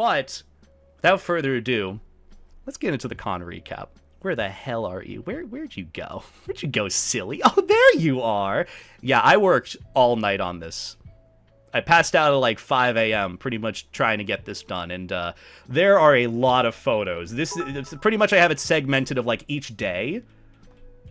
But without further ado, let's get into the con recap. Where the hell are you? Where'd you go? Where'd you go, silly? Oh, there you are. Yeah, I worked all night on this. I passed out at like 5 a.m. pretty much trying to get this done, and there are a lot of photos. It's pretty much I have it segmented of like each day,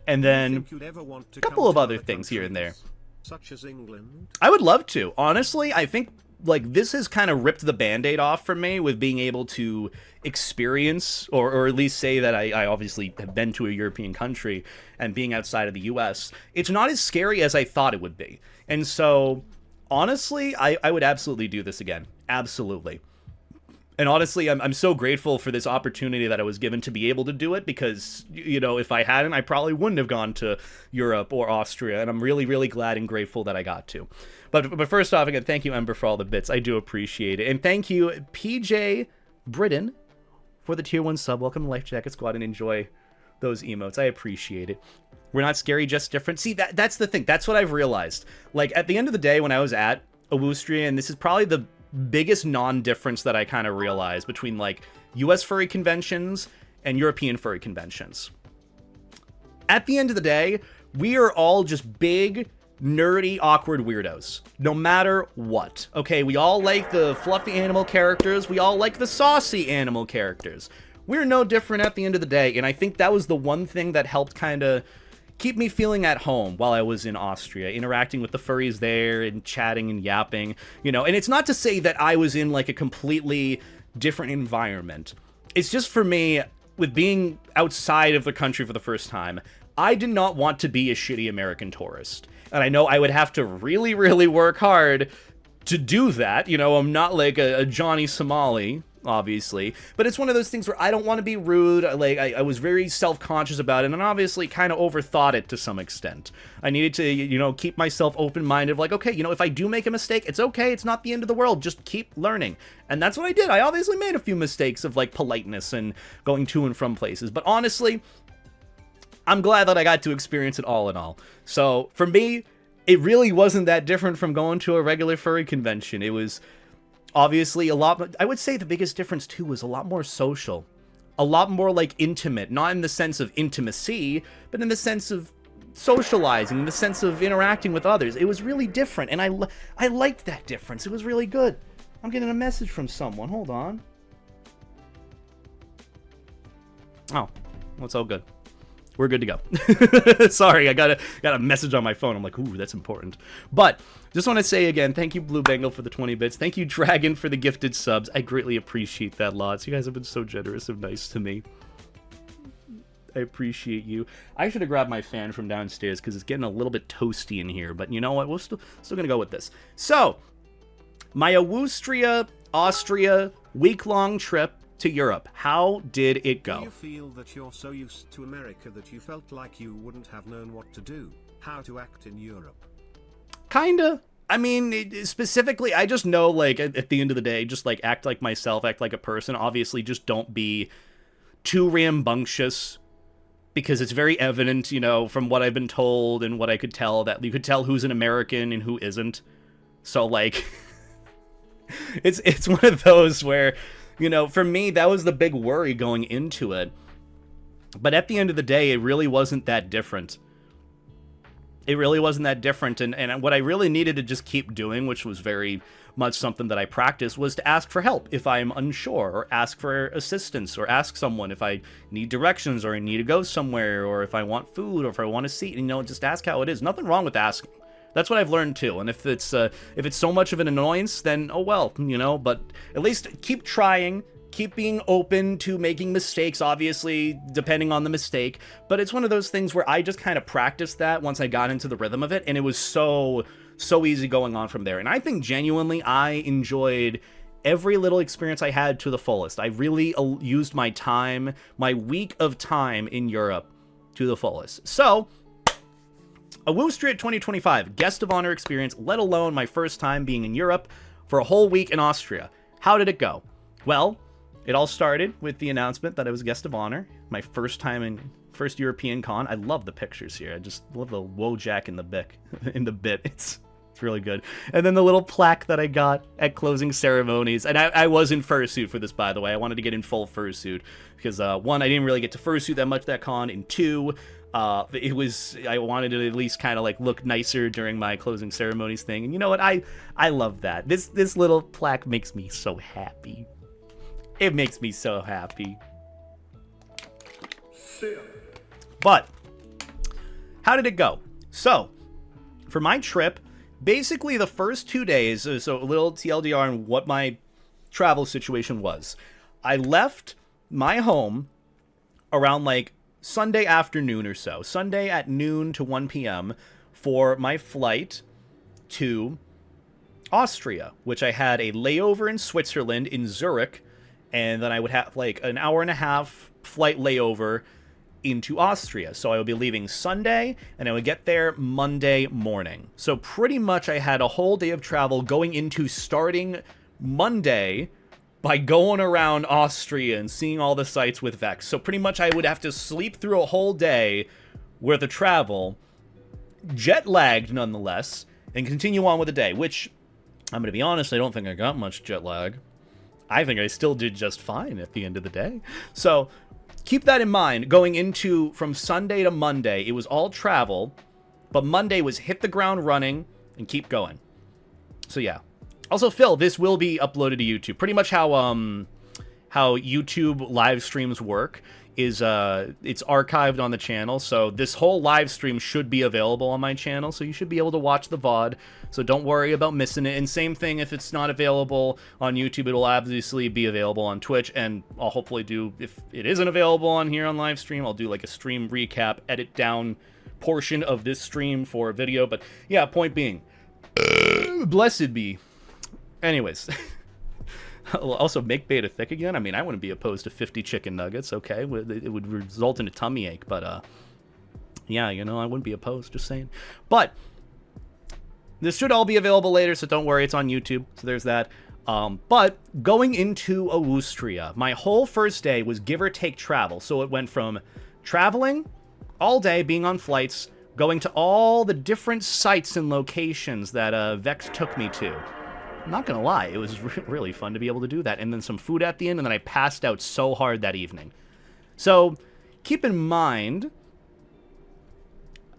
and then a couple of other things here and there. Such as England? I would love to. Honestly, I think like this has kind of ripped the band-aid off for me with being able to experience or at least say that I obviously have been to a European country and being outside of the US. It's not as scary as I thought it would be. And so honestly, I would absolutely do this again. Absolutely. And honestly, I'm so grateful for this opportunity that I was given to be able to do it because, you know, if I hadn't, I probably wouldn't have gone to Europe or Austria. And I'm really, really glad and grateful that I got to. But first off, again, thank you, Ember, for all the bits. I do appreciate it. And thank you, PJ Britton, for the tier 1 sub. Welcome to Life Jacket Squad and enjoy those emotes. I appreciate it. We're not scary, just different. See, that's the thing. That's what I've realized. Like, at the end of the day, when I was at Awoostria, and this is probably the biggest non-difference that I kind of realized between, like, US furry conventions and European furry conventions. At the end of the day, we are all just big, nerdy, awkward weirdos. No matter what. Okay, we all like the fluffy animal characters. We all like the saucy animal characters. We're no different at the end of the day, and I think that was the one thing that helped kind of keep me feeling at home while I was in Austria, interacting with the furries there and chatting and yapping, you know. And it's not to say that I was in like a completely different environment. It's just for me, with being outside of the country for the first time, I did not want to be a shitty American tourist. And I know I would have to really, really work hard to do that. You know, I'm not like a Johnny Somali, obviously, but it's one of those things where I don't want to be rude. Like, I was very self-conscious about it, and obviously kind of overthought it to some extent. I needed to, you know, keep myself open-minded, like, okay, you know, if I do make a mistake, it's okay, it's not the end of the world, just keep learning. And that's what I did. I obviously made a few mistakes of, like, politeness and going to and from places, but honestly, I'm glad that I got to experience it all in all. So, for me, it really wasn't that different from going to a regular furry convention. It was obviously a lot, I would say the biggest difference too was a lot more social. A lot more like intimate, not in the sense of intimacy, but in the sense of socializing, in the sense of interacting with others. It was really different, and I liked that difference. It was really good. I'm getting a message from someone. Hold on. Oh, well, it's all good. We're good to go. Sorry, I got a message on my phone. I'm like, ooh, that's important. But just want to say again, thank you, Blue Bengal, for the 20 bits. Thank you, Dragon, for the gifted subs. I greatly appreciate that lots. You guys have been so generous and nice to me. I appreciate you. I should have grabbed my fan from downstairs because it's getting a little bit toasty in here. But you know what? We're still going to go with this. So, my Awoostria, Austria, week-long trip to Europe. How did it go? Do you feel that you're so used to America that you felt like you wouldn't have known what to do, how to act in Europe? Kinda. I mean, specifically, I just know, like, at the end of the day, just, like, act like myself, act like a person. Obviously, just don't be too rambunctious, because it's very evident, you know, from what I've been told and what I could tell, that you could tell who's an American and who isn't. So, like, it's one of those where, you know, for me, that was the big worry going into it. But at the end of the day, it really wasn't that different. It really wasn't that different. And what I really needed to just keep doing, which was very much something that I practiced, was to ask for help if I'm unsure, or ask for assistance, or ask someone if I need directions, or I need to go somewhere, or if I want food, or if I want a seat. You know, just ask how it is. Nothing wrong with asking. That's what I've learned too. And if it's so much of an annoyance, then oh well, you know. But at least keep trying, keep being open to making mistakes. Obviously, depending on the mistake. But it's one of those things where I just kind of practiced that once I got into the rhythm of it, and it was so easy going on from there. And I think genuinely, I enjoyed every little experience I had to the fullest. I really used my time, my week of time in Europe, to the fullest. So, Awoostria 2025, guest of honor experience, let alone my first time being in Europe for a whole week in Austria. How did it go? Well, it all started with the announcement that I was guest of honor, my first European con. I love the pictures here. I just love the Wojak in the bit. It's It's really good. And then the little plaque that I got at closing ceremonies. And I was in fursuit for this, by the way. I wanted to get in full fursuit because, one, I didn't really get to fursuit that much that con, and two, I wanted to at least kind of like look nicer during my closing ceremonies thing. And you know what? I love that. This little plaque makes me so happy. It makes me so happy. But how did it go? So, for my trip, basically the first 2 days, so a little TLDR on what my travel situation was. I left my home around like Sunday afternoon or so. Sunday at noon to 1 p.m. for my flight to Austria, which I had a layover in Switzerland in Zurich, and then I would have like an hour and a half flight layover into Austria. So I would be leaving Sunday, and I would get there Monday morning. So pretty much I had a whole day of travel going into starting Monday by going around Austria and seeing all the sights with Vex. So pretty much I would have to sleep through a whole day worth of travel, jet-lagged nonetheless, and continue on with the day, which, I'm going to be honest, I don't think I got much jet lag. I think I still did just fine at the end of the day. So keep that in mind. Going into from Sunday to Monday, it was all travel, but Monday was hit the ground running and keep going. So yeah. Also, Phil, this will be uploaded to YouTube. Pretty much how YouTube live streams work is it's archived on the channel. So this whole live stream should be available on my channel, so you should be able to watch the VOD. So don't worry about missing it. And same thing, if it's not available on YouTube, it'll obviously be available on Twitch. And I'll hopefully do, if it isn't available on here on live stream, I'll do like a stream recap, edit down portion of this stream for a video. But yeah, point being, blessed be. Anyways. Also, make beta thick again. I mean, I wouldn't be opposed to 50 chicken nuggets, okay? It would result in a tummy ache, but, yeah, you know, I wouldn't be opposed, just saying. But this should all be available later, so don't worry, it's on YouTube, so there's that. But going into Awoostria, my whole first day was give or take travel. So it went from traveling all day, being on flights, going to all the different sites and locations that Vex took me to. I'm not gonna lie, it was really fun to be able to do that. And then some food at the end, and then I passed out so hard that evening. So, keep in mind,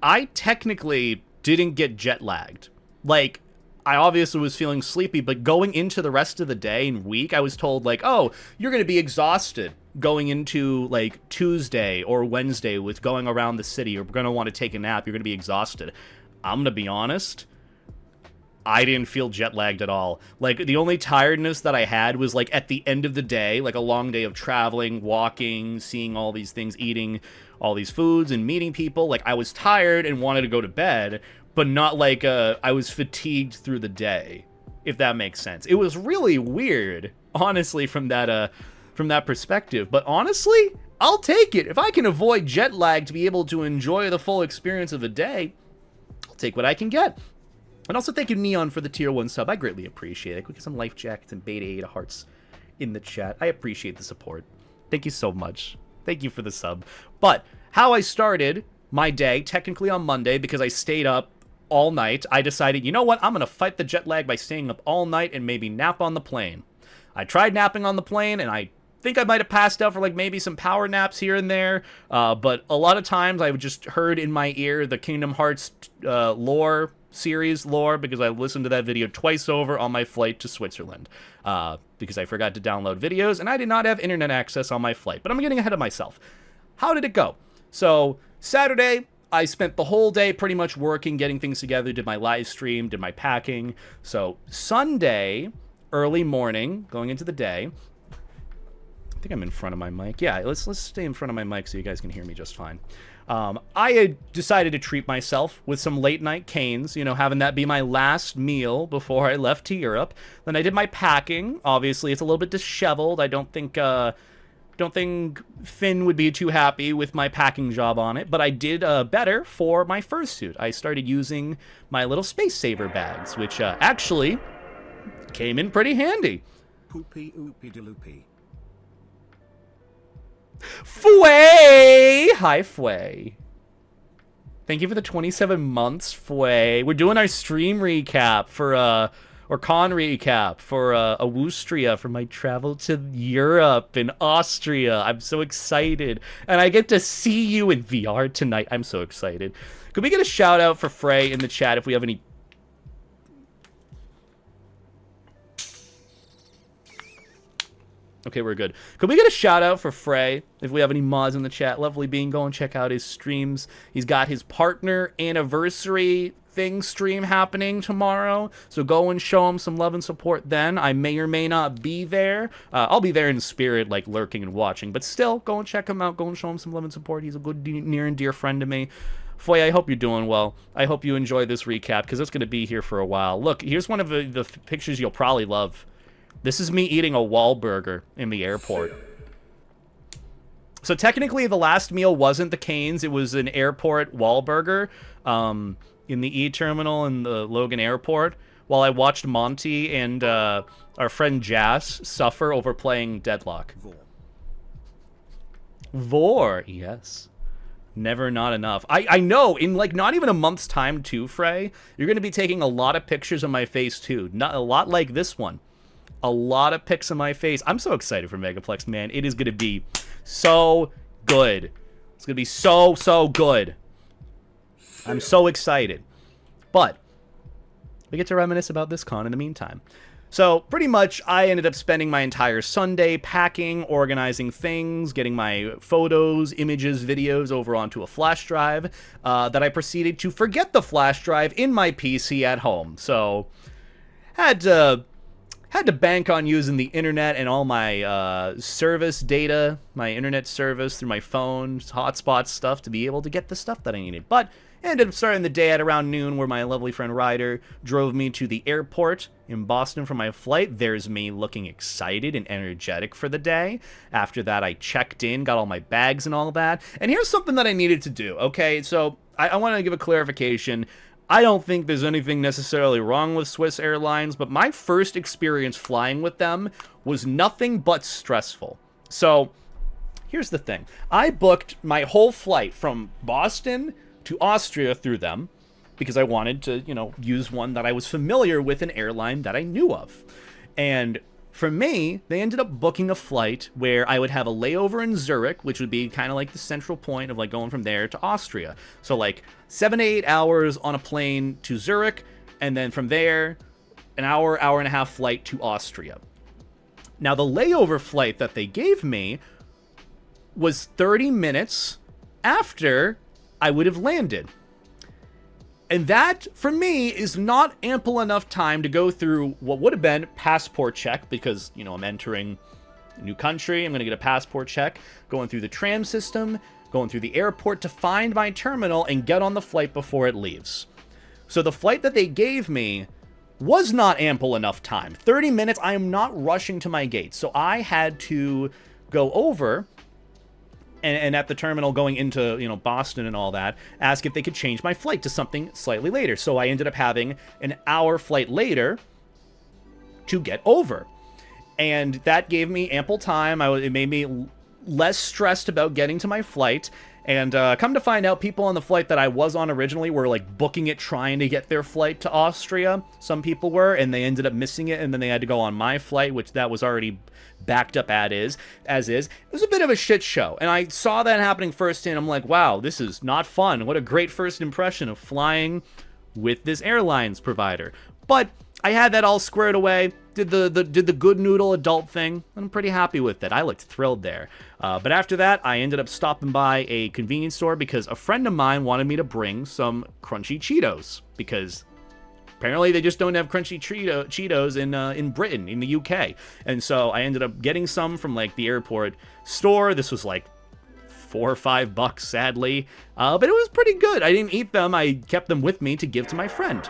I technically didn't get jet lagged. Like, I obviously was feeling sleepy, but going into the rest of the day and week, I was told, like, oh, you're gonna be exhausted going into, like, Tuesday or Wednesday with going around the city. You're gonna want to take a nap, you're gonna be exhausted. I'm gonna be honest, I didn't feel jet lagged at all. Like, the only tiredness that I had was, like, at the end of the day, like a long day of traveling, walking, seeing all these things, eating all these foods and meeting people. Like, I was tired and wanted to go to bed, but not like I was fatigued through the day, if that makes sense. It was really weird, honestly, from that perspective. But honestly, I'll take it. If I can avoid jet lag to be able to enjoy the full experience of a day, I'll take what I can get. And also thank you, Neon, for the tier 1 sub. I greatly appreciate it. We get some life jackets and beta 8 hearts in the chat. I appreciate the support. Thank you so much. Thank you for the sub. But how I started my day, technically on Monday, because I stayed up all night, I decided, you know what? I'm going to fight the jet lag by staying up all night and maybe nap on the plane. I tried napping on the plane, and I think I might have passed out for like maybe some power naps here and there. But a lot of times I just heard in my ear the Kingdom Hearts series lore, because I listened to that video twice over on my flight to Switzerland, because I forgot to download videos and I did not have internet access on my flight. But I'm getting ahead of myself. How did it go? So Saturday, I spent the whole day pretty much working, getting things together, did my live stream, did my packing. So Sunday, early morning, going into the day, I think I'm in front of my mic. Yeah, let's stay in front of my mic so you guys can hear me just fine. I had decided to treat myself with some late night canes, you know, having that be my last meal before I left to Europe. Then I did my packing. Obviously, it's a little bit disheveled. I don't think Finn would be too happy with my packing job on it, but I did better for my fursuit. I started using my little space saver bags, which actually came in pretty handy. Poopy oopy de loopy. Fway! Hi, Fway. Thank you for the 27 months, Fway. We're doing our stream recap for, or con recap for Awoostria for my travel to Europe and Austria. I'm so excited. And I get to see you in VR tonight. I'm so excited. Could we get a shout out for Frey in the chat if we have any... Okay, we're good. Could we get a shout out for Frey if we have any mods in the chat? Lovely being, go and check out his streams. He's got his partner anniversary thing stream happening tomorrow, so go and show him some love and support then. I may or may not be there. I'll be there in spirit, like lurking and watching, but still, go and check him out. Go and show him some love and support. He's a good, near and dear friend to me. Foy, I hope you're doing well. I hope you enjoy this recap, because it's going to be here for a while. Look, here's one of the pictures you'll probably love. This is me eating a Wahlburger in the airport. So technically, the last meal wasn't the Cane's. It was an airport Wahlburger in the E-terminal in the Logan Airport while I watched Monty and our friend Jas suffer over playing Deadlock. Vor, yes. Never not enough. I know, in like not even a month's time too, Frey, you're going to be taking a lot of pictures of my face too. Not a lot like this one. A lot of pics of my face. I'm so excited for Megaplex, man. It is going to be so good. It's going to be so, so good. I'm so excited. But we get to reminisce about this con in the meantime. So pretty much I ended up spending my entire Sunday packing, organizing things, getting my photos, images, videos over onto a flash drive that I proceeded to forget the flash drive in my PC at home. So had to bank on using the internet and all my service data, my internet service through my phone, hotspot stuff to be able to get the stuff that I needed. But I ended up starting the day at around noon where my lovely friend Ryder drove me to the airport in Boston for my flight. There's me looking excited and energetic for the day. After that, I checked in, got all my bags and all that. And here's something that I needed to do, okay? So I want to give a clarification. I don't think there's anything necessarily wrong with Swiss Airlines, but my first experience flying with them was nothing but stressful. So, here's the thing. I booked my whole flight from Boston to Austria through them because I wanted to, you know, use one that I was familiar with, an airline that I knew of. And for me, they ended up booking a flight where I would have a layover in Zurich, which would be kind of like the central point of like going from there to Austria. So like 7 to 8 hours on a plane to Zurich, and then from there, an hour and a half flight to Austria. Now the layover flight that they gave me was 30 minutes after I would have landed. And that, for me, is not ample enough time to go through what would have been passport check, because, you know, I'm entering a new country, I'm going to get a passport check, going through the tram system, going through the airport to find my terminal and get on the flight before it leaves. So the flight that they gave me was not ample enough time. 30 minutes, I am not rushing to my gate. So I had to go over and at the terminal going into, you know, Boston and all that, ask if they could change my flight to something slightly later. So I ended up having an hour flight later to get over. And that gave me ample time. It made me less stressed about getting to my flight. And come to find out, people on the flight that I was on originally were like booking it, trying to get their flight to Austria. Some people were, and they ended up missing it, and then they had to go on my flight, which that was already backed up as is. It was a bit of a shit show, and I saw that happening firsthand. I'm like, wow, this is not fun. What a great first impression of flying with this airlines provider. But I had that all squared away. Did the good noodle adult thing. I'm pretty happy with it. I looked thrilled there. But after that, I ended up stopping by a convenience store because a friend of mine wanted me to bring some crunchy Cheetos, because apparently they just don't have crunchy Cheetos in Britain, in the UK. And so I ended up getting some from like the airport store. This was like $4 or $5, sadly. But it was pretty good. I didn't eat them. I kept them with me to give to my friend.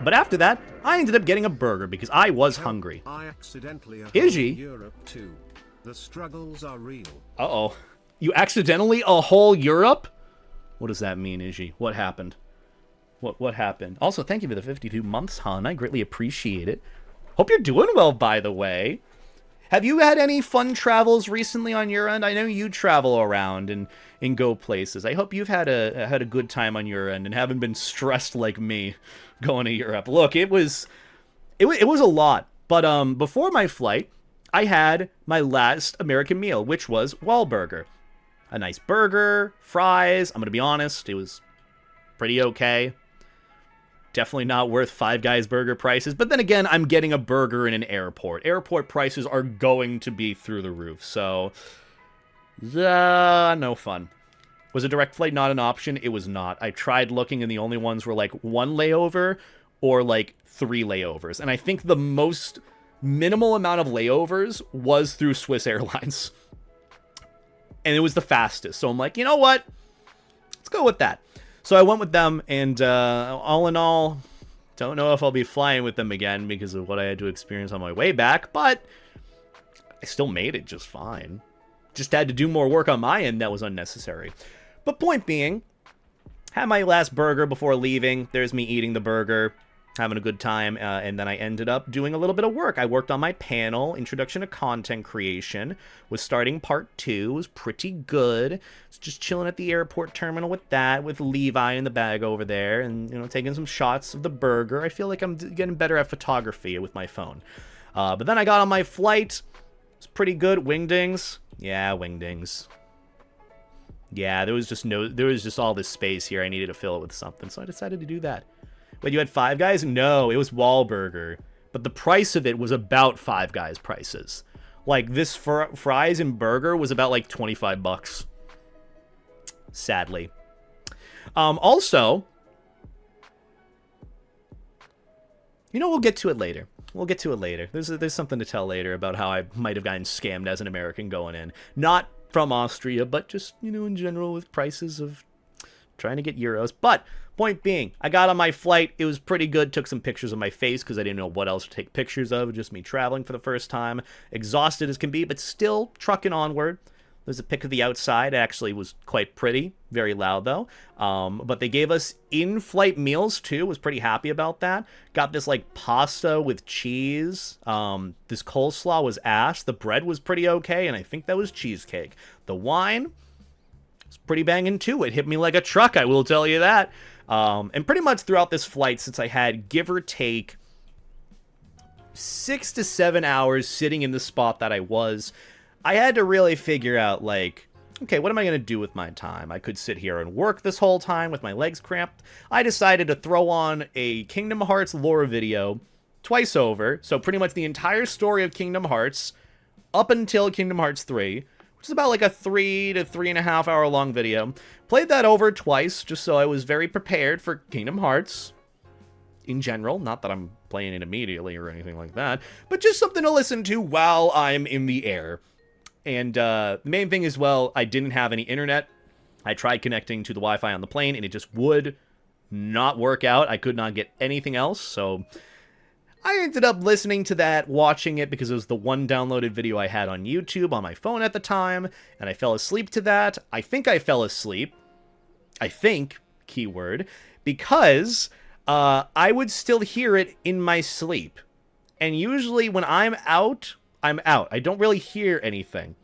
But after that, I ended up getting a burger because I was hungry. I accidentally Izzy? Europe too. The struggles are real. Uh-oh. You accidentally a whole Europe? What does that mean, Izzy? What happened? What happened? Also, thank you for the 52 months, hon. I greatly appreciate it. Hope you're doing well, by the way. Have you had any fun travels recently on your end? I know you travel around and go places. I hope you've had a good time on your end and haven't been stressed like me going to Europe. Look, it was a lot. But before my flight, I had my last American meal, which was Wahlburger. A nice burger, fries. I'm going to be honest, it was pretty okay. Definitely not worth Five Guys burger prices. But then again, I'm getting a burger in an airport. Airport prices are going to be through the roof. So, no fun. Was a direct flight not an option? It was not. I tried looking and the only ones were like 1 layover or like 3 layovers. And I think the most minimal amount of layovers was through Swiss Airlines. And it was the fastest. So I'm like, you know what? Let's go with that. So I went with them, and all in all, don't know if I'll be flying with them again because of what I had to experience on my way back, but I still made it just fine. Just had to do more work on my end that was unnecessary. But point being, had my last burger before leaving. There's me eating the burger, having a good time, and then I ended up doing a little bit of work. I worked on my panel, Introduction to Content Creation, was starting part 2, was pretty good. Was just chilling at the airport terminal with that, with Levi in the bag over there, and, you know, taking some shots of the burger. I feel like I'm getting better at photography with my phone. But then I got on my flight. It was pretty good. Wingdings. Yeah, wingdings. Yeah, there was just all this space here. I needed to fill it with something, so I decided to do that. Wait, you had Five Guys? No, it was Wahlburger. But the price of it was about Five Guys prices. Like, this fries and burger was about, like, 25 bucks. Sadly. Also, you know, we'll get to it later. We'll get to it later. There's something to tell later about how I might have gotten scammed as an American going in. Not from Austria, but just, you know, in general with prices of trying to get euros. But point being, I got on my flight. It was pretty good. Took some pictures of my face because I didn't know what else to take pictures of. Just me traveling for the first time. Exhausted as can be, but still trucking onward. There's a pic of the outside. It actually was quite pretty. Very loud, though. But they gave us in-flight meals, too. Was pretty happy about that. Got this, like, pasta with cheese. This coleslaw was ass. The bread was pretty okay, and I think that was cheesecake. The wine was pretty banging, too. It hit me like a truck, I will tell you that. And pretty much throughout this flight, since I had, give or take, 6 to 7 hours sitting in the spot that I was, I had to really figure out, like, okay, what am I going to do with my time? I could sit here and work this whole time with my legs cramped. I decided to throw on a Kingdom Hearts lore video twice over. So pretty much the entire story of Kingdom Hearts up until Kingdom Hearts 3, which is about like a 3 to 3.5 hour long video. Played that over twice just so I was very prepared for Kingdom Hearts in general. Not that I'm playing it immediately or anything like that, but just something to listen to while I'm in the air. And the main thing as well, I didn't have any internet. I tried connecting to the Wi-Fi on the plane, and it just would not work out. I could not get anything else, so I ended up listening to that, watching it, because it was the one downloaded video I had on YouTube on my phone at the time, and I fell asleep to that. I think I fell asleep. I think, keyword, because I would still hear it in my sleep. And usually when I'm out, I'm out. I don't really hear anything.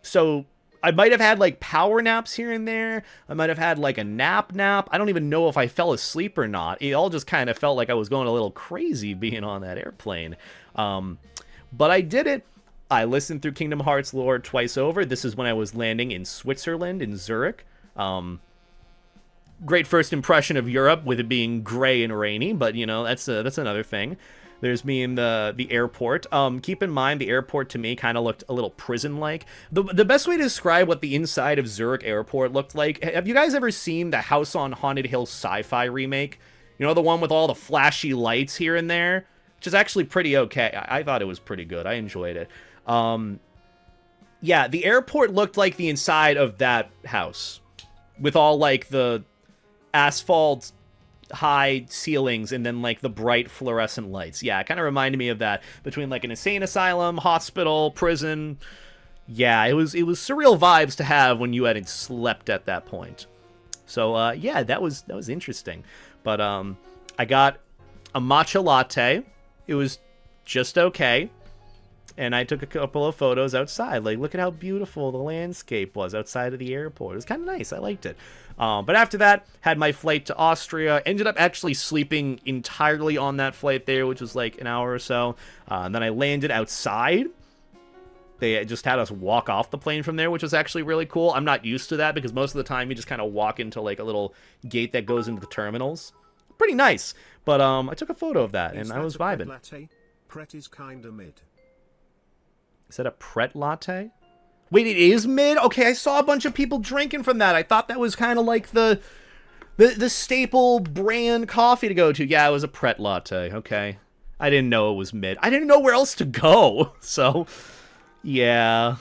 So I might have had like power naps here and there. I might have had like a nap. I don't even know if I fell asleep or not. It all just kind of felt like I was going a little crazy being on that airplane. But I did it. I listened through Kingdom Hearts lore twice over. This is when I was landing in Switzerland, in Zurich. Great first impression of Europe with it being gray and rainy, but you know, that's another thing. There's me in the airport. Keep in mind, the airport to me kind of looked a little prison-like. The best way to describe what the inside of Zurich Airport looked like, have you guys ever seen the House on Haunted Hill sci-fi remake? You know, the one with all the flashy lights here and there? Which is actually pretty okay. I thought it was pretty good. I enjoyed it. Yeah, the airport looked like the inside of that house. With all, like, the asphalt high ceilings and then like the bright fluorescent lights. Yeah, it kind of reminded me of that, between like an insane asylum, hospital, prison. Yeah, it was surreal vibes to have when you hadn't slept at that point. So yeah, that was interesting. But I got a matcha latte. It was just okay. And I took a couple of photos outside. Like, look at how beautiful the landscape was outside of the airport. It was kind of nice. I liked it. But after that, had my flight to Austria. Ended up actually sleeping entirely on that flight there, which was like an hour or so. And then I landed outside. They just had us walk off the plane from there, which was actually really cool. I'm not used to that because most of the time you just kind of walk into like a little gate that goes into the terminals. Pretty nice. But I took a photo of that, and I was vibing. Latte? Pret is kinda mid. Is that a Pret latte? Wait, it is mid? Okay, I saw a bunch of people drinking from that. I thought that was kind of like the staple brand coffee to go to. Yeah, it was a Pret latte. Okay. I didn't know it was mid. I didn't know where else to go. So, yeah.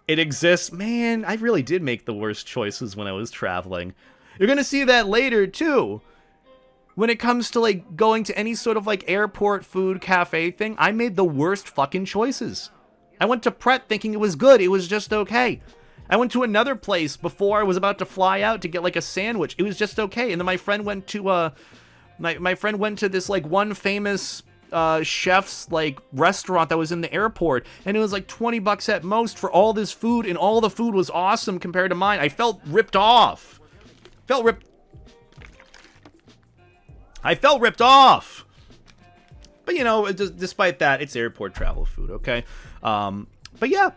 It exists. Man, I really did make the worst choices when I was traveling. You're going to see that later, too. When it comes to, like, going to any sort of, like, airport food cafe thing, I made the worst fucking choices. I went to Pret thinking it was good. It was just okay. I went to another place before I was about to fly out to get, like, a sandwich. It was just okay. And then my friend went to, my friend went to this, like, one famous, chef's, like, restaurant that was in the airport. And it was, like, $20 at most for all this food. And all the food was awesome compared to mine. I felt ripped off. I felt ripped off. But, you know, despite that, it's airport travel food, okay? But yeah,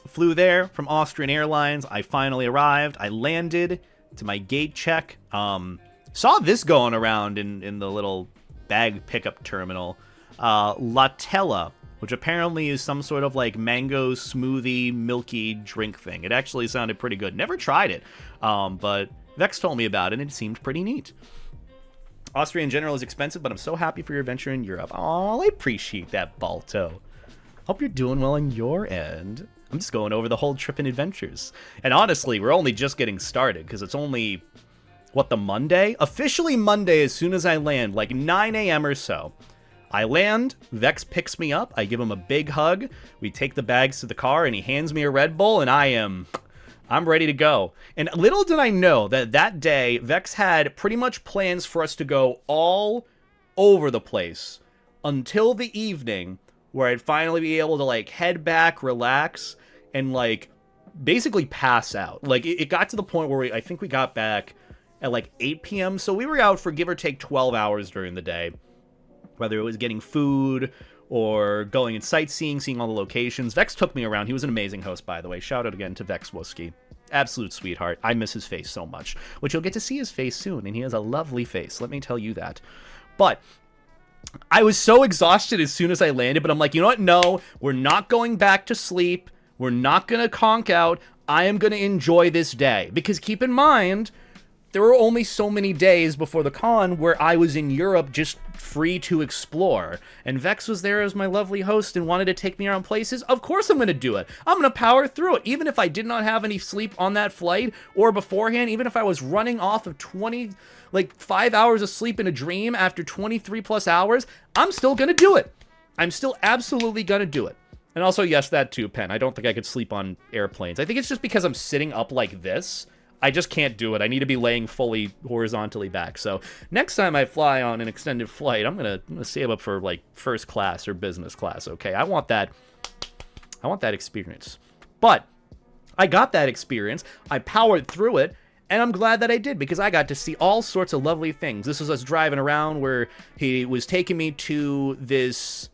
flew there from Austrian Airlines. I finally arrived. I landed to my gate check. Saw this going around in the little bag pickup terminal. Latella, which apparently is some sort of like mango smoothie, milky drink thing. It actually sounded pretty good. Never tried it, but Vex told me about it and it seemed pretty neat. Austria in general is expensive, but I'm so happy for your adventure in Europe. Oh, I appreciate that, Balto. Hope you're doing well on your end. I'm just going over the whole trip and adventures. And honestly, we're only just getting started, because it's only, what, the Monday? Officially Monday as soon as I land, like 9 a.m. or so. I land, Vex picks me up, I give him a big hug, we take the bags to the car, and he hands me a Red Bull, and I'm ready to go. And little did I know that day, Vex had pretty much plans for us to go all over the place until the evening, where I'd finally be able to, like, head back, relax, and, like, basically pass out. Like, it got to the point where I think we got back at, like, 8 p.m., so we were out for give or take 12 hours during the day. Whether it was getting food or going and sightseeing, seeing all the locations. Vex took me around. He was an amazing host, by the way. Shout out again to Vex Wooski. Absolute sweetheart. I miss his face so much. Which you'll get to see his face soon, and he has a lovely face. Let me tell you that. But I was so exhausted as soon as I landed, but I'm like, you know what? No, we're not going back to sleep. We're not going to conk out. I am going to enjoy this day. Because keep in mind, there were only so many days before the con where I was in Europe just free to explore. And Vex was there as my lovely host and wanted to take me around places. Of course I'm going to do it. I'm going to power through it. Even if I did not have any sleep on that flight or beforehand, even if I was running off of 5 hours of sleep in a dream after 23 plus hours, I'm still going to do it. I'm still absolutely going to do it. And also, yes, that too, Pen. I don't think I could sleep on airplanes. I think it's just because I'm sitting up like this. I just can't do it. I need to be laying fully horizontally back. So next time I fly on an extended flight, I'm gonna save up for like first class or business class. Okay, I want that experience. But I got that experience. I powered through it, and I'm glad that I did because I got to see all sorts of lovely things. This was us driving around where he was taking me to this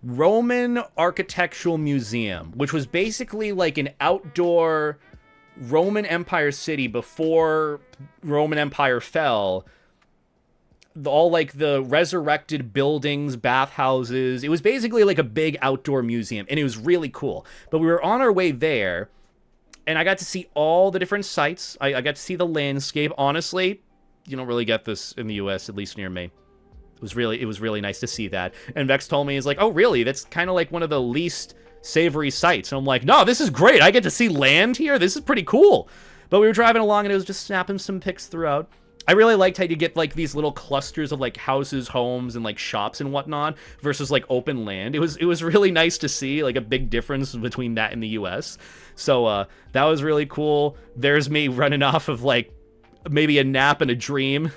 Roman architectural museum, which was basically like an outdoor Roman Empire city before Roman Empire fell. All like the resurrected buildings, bathhouses. It was basically like a big outdoor museum, and it was really cool. But we were on our way there, and I got to see all the different sites. I got to see the landscape. Honestly, you don't really get this in the US, at least near me. It was really nice to see that. And Vex told me, he's like, oh really? That's kind of like one of the least savory sights. And I'm like, no, this is great. I get to see land here. This is pretty cool. But we were driving along and it was just snapping some pics throughout. I really liked how you get like these little clusters of like houses, homes, and like shops and whatnot versus like open land. It was really nice to see like a big difference between that and the US. So that was really cool. There's me running off of like maybe a nap and a dream.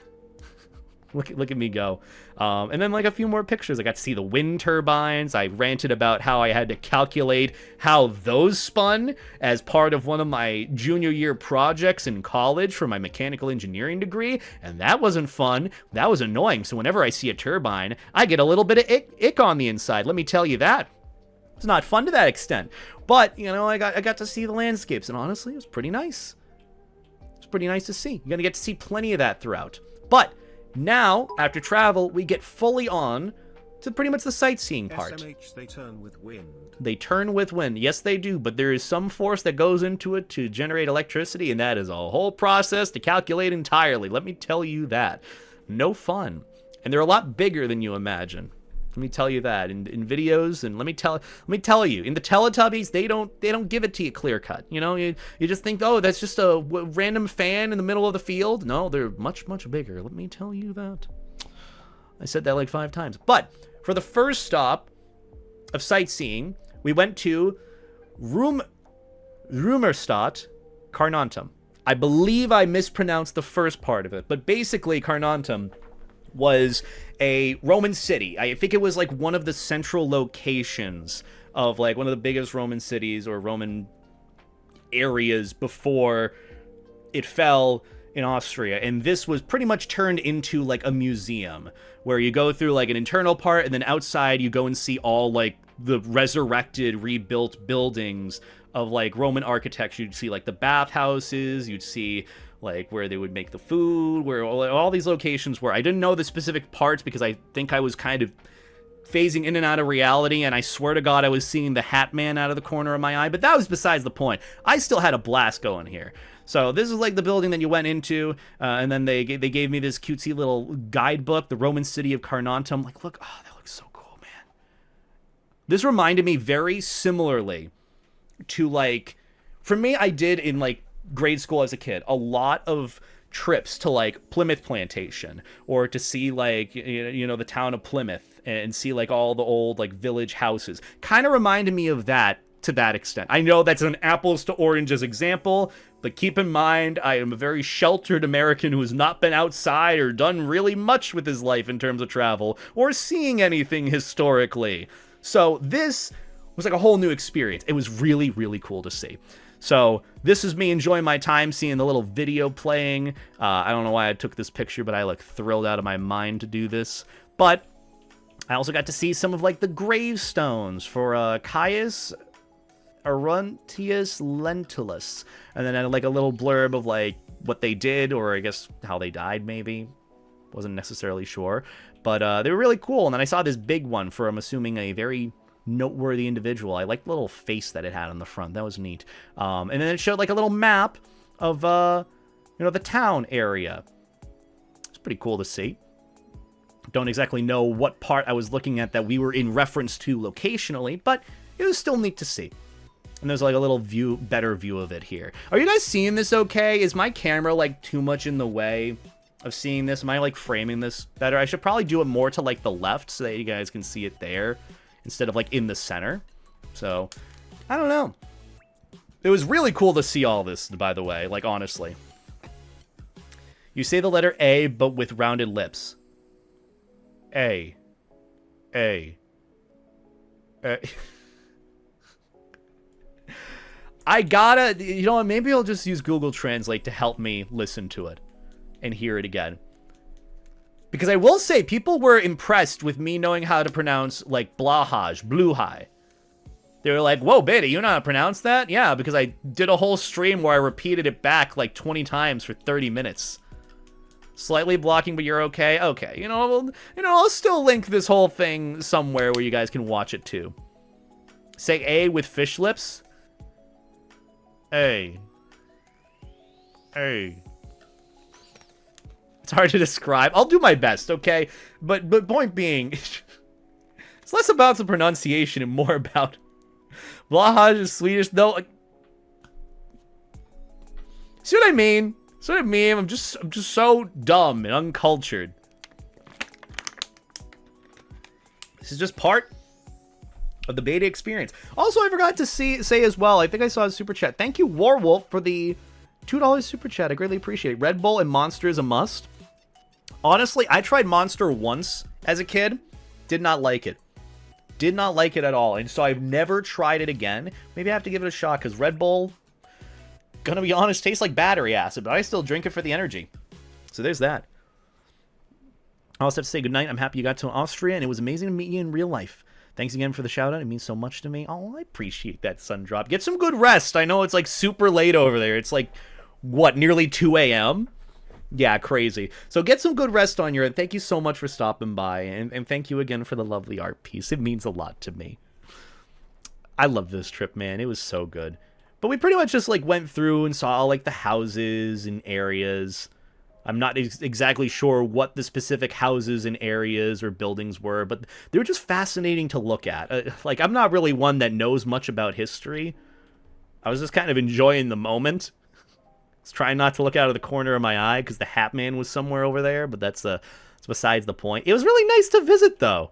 Look at me go. And then like a few more pictures. I got to see the wind turbines. I ranted about how I had to calculate how those spun as part of one of my junior year projects in college for my mechanical engineering degree. And that wasn't fun. That was annoying. So whenever I see a turbine, I get a little bit of ick on the inside. Let me tell you that. It's not fun to that extent. But, you know, I got to see the landscapes. And honestly, it was pretty nice. It's pretty nice to see. You're going to get to see plenty of that throughout. But now, after travel, we get fully on to pretty much the sightseeing part. SMH, they turn with wind. They turn with wind. Yes, they do, but there is some force that goes into it to generate electricity, and that is a whole process to calculate entirely. Let me tell you that. No fun. And they're a lot bigger than you imagine. Let me tell you that in videos, and let me tell you, in the Teletubbies, they don't give it to you clear cut. You know, you just think, oh, that's just a random fan in the middle of the field. No, they're much bigger. Let me tell you that. I said that like 5 times. But for the first stop of sightseeing, we went to Rumerstadt, Carnuntum. I believe I mispronounced the first part of it, but basically Carnuntum was a Roman city. I think it was like one of the central locations of like one of the biggest Roman cities or Roman areas before it fell in Austria. And this was pretty much turned into like a museum where you go through like an internal part, and then outside you go and see all like the resurrected, rebuilt buildings of like Roman architecture. You'd see like the bathhouses, you'd see like where they would make the food, where all these locations were. I didn't know the specific parts because I think I was kind of phasing in and out of reality, and I swear to God I was seeing the Hat Man out of the corner of my eye, but that was besides the point. I still had a blast going here. So this is like the building that you went into, and then they gave me this cutesy little guidebook, the Roman city of Carnuntum. Like, look, oh, that looks so cool, man. This reminded me very similarly to like, for me, I did in like grade school as a kid a lot of trips to like Plymouth Plantation, or to see like, you know, the town of Plymouth and see like all the old like village houses. Kind of reminded me of that to that extent. I know that's an apples to oranges example, but keep in mind I am a very sheltered American who has not been outside or done really much with his life in terms of travel or seeing anything historically. So this was like a whole new experience. It was really, really cool to see. So this is me enjoying my time, seeing the little video playing. I don't know why I took this picture, but I look thrilled out of my mind to do this. But I also got to see some of like the gravestones for Caius Aruntius Lentulus, and then I had like a little blurb of like what they did, or I guess how they died, maybe. Wasn't necessarily sure, but they were really cool. And then I saw this big one for, I'm assuming, a very noteworthy individual. I liked the little face that it had on the front. That was neat. And then it showed like a little map of you know, the town area. It's pretty cool to see. Don't exactly know what part I was looking at that we were in reference to locationally, but it was still neat to see. And there's like a little better view of it here. Are you guys seeing this okay? Is my camera like too much in the way of seeing this? Am I like framing this better? I should probably do it more to like the left so that you guys can see it there instead of like in the center. So, I don't know. It was really cool to see all this, by the way, like honestly. You say the letter A, but with rounded lips. A. I gotta, you know what, maybe I'll just use Google Translate to help me listen to it and hear it again. Because I will say, people were impressed with me knowing how to pronounce, like, Bluhai. They were like, whoa, Beta, you know how to pronounce that? Yeah, because I did a whole stream where I repeated it back, like, 20 times for 30 minutes. Slightly blocking, but you're okay? Okay, you know, I'll still link this whole thing somewhere where you guys can watch it, too. Say A with fish lips. A. It's hard to describe. I'll do my best, okay? But point being, it's less about the pronunciation and more about Blahaj is Swedish, though. Like, see what I mean? See what I mean? I'm just so dumb and uncultured. This is just part of the beta experience. Also, I forgot to say as well, I think I saw a super chat. Thank you, Warwolf, for the $2 super chat. I greatly appreciate it. Red Bull and Monster is a must. Honestly, I tried Monster once as a kid. Did not like it. Did not like it at all. And so I've never tried it again. Maybe I have to give it a shot because Red Bull, gonna be honest, tastes like battery acid, but I still drink it for the energy. So there's that. I also have to say goodnight. I'm happy you got to Austria, and it was amazing to meet you in real life. Thanks again for the shout-out. It means so much to me. Oh, I appreciate that, Sun Drop. Get some good rest. I know it's, like, super late over there. It's, like, what, nearly 2 a.m.? Yeah, crazy. So get some good rest on your end. Thank you so much for stopping by, and thank you again for the lovely art piece. It means a lot to me. I love this trip, man. It was so good. But we pretty much just, like, went through and saw, like, the houses and areas. I'm not exactly sure what the specific houses and areas or buildings were, but they were just fascinating to look at. Like, I'm not really one that knows much about history. I was just kind of enjoying the moment. I was trying not to look out of the corner of my eye because the Hat Man was somewhere over there, but that's besides the point. It was really nice to visit, though.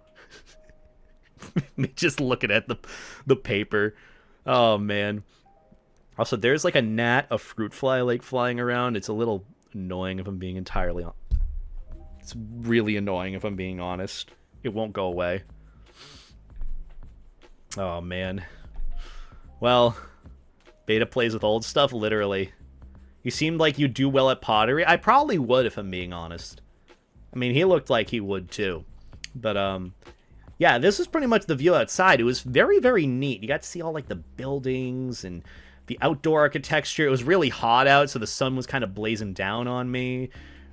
Me just looking at the paper. Oh, man. Also, there's like a gnat, a fruit fly, like, flying around. It's a little annoying if I'm being entirely honest. It's really annoying if I'm being honest. It won't go away. Oh, man. Well, Beta plays with old stuff, literally. You seemed like you do well at pottery. I probably would if I'm being honest. I mean, he looked like he would too. But, yeah, this is pretty much the view outside. It was very, very neat. You got to see all, like, the buildings and the outdoor architecture. It was really hot out, so the sun was kind of blazing down on me.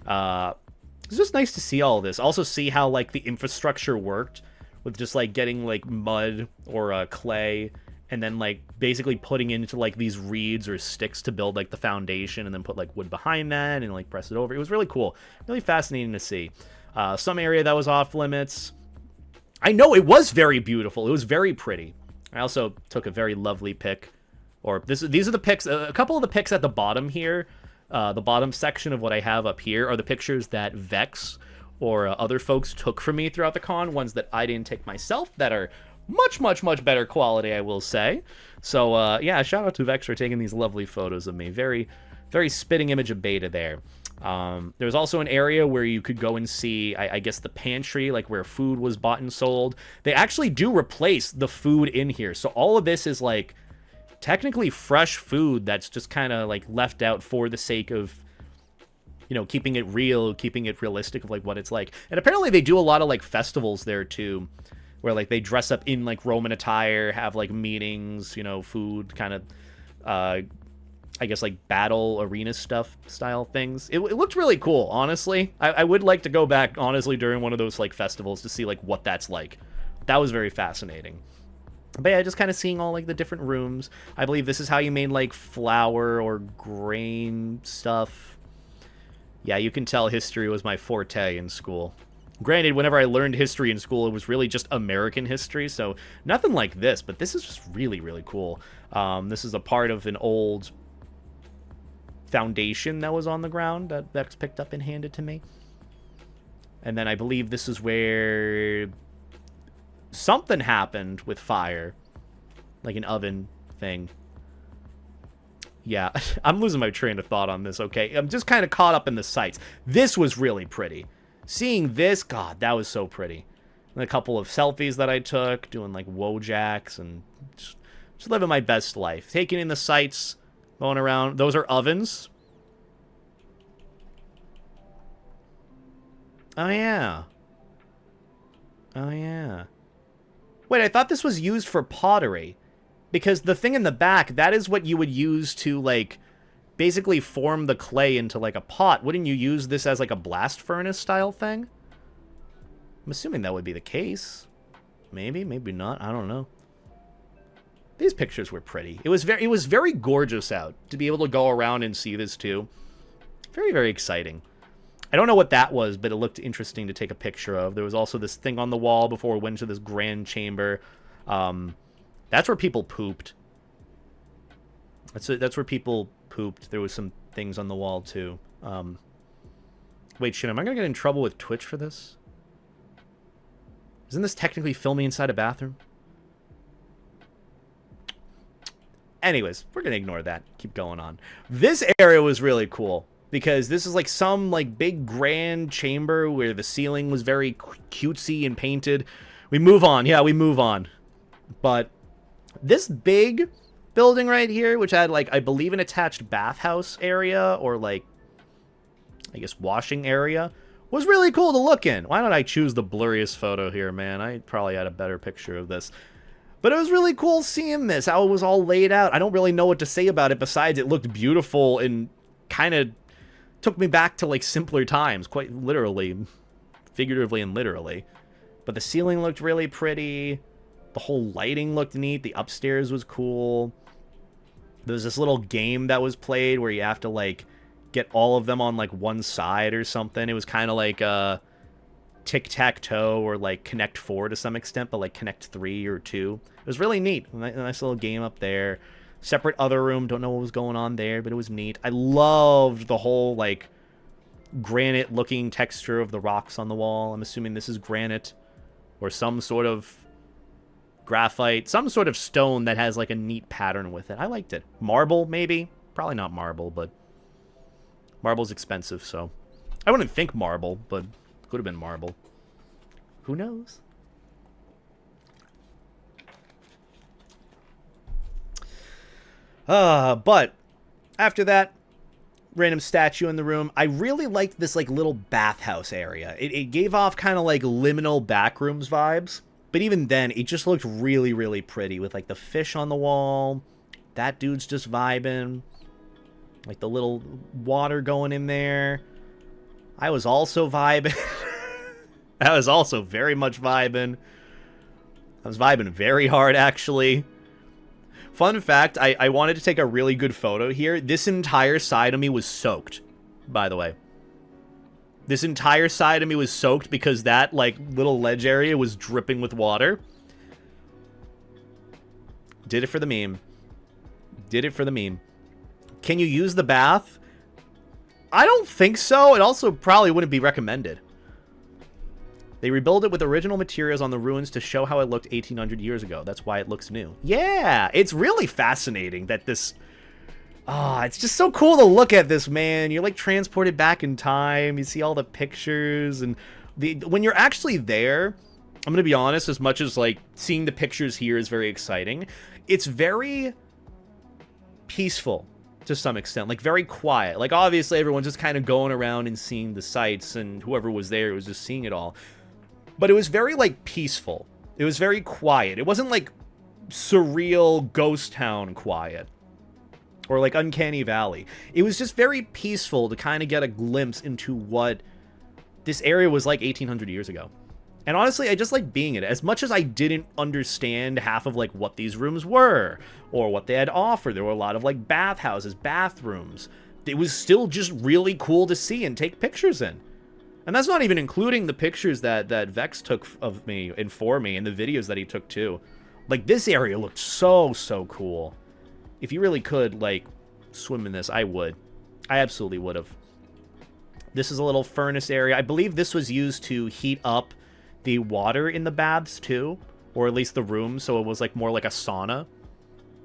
It's just nice to see all this. Also see how, like, the infrastructure worked with just, like, getting, like, mud or clay and then, like, basically putting into, like, these reeds or sticks to build, like, the foundation and then put, like, wood behind that and, like, press it over. It was really cool. Really fascinating to see. Some area that was off limits. I know it was very beautiful. It was very pretty. I also took a very lovely pic. Or these are the pics. A couple of the pics at the bottom here, the bottom section of what I have up here are the pictures that Vex or other folks took for me throughout the con. Ones that I didn't take myself that are much, much, much better quality, I will say. So yeah, shout out to Vex for taking these lovely photos of me. Very, very spitting image of Beta there. There's also an area where you could go and see, I guess, the pantry, like where food was bought and sold. They actually do replace the food in here. So all of this is like technically fresh food that's just kind of like left out for the sake of, you know, keeping it real, keeping it realistic of like what it's like. And apparently they do a lot of like festivals there too, where like they dress up in like Roman attire, have like meetings, you know, food kind of, I guess like battle arena stuff style things. It looked really cool, honestly. I would like to go back, honestly, during one of those like festivals to see like what that's like. That was very fascinating. But yeah, just kind of seeing all like the different rooms. I believe this is how you made like flour or grain stuff. Yeah, you can tell history was my forte in school. Granted, whenever I learned history in school, it was really just American history, so nothing like this, but this is just really, really cool. This is a part of an old foundation that was on the ground that Vex picked up and handed to me. And then I believe this is where something happened with fire, like an oven thing. Yeah, I'm losing my train of thought on this, okay? I'm just kind of caught up in the sights. This was really pretty. Seeing this, God, that was so pretty. And a couple of selfies that I took, doing like Wojaks and just living my best life. Taking in the sights, going around. Those are ovens. Oh, yeah. Oh, yeah. Wait, I thought this was used for pottery. Because the thing in the back, that is what you would use to, like, basically form the clay into, like, a pot. Wouldn't you use this as, like, a blast furnace style thing? I'm assuming that would be the case. Maybe, maybe not. I don't know. These pictures were pretty. It was very gorgeous out to be able to go around and see this, too. Very, very exciting. I don't know what that was, but it looked interesting to take a picture of. There was also this thing on the wall before we went to this grand chamber. That's where people pooped. That's where people pooped. There was some things on the wall, too. Wait, shit, am I going to get in trouble with Twitch for this? Isn't this technically filming inside a bathroom? Anyways, we're going to ignore that. Keep going on. This area was really cool. because this is like some like big grand chamber where the ceiling was very cutesy and painted. We move on. Yeah, we move on. But this big building right here, which had like, I believe, an attached bathhouse area or like, I guess, washing area, was really cool to look in. Why don't I choose the blurriest photo here, man? I probably had a better picture of this. But it was really cool seeing this, how it was all laid out. I don't really know what to say about it besides it looked beautiful and kind of took me back to like simpler times, quite literally, figuratively and literally. But the ceiling looked really pretty. The whole lighting looked neat. The upstairs was cool. There was this little game that was played where you have to like get all of them on like one side or something. It was kind of like tic-tac-toe or like Connect 4 to some extent, but like Connect 3 or 2. It was really neat. A nice little game up there. Separate other room. Don't know what was going on there, but it was neat. I loved the whole like granite looking texture of the rocks on the wall. I'm assuming this is granite or some sort of graphite, some sort of stone that has like a neat pattern with it. I liked it. Marble, maybe? Probably not marble, but marble's expensive, so I wouldn't think marble, but could have been marble. Who knows? But after that, random statue in the room. I really liked this like little bathhouse area. It gave off kind of like liminal backrooms vibes. But even then, it just looked really, really pretty with like the fish on the wall. That dude's just vibing. Like the little water going in there. I was also vibing. I was also very much vibing. I was vibing very hard, actually. Fun fact, I wanted to take a really good photo here. This entire side of me was soaked, by the way. This entire side of me was soaked because that, like, little ledge area was dripping with water. Did it for the meme. Did it for the meme. Can you use the bath? I don't think so. It also probably wouldn't be recommended. They rebuilt it with original materials on the ruins to show how it looked 1,800 years ago. That's why it looks new. Yeah, it's really fascinating that this... it's just so cool to look at this, man. You're like transported back in time. You see all the pictures, and when you're actually there, I'm gonna be honest, as much as like seeing the pictures here is very exciting, it's very peaceful to some extent, like very quiet. Like obviously everyone's just kind of going around and seeing the sights, and whoever was there was just seeing it all. But it was very like peaceful. It was very quiet. It wasn't like surreal ghost town quiet. Or like Uncanny Valley. It was just very peaceful to kind of get a glimpse into what this area was like 1,800 years ago. And honestly, I just like being in it. As much as I didn't understand half of like what these rooms were or what they had offered, there were a lot of like bathhouses, bathrooms. It was still just really cool to see and take pictures in. And that's not even including the pictures that Vex took of me and for me and the videos that he took too. Like this area looked so cool. If you really could, like, swim in this, I would. I absolutely would have. This is a little furnace area. I believe this was used to heat up the water in the baths, too. Or at least the room, so it was, like, more like a sauna.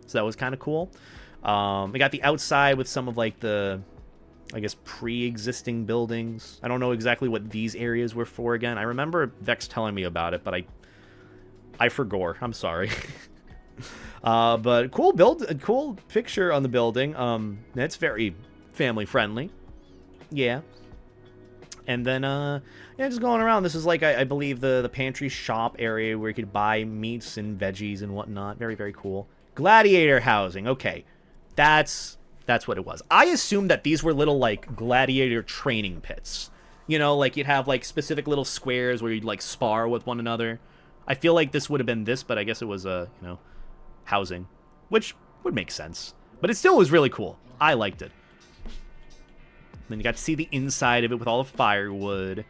So that was kind of cool. We got the outside with some of, like, the, I guess, pre-existing buildings. I don't know exactly what these areas were for again. I remember Vex telling me about it, but I forgot. I'm sorry. But cool picture on the building. It's very family friendly. Yeah. And then, yeah, just going around. This is like, I believe the pantry shop area where you could buy meats and veggies and whatnot. Very, very cool. Gladiator housing. Okay. That's what it was. I assumed that these were little, like, gladiator training pits. You know, like, you'd have, like, specific little squares where you'd, like, spar with one another. I feel like this would have been this, but I guess it was, you know, housing, which would make sense. But it still was really cool. I liked it. Then you got to see the inside of it with all the firewood.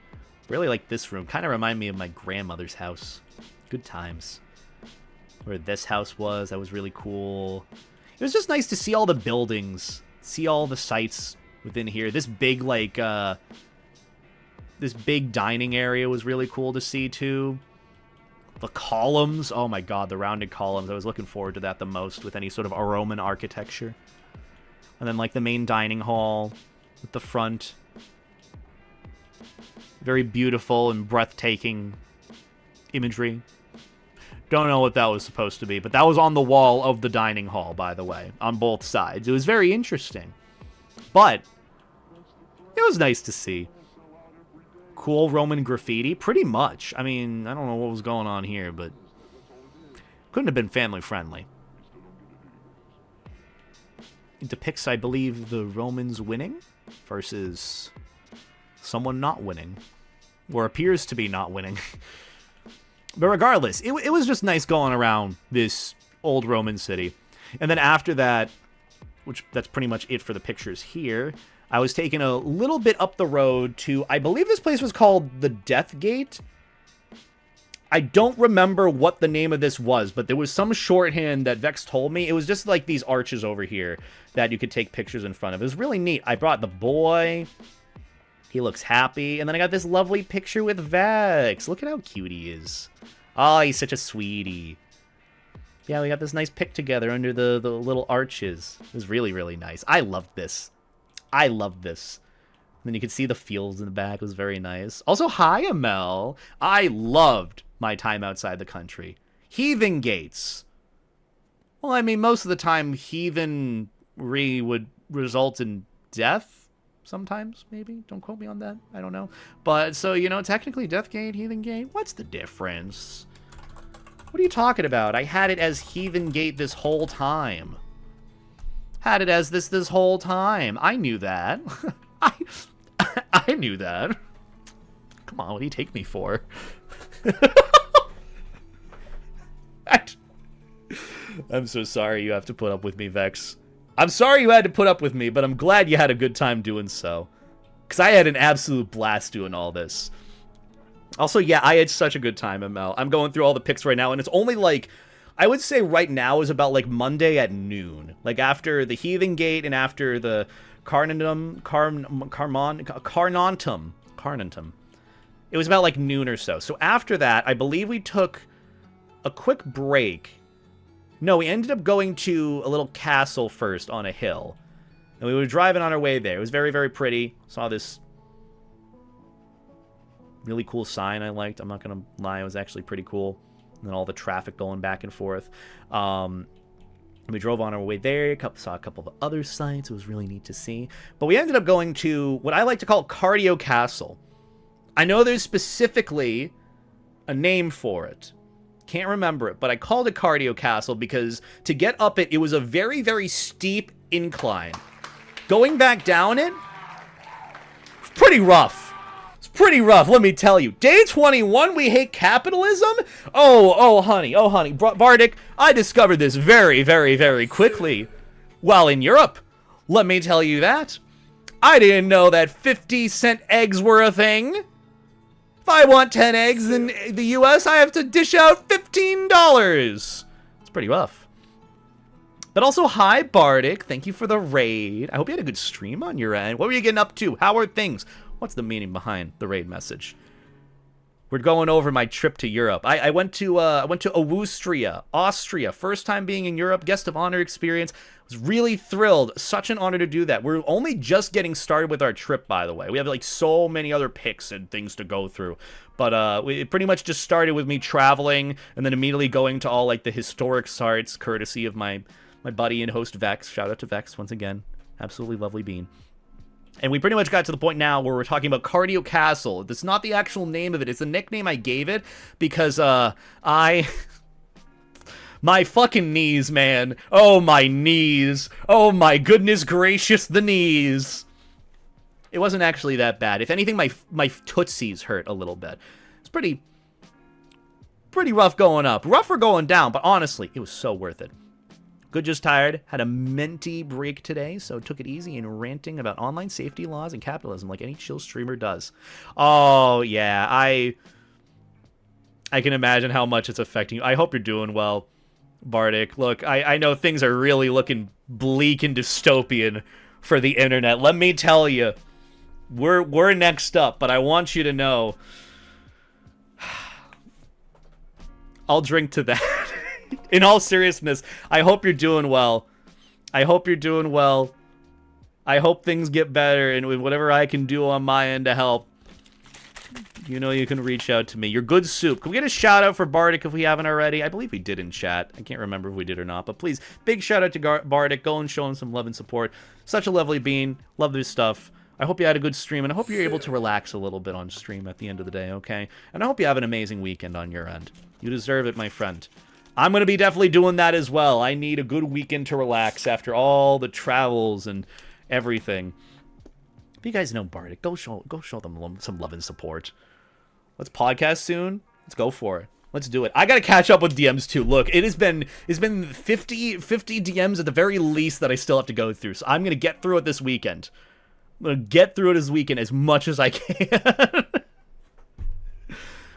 Really like this room. Kind of remind me of my grandmother's house. Good times. Where this house was, that was really cool. It was just nice to see all the buildings, see all the sights within here. This big, like, this big dining area was really cool to see, too. The columns, oh my god, the rounded columns. I was looking forward to that the most with any sort of Roman architecture. And then, like, the main dining hall. at the front. Very beautiful and breathtaking imagery. Don't know what that was supposed to be, but that was on the wall of the dining hall, by the way, on both sides. It was very interesting. But it was nice to see. Cool Roman graffiti, pretty much. I mean, I don't know what was going on here, but couldn't have been family friendly. It depicts, I believe, the Romans winning versus someone not winning, or appears to be not winning. But regardless, it was just nice going around this old Roman city. And then after that, which that's pretty much it for the pictures here, I was taken a little bit up the road to, I believe this place was called the Death Gate. I don't remember what the name of this was, but there was some shorthand that Vex told me. It was just like these arches over here that you could take pictures in front of. It was really neat. I brought the boy. He looks happy. And then I got this lovely picture with Vex. Look at how cute he is. Oh, he's such a sweetie. Yeah, we got this nice pic together under the little arches. It was really, really nice. I loved this. I loved this. And then you could see the fields in the back. It was very nice. Also, hi, Amel. I loved my time outside the country. Heathen gates. Well, I mean, most of the time, heathenry would result in death. Sometimes, maybe. Don't quote me on that. I don't know. But, so, you know, technically, Death Gate, Heathen Gate, what's the difference? What are you talking about? I had it as Heathen Gate this whole time. Had it as this whole time. I knew that. I knew that. Come on, what do you take me for? I'm so sorry you have to put up with me, Vex. I'm sorry you had to put up with me, but I'm glad you had a good time doing so. Because I had an absolute blast doing all this. Also, yeah, I had such a good time, ML. I'm going through all the pics right now, and it's only like, I would say right now is about like Monday at noon. Like after the Heathen Gate and after the Carnantum. It was about like noon or so. So after that, I believe we took a quick break. No, we ended up going to a little castle first on a hill. And we were driving on our way there. It was very, very pretty. Saw this really cool sign I liked. I'm not going to lie. It was actually pretty cool. And then all the traffic going back and forth. We drove on our way there. Saw a couple of other sites. It was really neat to see. But we ended up going to what I like to call Cardio Castle. I know there's specifically a name for it. Can't remember it, but I called it Cardio Castle because to get up it, it was a very, very steep incline. Going back down it, it's pretty rough. It's pretty rough, let me tell you. Day 21, we hate capitalism? Oh, honey. Bardic, I discovered this very, very, very quickly while in Europe. Let me tell you that. I didn't know that 50-cent eggs were a thing. If I want 10 eggs in the US, I have to dish out $15. It's pretty rough. But also, hi, Bardic. Thank you for the raid. I hope you had a good stream on your end. What were you getting up to? How are things? What's the meaning behind the raid message? We're going over my trip to Europe. I went to Awoostria, Austria. First time being in Europe. Guest of honor experience. Was really thrilled. Such an honor to do that. We're only just getting started with our trip, by the way. We have like so many other pics and things to go through. But it pretty much just started with me traveling and then immediately going to all like the historic sites, courtesy of my buddy and host Vex. Shout out to Vex once again. Absolutely lovely bean. And we pretty much got to the point now where we're talking about Cardio Castle. That's not the actual name of it. It's the nickname I gave it because my fucking knees, man. Oh, my knees. Oh, my goodness gracious, the knees. It wasn't actually that bad. If anything, my tootsies hurt a little bit. It's pretty rough going up. Rougher going down, but honestly, it was so worth it. Good, just tired. Had a minty break today, so took it easy and ranting about online safety laws and capitalism like any chill streamer does. Oh, yeah. I can imagine how much it's affecting you. I hope you're doing well, Bardic. Look, I know things are really looking bleak and dystopian for the internet. Let me tell you, we're next up, but I want you to know I'll drink to that. In all seriousness, I hope you're doing well. I hope you're doing well. I hope things get better, and with whatever I can do on my end to help, you know you can reach out to me. You're good soup. Can we get a shout out for Bardic if we haven't already? I believe we did in chat. I can't remember if we did or not, but please, big shout out to Bardic. Go and show him some love and support. Such a lovely bean. Love this stuff. I hope you had a good stream, and I hope you're able to relax a little bit on stream at the end of the day, okay? And I hope you have an amazing weekend on your end. You deserve it, my friend. I'm going to be definitely doing that as well. I need a good weekend to relax after all the travels and everything. If you guys know Bardic, go show them some love and support. Let's podcast soon. Let's go for it. Let's do it. I gotta catch up with DMs too. Look, it's been 50 DMs at the very least that I still have to go through. So I'm gonna get through it this weekend. I'm gonna get through it this weekend as much as I can.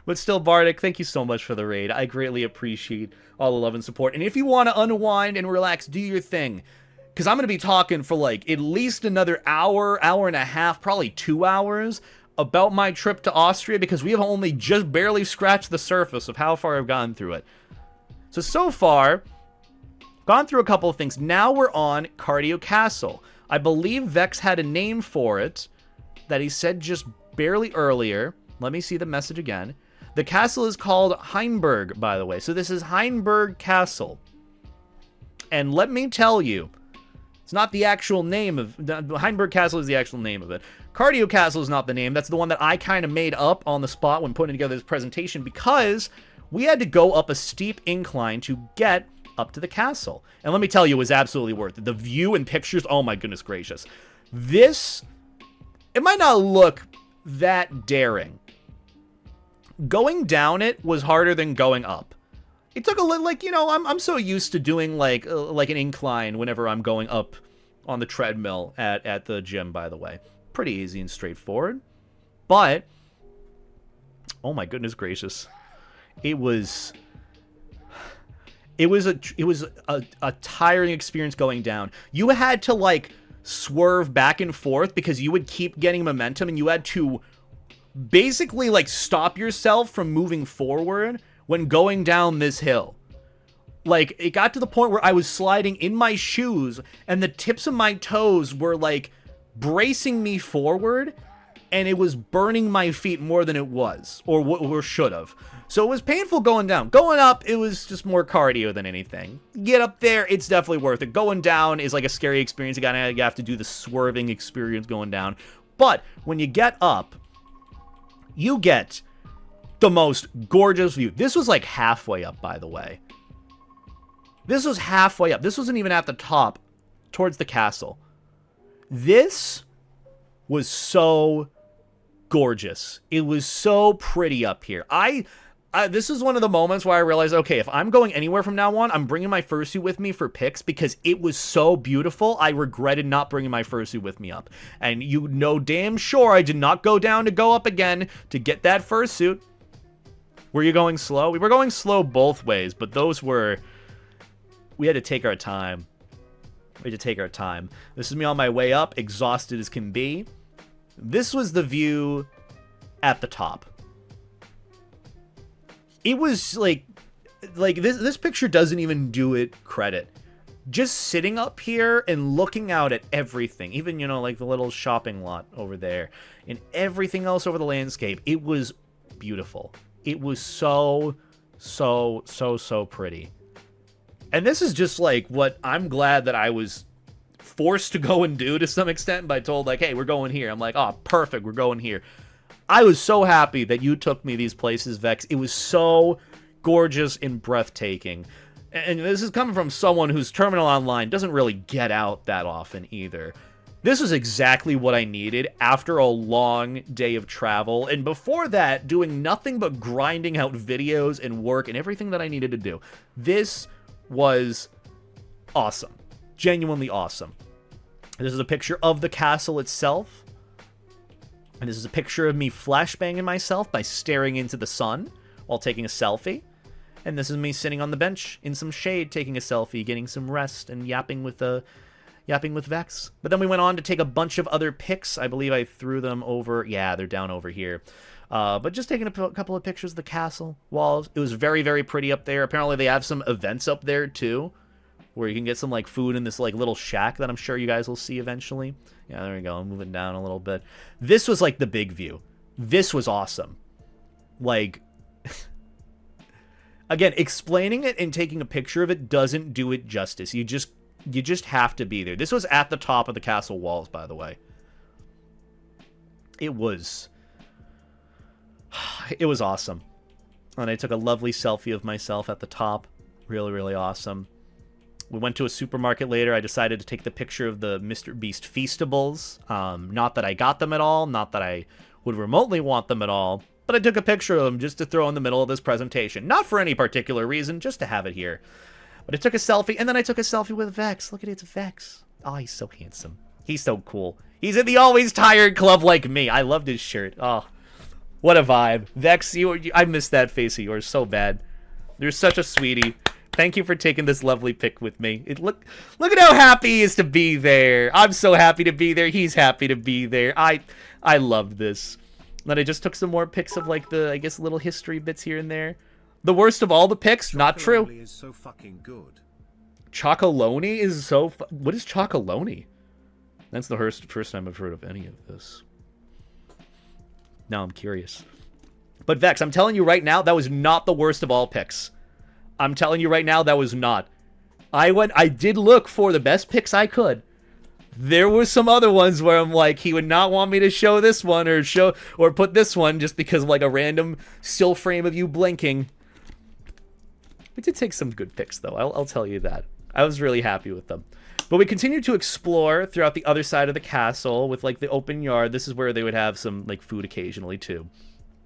But still, Bardic, thank you so much for the raid. I greatly appreciate all the love and support. And if you want to unwind and relax, do your thing. Because I'm going to be talking for like at least another hour, hour and a half, probably 2 hours about my trip to Austria, because we have only just barely scratched the surface of how far I've gone through it. So far, gone through a couple of things. Now we're on Cardio Castle. I believe Vex had a name for it that he said just barely earlier. Let me see the message again. The castle is called Heinberg, by the way. So this is Heinberg Castle. And let me tell you, it's not the actual name of... Heinberg Castle is the actual name of it. Cardio Castle is not the name. That's the one that I kind of made up on the spot when putting together this presentation, because we had to go up a steep incline to get up to the castle. And let me tell you, it was absolutely worth it. The view and pictures, oh my goodness gracious. This, it might not look that daring. Going down it was harder than going up. It took a little, like, you know, I'm so used to doing like an incline whenever I'm going up on the treadmill at the gym, by the way. Pretty easy and straightforward. But, oh my goodness gracious. It was a tiring experience going down. You had to like swerve back and forth because you would keep getting momentum, and you had to basically like stop yourself from moving forward when going down this hill. Like, it got to the point where I was sliding in my shoes and the tips of my toes were like bracing me forward, and it was burning my feet more than it was or should have. So it was painful going down. Going up, it was just more cardio than anything. Get up there, it's definitely worth it. Going down is like a scary experience. You have to do the swerving experience going down. But when you get up, you get the most gorgeous view. This was like halfway up, by the way. This was halfway up. This wasn't even at the top, towards the castle. This was so gorgeous. It was so pretty up here. This is one of the moments where I realized, okay, if I'm going anywhere from now on, I'm bringing my fursuit with me for pics, because it was so beautiful. I regretted not bringing my fursuit with me up. And you know damn sure I did not go down to go up again to get that fursuit. Were you going slow? We were going slow both ways, but we had to take our time. We had to take our time. This is me on my way up, exhausted as can be. This was the view at the top. It was like this picture doesn't even do it credit. Just sitting up here and looking out at everything, even, you know, like the little shopping lot over there and everything else over the landscape, it was beautiful. It was so pretty. And this is just like what I'm glad that I was forced to go and do to some extent by told, like, hey, we're going here. I'm like, oh, perfect, we're going here. I was so happy that you took me these places, Vex. It was so gorgeous and breathtaking. And this is coming from someone whose terminal online doesn't really get out that often either. This was exactly what I needed after a long day of travel. And before that, doing nothing but grinding out videos and work and everything that I needed to do. This was awesome. Genuinely awesome. This is a picture of the castle itself. And this is a picture of me flashbanging myself by staring into the sun while taking a selfie. And this is me sitting on the bench in some shade taking a selfie, getting some rest, and yapping with Vex. But then we went on to take a bunch of other pics. I believe I threw them over. Yeah, they're down over here. But just taking a couple of pictures of the castle walls. It was very, very pretty up there. Apparently they have some events up there too. where you can get some like food in this like little shack that I'm sure you guys will see eventually. Yeah, there we go. I'm moving down a little bit. This was like the big view. This was awesome. Like, again, explaining it and taking a picture of it doesn't do it justice. You just have to be there. This was at the top of the castle walls, by the way. It was awesome. And I took a lovely selfie of myself at the top. Really, really awesome. We went to a supermarket later. I decided to take the picture of the Mr. Beast Feastables. Not that I got them at all. Not that I would remotely want them at all. But I took a picture of them just to throw in the middle of this presentation. Not for any particular reason, just to have it here. But I took a selfie, and then I took a selfie with Vex. Look at it, it's Vex. Oh, he's so handsome. He's so cool. He's in the Always Tired Club like me. I loved his shirt. Oh, what a vibe. Vex, I miss that face of yours so bad. You're such a sweetie. Thank you for taking this lovely pic with me. Look at how happy he is to be there. I'm so happy to be there. He's happy to be there. I love this. Then I just took some more pics of like the, I guess, little history bits here and there. The worst of all the pics, not true. Chocolonely is so fucking good. Chocolonely is so... What is chocolonely? That's the first time I've heard of any of this. Now I'm curious. But Vex, I'm telling you right now, that was not the worst of all pics. I'm telling you right now, that was not. I did look for the best pics I could. There were some other ones where I'm like, he would not want me to show this one or put this one just because of like a random still frame of you blinking. We did take some good pics though, I'll tell you that. I was really happy with them. But we continued to explore throughout the other side of the castle with like the open yard. This is where they would have some like food occasionally too.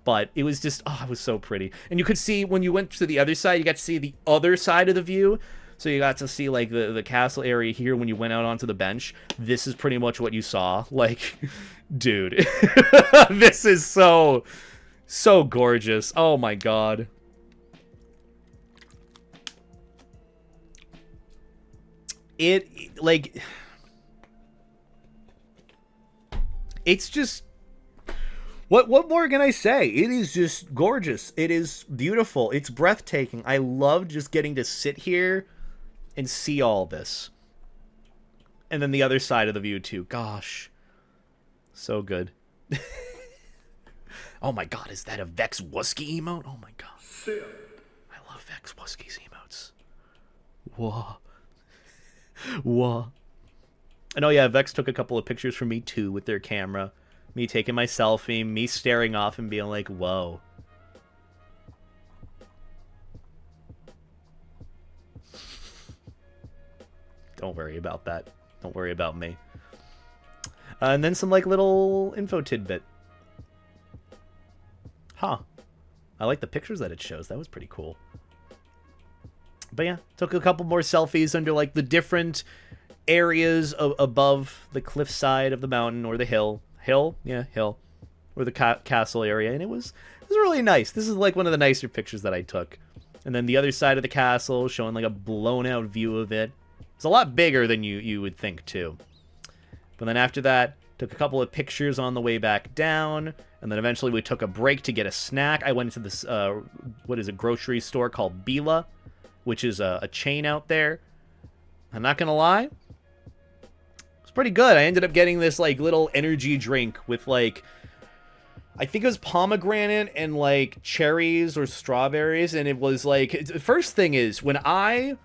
But it was just, oh, it was so pretty. And you could see when you went to the other side, you got to see the other side of the view. So you got to see like the castle area here when you went out onto the bench. This is pretty much what you saw. Like, dude, this is so gorgeous. Oh my God. It's just, what more can I say? It is just gorgeous. It is beautiful. It's breathtaking. I love just getting to sit here and see all this. And then the other side of the view too. Gosh. So good. Oh my God, is that a Vex Wusky emote? Oh my God. I love Vex Wusky's emotes. Whoa. Whoa. And oh yeah, Vex took a couple of pictures for me too with their camera. Me taking my selfie, me staring off and being like, whoa. Don't worry about that. Don't worry about me. And then some like little info tidbit. Huh. I like the pictures that it shows. That was pretty cool. But yeah, took a couple more selfies under like the different areas above the cliffside of the mountain or the hill. Hill? Yeah, hill. Or the castle area. And it was really nice. This is like one of the nicer pictures that I took. And then the other side of the castle showing like a blown out view of it. It's a lot bigger than you would think too. But then after that, took a couple of pictures on the way back down. And then eventually we took a break to get a snack. I went to this, what is a grocery store called Bila, which is a chain out there. I'm not going to lie. It's pretty good. I ended up getting this like little energy drink with like, I think it was pomegranate and like cherries or strawberries. And it was like, the first thing is when I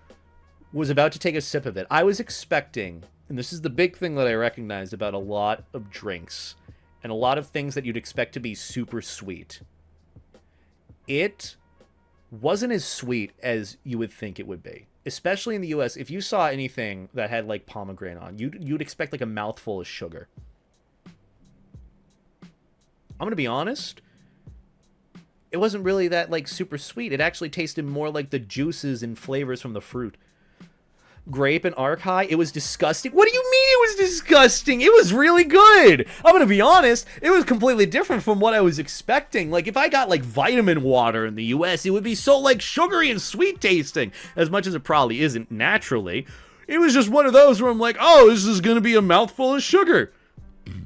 was about to take a sip of it, I was expecting, and this is the big thing that I recognized about a lot of drinks and a lot of things that you'd expect to be super sweet. It wasn't as sweet as you would think it would be. Especially in the US, if you saw anything that had like pomegranate on, you'd expect like a mouthful of sugar. I'm gonna be honest, it wasn't really that like super sweet. It actually tasted more like the juices and flavors from the fruit. Grape and archi, it was disgusting. What do you mean it was disgusting? It was really good. I'm gonna be honest, it was completely different from what I was expecting. Like if I got like vitamin water in the US, it would be so like sugary and sweet tasting, as much as it probably isn't naturally. It was just one of those where I'm like, oh, this is gonna be a mouthful of sugar.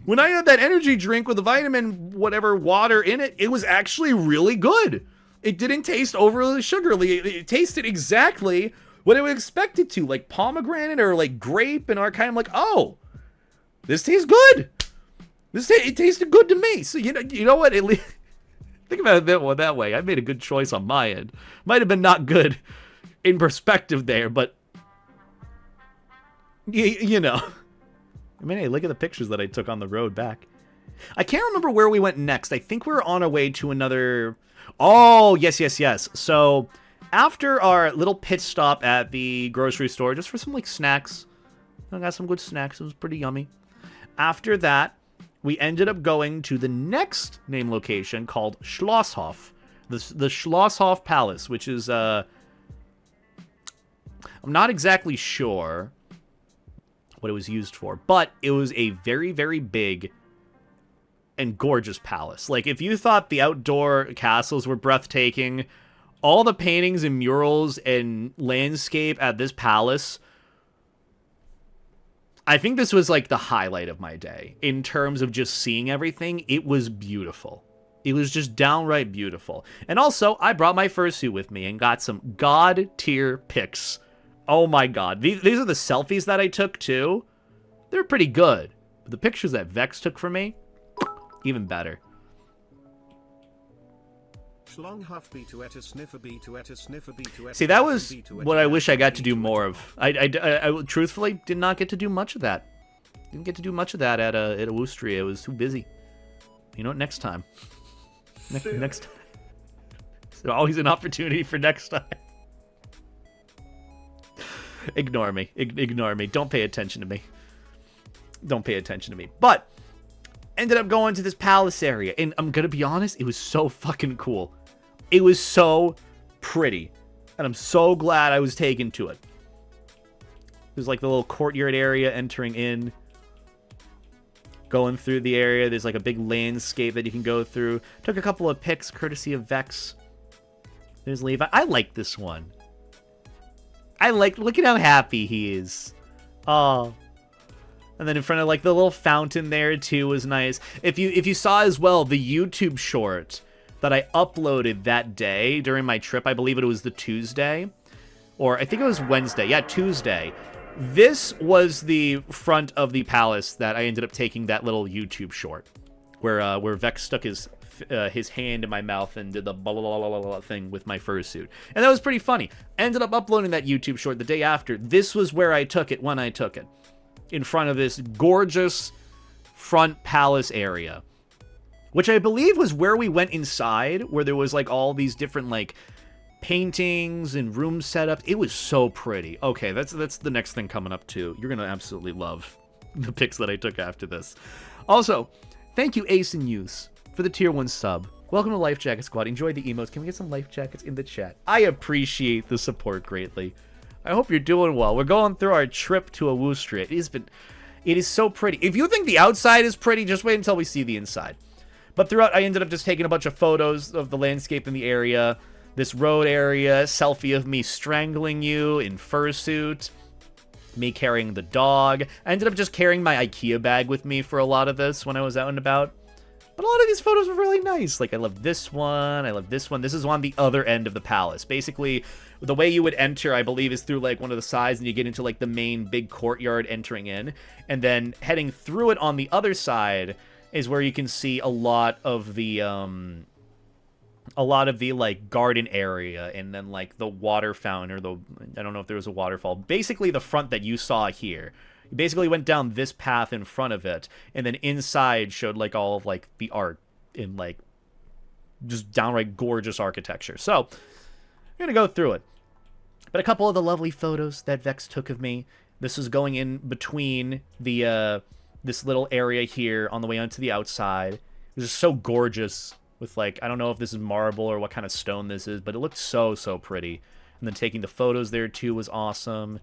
When I had that energy drink with the vitamin whatever water in it, it was actually really good. It didn't taste overly sugary. It tasted exactly what I would expect it to, like pomegranate or like grape, and are kind of like, oh, this tastes good. It tasted good to me. So you know what? At least, think about it that way. I made a good choice on my end. Might have been not good in perspective there, but you know. I mean, hey, look at the pictures that I took on the road back. I can't remember where we went next. I think we were on our way to another... Oh, yes. So, after our little pit stop at the grocery store, just for some, like, snacks. I got some good snacks. It was pretty yummy. After that, we ended up going to the next name location called Schloss Hoff. The Schloss Hoff Palace, which is, I'm not exactly sure what it was used for, but it was a very, very big and gorgeous palace. Like, if you thought the outdoor castles were breathtaking, all the paintings and murals and landscape at this palace, I think this was like the highlight of my day in terms of just seeing everything. It was beautiful. It was just downright beautiful. And also, I brought my fursuit with me and got some god tier pics. Oh my god. These are the selfies that I took too. They're pretty good. But the pictures that Vex took for me, even better. See, that was what I wish I got to do more of. I truthfully did not get to do much of that. Didn't get to do much of that at Awoostria. It was too busy. You know what? Next time. Next time. There's always an opportunity for next time. Ignore me. Ignore me. Don't pay attention to me. Don't pay attention to me. But ended up going to this palace area, and I'm gonna be honest, it was so fucking cool. It was so pretty, and I'm so glad I was taken to it. There's like the little courtyard area entering in. Going through the area, there's like a big landscape that you can go through. Took a couple of pics courtesy of Vex. There's Levi. I like this one. Look at how happy he is. Oh. And then in front of like the little fountain there too was nice. If you saw as well the YouTube short that I uploaded that day during my trip, I believe it was the Tuesday, or I think it was Wednesday. Yeah, Tuesday. This was the front of the palace that I ended up taking that little YouTube short, where Vex stuck his hand in my mouth and did the blah, blah, blah, blah thing with my fursuit. And that was pretty funny. Ended up uploading that YouTube short the day after. This was where I took it when I took it. In front of this gorgeous front palace area. Which I believe was where we went inside, where there was like all these different like paintings and room setups. It was so pretty. Okay, that's the next thing coming up too. You're gonna absolutely love the pics that I took after this. Also, thank you Ace and Use for the tier 1 sub. Welcome to Life Jacket Squad. Enjoy the emotes. Can we get some life jackets in the chat? I appreciate the support greatly. I hope you're doing well. We're going through our trip to Awoostria. It is so pretty. If you think the outside is pretty, just wait until we see the inside. But throughout, I ended up just taking a bunch of photos of the landscape in the area, this road area, selfie of me strangling you in fursuit, me carrying the dog. I ended up just carrying my IKEA bag with me for a lot of this when I was out and about. But a lot of these photos were really nice. Like, I love this one. I love this one. This is on the other end of the palace. Basically, the way you would enter, I believe, is through, like, one of the sides, and you get into, like, the main big courtyard entering in. And then heading through it on the other side is where you can see a lot of the, like, garden area, and then, like, the water fountain, or I don't know if there was a waterfall. Basically, the front that you saw here. You basically went down this path in front of it, and then inside showed, like, all of, like, the art in, like, just downright gorgeous architecture. So, I'm gonna go through it. But a couple of the lovely photos that Vex took of me. This is going in between the, this little area here on the way onto the outside. It was just so gorgeous with, like, I don't know if this is marble or what kind of stone this is, but it looked so, so pretty. And then taking the photos there, too, was awesome.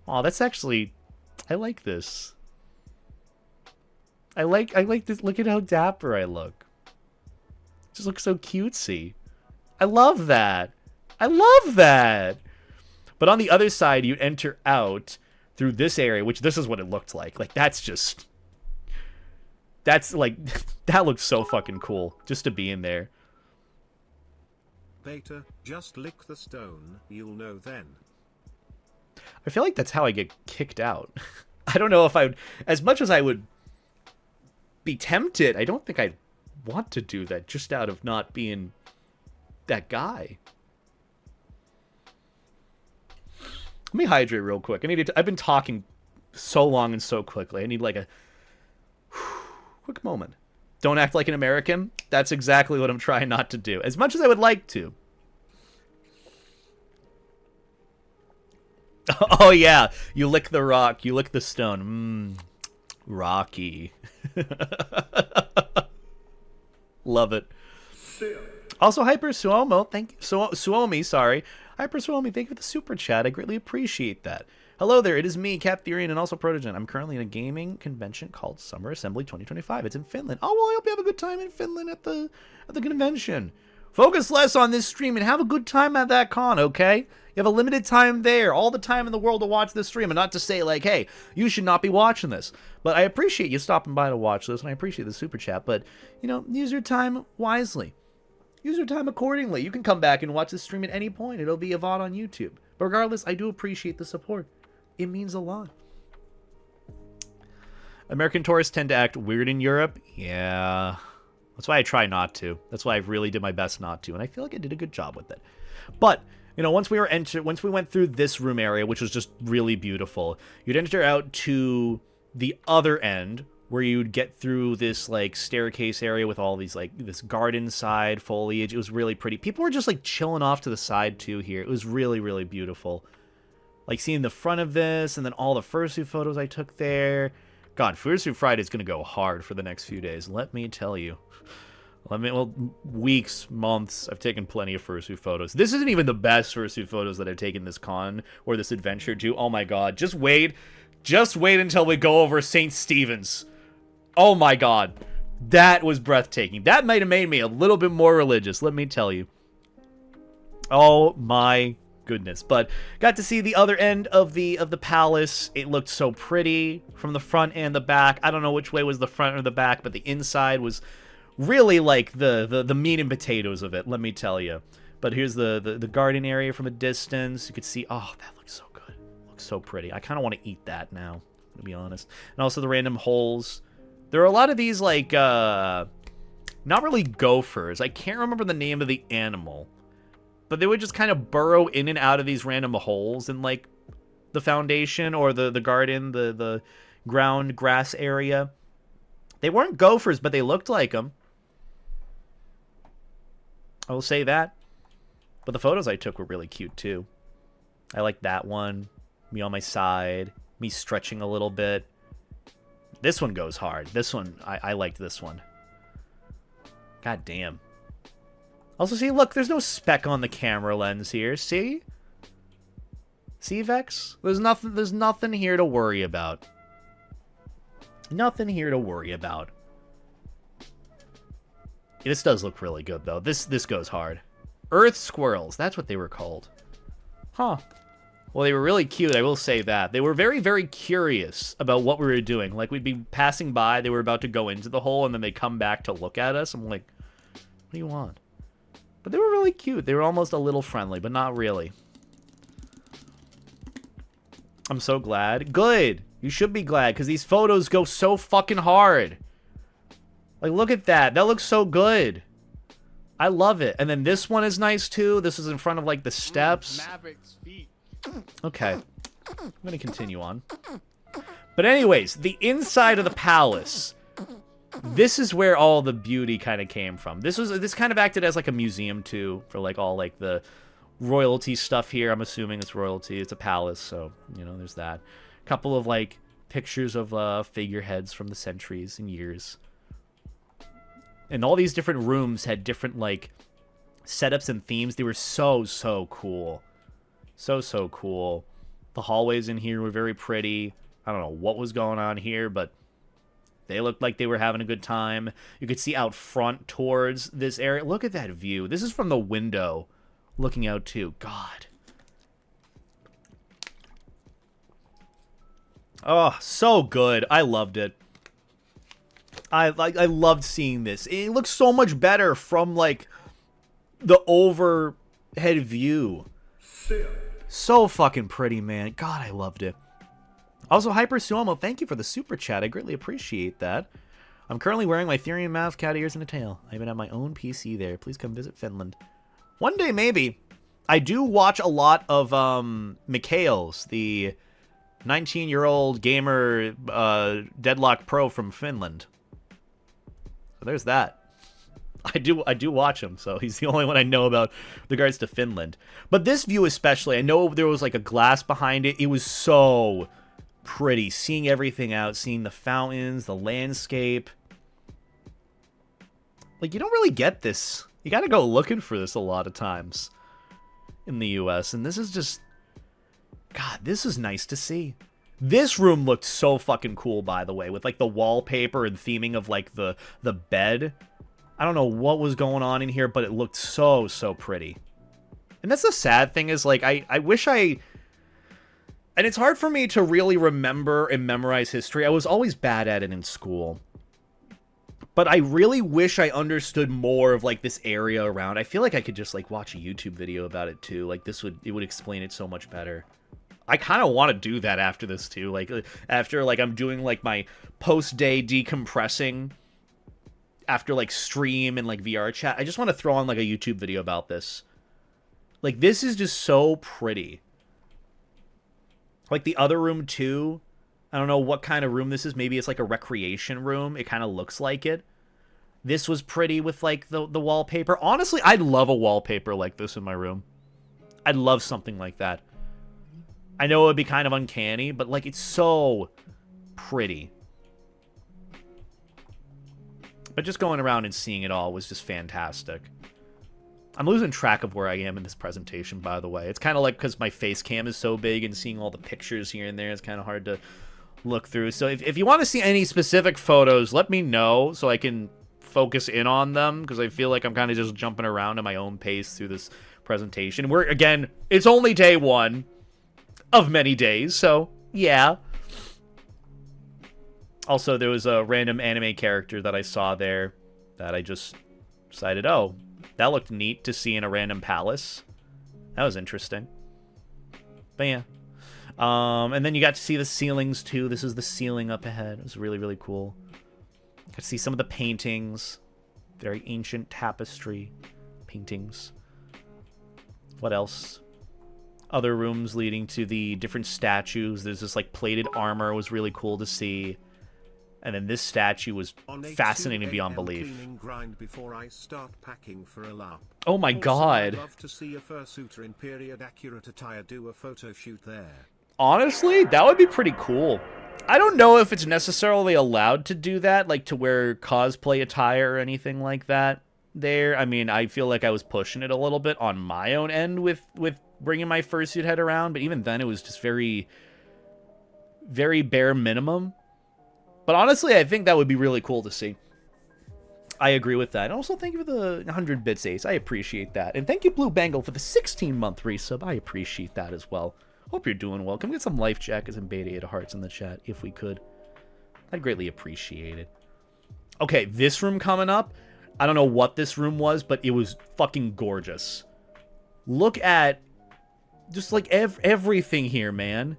Aw, that's actually... I like this. I like this. Look at how dapper I look. It just looks so cutesy. I love that. I love that. But on the other side, you enter out through this area, which this is what it looked like. Like, that's just... That's, like... that looks so fucking cool, just to be in there. Beta, just lick the stone, you'll know then. I feel like that's how I get kicked out. I don't know if I would, as much as I would be tempted, I don't think I'd want to do that just out of not being that guy. Let me hydrate real quick. I've been talking so long and so quickly. I need like a quick moment. Don't act like an American. That's exactly what I'm trying not to do, as much as I would like to. Oh yeah, you lick the rock, you lick the stone. Rocky. Love it. Also, Hyper Suomo, thank you. Suomi, sorry. Hyper Suomi, thank you for the super chat. I greatly appreciate that. Hello there, it is me, Captherian, and also Protogen. I'm currently in a gaming convention called Summer Assembly 2025. It's in Finland. Oh, well, I hope you have a good time in Finland at the convention. Focus less on this stream and have a good time at that con, okay? You have a limited time there, all the time in the world to watch this stream, and not to say, like, hey, you should not be watching this. But I appreciate you stopping by to watch this, and I appreciate the super chat, but, you know, use your time wisely. Use your time accordingly. You can come back and watch this stream at any point. It'll be a VOD on YouTube. But regardless, I do appreciate the support. It means a lot. American tourists tend to act weird in Europe. Yeah. That's why I try not to. That's why I really did my best not to. And I feel like I did a good job with it. But, you know, once we went through this room area, which was just really beautiful, you'd enter out to the other end, where you'd get through this, like, staircase area with all these, like, this garden side foliage. It was really pretty. People were just, like, chilling off to the side, too, here. It was really, really beautiful. Like, seeing the front of this, and then all the fursuit photos I took there. God, Fursuit Friday is going to go hard for the next few days. Let me tell you. Well, weeks, months, I've taken plenty of fursuit photos. This isn't even the best fursuit photos that I've taken this con, or this adventure to. Oh, my God. Just wait. Just wait until we go over St. Stephen's. Oh my God, that was breathtaking. That might have made me a little bit more religious, let me tell you. Oh my goodness. But got to see the other end of the palace. It looked so pretty from the front and the back. I don't know which way was the front or the back, but the inside was really like the meat and potatoes of it, let me tell you. But here's the garden area from a distance. You could see, oh, that looks so good. It looks so pretty. I kind of want to eat that now, to be honest. And also the random holes. There are a lot of these, like, not really gophers. I can't remember the name of the animal. But they would just kind of burrow in and out of these random holes in, like, the foundation or the garden, the ground grass area. They weren't gophers, but they looked like them. I will say that. But the photos I took were really cute, too. I like that one. Me on my side. Me stretching a little bit. This one goes hard. This one, I liked this one. God damn. Also, see, look, there's no speck on the camera lens here. See? See, Vex? There's nothing here to worry about. Nothing here to worry about. This does look really good, though. This goes hard. Earth squirrels. That's what they were called. Huh. Well, they were really cute, I will say that. They were very, very curious about what we were doing. Like, we'd be passing by, they were about to go into the hole, and then they come back to look at us. I'm like, what do you want? But they were really cute. They were almost a little friendly, but not really. I'm so glad. Good! You should be glad, because these photos go so fucking hard. Like, look at that. That looks so good. I love it. And then this one is nice, too. This is in front of, like, the steps. Maverick's feet. Okay, I'm gonna continue on. But anyways, the inside of the palace. This is where all the beauty kind of came from. This kind of acted as like a museum too, for like all like the royalty stuff here. I'm assuming it's royalty. It's a palace, so you know there's that. A couple of like pictures of figureheads from the centuries and years. And all these different rooms had different like setups and themes. They were so cool. So cool. The hallways in here were very pretty. I don't know what was going on here, but they looked like they were having a good time. You could see out front towards this area. Look at that view. This is from the window looking out too. God. Oh, so good. I loved it. I loved seeing this. It looks so much better from like the overhead view. So fucking pretty, man. God, I loved it. Also, Hyper Suomo, thank you for the super chat. I greatly appreciate that. I'm currently wearing my Therian mask, cat ears, and a tail. I even have my own PC there. Please come visit Finland. One day, maybe. I do watch a lot of Mikhail's, the 19-year-old gamer Deadlock Pro from Finland. So there's that. I do watch him, so he's the only one I know about with regards to Finland. But this view especially, I know there was like a glass behind it. It was so pretty, seeing everything out, seeing the fountains, the landscape. Like, you don't really get this. You gotta go looking for this a lot of times in the US, and this is just... God, this is nice to see. This room looked so fucking cool, by the way, with like the wallpaper and theming of like the bed. I don't know what was going on in here, but it looked so pretty. And that's the sad thing is, like, I wish I... And it's hard for me to really remember and memorize history. I was always bad at it in school. But I really wish I understood more of, like, this area around. I feel like I could just, like, watch a YouTube video about it, too. Like, it would explain it so much better. I kind of want to do that after this, too. Like, after, like, I'm doing, like, my post-day decompressing... after, like, stream and, like, VR chat, I just want to throw on, like, a YouTube video about this. Like, this is just so pretty. Like, the other room, too. I don't know what kind of room this is. Maybe it's, like, a recreation room. It kind of looks like it. This was pretty with, like, the wallpaper. Honestly, I'd love a wallpaper like this in my room. I'd love something like that. I know it would be kind of uncanny, but, like, it's so pretty. But just going around and seeing it all was just fantastic. I'm losing track of where I am in this presentation, by the way. It's kind of like because my face cam is so big and seeing all the pictures here and there, it's kind of hard to look through. So if you want to see any specific photos, let me know so I can focus in on them, because I feel like I'm kind of just jumping around at my own pace through this presentation. Again, it's only day one of many days, so yeah. Also, there was a random anime character that I saw there that I just decided, oh, that looked neat to see in a random palace. That was interesting. But yeah. And then you got to see the ceilings, too. This is the ceiling up ahead. It was really, really cool. Got to see some of the paintings. Very ancient tapestry paintings. What else? Other rooms leading to the different statues. There's this, like, plated armor. It was really cool to see. And then this statue was fascinating beyond belief. Before I start packing for a lap. Oh my god. I'd love to see a fursuiter in period accurate attire do a photo shoot there. Honestly, that would be pretty cool. I don't know if it's necessarily allowed to do that, like to wear cosplay attire or anything like that there. I mean, I feel like I was pushing it a little bit on my own end with bringing my fursuit head around, but even then it was just very, very bare minimum. But honestly, I think that would be really cool to see. I agree with that. And also, thank you for the 100 bits, Ace. I appreciate that. And thank you, Blue Bangle, for the 16-month resub. I appreciate that as well. Hope you're doing well. Come get some life jackets and beta 8 hearts in the chat, if we could. I'd greatly appreciate it. Okay, this room coming up. I don't know what this room was, but it was fucking gorgeous. Look at just, like, everything here, man.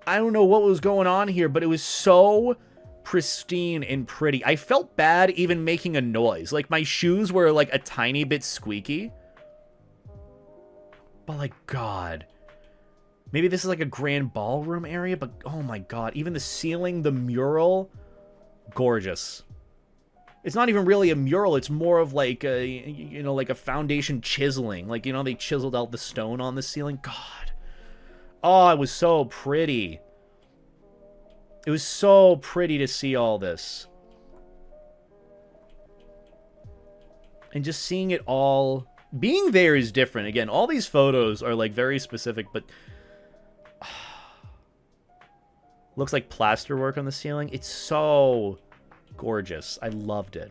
I don't know what was going on here, but it was so pristine and pretty. I felt bad even making a noise. Like, my shoes were, like, a tiny bit squeaky. But, like, God. Maybe this is, like, a grand ballroom area, but, oh, my God. Even the ceiling, the mural, gorgeous. It's not even really a mural. It's more of, like, a, you know, like a foundation chiseling. Like, you know, they chiseled out the stone on the ceiling. God. Oh, it was so pretty. It was so pretty to see all this. And just seeing it all... Being there is different. Again, all these photos are, like, very specific, but... Looks like plasterwork on the ceiling. It's so gorgeous. I loved it.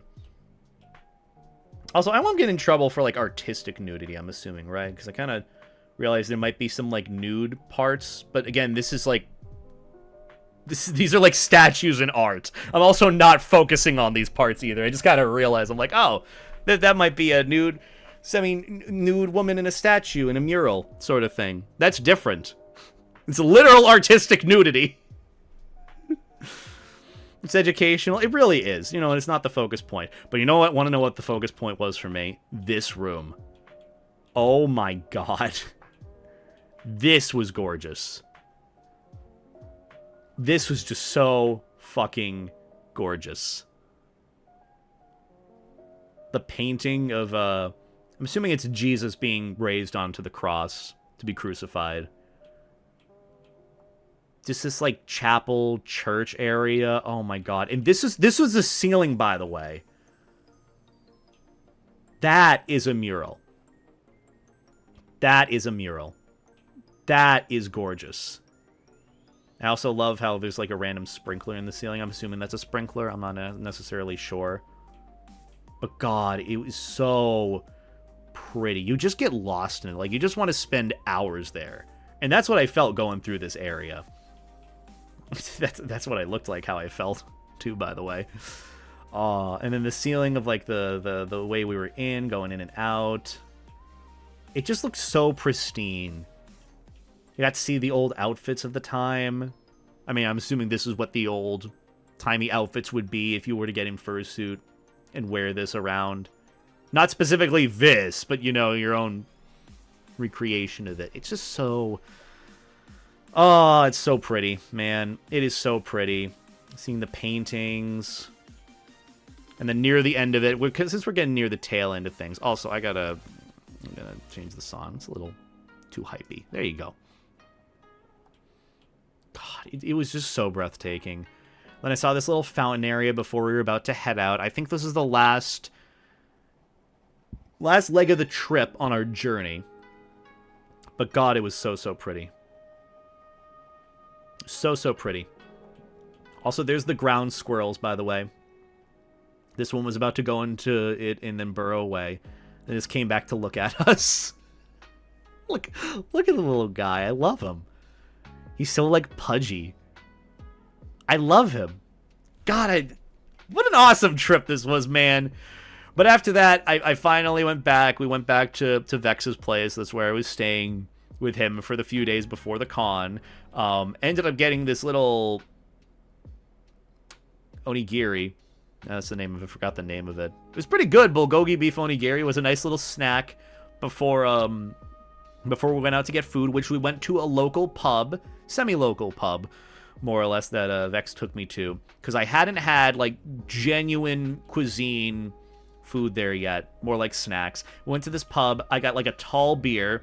Also, I won't get in trouble for, like, artistic nudity, I'm assuming, right? Because I kind of... realize there might be some, like, nude parts, but again, this is, like, these are, like, statues and art. I'm also not focusing on these parts either. I just gotta realize, I'm like, oh, that might be a nude semi-nude woman in a statue in a mural sort of thing. That's different. It's literal artistic nudity. It's educational. It really is. You know, it's not the focus point. But you know what? Want to know what the focus point was for me? This room. Oh my god. This was gorgeous. This was just so fucking gorgeous. The painting of, I'm assuming it's Jesus being raised onto the cross to be crucified. Just this, like, chapel, church area. Oh my god. And this was the ceiling, by the way. That is a mural. That is a mural. That is gorgeous. I also love how there's, like, a random sprinkler in the ceiling. I'm assuming that's a sprinkler. I'm not necessarily sure. But god, it was so pretty. You just get lost in it. Like, you just want to spend hours there. And that's what I felt going through this area. That's what I looked like, how I felt, too, by the way. And then the ceiling of, like, the way we were going in and out. It just looked so pristine. You got to see the old outfits of the time. I mean, I'm assuming this is what the old-timey outfits would be if you were to get in fursuit and wear this around. Not specifically this, but, you know, your own recreation of it. It's just so... Oh, it's so pretty, man. It is so pretty. Seeing the paintings. And then near the end of it, since we're getting near the tail end of things. Also, I'm gonna change the song. It's a little too hypey. There you go. God, it was just so breathtaking. Then I saw this little fountain area before we were about to head out. I think this is the last leg of the trip on our journey. But God, it was so, so pretty. So, so pretty. Also, there's the ground squirrels, by the way. This one was about to go into it and then burrow away. And just came back to look at us. Look at the little guy. I love him. He's so, like, pudgy. I love him. God, what an awesome trip this was, man. But after that, I finally went back. We went back to Vex's place. That's where I was staying with him for the few days before the con. Ended up getting this little onigiri. That's the name of it. Forgot the name of it. It was pretty good. Bulgogi beef onigiri was a nice little snack before we went out to get food, which we went to a local pub, semi-local pub, more or less, that Vex took me to, because I hadn't had, like, genuine cuisine food there yet, more like snacks. We went to this pub. I got, like, a tall beer.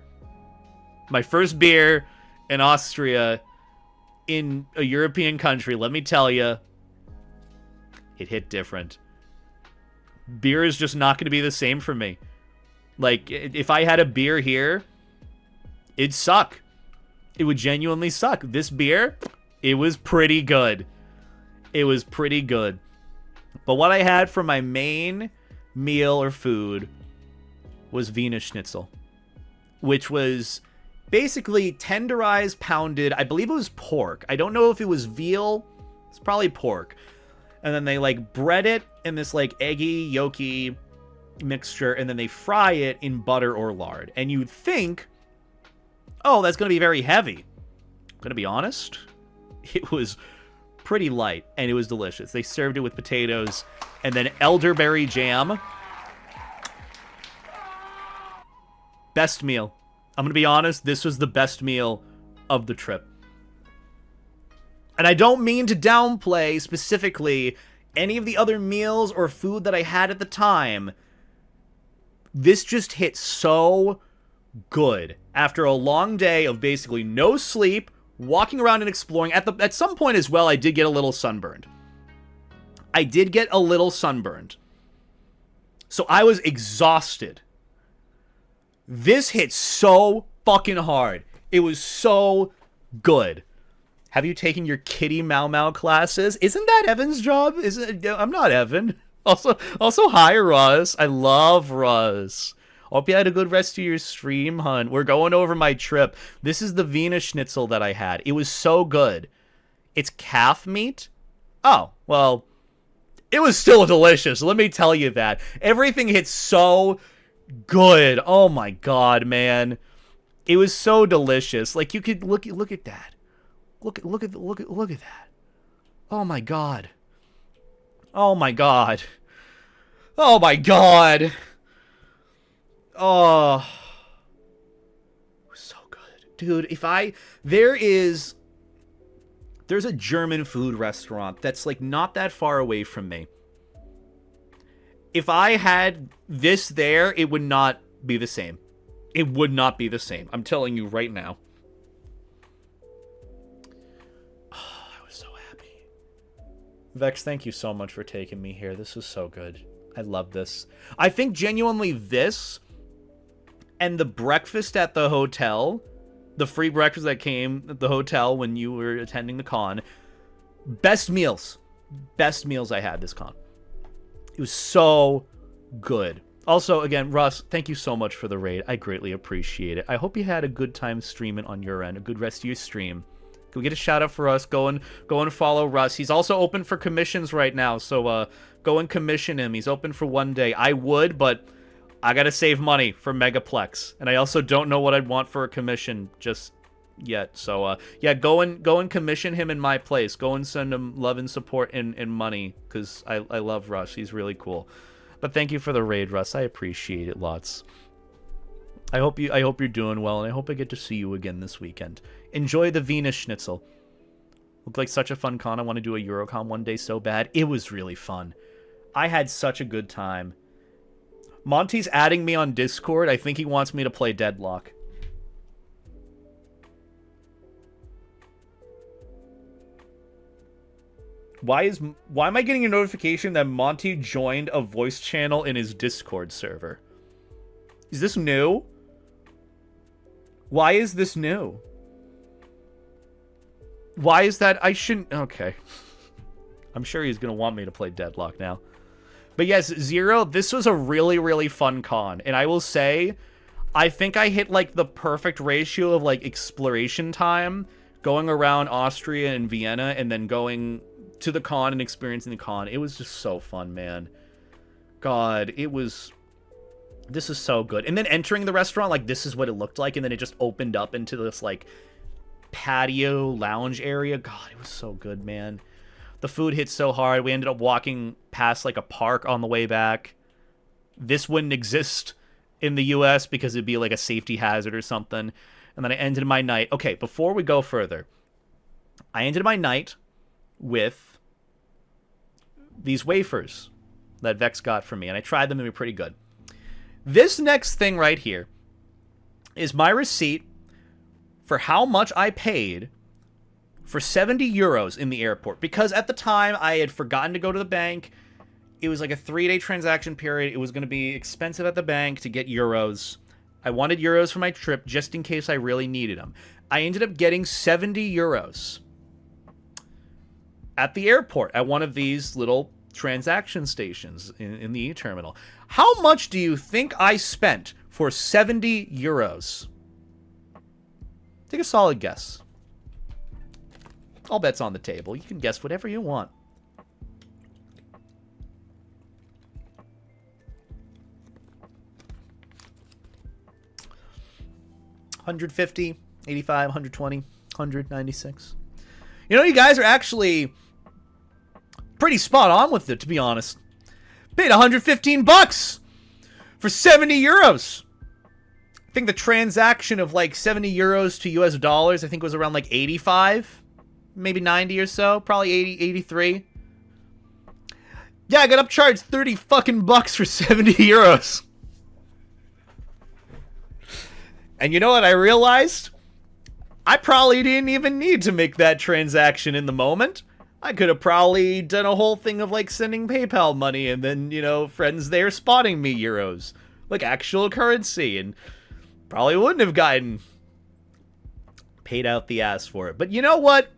My first beer in Austria in a European country, let me tell you, it hit different. Beer is just not going to be the same for me. Like, if I had a beer here, it'd suck. It would genuinely suck. This beer, it was pretty good. It was pretty good. But what I had for my main meal or food was Wiener Schnitzel, which was basically tenderized, pounded. I believe it was pork. I don't know if it was veal. It's probably pork. And then they, like, bread it in this, like, eggy, yolky mixture, and then they fry it in butter or lard. And you'd think, oh, that's going to be very heavy. I'm going to be honest, it was pretty light, and it was delicious. They served it with potatoes and then elderberry jam. Best meal. I'm going to be honest, this was the best meal of the trip. And I don't mean to downplay specifically any of the other meals or food that I had at the time. This just hit so good. After a long day of basically no sleep, walking around and exploring. At some point as well, I did get a little sunburned. So I was exhausted. This hit so fucking hard. It was so good. Have you taken your kitty Mau Mau classes? Isn't that Evan's job? I'm not Evan. Also, hi, Russ. I love Russ. Hope you had a good rest of your stream, hun. We're going over my trip. This is the Wiener Schnitzel that I had. It was so good. It's calf meat. Oh, well, it was still delicious. Let me tell you that. Everything hit so good. Oh my god, man. It was so delicious. Like, you could look at that. Look at that. Oh my god. Oh my god. Oh my god. Oh. So good. Dude, there's a German food restaurant that's like not that far away from me. If I had this there, it would not be the same. It would not be the same. I'm telling you right now. Oh, I was so happy. Vex, thank you so much for taking me here. This was so good. I love this. I think genuinely this and the breakfast at the hotel, the free breakfast that came at the hotel when you were attending the con, best meals I had this con. It was so good. Also, again, Russ, thank you so much for the raid. I greatly appreciate it. I hope you had a good time streaming on your end, a good rest of your stream. Go get a shout out for us. Go and follow Russ. He's also open for commissions right now, so go and commission him. He's open for one day. I would, but I gotta save money for Megaplex, and I also don't know what I'd want for a commission just yet. So yeah, go and commission him in my place. Go and send him love and support and money, because I love Russ. He's really cool. But thank you for the raid, Russ. I appreciate it lots. I hope you're doing well, and I hope I get to see you again this weekend. Enjoy the Vienna Schnitzel. Looked like such a fun con. I want to do a Eurocon one day so bad. It was really fun. I had such a good time. Monty's adding me on Discord. I think he wants me to play Deadlock. Why am I getting a notification that Monty joined a voice channel in his Discord server? Is this new? Why is this new? Why is that? I shouldn't... Okay. I'm sure he's going to want me to play Deadlock now. But yes, Zero, this was a really, really fun con. And I will say, I think I hit, like, the perfect ratio of, like, exploration time, going around Austria and Vienna, and then going to the con and experiencing the con. It was just so fun, man. God, it was... This is so good. And then entering the restaurant, like, this is what it looked like, and then it just opened up into this, like, patio lounge area. God, it was so good, man. The food hit so hard. We ended up walking past, like, a park on the way back. This wouldn't exist in the U.S. because it'd be, like, a safety hazard or something. And then I ended my night... Okay, before we go further, I ended my night with these wafers that Vex got for me, and I tried them, and they were pretty good. This next thing right here is my receipt for how much I paid for 70 euros in the airport, because at the time I had forgotten to go to the bank. It was like a 3-day transaction period. It was going to be expensive at the bank to get euros. I wanted euros for my trip just in case I really needed them. I ended up getting 70 euros at the airport at one of these little transaction stations in the e-terminal. How much do you think I spent for 70 euros? Take a solid guess. All bets on the table. You can guess whatever you want. $150, $85, $120, $196. You know, you guys are actually pretty spot on with it, to be honest. Paid $115 for 70 euros. I think the transaction of like 70 euros to US dollars, I think was around like 85, maybe 90 or so, probably 80, 83. Yeah, I got upcharged 30 fucking bucks for 70 euros. And you know what I realized? I probably didn't even need to make that transaction in the moment. I could have probably done a whole thing of, like, sending PayPal money and then, you know, friends there spotting me euros. Like, actual currency. And probably wouldn't have gotten paid out the ass for it. But you know what?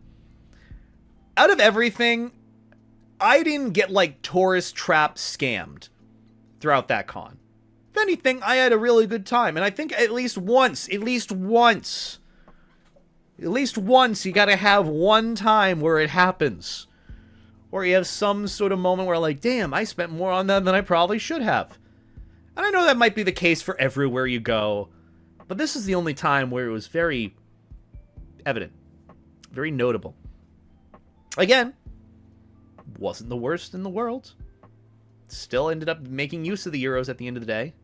Out of everything, I didn't get, like, tourist trap scammed throughout that con. If anything, I had a really good time. And I think at least once, you gotta have one time where it happens. Or you have some sort of moment where like, damn, I spent more on that than I probably should have. And I know that might be the case for everywhere you go, but this is the only time where it was very evident, very notable. Again, wasn't the worst in the world. Still ended up making use of the euros at the end of the day.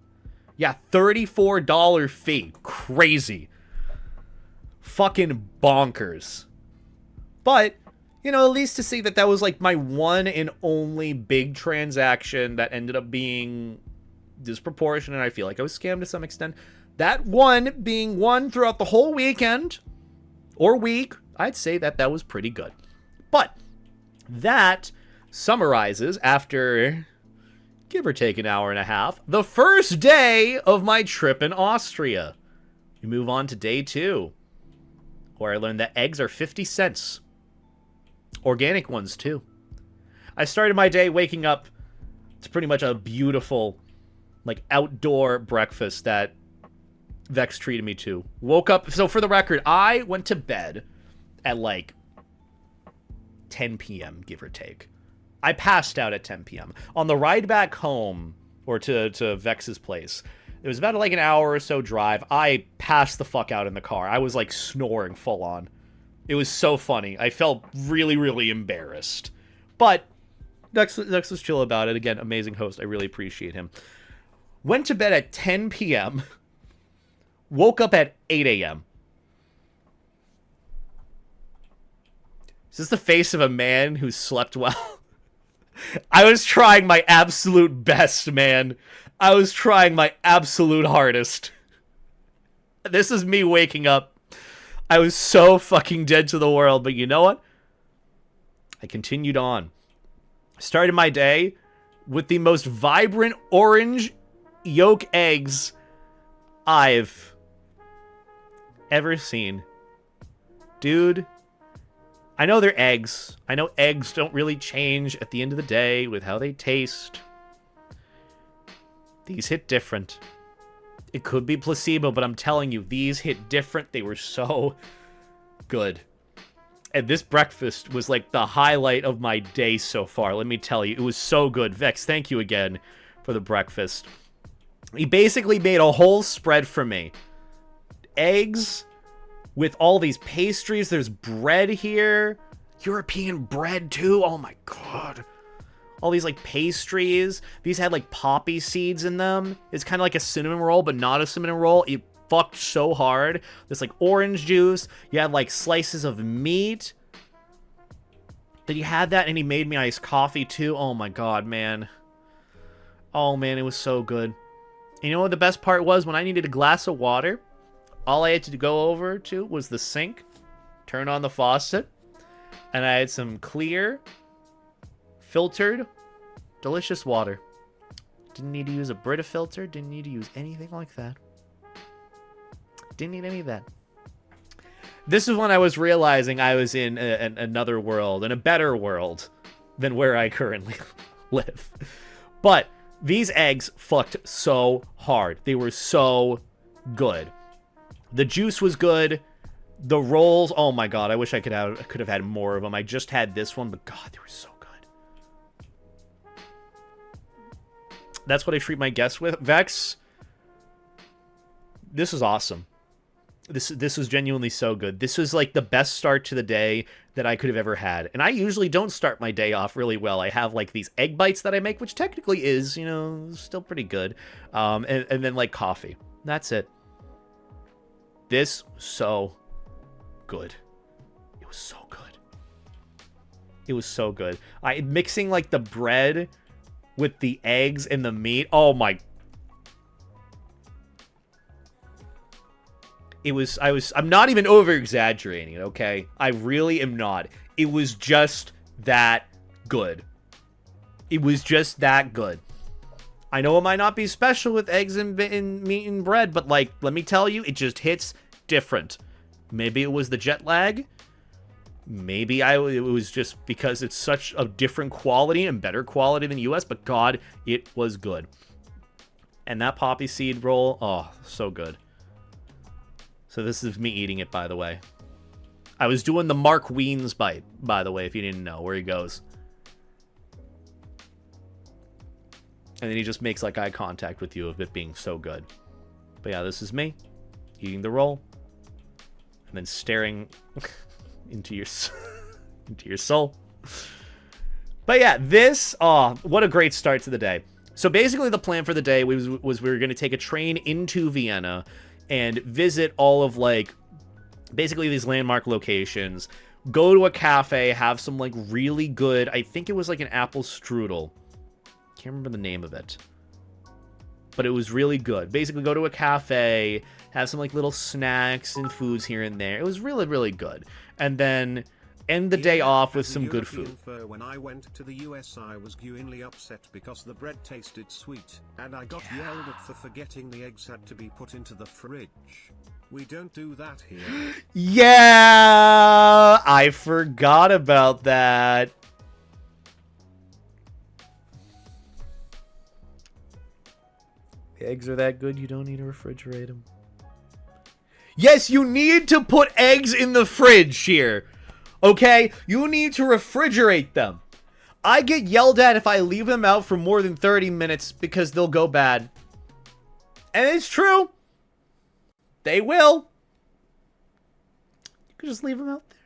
Yeah, $34 fee. Crazy. Fucking bonkers. But, you know, at least to see that that was like my one and only big transaction that ended up being disproportionate. I feel like I was scammed to some extent. That one being one throughout the whole weekend or week, I'd say that that was pretty good. But that summarizes, after give or take an hour and a half, the first day of my trip in Austria. We move on to day 2, where I learned that eggs are 50 cents. Organic ones, too. I started my day waking up to pretty much a beautiful, like, outdoor breakfast that Vex treated me to. Woke up, so for the record, I went to bed at, like, 10 p.m., give or take. I passed out at 10 p.m. On the ride back home, or to Vex's place, it was about like an hour or so drive. I passed the fuck out in the car. I was like snoring full on. It was so funny. I felt really, really embarrassed. But Vex was chill about it. Again, amazing host. I really appreciate him. Went to bed at 10 p.m. Woke up at 8 a.m. Is this the face of a man who slept well? I was trying my absolute best, man. I was trying my absolute hardest. This is me waking up. I was so fucking dead to the world, but you know what? I continued on. Started my day with the most vibrant orange yolk eggs I've ever seen. Dude, I know they're eggs. I know eggs don't really change at the end of the day with how they taste. These hit different. It could be placebo, but I'm telling you, these hit different. They were so good. And this breakfast was like the highlight of my day so far. Let me tell you, it was so good. Vex, thank you again for the breakfast. He basically made a whole spread for me. Eggs with all these pastries. There's bread here. European bread, too. Oh, my God. All these, like, pastries. These had, like, poppy seeds in them. It's kind of like a cinnamon roll, but not a cinnamon roll. It fucked so hard. There's, like, orange juice. You had, like, slices of meat. Then you had that, and he made me iced coffee, too. Oh, my God, man. Oh, man, it was so good. And you know what the best part was? When I needed a glass of water, all I had to go over to was the sink, turn on the faucet, and I had some clear, filtered, delicious water. Didn't need to use a Brita filter, didn't need to use anything like that. Didn't need any of that. This is when I was realizing I was in another world, in a better world than where I currently live. But these eggs fucked so hard. They were so good. The juice was good. The rolls, oh my God, I wish I could have had more of them. I just had this one, but God, they were so good. That's what I treat my guests with. Vex, this is awesome. This was genuinely so good. This was like the best start to the day that I could have ever had. And I usually don't start my day off really well. I have like these egg bites that I make, which technically is, you know, still pretty good. And then like coffee. That's it. This was so good. It was so good. It was so good. Mixing like the bread with the eggs and the meat. Oh my. I'm not even over exaggerating it, okay? I really am not. It was just that good. It was just that good. I know it might not be special with eggs and meat and bread, but like, let me tell you, it just hits different. Maybe it was the jet lag. Maybe it was just because it's such a different quality and better quality than US, but God, it was good. And that poppy seed roll, oh, so good. So this is me eating it, by the way. I was doing the Mark Wiens bite, by the way, if you didn't know where he goes. And then he just makes like eye contact with you of it being so good. But yeah, this is me eating the roll and then staring into your soul. But yeah, this, what a great start to the day. So basically the plan for the day was we were going to take a train into Vienna and visit all of like basically these landmark locations, go to a cafe, have some like really good, I think it was like an apple strudel. Can't remember the name of it, but it was really good. Basically go to a cafe, have some like little snacks and foods here and there. It was really, really good. And then end the day off with some good food. When I went to the US, I was genuinely upset because the bread tasted sweet, and I got yelled at for forgetting the eggs had to be put into the fridge. We don't do that here. Yeah, I forgot about that. The eggs are that good, you don't need to refrigerate them. Yes, you need to put eggs in the fridge here. Okay? You need to refrigerate them. I get yelled at if I leave them out for more than 30 minutes because they'll go bad. And it's true. They will. You can just leave them out there.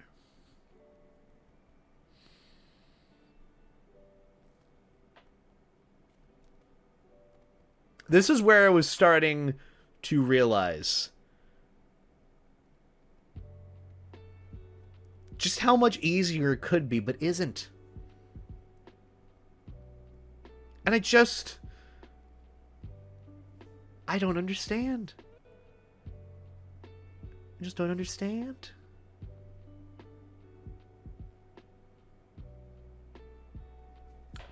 This is where I was starting to realize just how much easier it could be, but isn't. And I don't understand. I just don't understand.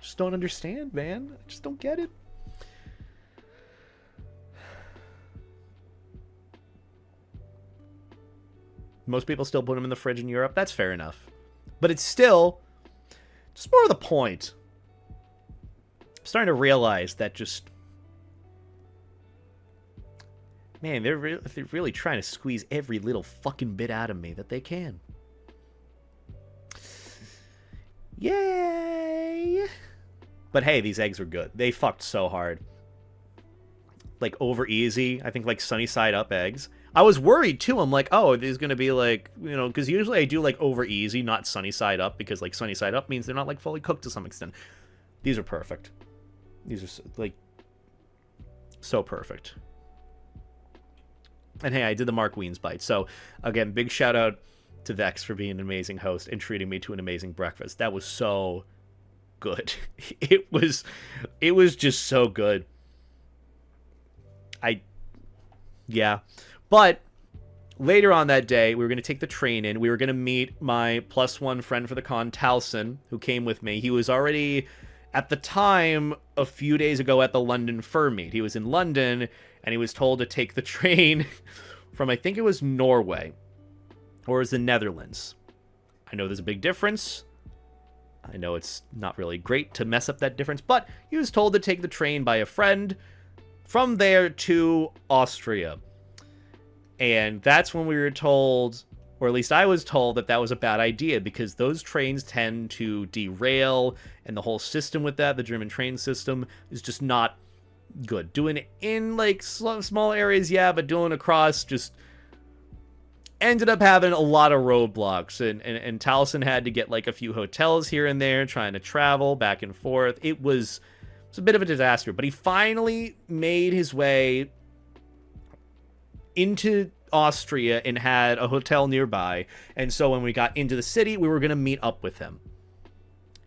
Just don't understand, man. I just don't get it. Most people still put them in the fridge in Europe. That's fair enough. But it's still just more of the point. I'm starting to realize that just... Man, they're really trying to squeeze every little fucking bit out of me that they can. Yay! But hey, these eggs are good. They fucked so hard. Like, over easy. I think, like, sunny side up eggs. I was worried, too. I'm like, oh, there's going to be, like, you know, because usually I do, like, over easy, not sunny side up, because, like, sunny side up means they're not, like, fully cooked to some extent. These are perfect. These are, like, so perfect. And hey, I did the Mark Wiens bite. So, again, big shout out to Vex for being an amazing host and treating me to an amazing breakfast. That was so good. It was just so good. Yeah. But later on that day, we were going to take the train in. We were going to meet my +1 friend for the con, Talson, who came with me. He was already, at the time, a few days ago at the London Fur Meet. He was in London, and he was told to take the train from, I think it was Norway, or it was the Netherlands. I know there's a big difference. I know it's not really great to mess up that difference, but he was told to take the train by a friend from there to Austria. And that's when we were told, or at least I was told, that that was a bad idea because those trains tend to derail, and the whole system with that, the German train system, is just not good. Doing it in, like, small areas, yeah, but doing across just ended up having a lot of roadblocks. And Taliesin had to get, like, a few hotels here and there, trying to travel back and forth. It was a bit of a disaster, but he finally made his way into Austria and had a hotel nearby. And so when we got into the city, we were going to meet up with him.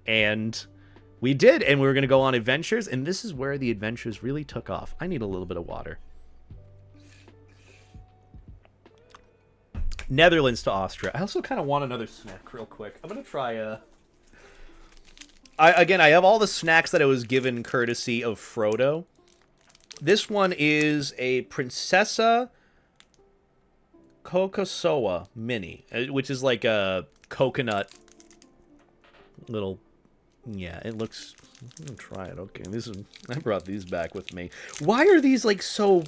And we did, and we were going to go on adventures, and this is where the adventures really took off. I need a little bit of water. Netherlands to Austria. I also kind of want another snack real quick. I'm going to try I have all the snacks that I was given courtesy of Frodo. This one is a Princessa Cocosoa Mini, which is like a coconut little... Yeah, it looks... I'm gonna try it. Okay, I brought these back with me. Why are these, like, so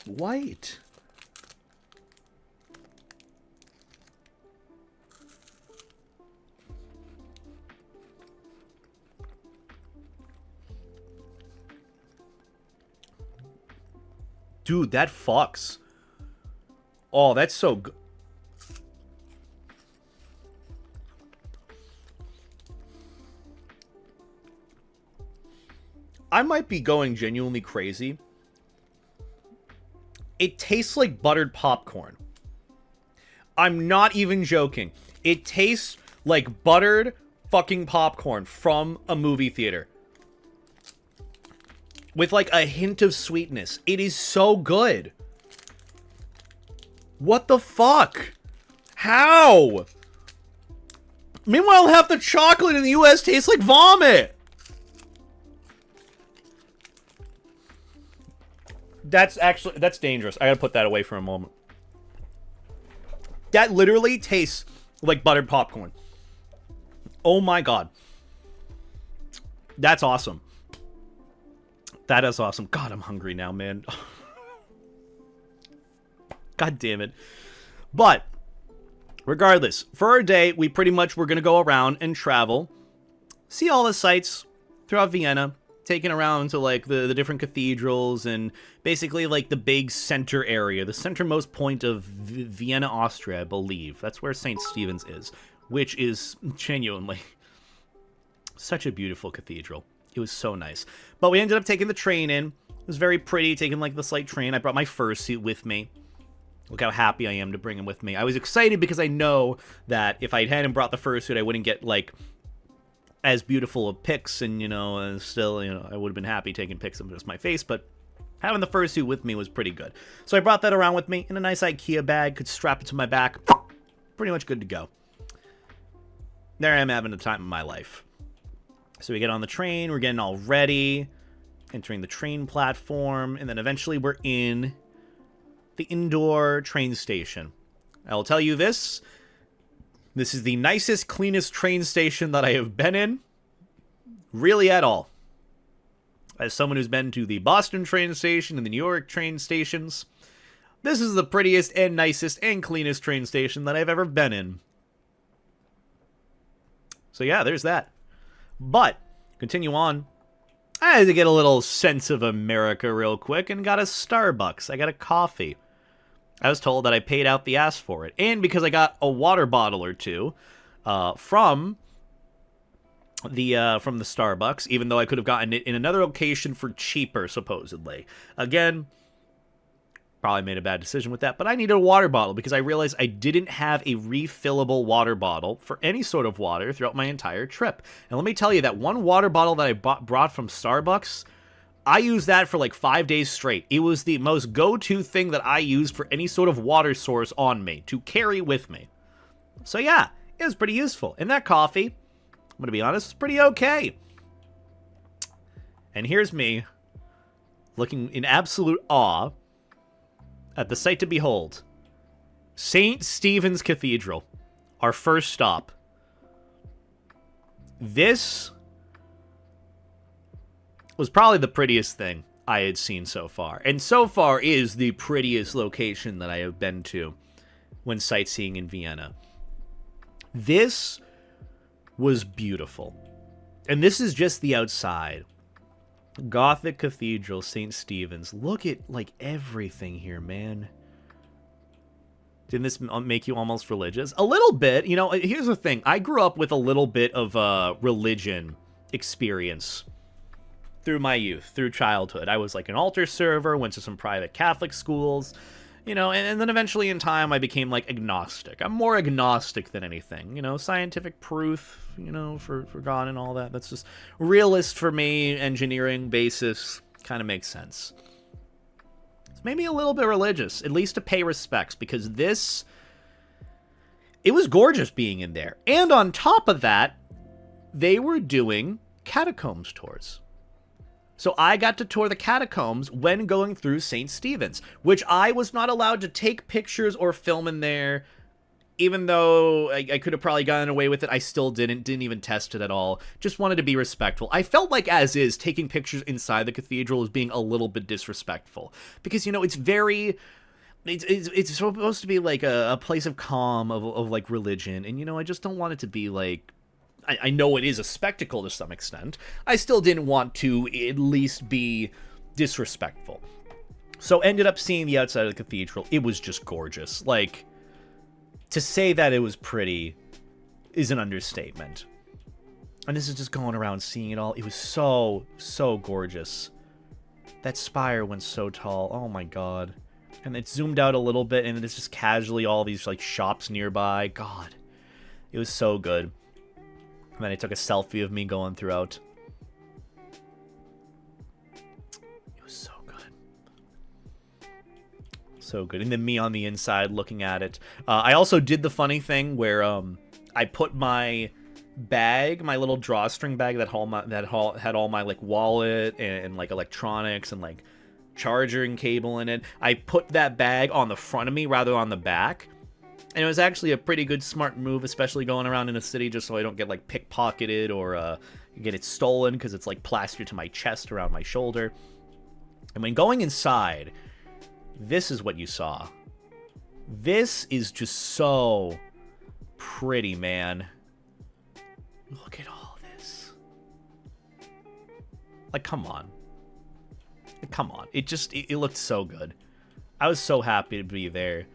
white? Dude, that fucks. Oh, that's so good. I might be going genuinely crazy. It tastes like buttered popcorn. I'm not even joking. It tastes like buttered fucking popcorn from a movie theater. With like a hint of sweetness. It is so good. What the fuck? How? Meanwhile, half the chocolate in the US tastes like vomit. That's dangerous. I gotta put that away for a moment. That literally tastes like buttered popcorn. Oh my god. That's awesome. That is awesome. God, I'm hungry now, man. God damn it. But, regardless, for our day, we pretty much were gonna go around and travel, see all the sights throughout Vienna, taken around to like the different cathedrals and basically like the big center area, the centermost point of Vienna, Austria, I believe. That's where St. Stephen's is, which is genuinely such a beautiful cathedral. It was so nice. But we ended up taking the train in. It was very pretty, taking like this light train. I brought my fursuit with me. Look how happy I am to bring him with me. I was excited because I know that if I hadn't brought the fursuit, I wouldn't get like as beautiful of pics, and, you know, and still, you know, I would have been happy taking pics of just my face, but having the fursuit with me was pretty good. So I brought that around with me in a nice IKEA bag, could strap it to my back, pretty much good to go. There I am having the time of my life. So we get on the train, we're getting all ready, entering the train platform, and then eventually we're in the indoor train station. I will tell you this. This is the nicest, cleanest train station that I have been in, really at all. As someone who's been to the Boston train station and the New York train stations, this is the prettiest and nicest and cleanest train station that I've ever been in. So yeah, there's that. But, continue on. I had to get a little sense of America real quick and got a Starbucks. I got a coffee. I was told that I paid out the ass for it. And because I got a water bottle or two from the Starbucks, even though I could have gotten it in another location for cheaper, supposedly. Again, probably made a bad decision with that, but I needed a water bottle because I realized I didn't have a refillable water bottle for any sort of water throughout my entire trip. And let me tell you, that one water bottle that I brought from Starbucks, I used that for like 5 days straight. It was the most go-to thing that I used for any sort of water source on me, to carry with me. So yeah, it was pretty useful. And that coffee, I'm going to be honest, was pretty okay. And here's me, looking in absolute awe at the sight to behold. St. Stephen's Cathedral, our first stop. This was probably the prettiest thing I had seen so far. And so far is the prettiest location that I have been to when sightseeing in Vienna. This was beautiful. And this is just the outside. Gothic Cathedral, St. Stephen's. Look at, like, everything here, man. Didn't this make you almost religious? A little bit. You know, here's the thing. I grew up with a little bit of religion experience through my youth, through childhood. I was like an altar server, went to some private Catholic schools, you know, and then eventually in time I became like agnostic. I'm more agnostic than anything, you know, scientific proof, you know, for God and all that. That's just realist for me, engineering basis, kind of makes sense. It's maybe a little bit religious, at least to pay respects, because it was gorgeous being in there. And on top of that, they were doing catacombs tours. So I got to tour the catacombs when going through St. Stephen's, which I was not allowed to take pictures or film in there. Even though I could have probably gotten away with it, I still didn't even test it at all. Just wanted to be respectful. I felt like, as is, taking pictures inside the cathedral was being a little bit disrespectful. Because, you know, it's supposed to be like a place of calm, of like religion. And, you know, I just don't want it to be like, I know it is a spectacle to some extent. I still didn't want to at least be disrespectful. So ended up seeing the outside of the cathedral. It was just gorgeous. Like, to say that it was pretty is an understatement. And this is just going around seeing it all. It was so, so gorgeous. That spire went so tall. Oh my god. And it zoomed out a little bit, and it's just casually all these, like, shops nearby. God. It was so good. And then I took a selfie of me going throughout. It was so good. So good. And then me on the inside looking at it. I also did the funny thing where I put my bag, my little drawstring bag that had all my like wallet and like electronics and like charging cable in it. I put that bag on the front of me rather than on the back. And it was actually a pretty good smart move, especially going around in a city, just so I don't get like pickpocketed or get it stolen, because it's like plastered to my chest around my shoulder. And when going inside, this is what you saw. This is just so pretty, man. Look at all this. Like, come on. Come on. It looked so good. I was so happy to be there.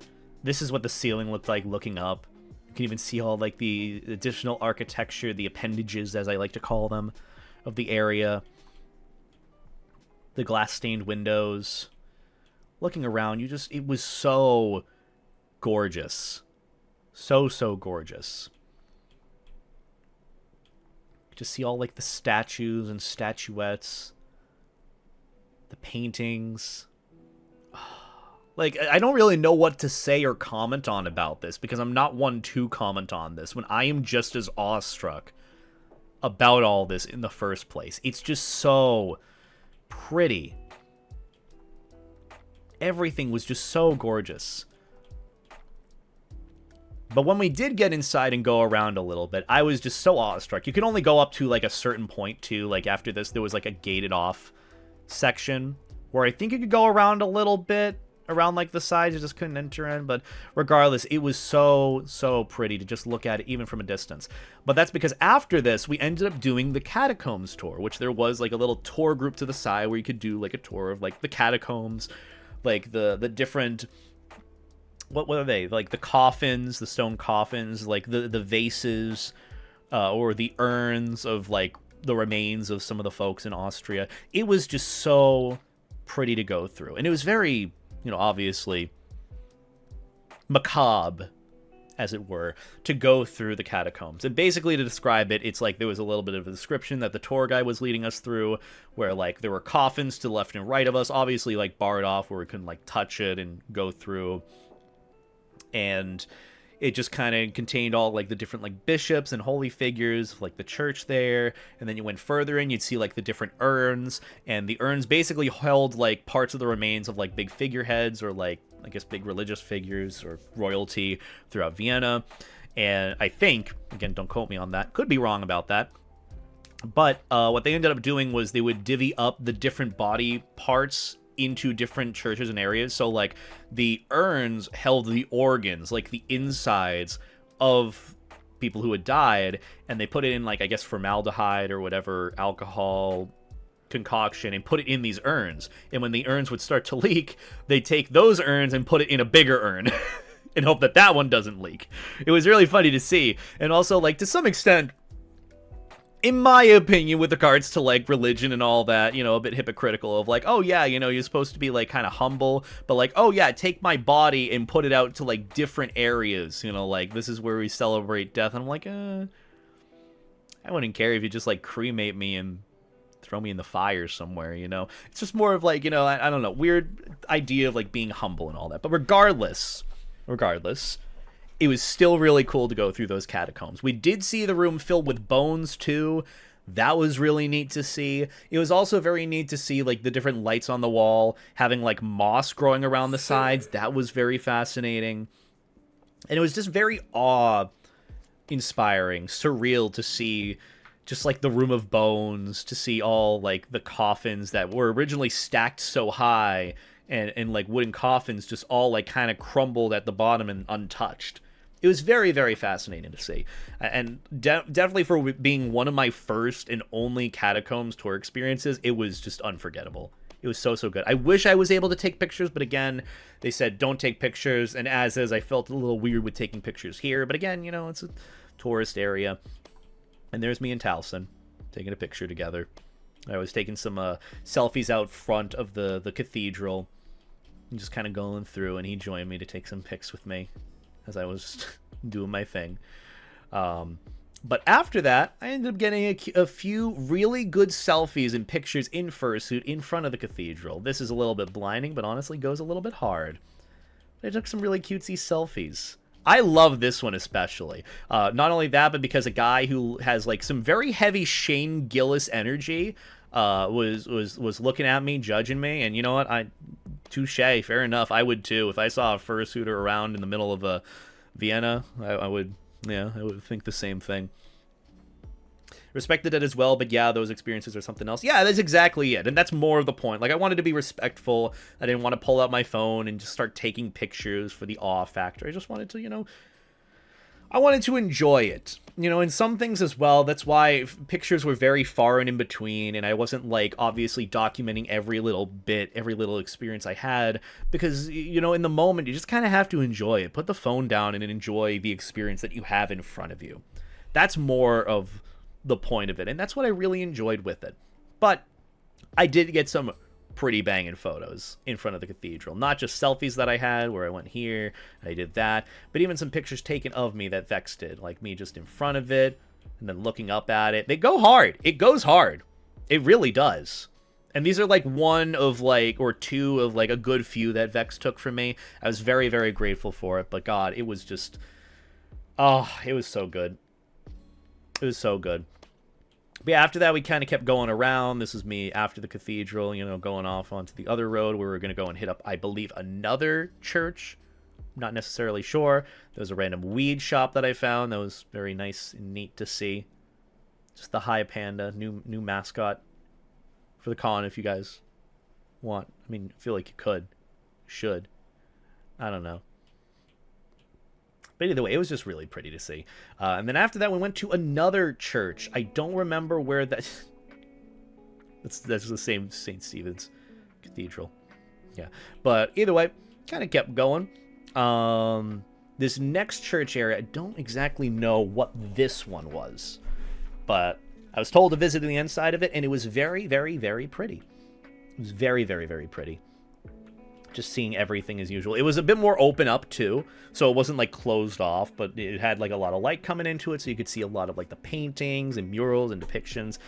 This is what the ceiling looked like looking up. You can even see all, like, the additional architecture, the appendages, as I like to call them, of the area. The glass-stained windows. Looking around, it was so gorgeous. So, so gorgeous. Just see all like the statues and statuettes, the paintings. Like, I don't really know what to say or comment on about this, because I'm not one to comment on this when I am just as awestruck about all this in the first place. It's just so pretty. Everything was just so gorgeous. But when we did get inside and go around a little bit, I was just so awestruck. You could only go up to, like, a certain point, too. Like, after this, there was, like, a gated-off section where I think you could go around a little bit, around, like, the sides. You just couldn't enter in. But regardless, it was so, so pretty to just look at it, even from a distance. But that's because after this, we ended up doing the catacombs tour, which there was, like, a little tour group to the side where you could do, like, a tour of, like, the catacombs, like, the different... What are they? Like the coffins, the stone coffins, like the vases, or the urns of like the remains of some of the folks in Austria. It was just so pretty to go through. And it was very, obviously macabre, as it were, to go through the catacombs. And basically, to describe it, it's like there was a little bit of a description that the tour guide was leading us through, where like there were coffins to the left and right of us, obviously like barred off where we couldn't like touch it and go through. And it just kind of contained all like the different like bishops and holy figures of like the church there. And then you went further in, you'd see like the different urns, and the urns basically held like parts of the remains of like big figureheads, or like I guess big religious figures or royalty throughout Vienna. And I think, again, don't quote me on that, could be wrong about that, but what they ended up doing was they would divvy up the different body parts into different churches and areas. So like the urns held the organs, like the insides of people who had died, and they put it in like, I guess, formaldehyde or whatever alcohol concoction and put it in these urns. And when the urns would start to leak, they take those urns and put it in a bigger urn and hope that that one doesn't leak. It was really funny to see. And also, like, to some extent, in my opinion, with regards to, like, religion and all that, a bit hypocritical of, like, oh, yeah, you're supposed to be, like, kind of humble, but, like, oh, yeah, take my body and put it out to, like, different areas, like, this is where we celebrate death. And I'm like, I wouldn't care if you just, like, cremate me and throw me in the fire somewhere, It's just more of, like, I don't know, weird idea of, like, being humble and all that. But regardless, it was still really cool to go through those catacombs. We did see the room filled with bones, too. That was really neat to see. It was also very neat to see, like, the different lights on the wall, having, like, moss growing around the sides. That was very fascinating. And it was just very awe-inspiring, surreal to see just, like, the room of bones, to see all, like, the coffins that were originally stacked so high, and like, wooden coffins just all, like, kind of crumbled at the bottom and untouched. It was very, very fascinating to see. And definitely for being one of my first and only catacombs tour experiences, it was just unforgettable. It was so good. I wish I was able to take pictures, but again, they said don't take pictures. And as is, I felt a little weird with taking pictures here. But again, you know, it's a tourist area. And there's me and Taliesin taking a picture together. I was taking some selfies out front of the cathedral. And just kind of going through, and he joined me to take some pics with me as I was doing my thing. But after that, I ended up getting a few really good selfies and pictures in fursuit in front of the cathedral. This is a little bit blinding, but honestly goes a little bit hard. I took some really cutesy selfies. I love this one especially. Not only that, but because a guy who has like some very heavy Shane Gillis energy was looking at me, judging me, and you know what? Touche, fair enough. I would too. If I saw a fursuiter around in the middle of Vienna, I would think the same thing. Respected it as well, but yeah, those experiences are something else. Yeah, that's exactly it, and that's more of the point. Like, I wanted to be respectful. I didn't want to pull out my phone and just start taking pictures for the awe factor. I just wanted to, you know, I wanted to enjoy it, you know, and some things as well. That's why pictures were very far and in between, and I wasn't, like, obviously documenting every little bit, every little experience I had, because, you know, in the moment, you just kind of have to enjoy it. Put the phone down and enjoy the experience that you have in front of you. That's more of the point of it, and that's what I really enjoyed with it. But I did get some pretty banging photos in front of the cathedral. Not just selfies that I had where I went here, I did that, but even some pictures taken of me that Vex did, like me just in front of it and then looking up at it. They go hard. It goes hard. It really does. And these are like one of like, or two of like a good few that Vex took from me. I was very, very grateful for it, but God, it was just, oh, it was so good. It was so good. But yeah, after that, we kind of kept going around. This is me after the cathedral, you know, going off onto the other road where we were going to go and hit up, I believe, another church. Not necessarily sure. There was a random weed shop that I found. That was very nice and neat to see. Just the High Panda, new mascot for the con if you guys want. I mean, I feel like you could. Should. I don't know. But either way, it was just really pretty to see. And then after that, we went to another church. I don't remember where that... that's the same St. Stephen's Cathedral. Yeah. But either way, kind of kept going. This next church area, I don't exactly know what this one was. But I was told to visit the inside of it, and it was very, very, very pretty. It was very, very, very pretty. Just seeing everything as usual. It was a bit more open up too, so it wasn't like closed off, but it had like a lot of light coming into it, so you could see a lot of like the paintings and murals and depictions.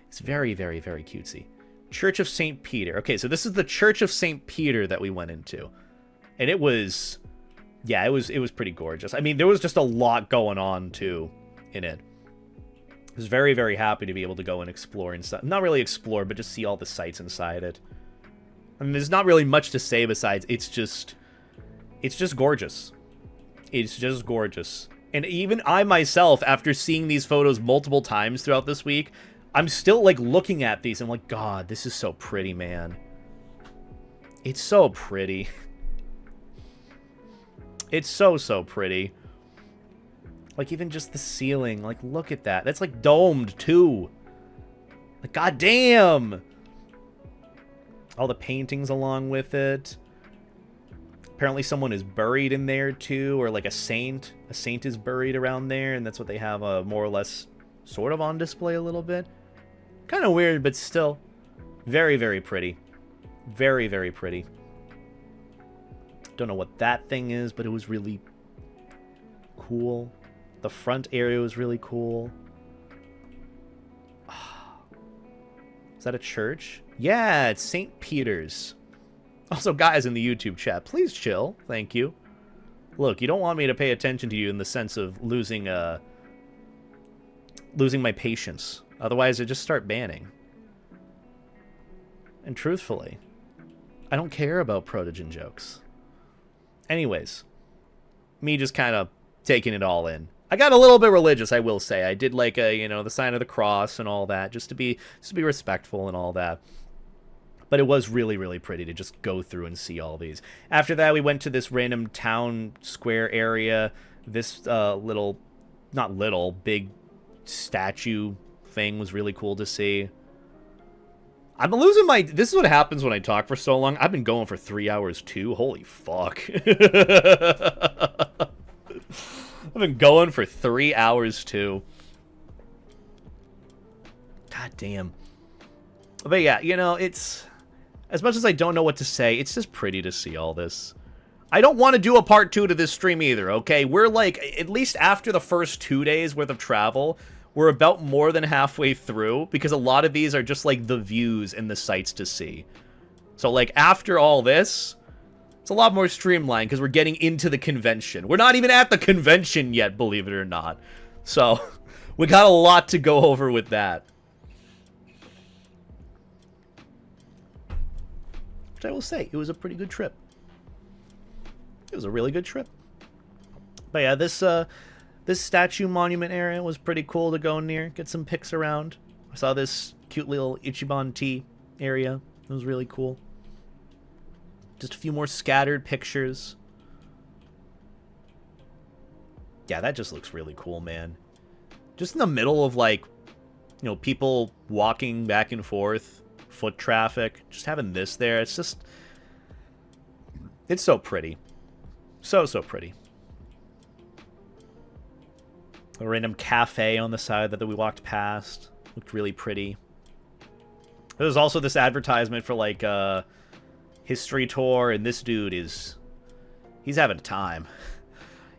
It's very, very, very cutesy. Church of St. Peter. Okay, so this is the Church of St. Peter that we went into, and it was, yeah, it was pretty gorgeous. I mean, there was just a lot going on too in it. I was very, very happy to be able to go and explore and stuff. Not really explore, but just see all the sights inside it. I mean, there's not really much to say besides it's just gorgeous. It's just gorgeous. And even I myself, after seeing these photos multiple times throughout this week, I'm still like looking at these and I'm like, God, this is so pretty, man. It's so pretty. It's so pretty. Like even just the ceiling, like look at that. That's like domed too. Like goddamn. All the paintings along with it. Apparently someone is buried in there too, or like a saint. A saint is buried around there, and that's what they have more or less sort of on display a little bit. Kind of weird, but still very, very pretty. Very, very pretty. Don't know what that thing is, but it was really cool. The front area was really cool. Is that a church? Yeah, it's St. Peter's. Also, guys in the YouTube chat, please chill. Thank you. Look, you don't want me to pay attention to you in the sense of losing my patience. Otherwise, I just start banning. And truthfully, I don't care about protogen jokes. Anyways, me just kind of taking it all in. I got a little bit religious, I will say. I did like the sign of the cross and all that, just to be respectful and all that. But it was really, really pretty to just go through and see all these. After that, we went to this random town square area. This big statue thing was really cool to see. I'm losing my... This is what happens when I talk for so long. I've been going for 3 hours, too. Holy fuck. I've been going for 3 hours, too. God damn. But yeah, you know, it's... As much as I don't know what to say, it's just pretty to see all this. I don't want to do a part 2 to this stream either, okay? We're like, at least after the first 2 days worth of travel... We're about more than halfway through, because a lot of these are just, like, the views and the sights to see. So, like, after all this, it's a lot more streamlined, because we're getting into the convention. We're not even at the convention yet, believe it or not. So, we got a lot to go over with that. Which I will say, it was a pretty good trip. It was a really good trip. But yeah, this statue monument area was pretty cool to go near, get some pics around. I saw this cute little Ichiban tea area. It was really cool. Just a few more scattered pictures. Yeah, that just looks really cool, man. Just in the middle of, like, you know, people walking back and forth, foot traffic, just having this there, it's just... It's so pretty. So pretty. A random cafe on the side that we walked past. Looked really pretty. There was also this advertisement for, like, a history tour, and this dude is... He's having a time.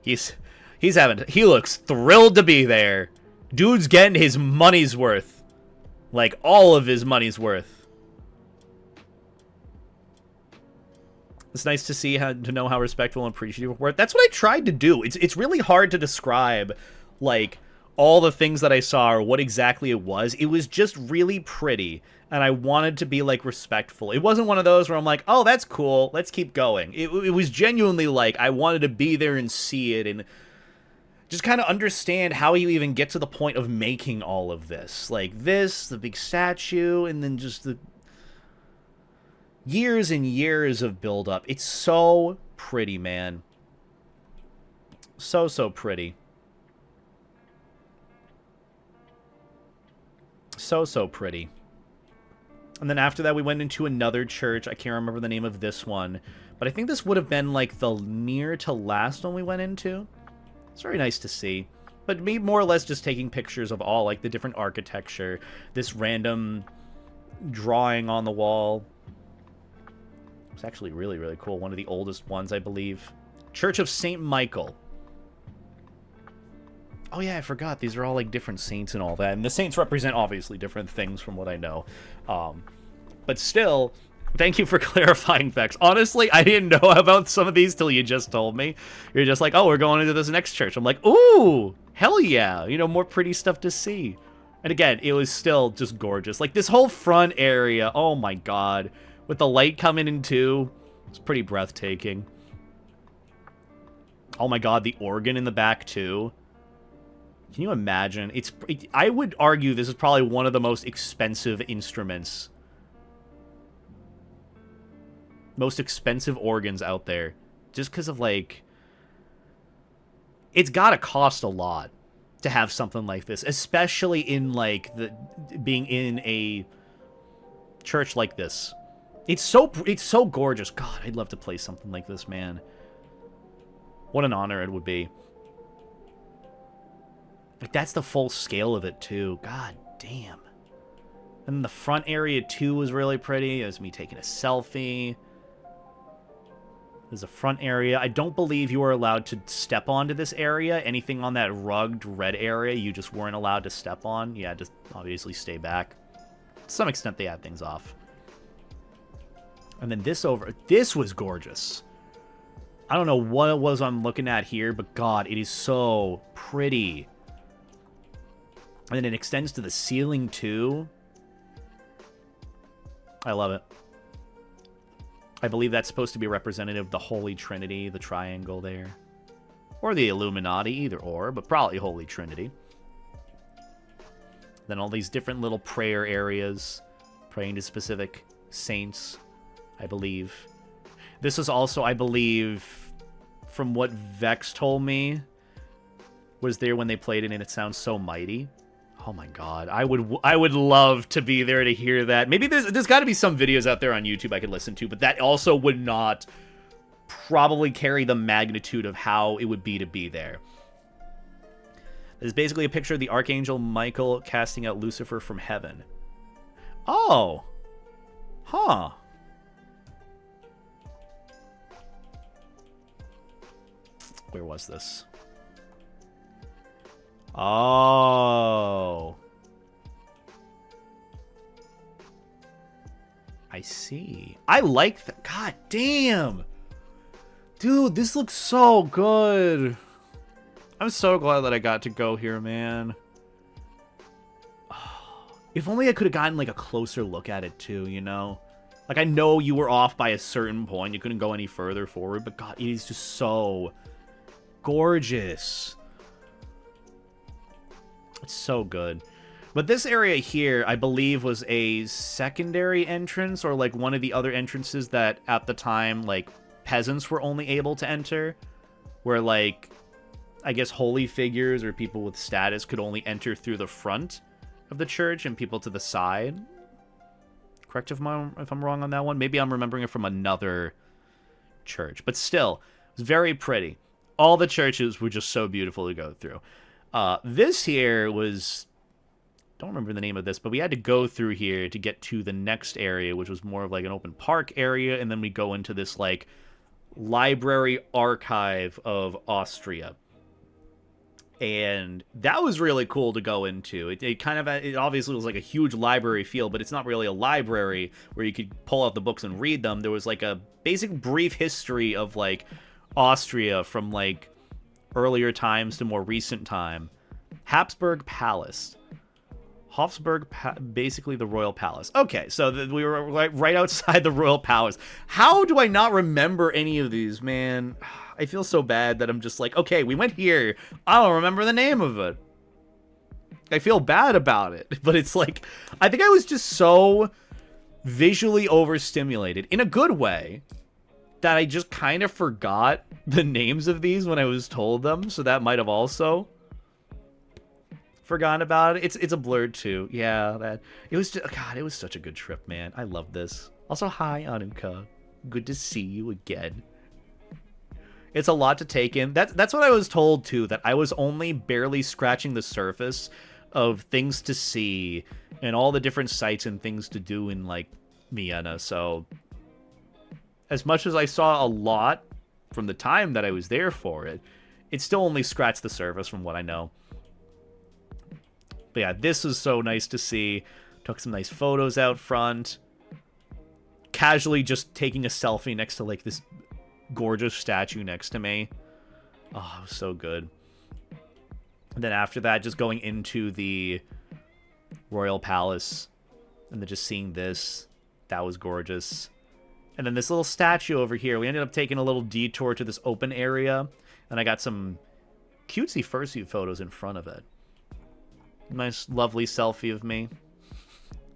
He looks thrilled to be there. Dude's getting his money's worth. Like, all of his money's worth. It's nice to see to know how respectful and appreciative we're. That's what I tried to do. It's really hard to describe... like, all the things that I saw or what exactly it was. It was just really pretty, and I wanted to be, like, respectful. It wasn't one of those where I'm like, oh, that's cool, let's keep going. It was genuinely, like, I wanted to be there and see it, and just kind of understand how you even get to the point of making all of this. Like, this, the big statue, and then just the years and years of build-up. It's so pretty, man. So pretty. So pretty. And then after that, we went into another church. I can't remember the name of this one, but I think this would have been like the near to last one we went into. It's very nice to see. But me more or less just taking pictures of all, like, the different architecture, this random drawing on the wall. It's actually really cool. One of the oldest ones, I believe. Church of St. Michael. Oh yeah, I forgot. These are all, like, different saints and all that. And the saints represent, obviously, different things from what I know. But still, thank you for clarifying facts. Honestly, I didn't know about some of these till you just told me. You're just like, oh, we're going into this next church. I'm like, ooh, hell yeah. You know, more pretty stuff to see. And again, it was still just gorgeous. Like, this whole front area, oh my god. With the light coming in, too. It's pretty breathtaking. Oh my god, the organ in the back, too. Can you imagine? I would argue this is probably one of the most expensive instruments. Most expensive organs out there. Just because of, like... It's gotta cost a lot to have something like this. Especially in, like, being in a church like this. It's so gorgeous. God, I'd love to play something like this, man. What an honor it would be. Like, that's the full scale of it, too. God damn. And the front area, too, was really pretty. It was me taking a selfie. There's a front area. I don't believe you were allowed to step onto this area. Anything on that rugged red area, you just weren't allowed to step on. Yeah, just obviously stay back. To some extent, they had things off. And then this was gorgeous. I don't know what it was I'm looking at here, but God, it is so pretty. And then it extends to the ceiling, too. I love it. I believe that's supposed to be representative of the Holy Trinity, the triangle there. Or the Illuminati, either or, but probably Holy Trinity. Then all these different little prayer areas, praying to specific saints, I believe. This is also, I believe, from what Vex told me, was there when they played it, and it sounds so mighty. Oh my god, I would love to be there to hear that. Maybe there's got to be some videos out there on YouTube I could listen to, but that also would not probably carry the magnitude of how it would be there. There's basically a picture of the Archangel Michael casting out Lucifer from heaven. Oh. Huh. Where was this? Oh. I see. I like that. God damn. Dude, this looks so good. I'm so glad that I got to go here, man. If only I could have gotten, like, a closer look at it, too, you know? Like, I know you were off by a certain point. You couldn't go any further forward, but God, it is just so gorgeous. It's so good. But this area here, I believe, was a secondary entrance, or, like, one of the other entrances that, at the time, like, peasants were only able to enter. Where, like, I guess holy figures or people with status could only enter through the front of the church and people to the side. Correct if I'm wrong on that one. Maybe I'm remembering it from another church. But still, it was very pretty. All the churches were just so beautiful to go through. This here was... don't remember the name of this, but we had to go through here to get to the next area, which was more of like an open park area, and then we go into this like library archive of Austria. And that was really cool to go into. It obviously was like a huge library feel, but it's not really a library where you could pull out the books and read them. There was like a basic brief history of like Austria from like earlier times to more recent time. Habsburg Palace. Hofsburg, basically the Royal Palace. Okay, so we were right outside the Royal Palace. How do I not remember any of these, man? I feel so bad that I'm just like, okay, we went here. I don't remember the name of it. I feel bad about it, but it's like, I think I was just so visually overstimulated in a good way that I just kind of forgot the names of these when I was told them, so that might have also forgotten about it. It's a blur too. Yeah, that it was just, God, it was such a good trip, man. I love this. Also, hi Anuka. Good to see you again. It's a lot to take in. That's what I was told too, that I was only barely scratching the surface of things to see and all the different sites and things to do in like Vienna. So as much as I saw a lot from the time that I was there for it, it still only scratched the surface from what I know. But yeah, this was so nice to see. Took some nice photos out front. Casually just taking a selfie next to like this gorgeous statue next to me. Oh, it was so good. And then after that, just going into the Royal Palace and then just seeing this. That was gorgeous. And then this little statue over here. We ended up taking a little detour to this open area. And I got some cutesy fursuit photos in front of it. Nice, lovely selfie of me.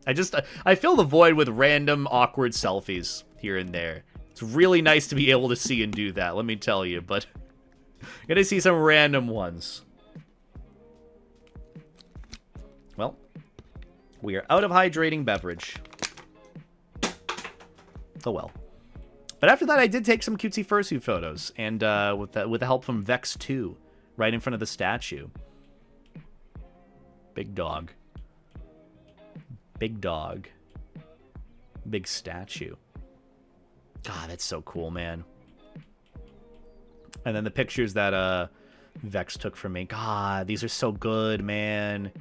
I fill the void with random, awkward selfies here and there. It's really nice to be able to see and do that, let me tell you, but you're gonna see some random ones. Well, we are out of hydrating beverage. Oh well. But after that, I did take some cutesy fursuit photos, and with the help from Vex 2, right in front of the statue. Big dog. Big dog. Big statue. God, that's so cool, man. And then the pictures that Vex took from me. God, these are so good, man.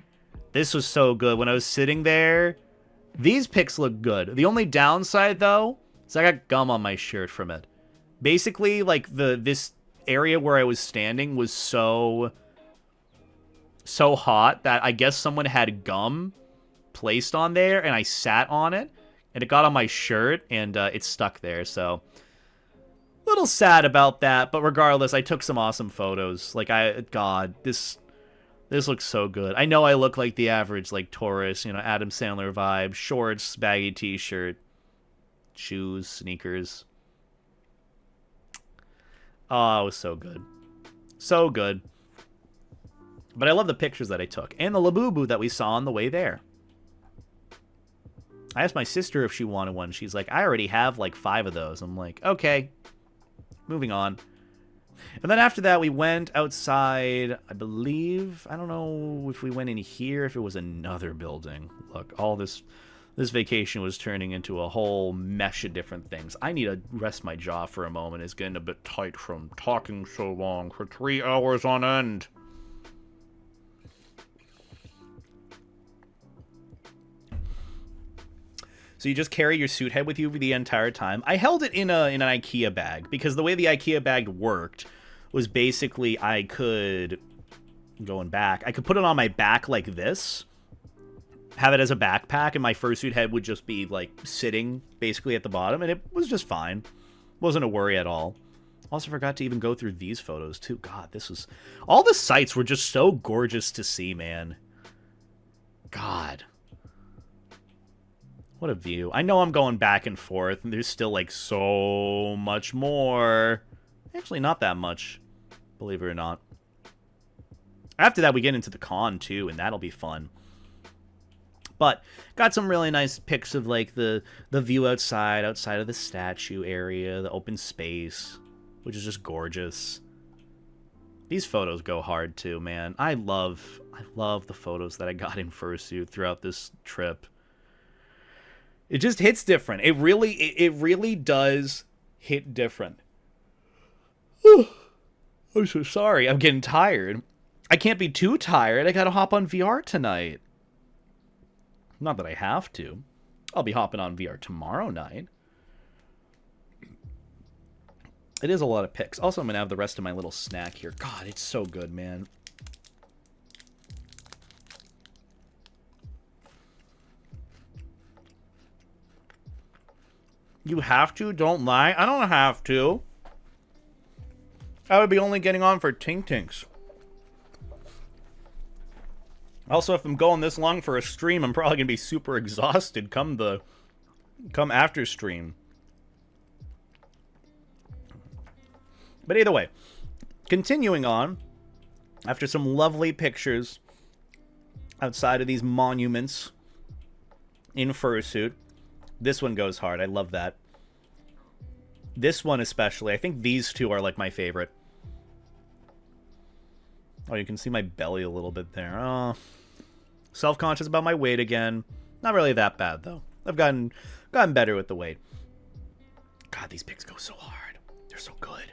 This was so good. When I was sitting there, these pics look good. The only downside, though, is I got gum on my shirt from it. Basically, like, this area where I was standing was so hot that I guess someone had gum placed on there, and I sat on it, and it got on my shirt, and it stuck there, so a little sad about that, but regardless, I took some awesome photos. Like, God, this looks so good. I know I look like the average, like, tourist, you know, Adam Sandler vibe, shorts, baggy t-shirt, shoes, sneakers. Oh, it was so good. So good. But I love the pictures that I took. And the Labubu that we saw on the way there. I asked my sister if she wanted one. She's like, I already have like 5 of those. I'm like, okay. Moving on. And then after that, we went outside, I believe. I don't know if we went in here, if it was another building. Look, all this vacation was turning into a whole mesh of different things. I need to rest my jaw for a moment. It's getting a bit tight from talking so long for 3 hours on end. So you just carry your suit head with you the entire time. I held it in an IKEA bag because the way the IKEA bag worked was basically I could, going back, I could put it on my back like this, have it as a backpack, and my fursuit head would just be like sitting basically at the bottom, and it was just fine. Wasn't a worry at all. Also forgot to even go through these photos too. God, this was, all the sights were just so gorgeous to see, man. God. What a view. I know I'm going back and forth, and there's still, like, so much more. Actually, not that much, believe it or not. After that, we get into the con, too, and that'll be fun. But, got some really nice pics of, like, the view outside of the statue area, the open space, which is just gorgeous. These photos go hard, too, man. I love the photos that I got in fursuit throughout this trip. It just hits different. It really does hit different. I'm so sorry. I'm getting tired. I can't be too tired. I gotta hop on VR tonight. Not that I have to. I'll be hopping on VR tomorrow night. It is a lot of pics. Also, I'm gonna have the rest of my little snack here. God, it's so good, man. You have to? Don't lie. I don't have to. I would be only getting on for Tink Tinks. Also, if I'm going this long for a stream, I'm probably going to be super exhausted come after stream. But either way, continuing on, after some lovely pictures outside of these monuments in fursuit, this one goes hard. I love that. This one especially. I think these two are like my favorite. Oh, you can see my belly a little bit there. Oh, self-conscious about my weight again. Not really that bad though. I've gotten better with the weight. God, these pics go so hard. They're so good.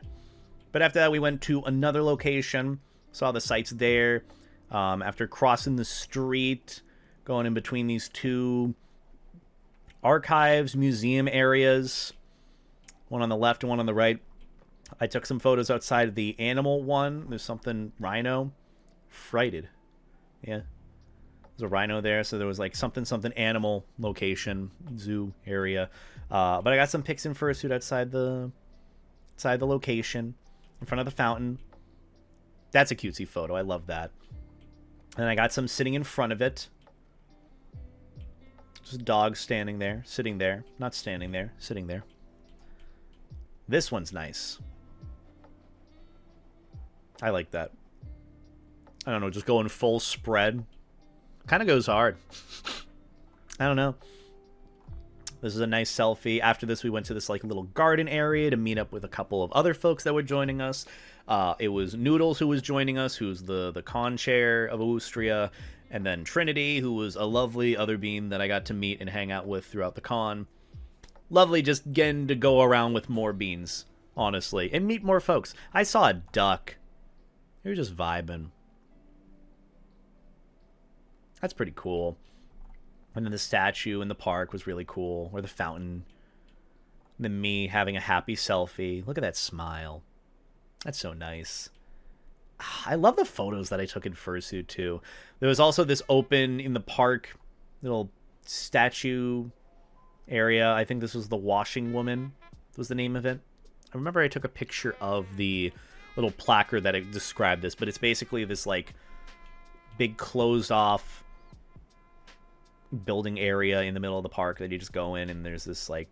But after that, we went to another location. Saw the sights there. After crossing the street, going in between these two archives, museum areas, one on the left and one on the right. I took some photos outside of the animal one. There's something rhino, frighted. Yeah, there's a rhino there, so there was like something animal location, zoo area. But I got some pics in fursuit outside the location, in front of the fountain. That's a cutesy photo. I love that. And I got some sitting in front of it. Just a dog standing there, sitting there, not standing there, sitting there. This one's nice. I like that. I don't know, just going full spread. Kind of goes hard. I don't know. This is a nice selfie. After this, we went to this like little garden area to meet up with a couple of other folks that were joining us. It was Noodles who was joining us, who's the con chair of Awoostria. And then Trinity, who was a lovely other bean that I got to meet and hang out with throughout the con. Lovely just getting to go around with more beans, honestly, and meet more folks. I saw a duck. They were just vibing. That's pretty cool. And then the statue in the park was really cool, or the fountain. And then me having a happy selfie. Look at that smile. That's so nice. I love the photos that I took in fursuit too. There was also this open in the park little statue area. I think this was the Washing Woman was the name of it. I remember I took a picture of the little placard that described this, but it's basically this like big closed off building area in the middle of the park that you just go in, and there's this like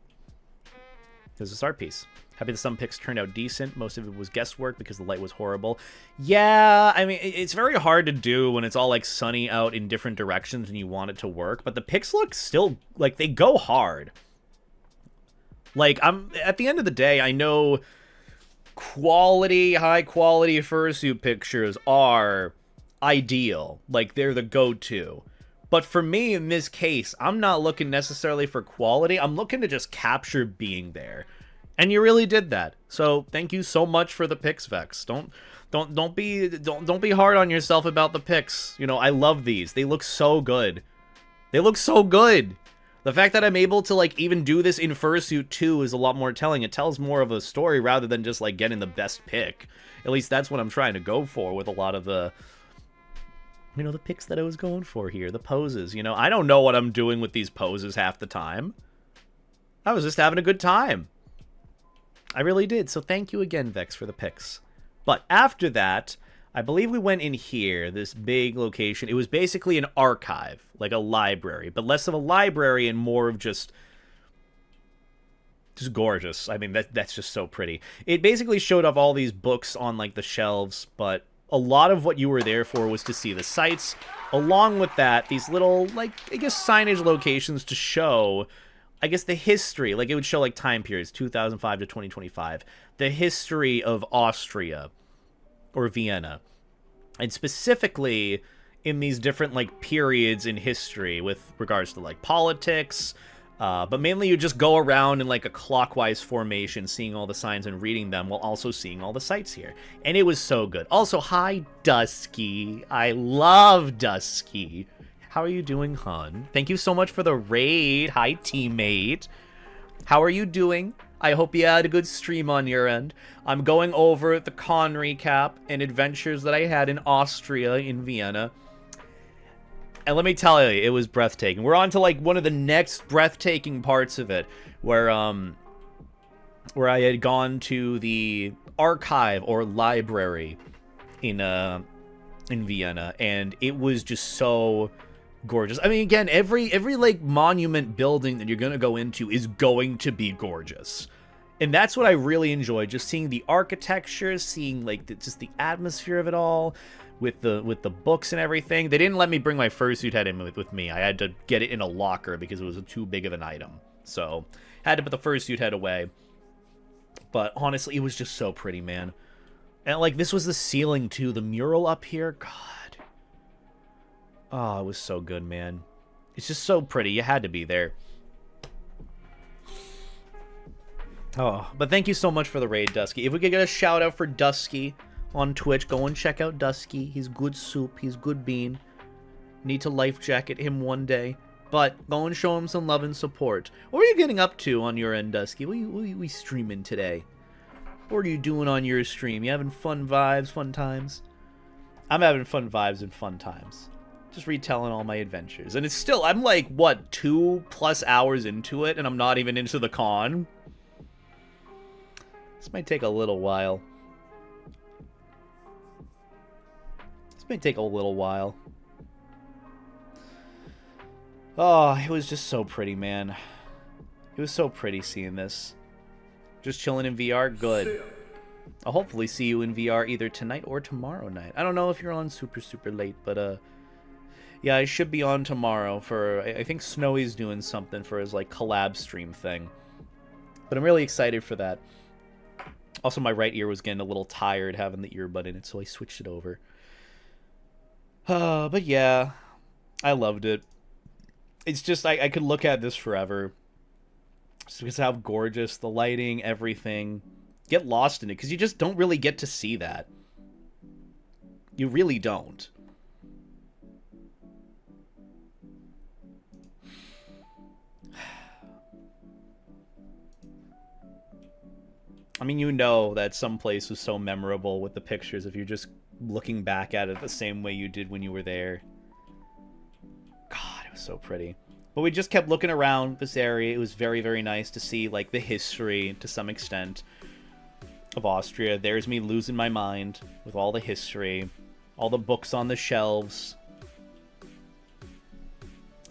This is our piece. Happy that some pics turned out decent. Most of it was guesswork because the light was horrible. Yeah, I mean, it's very hard to do when it's all, like, sunny out in different directions and you want it to work. But the pics look still, like, they go hard. Like, at the end of the day, I know quality, high-quality fursuit pictures are ideal. Like, they're the go-to. But for me, in this case, I'm not looking necessarily for quality. I'm looking to just capture being there. And you really did that. So thank you so much for the pics, Vex. Don't be hard on yourself about the pics. You know, I love these. They look so good. They look so good. The fact that I'm able to, like, even do this in fursuit too is a lot more telling. It tells more of a story rather than just, like, getting the best pic. At least that's what I'm trying to go for with a lot of the, you know, the pics that I was going for here. The poses, you know. I don't know what I'm doing with these poses half the time. I was just having a good time. I really did. So thank you again, Vex, for the pics. But after that, I believe we went in here, this big location. It was basically an archive, like a library, but less of a library and more of just gorgeous. I mean, that's just so pretty. It basically showed off all these books on, like, the shelves, but a lot of what you were there for was to see the sights. Along with that, these little, like, I guess signage locations to show, I guess, the history. Like, it would show, like, time periods, 2005 to 2025. The history of Austria or Vienna. And specifically in these different, like, periods in history with regards to, like, politics. But mainly you just go around in, like, a clockwise formation, seeing all the signs and reading them while also seeing all the sights here. And it was so good. Also, hi, Dusky. I love Dusky. How are you doing, hon? Thank you so much for the raid. Hi, teammate. How are you doing? I hope you had a good stream on your end. I'm going over the con recap and adventures that I had in Austria, in Vienna. And let me tell you, it was breathtaking. We're on to, like, one of the next breathtaking parts of it, where I had gone to the archive or library in Vienna, and it was just so gorgeous. I mean, again, every like monument building that you're gonna go into is going to be gorgeous, and that's what I really enjoyed. Just seeing the architecture, seeing, like, just the atmosphere of it all, with the books and everything. They didn't let me bring my fursuit head in with me. I had to get it in a locker because it was too big of an item. So had to put the fursuit head away. But honestly, it was just so pretty, man. And, like, this was the ceiling too. The mural up here, God. Oh, it was so good, man. It's just so pretty. You had to be there. Oh, but thank you so much for the raid, Dusky. If we could get a shout out for Dusky on Twitch, go and check out Dusky. He's good soup. He's good bean. Need to life jacket him one day. But go and show him some love and support. What are you getting up to on your end, Dusky? What are we streaming today? What are you doing on your stream? You having fun vibes, fun times? I'm having fun vibes and fun times. Just retelling all my adventures. And it's still, I'm like, what, 2+ hours into it, and I'm not even into the con? This might take a little while. This might take a little while. Oh, it was just so pretty, man. It was so pretty seeing this. Just chilling in VR? Good. I'll hopefully see you in VR either tonight or tomorrow night. I don't know if you're on super late, but, yeah, I should be on tomorrow for, I think Snowy's doing something for his, like, collab stream thing. But I'm really excited for that. Also, my right ear was getting a little tired having the earbud in it, so I switched it over. But yeah, I loved it. It's just, I could look at this forever. Just because of how gorgeous, the lighting, everything. Get lost in it, because you just don't really get to see that. You really don't. I mean, you know that some place was so memorable with the pictures if you're just looking back at it the same way you did when you were there. God, it was so pretty. But we just kept looking around this area. It was very, very nice to see, like, the history, to some extent, of Austria. There's me losing my mind with all the history, all the books on the shelves.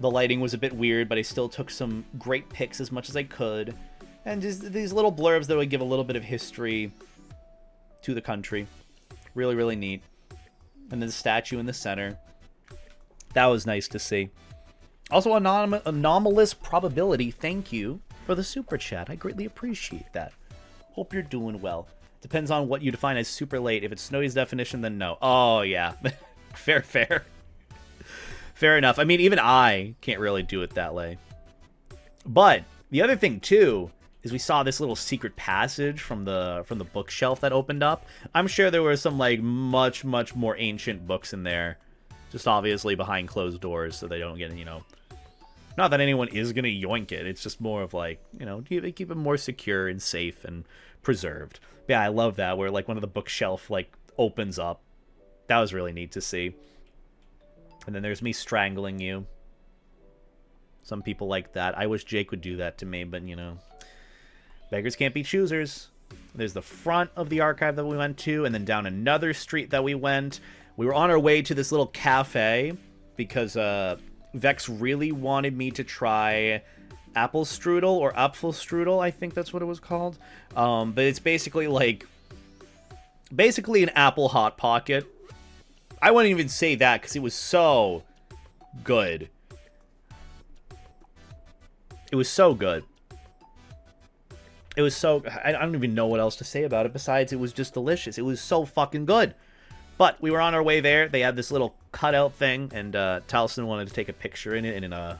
The lighting was a bit weird, but I still took some great pics as much as I could. And just these little blurbs that would give a little bit of history to the country. Really, really neat. And then the statue in the center. That was nice to see. Also, anomalous probability. Thank you for the super chat. I greatly appreciate that. Hope you're doing well. Depends on what you define as super late. If it's Snowy's definition, then no. Oh, yeah. Fair. Fair enough. I mean, even I can't really do it that way. But the other thing, too, is we saw this little secret passage from the bookshelf that opened up. I'm sure there were some, like, much more ancient books in there. Just obviously behind closed doors so they don't get, you know... Not that anyone is going to yoink it. It's just more of, like, you know, keep it more secure and safe and preserved. Yeah, I love that, where, like, one of the bookshelf, like, opens up. That was really neat to see. And then there's me strangling you. Some people like that. I wish Jake would do that to me, but, you know... Beggars can't be choosers. There's the front of the archive that we went to, and then down another street that we went. We were on our way to this little cafe, because, Vex really wanted me to try apple strudel or Apfelstrudel, I think that's what it was called. But it's basically an apple hot pocket. I wouldn't even say that because it was so good. It was so good. It was so... I don't even know what else to say about it besides it was just delicious. It was so fucking good. But we were on our way there. They had this little cutout thing, and Taliesin wanted to take a picture in it, and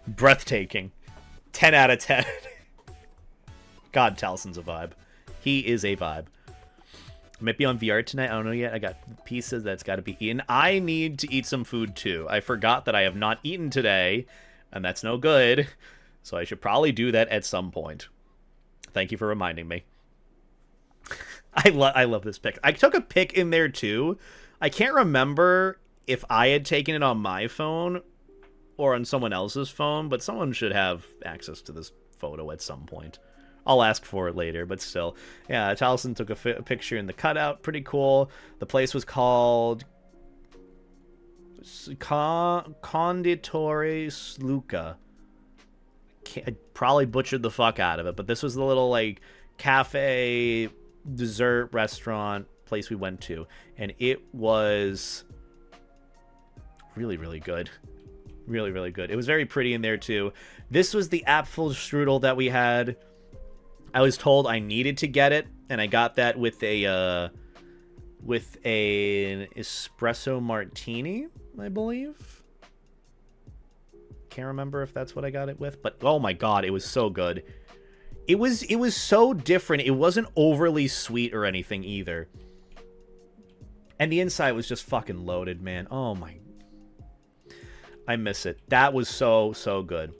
breathtaking. 10 out of 10. God, Taliesin's a vibe. He is a vibe. Might be on VR tonight. I don't know yet. I got pieces that's got to be eaten. I need to eat some food, too. I forgot that I have not eaten today, and that's no good. So I should probably do that at some point. Thank you for reminding me. I love this pic. I took a pic in there too. I can't remember if I had taken it on my phone or on someone else's phone, but someone should have access to this photo at some point. I'll ask for it later, but still. Yeah, Taliesin took a picture in the cutout. Pretty cool. The place was called Conditori Sluka. I probably butchered the fuck out of it, but this was the little, like, cafe... dessert restaurant place we went to, and it was really good. Really good. It was very pretty in there too. This was the Apfelstrudel that we had. I was told I needed to get it, and I got that with an espresso martini, I believe. Can't remember if that's what I got it with, but oh my god, it was so good. It was so different. It wasn't overly sweet or anything either. And the inside was just fucking loaded, man. Oh my... I miss it. That was so good.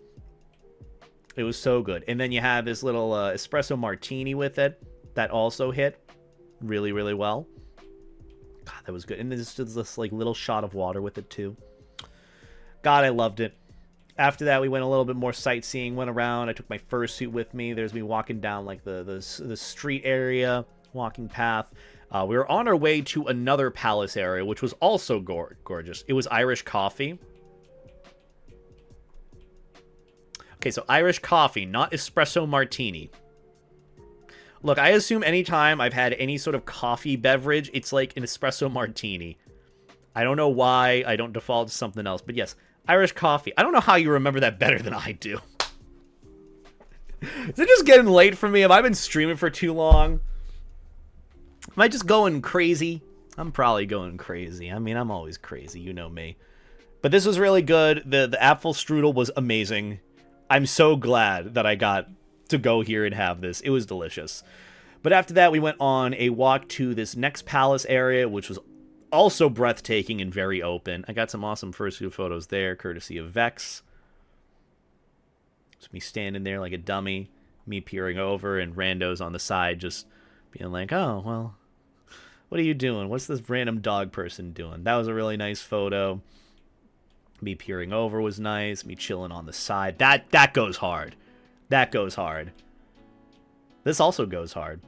It was so good. And then you have this little espresso martini with it that also hit really well. God, that was good. And there's just this like little shot of water with it too. God, I loved it. After that, we went a little bit more sightseeing, went around. I took my fursuit with me. There's me walking down like the street area, walking path. We were on our way to another palace area, which was also gorgeous. It was Irish coffee. Okay, so Irish coffee, not espresso martini. Look, I assume anytime I've had any sort of coffee beverage, it's like an espresso martini. I don't know why I don't default to something else, but yes, Irish coffee. I don't know how you remember that better than I do. Is it just getting late for me? Have I been streaming for too long? Am I just going crazy? I'm probably going crazy. I mean, I'm always crazy. You know me. But this was really good. The Apfelstrudel was amazing. I'm so glad that I got to go here and have this. It was delicious. But after that, we went on a walk to this next palace area, which was also breathtaking and very open. I got some awesome fursuit photos there, courtesy of Vex. It's me standing there like a dummy, me peering over, and randos on the side just being like, oh, well, what are you doing? What's this random dog person doing? That was a really nice photo. Me peering over was nice. Me chilling on the side. That goes hard. That goes hard. This also goes hard.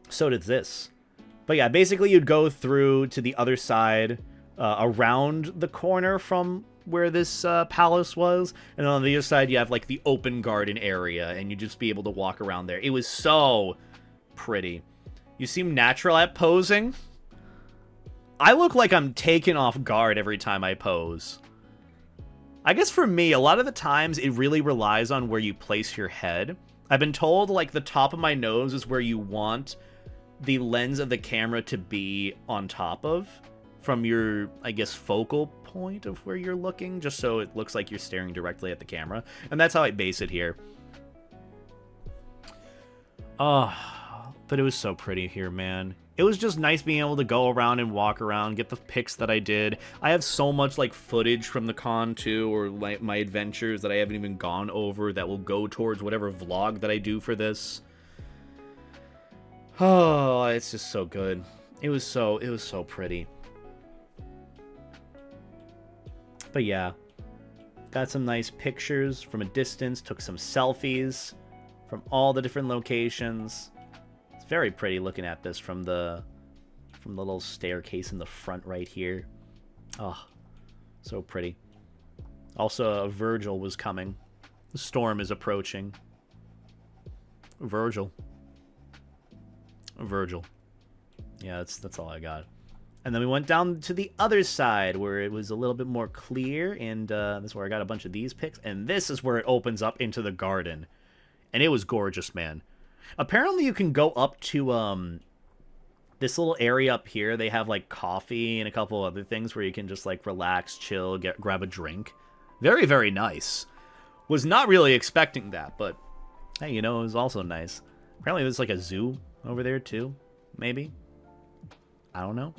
So did this. But yeah, basically you'd go through to the other side around the corner from where this palace was, and on the other side you have like the open garden area, and you just be able to walk around there. It was so pretty. You seem natural at posing. I look like I'm taken off guard every time I pose. I guess for me, a lot of the times it really relies on where you place your head. I've been told like the top of my nose is where you want the lens of the camera to be on top of, from your, I guess, focal point of where you're looking, just so it looks like you're staring directly at the camera. And that's how I base it here. Oh, but it was so pretty here, man. It was just nice being able to go around and walk around, get the pics that I did. I have so much like footage from the con too, or like my adventures that I haven't even gone over that will go towards whatever vlog that I do for this. Oh, it's just so good. It was so pretty. But yeah, got some nice pictures from a distance, took some selfies from all the different locations. It's very pretty looking at this from the little staircase in the front right here. Oh, so pretty. Also, Virgil was coming. The storm is approaching. Virgil. Yeah, that's all I got. And then we went down to the other side where it was a little bit more clear, and this is where I got a bunch of these pics, and this is where it opens up into the garden. And it was gorgeous, man. Apparently you can go up to this little area up here. They have like coffee and a couple other things where you can just like relax, chill, grab a drink. Very, very nice. Was not really expecting that, but hey, you know, it was also nice. Apparently there's like a zoo over there too, maybe. I don't know.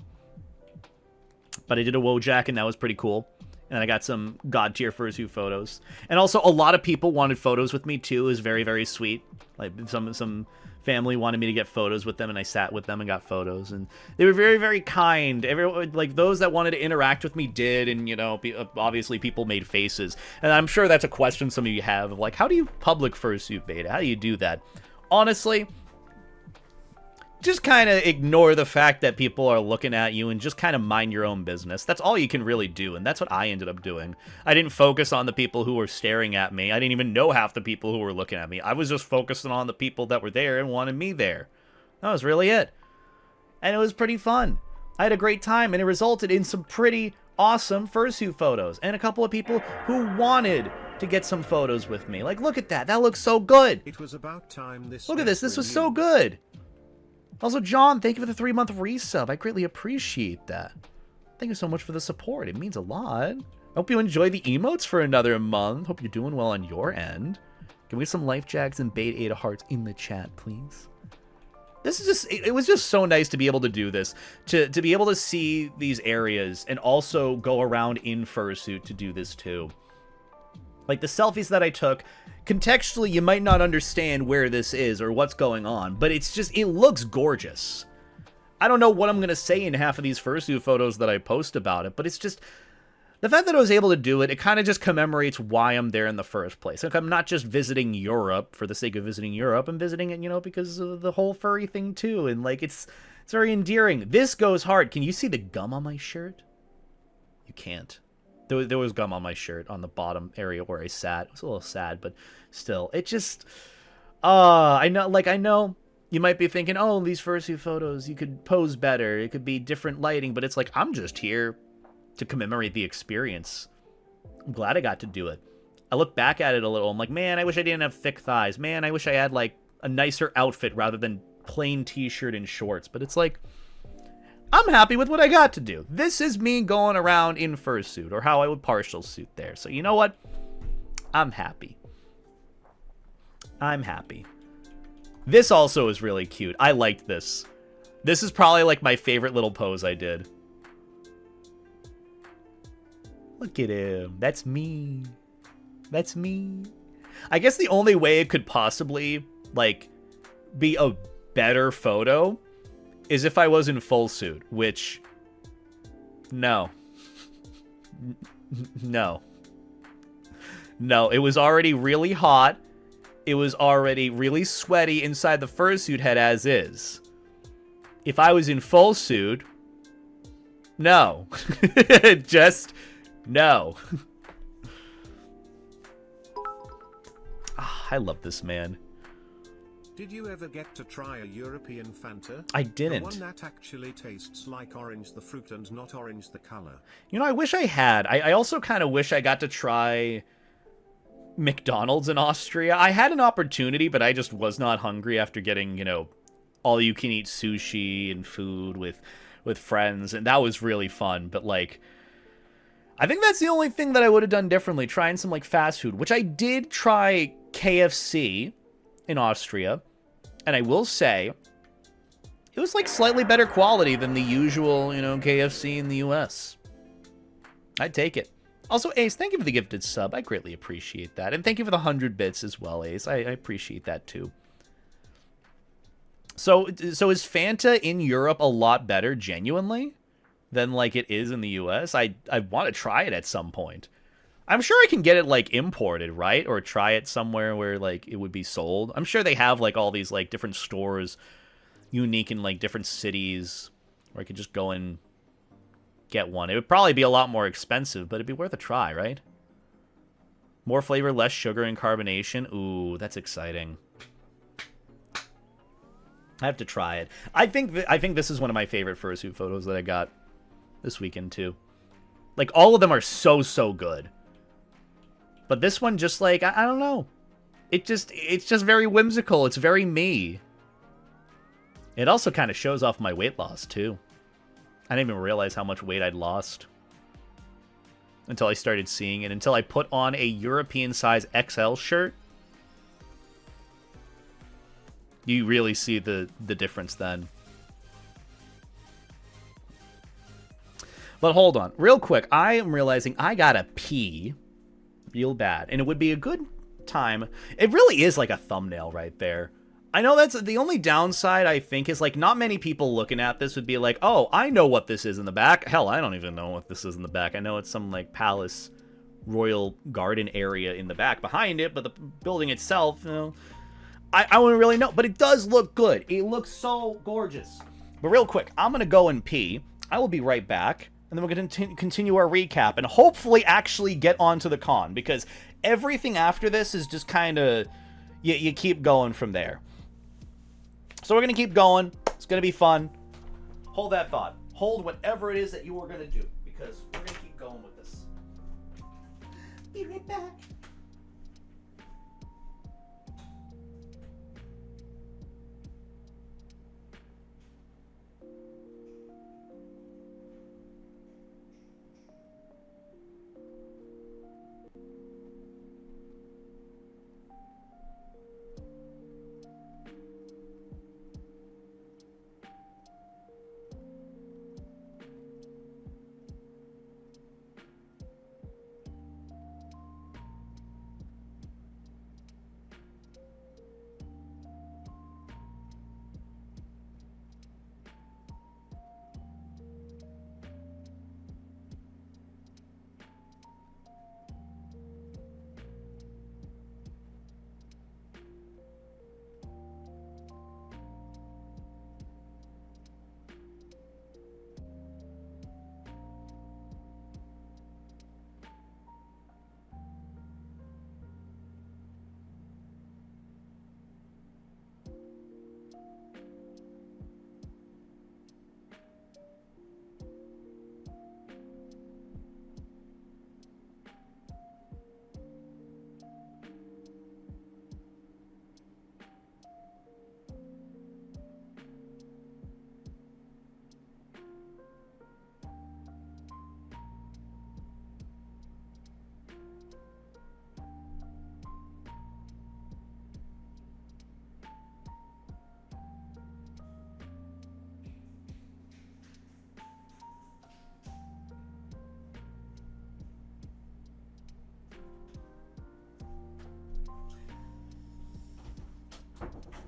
But I did a Wojak, and that was pretty cool. And I got some god tier fursuit photos. And also, a lot of people wanted photos with me too. It was very, very sweet. Like some family wanted me to get photos with them, and I sat with them and got photos. And they were very, very kind. Everyone, like those that wanted to interact with me did, and you know, obviously people made faces. And I'm sure that's a question some of you have of like, how do you public fursuit beta? How do you do that? Honestly, just kind of ignore the fact that people are looking at you and just kind of mind your own business. That's all you can really do, and that's what I ended up doing. I didn't focus on the people who were staring at me. I didn't even know half the people who were looking at me. I was just focusing on the people that were there and wanted me there. That was really it. And it was pretty fun. I had a great time, and it resulted in some pretty awesome fursuit photos, and a couple of people who wanted to get some photos with me. Like, look at that. That looks so good. It was about time this. Look at this. This was so good. Also, John, thank you for the 3-month resub. I greatly appreciate that. Thank you so much for the support. It means a lot. I hope you enjoy the emotes for another month. Hope you're doing well on your end. Give me some life jacks and bait 8 of hearts in the chat, please. This is just, it was just so nice to be able to do this. To be able to see these areas and also go around in fursuit to do this too. Like the selfies that I took, contextually you might not understand where this is or what's going on, but it's just, it looks gorgeous. I don't know what I'm going to say in half of these fursuit photos that I post about it, but it's just, the fact that I was able to do it, it kind of just commemorates why I'm there in the first place. Like, I'm not just visiting Europe for the sake of visiting Europe, I'm visiting it, you know, because of the whole furry thing too, and like, it's very endearing. This goes hard. Can you see the gum on my shirt? You can't. There was gum on my shirt on the bottom area where I sat. It was a little sad, but still, it just, I know you might be thinking, oh, these fursuit photos, you could pose better. It could be different lighting, but it's like, I'm just here to commemorate the experience. I'm glad I got to do it. I look back at it a little. I'm like, man, I wish I didn't have thick thighs. Man, I wish I had like a nicer outfit rather than plain t-shirt and shorts. But it's like, I'm happy with what I got to do. This is me going around in fursuit, or how I would partial suit there. So you know what? I'm happy. I'm happy. This also is really cute. I liked this. This is probably like my favorite little pose I did. Look at him. That's me. That's me. I guess the only way it could possibly, like, be a better photo is if I was in full suit, which, no. No. No, it was already really hot. It was already really sweaty inside the fursuit head as is. If I was in full suit, No. Just no. I love this man. Did you ever get to try a European Fanta? I didn't. The one that actually tastes like orange the fruit and not orange the color. You know, I wish I had. I also kind of wish I got to try McDonald's in Austria. I had an opportunity, but I just was not hungry after getting, you know, all-you-can-eat sushi and food with friends, and that was really fun. But, like, I think that's the only thing that I would have done differently, trying some, like, fast food, which I did try KFC in Austria. And I will say, it was like slightly better quality than the usual, you know, KFC in the US. I'd take it. Also, Ace, thank you for the gifted sub. I greatly appreciate that. And thank you for the 100 bits as well, Ace. I appreciate that too. So is Fanta in Europe a lot better, genuinely, than like it is in the US? I want to try it at some point. I'm sure I can get it, like, imported, right? Or try it somewhere where, like, it would be sold. I'm sure they have, like, all these, like, different stores unique in, like, different cities where I could just go and get one. It would probably be a lot more expensive, but it'd be worth a try, right? More flavor, less sugar and carbonation. Ooh, that's exciting. I have to try it. I think this is one of my favorite fursuit photos that I got this weekend, too. Like, all of them are so good. But this one just, like, I don't know. It's just very whimsical. It's very me. It also kind of shows off my weight loss, too. I didn't even realize how much weight I'd lost until I started seeing it. Until I put on a European size XL shirt. You really see the difference then. But hold on. Real quick. I am realizing I gotta pee real bad. And it would be a good time. It really is like a thumbnail right there. I know that's the only downside, I think, is like not many people looking at this would be like, oh, I know what this is in the back. Hell, I don't even know what this is in the back. I know it's some like palace royal garden area in the back behind it, but the building itself, you know, I wouldn't really know. But it does look good. It looks so gorgeous. But real quick, I'm going to go and pee. I will be right back. And then we're going to continue our recap and hopefully actually get onto the con. Because everything after this is just kind of, you keep going from there. So we're going to keep going. It's going to be fun. Hold that thought. Hold whatever it is that you are going to do. Because we're going to keep going with this. Be right back.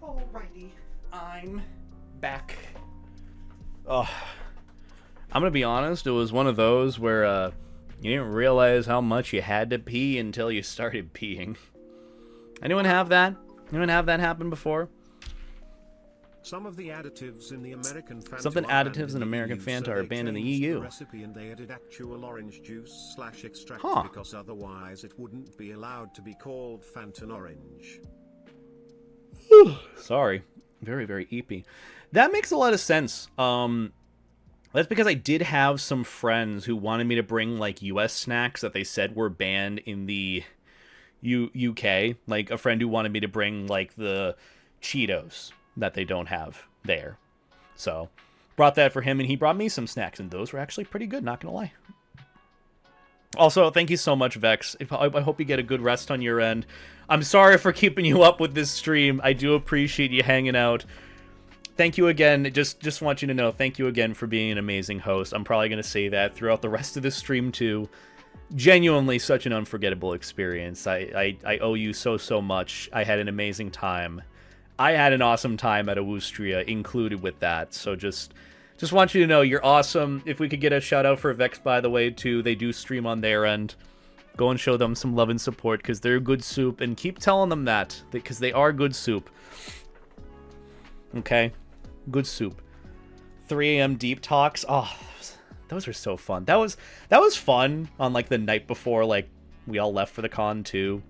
Alrighty, I'm back. Oh, I'm gonna be honest, it was one of those where you didn't realize how much you had to pee until you started peeing. Anyone have that? Anyone have that happen before? Some of the additives in the American Fanta Something are banned additives in American EU, Fanta so are they banned in the changed EU. The recipe and they added actual orange juice / extract Huh. because otherwise it wouldn't be allowed to be called Fanta orange. Sorry. Very, very eepy. That makes a lot of sense. That's because I did have some friends who wanted me to bring, like, US snacks that they said were banned in the UK. Like, a friend who wanted me to bring, like, the Cheetos that they don't have there. So, brought that for him, and he brought me some snacks, and those were actually pretty good, not gonna lie. Also, thank you so much, Vex. I hope you get a good rest on your end. I'm sorry for keeping you up with this stream. I do appreciate you hanging out. Thank you again. Just want you to know, thank you again for being an amazing host. I'm probably going to say that throughout the rest of this stream, too. Genuinely such an unforgettable experience. I owe you so much. I had an amazing time. I had an awesome time at Awoostria, included with that. So just want you to know, you're awesome. If we could get a shout out for Vex, by the way, too. They do stream on their end. Go and show them some love and support, because they're good soup. And keep telling them that, because they are good soup. Okay? Good soup. 3 a.m. deep talks. Oh, those are so fun. That was fun on, like, the night before, like, we all left for the con, too.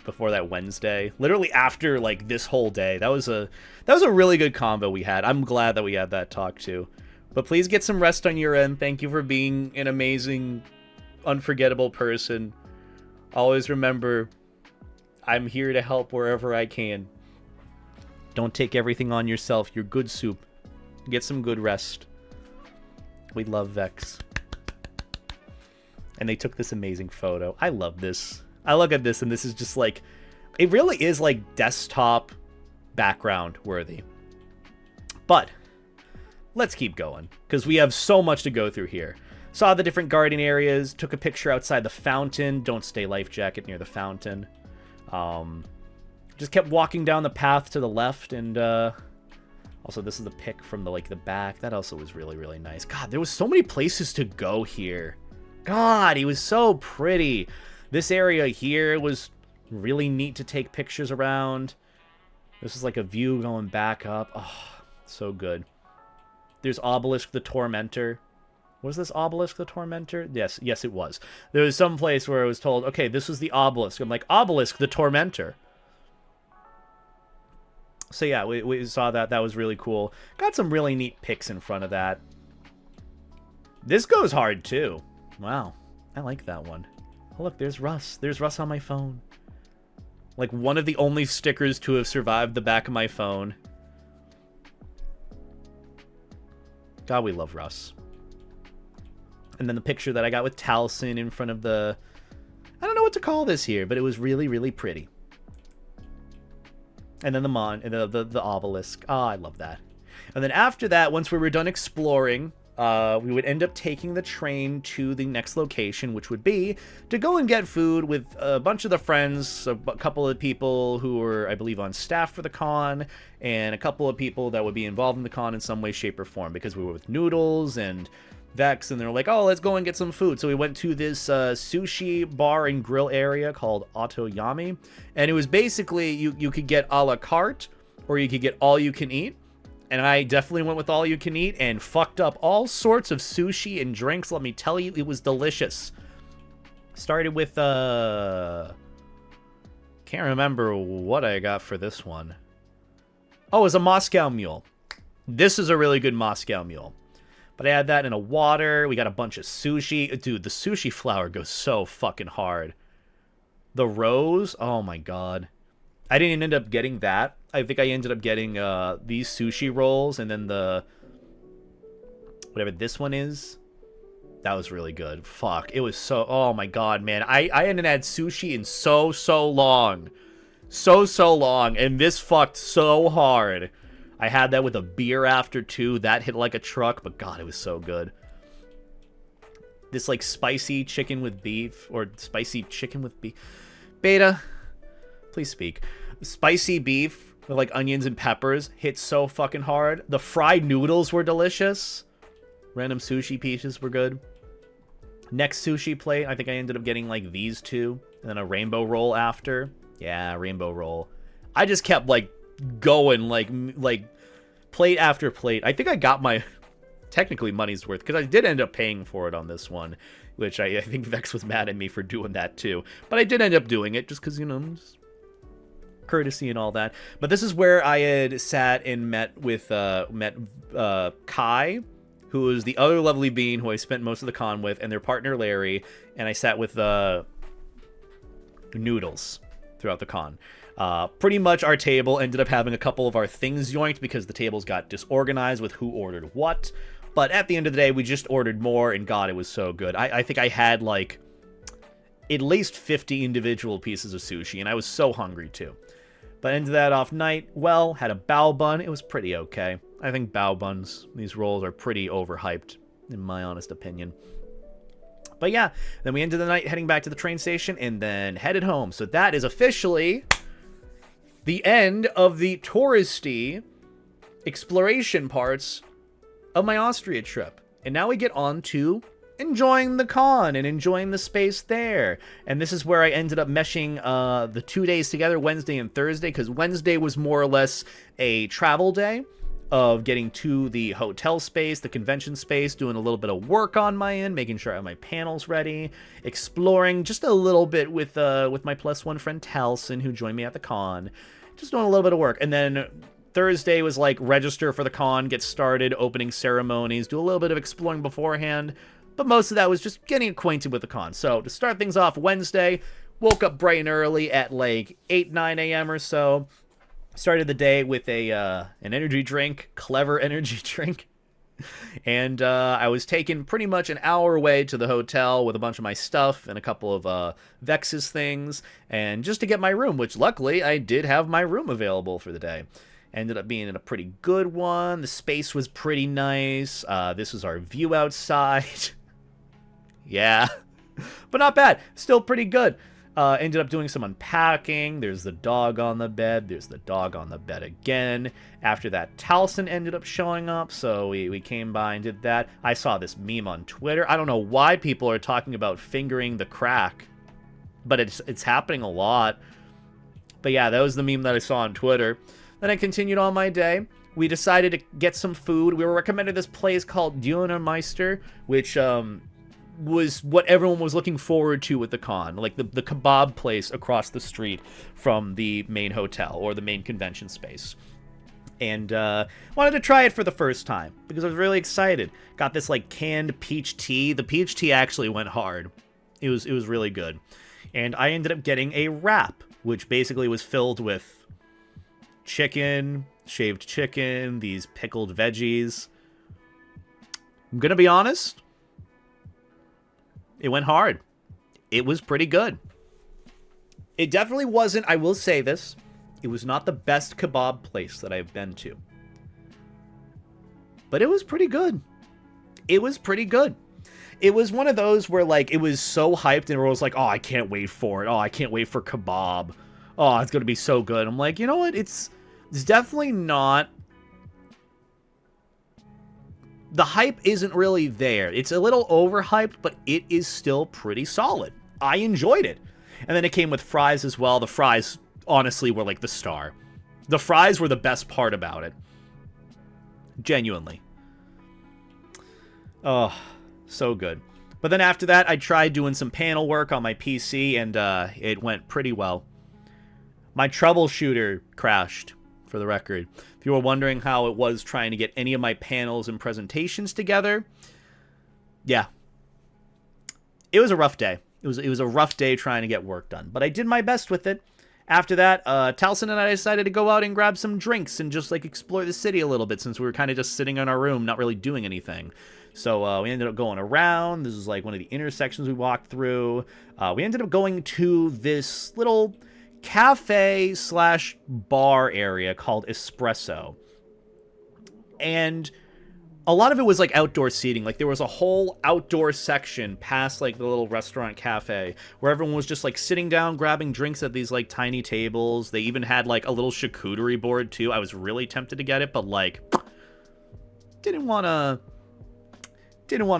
Before that Wednesday. Literally after, like, this whole day. That was a really good combo we had. I'm glad that we had that talk, too. But please get some rest on your end. Thank you for being an amazing, unforgettable person. Always remember, I'm here to help wherever I can. Don't take everything on yourself. You're good soup. Get some good rest. We love Vex. And they took this amazing photo. I love this. I look at this and this is just like, it really is like desktop background worthy. But let's keep going, because we have so much to go through here. Saw the different garden areas, took a picture outside the fountain. Don't stay life jacket near the fountain. Just kept walking down the path to the left, and also this is the pic from the back. That also was really, really nice. God, there was so many places to go here. God, he was so pretty. This area here was really neat to take pictures around. This is like a view going back up. Oh, so good. There's Obelisk the Tormentor. Was this Obelisk the Tormentor? Yes, it was. There was some place where I was told, okay, this was the Obelisk. I'm like, Obelisk the Tormentor. So yeah, we saw that. That was really cool. Got some really neat pics in front of that. This goes hard, too. Wow. I like that one. Oh, look, there's Russ. There's Russ on my phone. Like, one of the only stickers to have survived the back of my phone. God, we love Russ. And then the picture that I got with Taliesin in front of the... I don't know what to call this here, but it was really, really pretty. And then the obelisk. Oh, I love that. And then after that, once we were done exploring, we would end up taking the train to the next location, which would be to go and get food with a bunch of the friends, a couple of people who were, I believe, on staff for the con, and a couple of people that would be involved in the con in some way, shape, or form, because we were with Noodles and Vex, and they were like, oh, let's go and get some food. So we went to this sushi bar and grill area called Otoyami, and it was basically, you could get a la carte, or you could get all you can eat. And I definitely went with all you can eat and fucked up all sorts of sushi and drinks. Let me tell you, it was delicious. Started with, can't remember what I got for this one. Oh, it was a Moscow Mule. This is a really good Moscow Mule. But I had that in a water. We got a bunch of sushi. Dude, the sushi flour goes so fucking hard. The rose, oh my god. I didn't end up getting that. I think I ended up getting these sushi rolls and then the... whatever this one is. That was really good. Fuck. It was so... oh my god, man. I hadn't had sushi in so long. So long. And this fucked so hard. I had that with a beer after, too. That hit like a truck. But god, it was so good. This, like, spicy chicken with beef. Or spicy chicken with beef. Beta... please speak. Spicy beef with like onions and peppers hit so fucking hard. The fried noodles were delicious. Random sushi pieces were good. Next sushi plate, I think I ended up getting like these two. And then a rainbow roll after. Yeah, rainbow roll. I just kept like going like plate after plate. I think I got my technically money's worth, because I did end up paying for it on this one, which I think Vex was mad at me for doing that too. But I did end up doing it just because, you know, just courtesy and all that. But this is where I had sat and met with Kai, who was the other lovely bean who I spent most of the con with, and their partner Larry, and I sat with Noodles throughout the con. Pretty much our table ended up having a couple of our things yoinked because the tables got disorganized with who ordered what. But at the end of the day, we just ordered more, and God, it was so good. I think I had like at least 50 individual pieces of sushi, and I was so hungry too. But ended that off night, well, had a bao bun. It was pretty okay. I think bao buns, these rolls are pretty overhyped, in my honest opinion. But yeah, then we ended the night heading back to the train station and then headed home. So that is officially the end of the touristy exploration parts of my Austria trip. And now we get on to enjoying the con and enjoying the space there. And this is where I ended up meshing the 2 days together, Wednesday and Thursday, because Wednesday was more or less a travel day of getting to the hotel space, the convention space, doing a little bit of work on my end, making sure I have my panels ready, exploring just a little bit with my +1 friend Talson, who joined me at the con, just doing a little bit of work. And then Thursday was like register for the con, get started, opening ceremonies, do a little bit of exploring beforehand. But most of that was just getting acquainted with the con. So to start things off, Wednesday, woke up bright and early at like 8, 9 a.m. or so. Started the day with an energy drink, clever energy drink. And I was taken pretty much an hour away to the hotel with a bunch of my stuff and a couple of Vex's things. And just to get my room, which luckily I did have my room available for the day. Ended up being in a pretty good one. The space was pretty nice. This was our view outside. Yeah, but not bad. Still pretty good. Ended up doing some unpacking. There's the dog on the bed. There's the dog on the bed again. After that, Talson ended up showing up, so we came by and did that. I saw this meme on Twitter. I don't know why people are talking about fingering the crack, but it's happening a lot. But yeah, that was the meme that I saw on Twitter. Then I continued on my day. We decided to get some food. We were recommended this place called Dönermeister, which was what everyone was looking forward to with the con, like the kebab place across the street from the main hotel or the main convention space. And wanted to try it for the first time because I was really excited. Got this like canned peach tea. The peach tea actually went hard. It was really good. And I ended up getting a wrap, which basically was filled with chicken, shaved chicken, these pickled veggies. I'm gonna be honest, it went hard. It was pretty good. It definitely wasn't, I will say this, it was not the best kebab place that I've been to. But it was pretty good. It was pretty good. It was one of those where, like, it was so hyped and everyone was like, oh, I can't wait for it. Oh, I can't wait for kebab. Oh, it's going to be so good. I'm like, you know what? It's definitely not. The hype isn't really there. It's a little overhyped, but it is still pretty solid. I enjoyed it. And then it came with fries as well. The fries, honestly, were like the star. The fries were the best part about it. Genuinely. Oh, so good. But then after that, I tried doing some panel work on my PC, and it went pretty well. My troubleshooter crashed, for the record. If you were wondering how it was trying to get any of my panels and presentations together, yeah. It was a rough day. It was a rough day trying to get work done, but I did my best with it. After that, Talson and I decided to go out and grab some drinks and just like explore the city a little bit, since we were kind of just sitting in our room, not really doing anything. So we ended up going around. This is like one of the intersections we walked through. We ended up going to this little cafe slash bar area called Espresso. And a lot of it was like outdoor seating. Like there was a whole outdoor section past like the little restaurant cafe where everyone was just like sitting down, grabbing drinks at these like tiny tables. They even had like a little charcuterie board too. I was really tempted to get it, but like didn't want to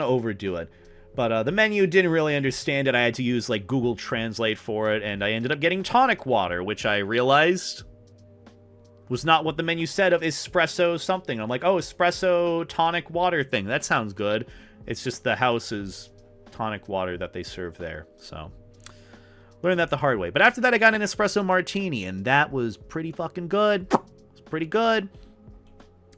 overdo it. But the menu didn't really understand it. I had to use like Google Translate for it, and I ended up getting tonic water, which I realized was not what the menu said of espresso something. I'm like, oh, espresso tonic water thing. That sounds good. It's just the house's tonic water that they serve there. So, learned that the hard way. But after that, I got an espresso martini, and that was pretty fucking good. It was pretty good.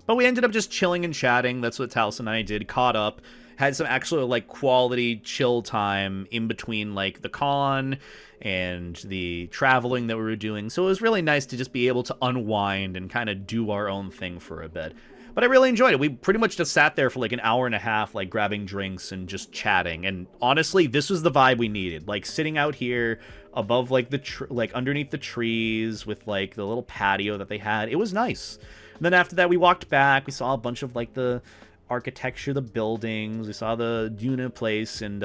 But we ended up just chilling and chatting. That's what Taliesin and I did. Caught up. Had some actual, like, quality chill time in between, like, the con and the traveling that we were doing. So it was really nice to just be able to unwind and kind of do our own thing for a bit. But I really enjoyed it. We pretty much just sat there for, like, an hour and a half, like, grabbing drinks and just chatting. And honestly, this was the vibe we needed. Like, sitting out here above, like, like, underneath the trees with, like, the little patio that they had. It was nice. And then after that, we walked back. We saw a bunch of, like, the architecture, the buildings. We saw the Duna place, and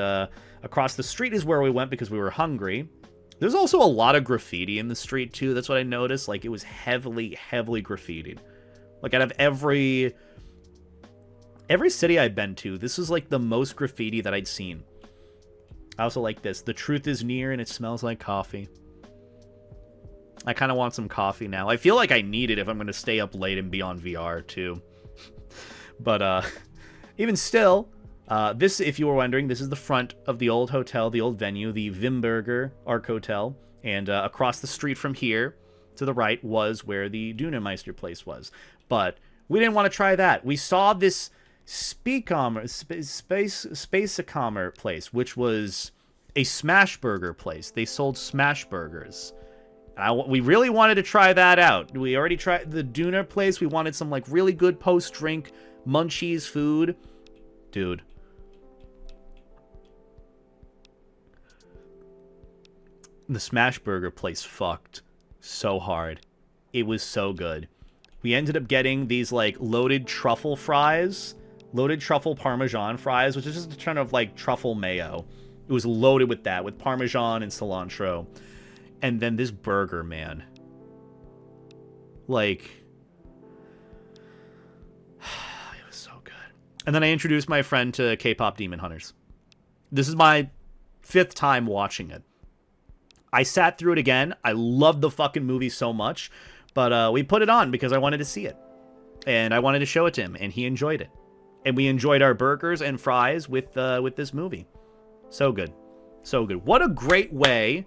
across the street is where we went because we were hungry. There's also a lot of graffiti in the street, too. That's what I noticed. Like, it was heavily, heavily graffitied. Like, out of every city I've been to, this is, like, the most graffiti that I'd seen. I also like this. The truth is near, and it smells like coffee. I kind of want some coffee now. I feel like I need it if I'm going to stay up late and be on VR, too. But, even still, this, if you were wondering, this is the front of the old hotel, the old venue, the Wimberger Ark Hotel. And, across the street from here, to the right, was where the Dünenmeister place was. But we didn't want to try that. We saw this Spacecomer place, which was a smash burger place. They sold smash burgers. We really wanted to try that out. We already tried the Duna place. We wanted some, like, really good post-drink munchies food. Dude. The smash burger place fucked so hard. It was so good. We ended up getting these, like, loaded truffle fries. Loaded truffle Parmesan fries, which is just a ton of, like, truffle mayo. It was loaded with that, with Parmesan and cilantro. And then this burger, man. Like, it was so good. And then I introduced my friend to K-pop Demon Hunters. This is my 5th time watching it. I sat through it again. I loved the fucking movie so much. But we put it on because I wanted to see it. And I wanted to show it to him, and he enjoyed it. And we enjoyed our burgers and fries with this movie. So good. So good. What a great way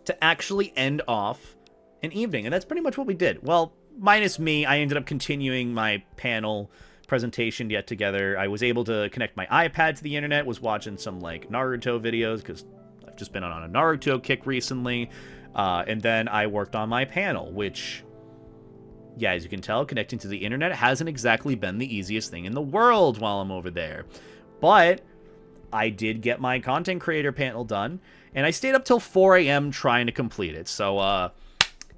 to actually end off an evening. And that's pretty much what we did. Well, minus me, I ended up continuing my panel presentation yet together. I was able to connect my iPad to the internet, was watching some, like, Naruto videos, because I've just been on a Naruto kick recently. And then I worked on my panel, which, yeah, as you can tell, connecting to the internet hasn't exactly been the easiest thing in the world while I'm over there. But I did get my content creator panel done, and I stayed up till 4 a.m. trying to complete it. So,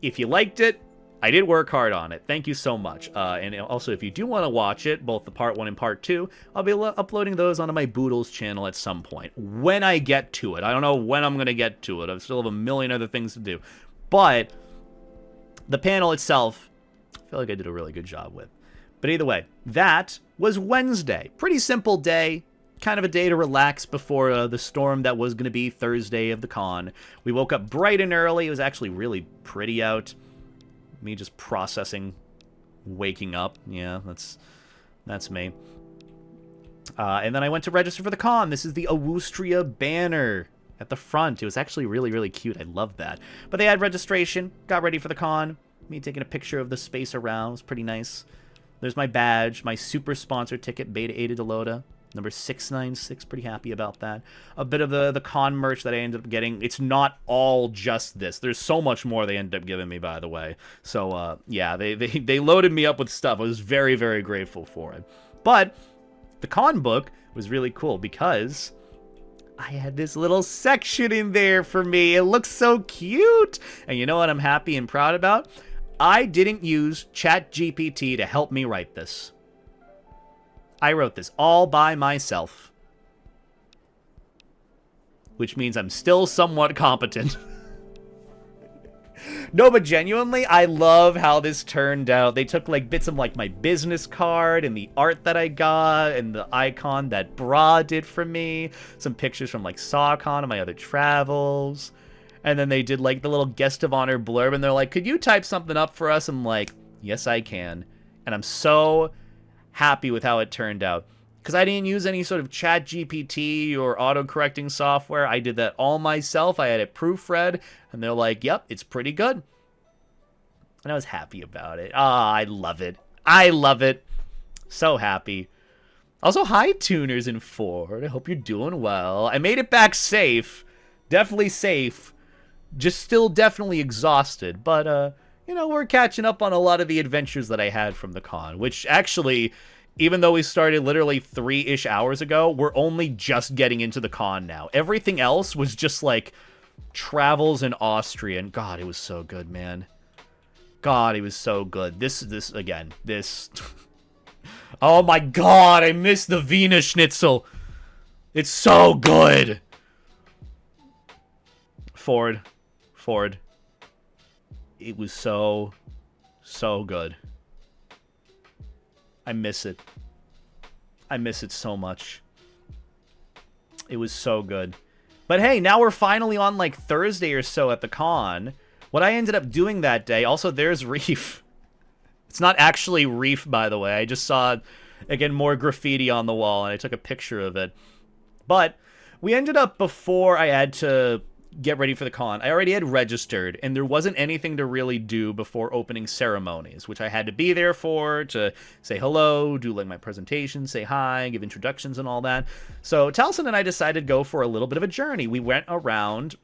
if you liked it, I did work hard on it. Thank you so much. And also, if you do want to watch it, both the part 1 and part 2, I'll be uploading those onto my Bootles channel at some point. When I get to it. I don't know when I'm going to get to it. I still have a million other things to do. But the panel itself, I feel like I did a really good job with. But either way, that was Wednesday. Pretty simple day. Kind of a day to relax before the storm that was going to be Thursday of the con. We woke up bright and early. It was actually really pretty out. Me just processing waking up. Yeah, that's me. And then I went to register for the con. This is the Awoostria banner at the front. It was actually really, really cute. I loved that. But they had registration. Got ready for the con. Me taking a picture of the space around. It was pretty nice. There's my badge. My super sponsor ticket, Beta Ada Delota. Number 696, pretty happy about that. A bit of the con merch that I ended up getting. It's not all just this. There's so much more they ended up giving me, by the way. So, yeah, they loaded me up with stuff. I was very, very grateful for it. But the con book was really cool because I had this little section in there for me. It looks so cute. And you know what I'm happy and proud about? I didn't use ChatGPT to help me write this. I wrote this all by myself. Which means I'm still somewhat competent. No, but genuinely, I love how this turned out. They took, like, bits of, like, my business card and the art that I got and the icon that Bra did for me. Some pictures from, like, SawCon and my other travels. And then they did like the little guest of honor blurb, and they're like, could you type something up for us? I'm like, yes, I can. And I'm so happy with how it turned out. Because I didn't use any sort of chat GPT or auto-correcting software. I did that all myself. I had it proofread, and they're like, yep, it's pretty good. And I was happy about it. Ah, I love it. I love it. So happy. Also, hi, tuners in Ford. I hope you're doing well. I made it back safe. Definitely safe. Just still definitely exhausted. But, you know, we're catching up on a lot of the adventures that I had from the con. Which, actually, even though we started literally 3-ish hours ago, we're only just getting into the con now. Everything else was just, like, travels in Austria. And, God, it was so good, man. God, it was so good. This. Oh my God, I missed the Wiener Schnitzel. It's so good. Ford. It was so good. I miss it. I miss it so much. It was so good. But hey, now we're finally on like Thursday or so at the con. What I ended up doing that day, also there's Reef. It's not actually Reef, by the way. I just saw, again, more graffiti on the wall, and I took a picture of it. But we ended up, before I had to get ready for the con, I already had registered, and there wasn't anything to really do before opening ceremonies, which I had to be there for, to say hello, do like my presentation, say hi, give introductions and all that. So Taliesin and I decided to go for a little bit of a journey. We went around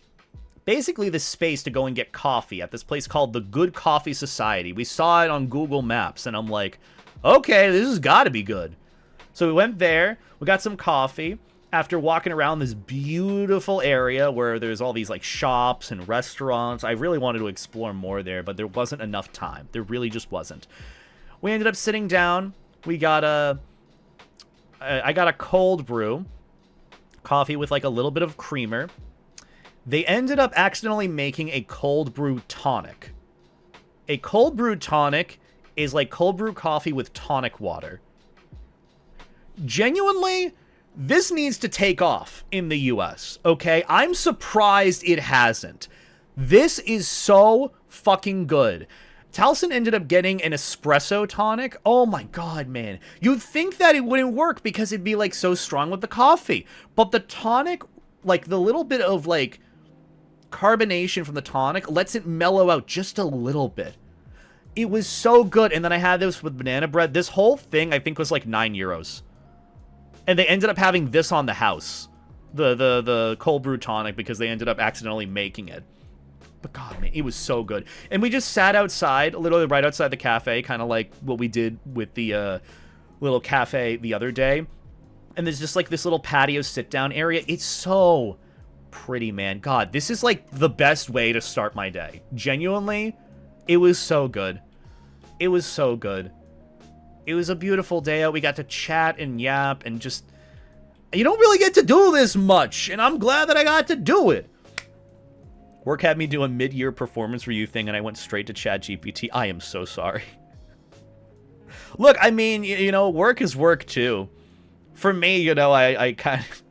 basically this space to go and get coffee at this place called the Good Coffee Society. We saw it on Google Maps, and I'm like, okay, this has got to be good. So we went there, we got some coffee. After walking around this beautiful area where there's all these like shops and restaurants, I really wanted to explore more there, but there wasn't enough time. There really just wasn't. We ended up sitting down. I got a cold brew, coffee with like a little bit of creamer. They ended up accidentally making a cold brew tonic. A cold brew tonic is like cold brew coffee with tonic water. Genuinely, this needs to take off in the US, okay? I'm surprised it hasn't. This is so fucking good. Taliesin ended up getting an espresso tonic. Oh my God, man. You'd think that it wouldn't work because it'd be like so strong with the coffee. But the tonic, like the little bit of like carbonation from the tonic lets it mellow out just a little bit. It was so good. And then I had this with banana bread. This whole thing I think was like €9. And they ended up having this on the house. The cold brew tonic, because they ended up accidentally making it. But God, man, it was so good. And we just sat outside, literally right outside the cafe, kind of like what we did with the little cafe the other day. And there's just like this little patio sit-down area. It's so pretty, man. God, this is like the best way to start my day. Genuinely, it was so good. It was so good. It was a beautiful day out. We got to chat and yap and just... You don't really get to do this much, and I'm glad that I got to do it. Work had me do a mid-year performance review thing, and I went straight to ChatGPT. I am so sorry. Look, I mean, you know, work is work, too. For me, you know, I kind of...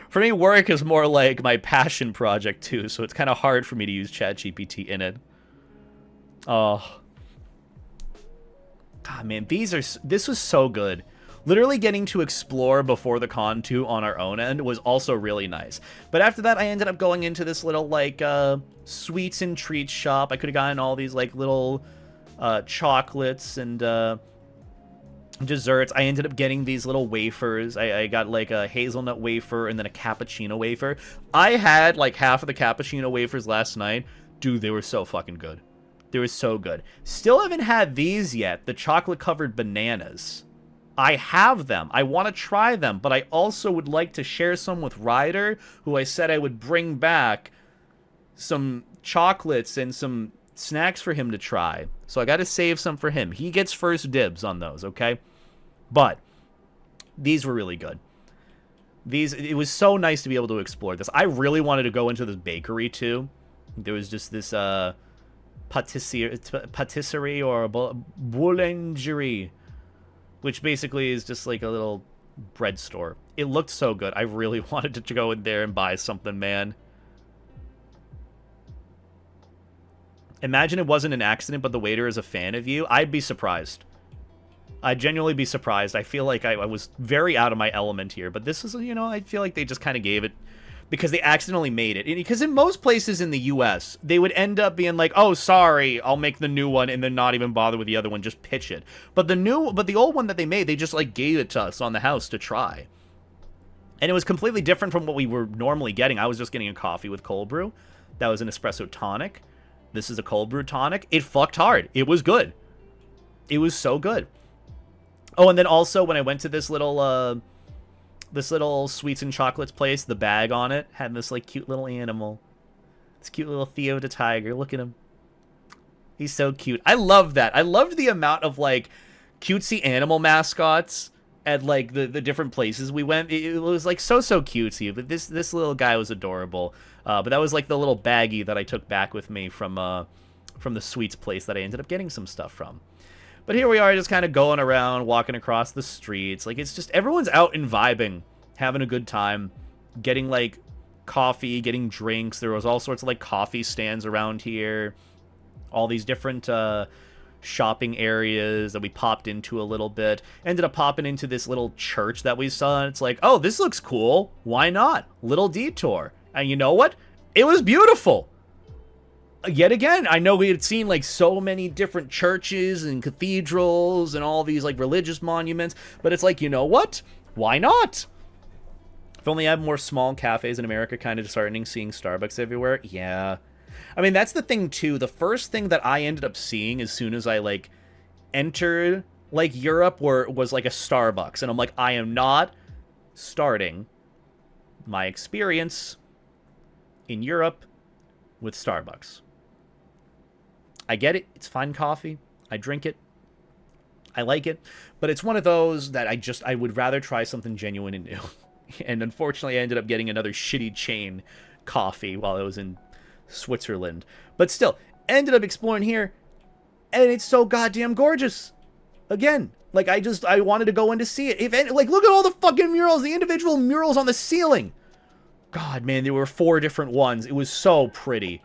For me, work is more like my passion project, too, so it's kind of hard for me to use ChatGPT in it. Oh... God, man, this was so good. Literally getting to explore before the con, too, on our own end was also really nice. But after that, I ended up going into this little, like, sweets and treats shop. I could have gotten all these, like, little chocolates and desserts. I ended up getting these little wafers. I got, like, a hazelnut wafer and then a cappuccino wafer. I had, like, half of the cappuccino wafers last night. Dude, they were so fucking good. They were so good. Still haven't had these yet, the chocolate-covered bananas. I have them. I want to try them, but I also would like to share some with Ryder, who I said I would bring back some chocolates and some snacks for him to try. So I got to save some for him. He gets first dibs on those, okay? But these were really good. It was so nice to be able to explore this. I really wanted to go into this bakery, too. There was just this, patisserie or boulangerie, which basically is just like a little bread store. It looked so good. I really wanted to go in there and buy something, man. Imagine it wasn't an accident, but the waiter is a fan of you. I'd be surprised. I'd genuinely be surprised. I feel like I was very out of my element here, but this is, you know, I feel like they just kind of gave it because they accidentally made it. Because in most places in the U.S., they would end up being like, oh, sorry, I'll make the new one, and then not even bother with the other one, just pitch it. But the old one that they made, they just, like, gave it to us on the house to try. And it was completely different from what we were normally getting. I was just getting a coffee with cold brew. That was an espresso tonic. This is a cold brew tonic. It fucked hard. It was good. It was so good. Oh, and then also when I went to this little sweets and chocolates place, the bag on it had this like cute little animal. This cute little Theo the tiger. Look at him. He's so cute. I love that. I loved the amount of like cutesy animal mascots at like the different places we went. It was like so cutesy, but this little guy was adorable. But that was like the little baggie that I took back with me from the sweets place that I ended up getting some stuff from. But here we are just kind of going around, walking across the streets. Like, it's just everyone's out and vibing, having a good time, getting like coffee, getting drinks. There was all sorts of like coffee stands around here, all these different shopping areas that we popped into a little bit. Ended up popping into this little church that we saw, and it's like, oh, this looks cool. Why not? Little detour. And you know what? It was beautiful. Yet again, I know we had seen like so many different churches and cathedrals and all these like religious monuments, but it's like, you know what? Why not? If only I had more small cafes in America, kind of starting seeing Starbucks everywhere. Yeah. I mean, that's the thing too. The first thing that I ended up seeing as soon as I like entered like Europe was like a Starbucks, and I'm like, I am not starting my experience in Europe with Starbucks. I get it. It's fine coffee. I drink it. I like it. But it's one of those that I would rather try something genuine and new. And unfortunately, I ended up getting another shitty chain coffee while I was in Switzerland. But still, ended up exploring here. And it's so goddamn gorgeous. Again, like I wanted to go in to see it. Like, look at all the fucking murals. The individual murals on the ceiling. God, man, there were 4 different ones. It was so pretty.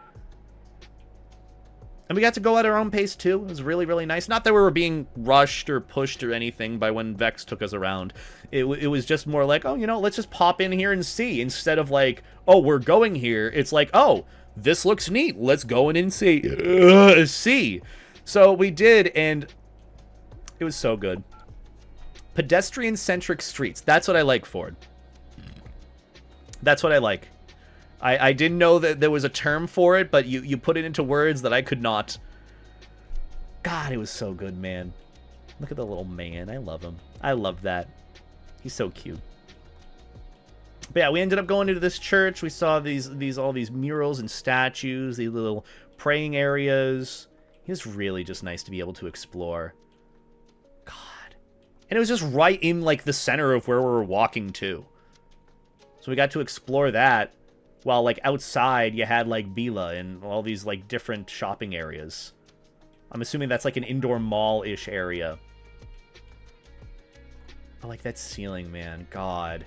And we got to go at our own pace, too. It was really, really nice. Not that we were being rushed or pushed or anything by when Vex took us around. It was just more like, oh, you know, let's just pop in here and see. Instead of like, oh, we're going here. It's like, oh, this looks neat. Let's go in and see. See. So we did, and it was so good. Pedestrian-centric streets. That's what I like, Ford. That's what I like. I didn't know that there was a term for it, but you put it into words that I could not. God, it was so good, man. Look at the little man. I love him. I love that. He's so cute. But yeah, we ended up going into this church. We saw all these murals and statues, these little praying areas. It was really just nice to be able to explore. God. And it was just right in like the center of where we were walking to. So we got to explore that. While, like, outside, you had, like, Bila and all these, like, different shopping areas. I'm assuming that's, like, an indoor mall-ish area. I like that ceiling, man. God.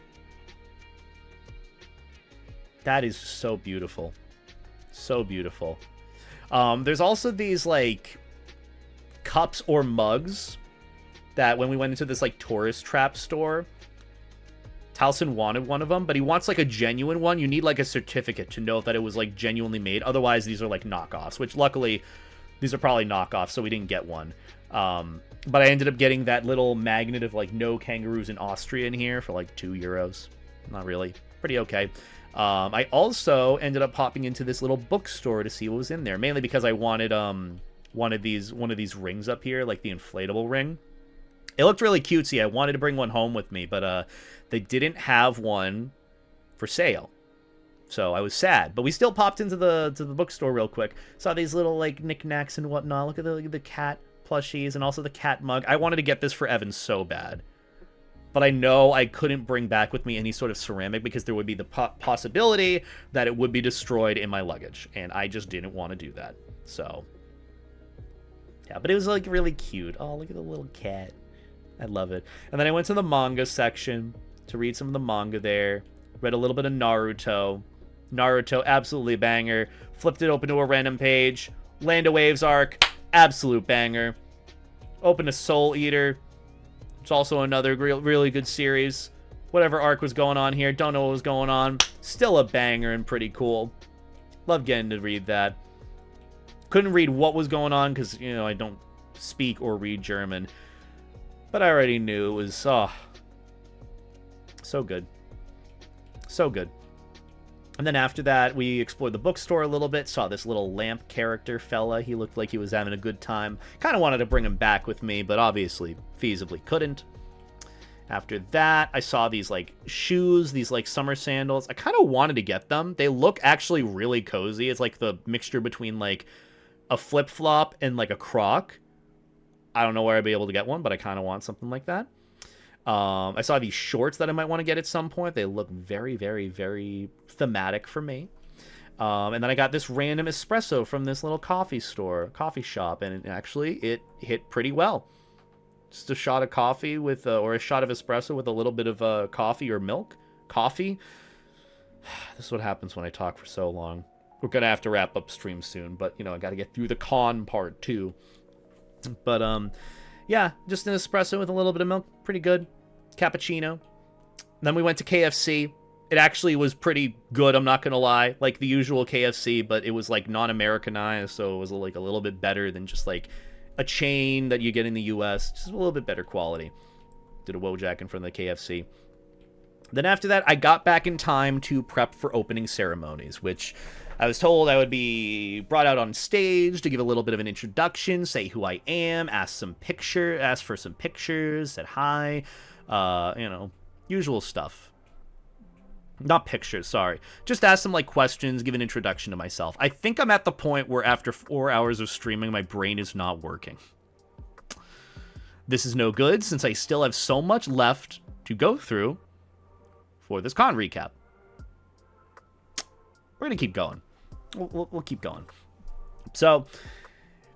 That is so beautiful. So beautiful. There's also these, like, cups or mugs that when we went into this, like, tourist trap store... Talson wanted one of them, but he wants like a genuine one. You need like a certificate to know that it was like genuinely made. Otherwise, these are like knockoffs, which luckily these are probably knockoffs, so we didn't get one. But I ended up getting that little magnet of like no kangaroos in Austria in here for like €2. Not really. Pretty okay. I also ended up popping into this little bookstore to see what was in there, mainly because I wanted one of these rings up here, like the inflatable ring. It looked really cutesy. I wanted to bring one home with me, but they didn't have one for sale. So I was sad. But we still popped into the bookstore real quick. Saw these little like knickknacks and whatnot. Look at the cat plushies and also the cat mug. I wanted to get this for Evan so bad. But I know I couldn't bring back with me any sort of ceramic because there would be the possibility that it would be destroyed in my luggage. And I just didn't want to do that. So, yeah, but it was like really cute. Oh, look at the little cat. I love it. And then I went to the manga section to read some of the manga there. Read a little bit of Naruto. Naruto, absolutely banger. Flipped it open to a random page. Land of Waves arc, absolute banger. Open to Soul Eater. It's also another really good series. Whatever arc was going on here, don't know what was going on. Still a banger and pretty cool. Love getting to read that. Couldn't read what was going on because, you know, I don't speak or read German. But I already knew it was, so good. So good. And then after that, we explored the bookstore a little bit, saw this little lamp character fella. He looked like he was having a good time. Kind of wanted to bring him back with me, but obviously, feasibly couldn't. After that, I saw these, like, shoes, these, like, summer sandals. I kind of wanted to get them. They look actually really cozy. It's like the mixture between, like, a flip-flop and, like, a croc. I don't know where I'd be able to get one, but I kind of want something like that. I saw these shorts that I might want to get at some point. They look very, very, very thematic for me. And then I got this random espresso from this little coffee shop, and it hit pretty well. Just a shot of coffee with, or a shot of espresso with a little bit of coffee or milk. Coffee. This is what happens when I talk for so long. We're gonna have to wrap up stream soon, but you know I got to get through the con part too. But yeah, just an espresso with a little bit of milk, pretty good. Cappuccino. Then we went to KFC. It actually was pretty good, I'm not gonna lie. Like the usual KFC, but it was like non-Americanized, so it was like a little bit better than just like a chain that you get in the US. Just a little bit better quality. Did a Wojak in front of the KFC. Then after that, I got back in time to prep for opening ceremonies, which I was told I would be brought out on stage to give a little bit of an introduction, say who I am, ask for some pictures, said hi, you know, usual stuff. Not pictures, sorry. Just ask some, like, questions, give an introduction to myself. I think I'm at the point where after 4 hours of streaming, my brain is not working. This is no good, since I still have so much left to go through for this con recap. We're going to keep going. We'll keep going. So,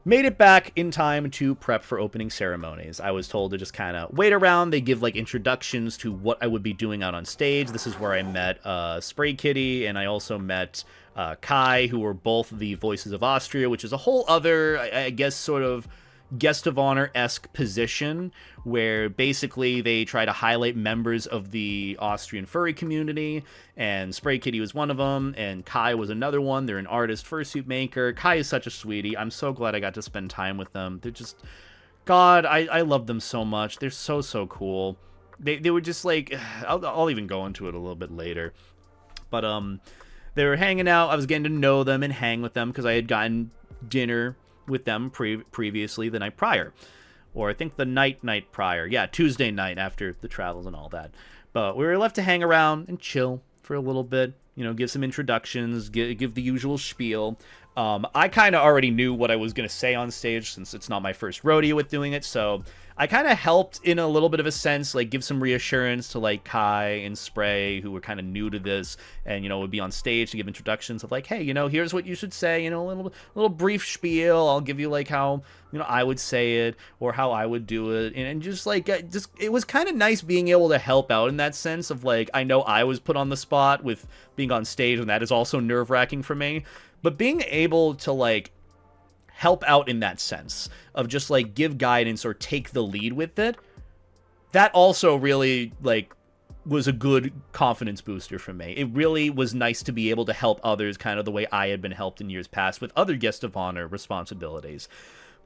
made it back in time to prep for opening ceremonies. I was told to just kind of wait around. They give, like, introductions to what I would be doing out on stage. This is where I met Spray Kitty, and I also met Kai, who were both the voices of Austria, which is a whole other, I guess, sort of guest of honor-esque position, where basically they try to highlight members of the Austrian furry community, and Spray Kitty was one of them, and Kai was another one. They're an artist, fursuit maker. Kai is such a sweetie. I'm so glad I got to spend time with them. They're just, God, I love them so much. They're so, so cool. They were just like, I'll even go into it a little bit later. But, they were hanging out. I was getting to know them and hang with them because I had gotten dinner with them previously the night prior, or I think the night prior. Yeah, Tuesday night after the travels and all that. But we were left to hang around and chill for a little bit, you know, give some introductions, give the usual spiel. I kind of already knew what I was going to say on stage since it's not my first rodeo with doing it, so I kind of helped in a little bit of a sense, like give some reassurance to like Kai and Spray, who were kind of new to this, and you know would be on stage to give introductions of like, hey, you know, here's what you should say, you know, a little brief spiel. I'll give you like how, you know, I would say it or how I would do it, and just like it was kind of nice being able to help out in that sense of like, I know I was put on the spot with being on stage, and that is also nerve-wracking for me, but being able to like help out in that sense of just like give guidance or take the lead with it, that also really like was a good confidence booster for me. It really was nice to be able to help others kind of the way I had been helped in years past with other guest of honor responsibilities.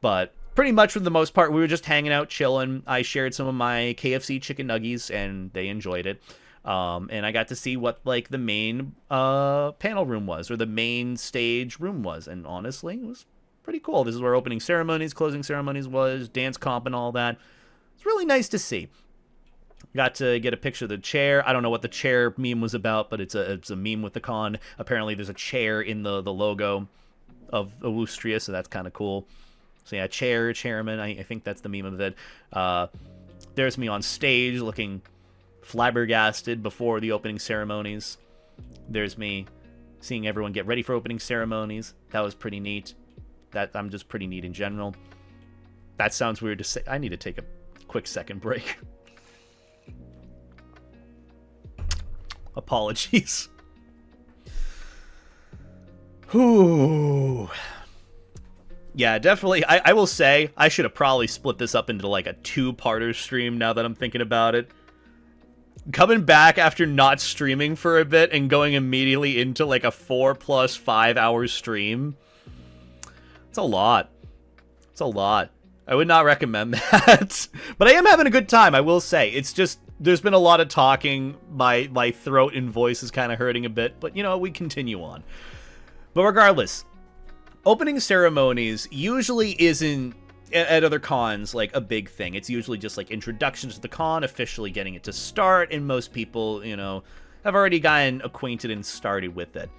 But pretty much for the most part, we were just hanging out, chilling. I shared some of my KFC chicken nuggies and they enjoyed it. And I got to see what like the main panel room was, or the main stage room was, and honestly it was pretty cool. This is where opening ceremonies, closing ceremonies was, dance comp and all that. It's really nice to see. Got to get a picture of the chair. I don't know what the chair meme was about, but it's a meme with the con. Apparently there's a chair in the logo of Awoostria, so that's kind of cool. So yeah, chairman, I think that's the meme of it. There's me on stage looking flabbergasted before the opening ceremonies. There's me seeing everyone get ready for opening ceremonies. That was pretty neat. I'm just pretty neat in general. That sounds weird to say. I need to take a quick second break. Apologies. Whew. Yeah, definitely. I will say I should have probably split this up into like a 2-parter stream now that I'm thinking about it. Coming back after not streaming for a bit and going immediately into like a 4 plus 5 hour stream. It's a lot. It's a lot. I would not recommend that. But I am having a good time, I will say. It's just, there's been a lot of talking. My throat and voice is kind of hurting a bit. But, you know, we continue on. But regardless, opening ceremonies usually isn't, at other cons, like a big thing. It's usually just like introductions to the con, officially getting it to start. And most people, you know, have already gotten acquainted and started with it.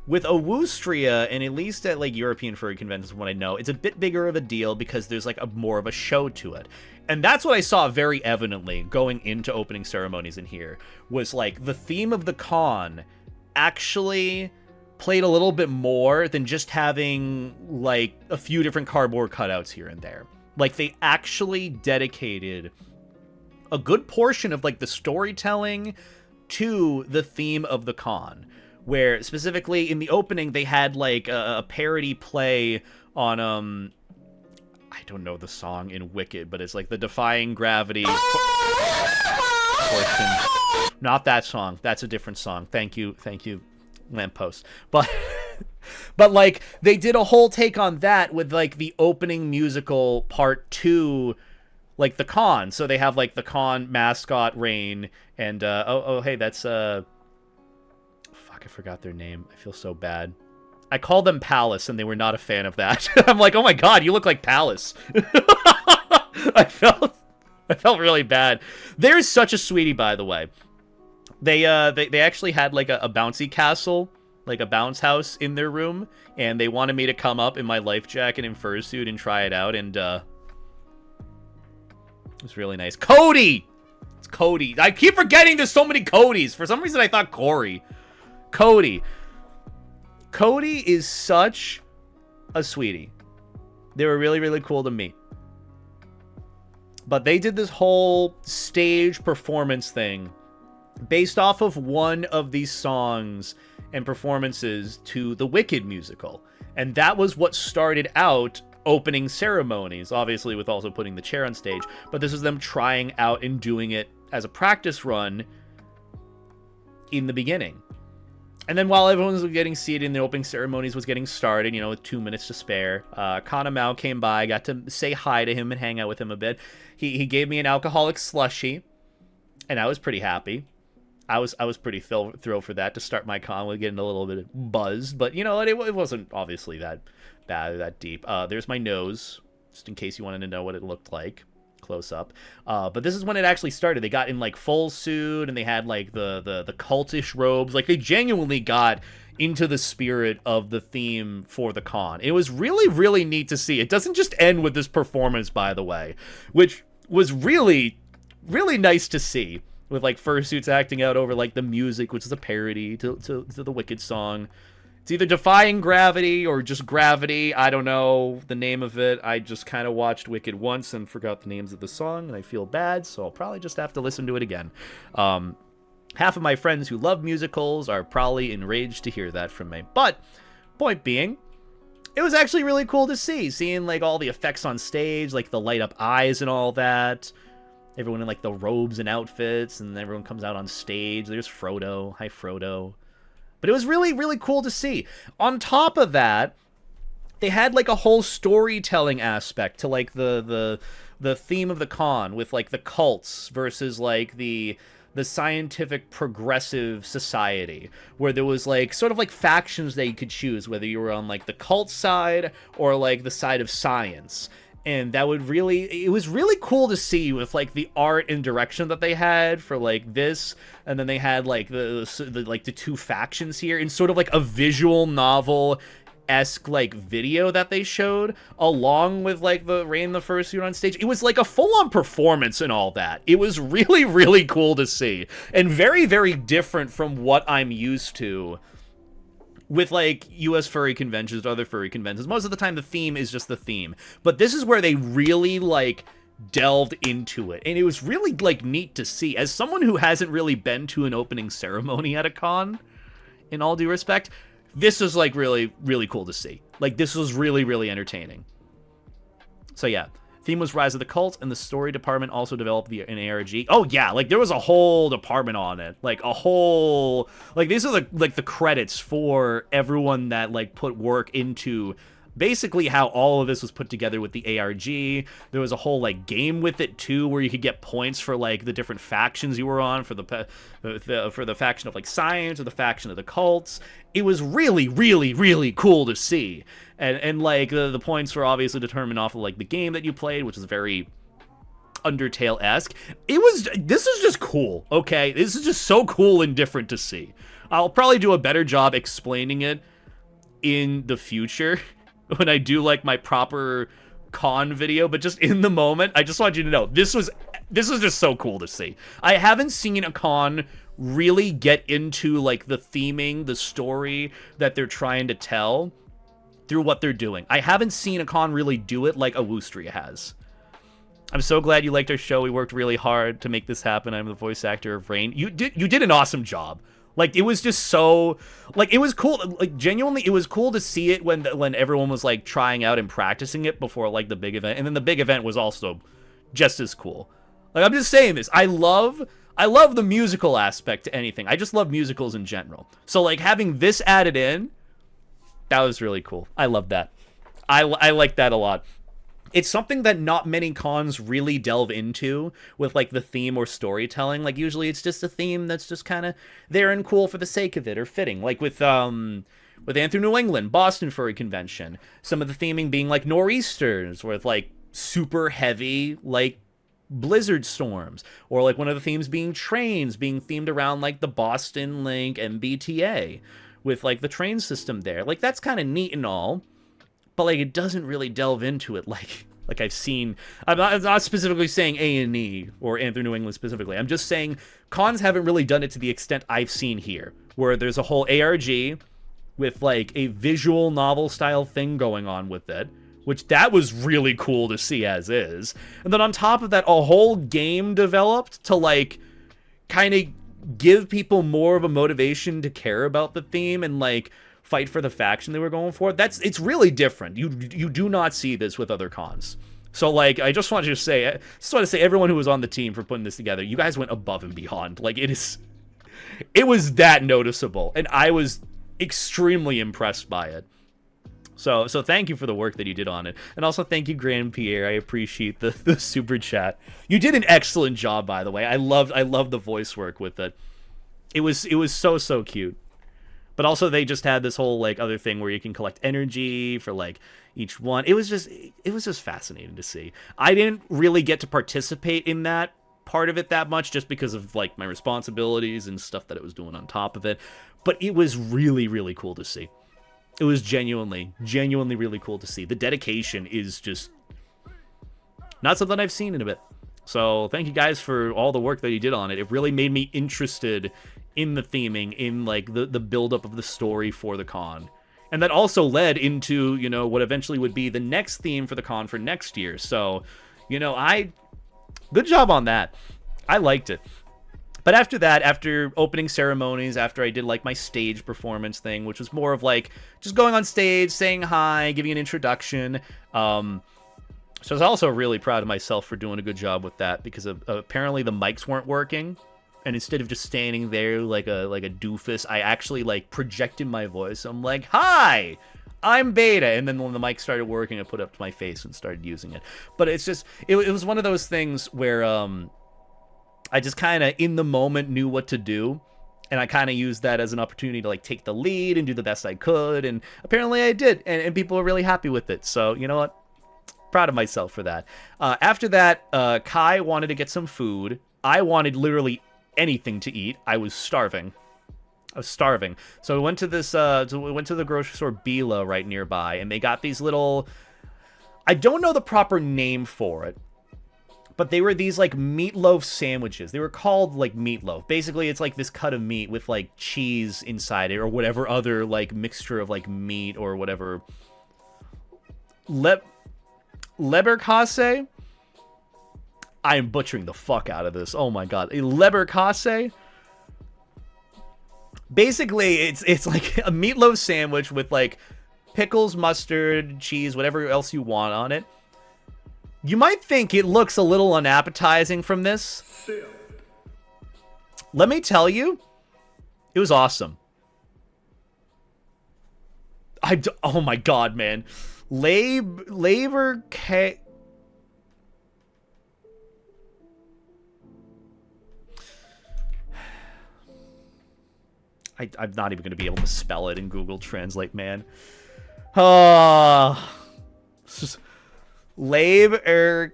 With Awoostria, and at least at like European furry conventions, from what I know, it's a bit bigger of a deal because there's like more of a show to it. And that's what I saw very evidently going into opening ceremonies in here, was like the theme of the con actually played a little bit more than just having like a few different cardboard cutouts here and there. Like they actually dedicated a good portion of like the storytelling to the theme of the con. Where specifically in the opening they had like a parody play on I don't know the song in Wicked, but it's like the Defying Gravity portion. Not that song. That's a different song. Thank you, lamppost. But like they did a whole take on that with like the opening musical part 2, like the con. So they have like the con mascot Rain and hey, that's I forgot their name. I feel so bad. I called them Palace, and they were not a fan of that. I'm like, oh my god, you look like Palace. I felt really bad. They're such a sweetie, by the way. They actually had like a bouncy castle, like a bounce house in their room, and they wanted me to come up in my life jacket and fursuit and try it out, and it was really nice. Cody! It's Cody. I keep forgetting there's so many Codys. For some reason, I thought Corey. Cody is such a sweetie. They were really, really cool to meet. But they did this whole stage performance thing based off of one of these songs and performances to the Wicked musical. And that was what started out opening ceremonies, obviously with also putting the chair on stage. But this was them trying out and doing it as a practice run in the beginning. And then while everyone was getting seated and the opening ceremonies was getting started, you know, with 2 minutes to spare, Kana Mao came by, got to say hi to him and hang out with him a bit. He gave me an alcoholic slushie, and I was pretty happy. I was pretty thrilled for that to start my con with getting a little bit buzzed. But, you know, it wasn't obviously that bad, that deep. There's my nose, just in case you wanted to know what it looked like. Close up. But this is when it actually started. They got in like full suit and they had like the cultish robes. Like they genuinely got into the spirit of the theme for the con. It was really, really neat to see. It doesn't just end with this performance, by the way, which was really, really nice to see, with like fursuits acting out over like the music, which is a parody to the Wicked song. It's either Defying Gravity or just Gravity. I don't know the name of it. I just kind of watched Wicked once and forgot the names of the song, and I feel bad, so I'll probably just have to listen to it again. Half of my friends who love musicals are probably enraged to hear that from me. But, point being, it was actually really cool to see. Seeing like all the effects on stage, like the light up eyes and all that. Everyone in like the robes and outfits, and everyone comes out on stage. There's Frodo. Hi, Frodo. But it was really, really cool to see. On top of that, they had like a whole storytelling aspect to like the theme of the con, with like the cults versus like the scientific progressive society, where there was like sort of like factions that you could choose, whether you were on like the cult side or like the side of science. And that would really, it was really cool to see with like the art and direction that they had for like this, and then they had like the two factions here in sort of like a visual novel-esque like video that they showed, along with like the Rain the Fursuit on stage. It was like a full-on performance and all that. It was really, really cool to see, and very, very different from what I'm used to with like US furry conventions, other furry conventions. Most of the time the theme is just the theme, but this is where they really like delved into it, and it was really like neat to see. As someone who hasn't really been to an opening ceremony at a con, in all due respect, this was like really, really cool to see. Like, this was really, really entertaining. So yeah, theme was Rise of the Cult, and the story department also developed an ARG. Oh yeah, like there was a whole department on it, like a whole, like these are the credits for everyone that like put work into basically how all of this was put together with the ARG. There was a whole like game with it too, where you could get points for like the different factions you were on, for the faction of like science or the faction of the cults. It was really, really, really cool to see, and like the points were obviously determined off of like the game that you played, which is very Undertale-esque. This is just cool. Okay, this is just so cool and different to see. I'll probably do a better job explaining it in the future when I do like my proper con video, but just in the moment, I just want you to know this was just so cool to see. I haven't seen a con really get into like the theming, the story that they're trying to tell through what they're doing. I haven't seen a con really do it like Awoostria has. I'm so glad you liked our show. We worked really hard to make this happen. I'm the voice actor of Rain. You did an awesome job. Like, it was just so, like, it was cool. Like, genuinely, it was cool to see it when everyone was, like, trying out and practicing it before, like, the big event. And then the big event was also just as cool. Like, I'm just saying this. I love the musical aspect to anything. I just love musicals in general. So, like, having this added in, that was really cool. I love that. I like that a lot. It's something that not many cons really delve into with, like, the theme or storytelling. Like, usually it's just a theme that's just kind of there and cool for the sake of it or fitting. Like, with Anthony New England, Boston Furry Convention. Some of the theming being, like, nor'easters with, like, super heavy, like, blizzard storms. Or, like, one of the themes being trains, being themed around, like, the Boston Link MBTA with, like, the train system there. Like, that's kind of neat and all. But, like, it doesn't really delve into it like I've seen. I'm not specifically saying A&E or Anthony New England specifically. I'm just saying cons haven't really done it to the extent I've seen here, where there's a whole ARG with, like, a visual novel-style thing going on with it, which that was really cool to see as is. And then on top of that, a whole game developed to, like, kind of give people more of a motivation to care about the theme and, like, fight for the faction they were going for. It's really different. You do not see this with other cons. So, like, I just want to say everyone who was on the team for putting this together, you guys went above and beyond. Like, it was that noticeable, and I was extremely impressed by it. So thank you for the work that you did on it, and also thank you, Grand Pierre. I appreciate the super chat. You did an excellent job, by the way. I loved the voice work with it. It was so cute. But also they just had this whole, like, other thing where you can collect energy for, like, each one. It was just fascinating to see. I didn't really get to participate in that part of it that much just because of, like, my responsibilities and stuff that it was doing on top of it. But it was really, really cool to see. It was genuinely really cool to see. The dedication is just not something I've seen in a bit. So thank you guys for all the work that you did on it. It really made me interested in the theming, in, like, the buildup of the story for the con. And that also led into, you know, what eventually would be the next theme for the con for next year. So, you know, good job on that. I liked it. But after that, after opening ceremonies, after I did, like, my stage performance thing, which was more of, like, just going on stage, saying hi, giving an introduction, so I was also really proud of myself for doing a good job with that, because apparently the mics weren't working, and instead of just standing there like a doofus, I actually, like, projected my voice. I'm like, "Hi, I'm Beta," and then when the mic started working, I put it up to my face and started using it. But it's just, it was one of those things where I just kind of in the moment knew what to do, and I kind of used that as an opportunity to, like, take the lead and do the best I could, and apparently I did, and people were really happy with it. So, you know what? Proud of myself for that. After that, Kai wanted to get some food. I wanted literally anything to eat. I was starving. So we went to the grocery store Bila right nearby, and they got these little, I don't know the proper name for it, but they were these, like, meatloaf sandwiches. They were called, like, meatloaf. Basically, it's like this cut of meat with, like, cheese inside it, or whatever other, like, mixture of, like, meat or whatever. Leberkasse? I am butchering the fuck out of this. Oh my god. A leberkasse? Basically, it's like a meatloaf sandwich with like pickles, mustard, cheese, whatever else you want on it. You might think it looks a little unappetizing from this. Let me tell you, it was awesome. Oh my god, man. Labor K. I'm not even going to be able to spell it in Google Translate, man. Labor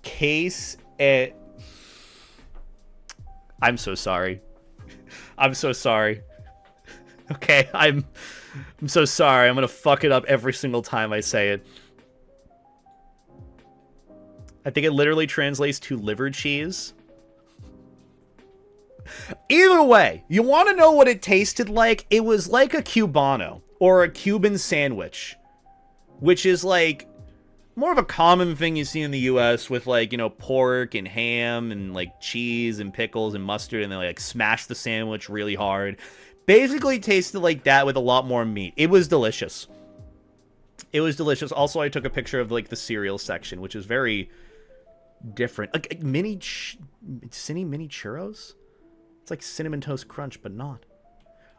case at. I'm so sorry. I'm so sorry. Okay, I'm so sorry. I'm gonna fuck it up every single time I say it. I think it literally translates to liver cheese. Either way, you want to know what it tasted like? It was like a Cubano, or a Cuban sandwich, which is like more of a common thing you see in the US with like, you know, pork and ham and like cheese and pickles and mustard, and they like smash the sandwich really hard. Basically tasted like that with a lot more meat. It was delicious. It was delicious. Also, I took a picture of like the cereal section, which is very different. Like mini churros? It's like Cinnamon Toast Crunch, but not.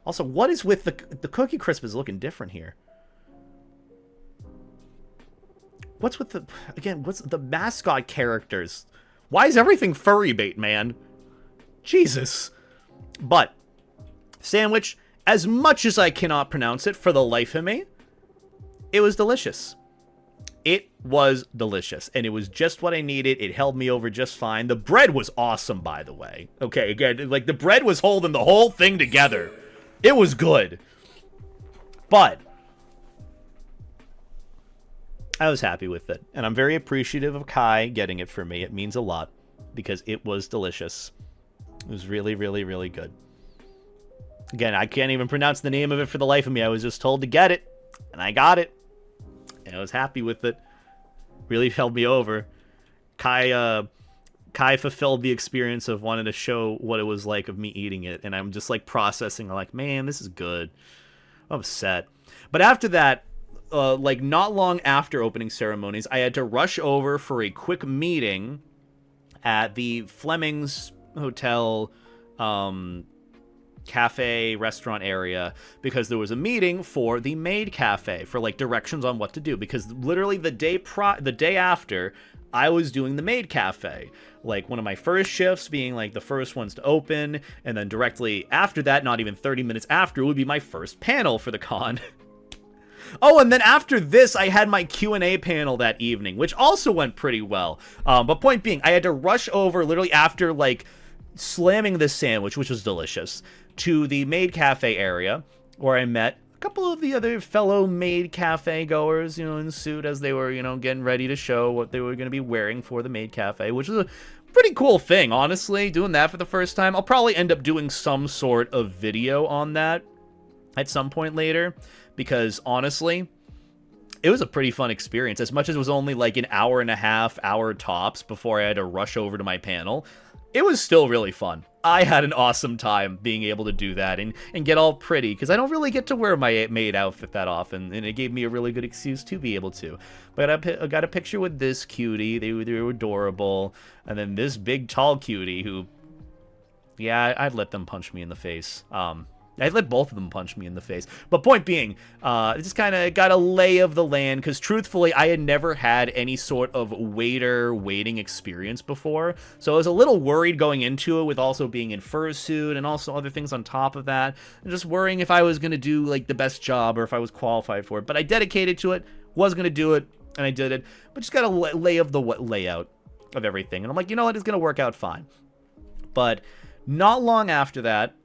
Also, what is with the Cookie Crisp is looking different here. What's with the... Again, what's the mascot characters? Why is everything furry bait, man? Jesus. But, sandwich, as much as I cannot pronounce it for the life of me, it was delicious. It was delicious, and it was just what I needed. It held me over just fine. The bread was awesome, by the way. Okay, again, like, the bread was holding the whole thing together. It was good. But I was happy with it, and I'm very appreciative of Kai getting it for me. It means a lot, because it was delicious. It was really, really, really good. Again, I can't even pronounce the name of it for the life of me. I was just told to get it, and I got it. And I was happy with it. Really held me over. Kai fulfilled the experience of wanting to show what it was like of me eating it. And I'm just like processing. I'm like, man, this is good. I'm upset. But after that, like not long after opening ceremonies, I had to rush over for a quick meeting at the Fleming's Hotel cafe restaurant area, because there was a meeting for the maid cafe for like directions on what to do, because literally the day after I was doing the maid cafe, like one of my first shifts being like the first ones to open, and then directly after that, not even 30 minutes after, would be my first panel for the con. Oh, and then after this, I had my Q&A panel that evening, which also went pretty well. But point being, I had to rush over literally after like slamming this sandwich, which was delicious, to the maid cafe area, where I met a couple of the other fellow maid cafe goers, you know, in suit, as they were, you know, getting ready to show what they were going to be wearing for the maid cafe, which was a pretty cool thing, honestly, doing that for the first time. I'll probably end up doing some sort of video on that at some point later, because honestly, it was a pretty fun experience. As much as it was only like an hour and a half, hour tops before I had to rush over to my panel, it was still really fun. I had an awesome time being able to do that and get all pretty, because I don't really get to wear my maid outfit that often, and it gave me a really good excuse to be able to. But I got a picture with this cutie. They were adorable. And then this big, tall cutie who, yeah, I'd let them punch me in the face. I'd let both of them punch me in the face. But point being, I just kind of got a lay of the land, because truthfully, I had never had any sort of waiting experience before. So I was a little worried going into it, with also being in fursuit and also other things on top of that. And just worrying if I was going to do like the best job or if I was qualified for it. But I dedicated to it, was going to do it, and I did it. But just got a lay of the layout of everything. And I'm like, you know what, it's going to work out fine. But not long after that,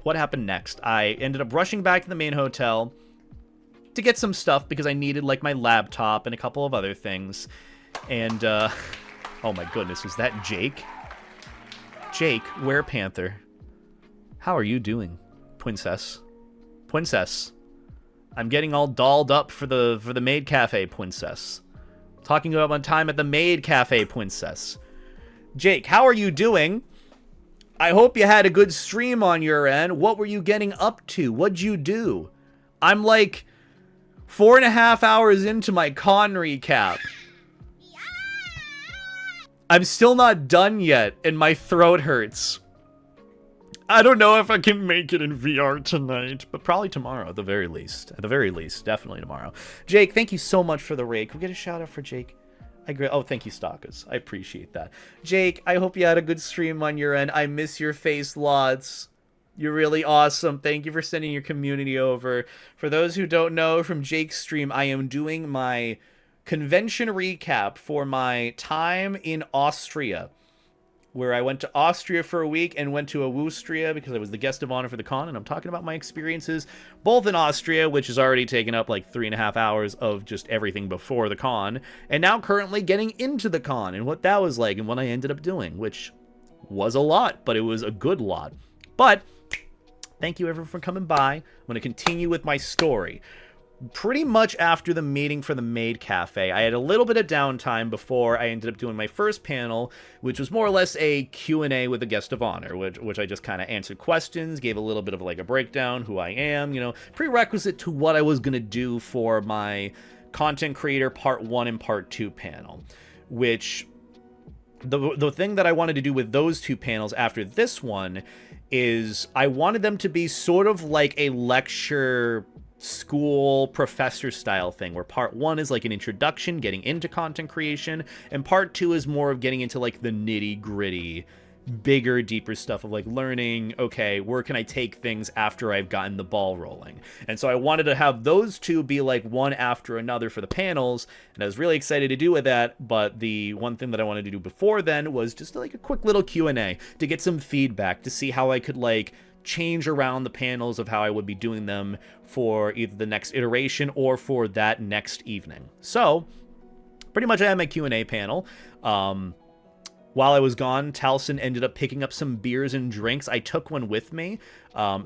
what happened next? I ended up rushing back to the main hotel to get some stuff, because I needed like my laptop and a couple of other things. And oh my goodness, is that Jake? Jake, Werepanther. How are you doing, Princess? Princess. I'm getting all dolled up for the maid cafe, Princess. Talking about my time at the maid cafe, Princess. Jake, how are you doing? I hope you had a good stream on your end. What were you getting up to? What'd you do? I'm like 4.5 hours into my con recap. I'm still not done yet, and my throat hurts. I don't know if I can make it in VR tonight, but probably tomorrow at the very least. At the very least, definitely tomorrow. Jake, thank you so much for the raid. Can we get a shout out for Jake? Oh, thank you, Stalkers. I appreciate that. Jake, I hope you had a good stream on your end. I miss your face lots. You're really awesome. Thank you for sending your community over. For those who don't know, from Jake's stream, I am doing my convention recap for my time in Austria, where I went to Austria for a week and went to Awoostria because I was the guest of honor for the con, and I'm talking about my experiences both in Austria, which has already taken up like 3.5 hours of just everything before the con, and now currently getting into the con and what that was like and what I ended up doing, which was a lot, but it was a good lot. But thank you everyone for coming by. I'm going to continue with my story. Pretty much after the meeting for the Maid Cafe, I had a little bit of downtime before I ended up doing my first panel, which was more or less a Q&A with a guest of honor, which I just kind of answered questions, gave a little bit of like a breakdown, who I am, you know, prerequisite to what I was going to do for my content creator part 1 and part 2 panel, which the thing that I wanted to do with those two panels after this one is I wanted them to be sort of like a lecture school professor style thing, where part 1 is like an introduction, getting into content creation, and part 2 is more of getting into like the nitty gritty, bigger, deeper stuff of like learning, okay, where can I take things after I've gotten the ball rolling. And so I wanted to have those two be like one after another for the panels, and I was really excited to do with that. But the one thing that I wanted to do before then was just like a quick little Q&A to get some feedback, to see how I could like change around the panels of how I would be doing them for either the next iteration or for that next evening. So pretty much I had my Q&A panel. While I was gone, Taliesin ended up picking up some beers and drinks. I took one with me.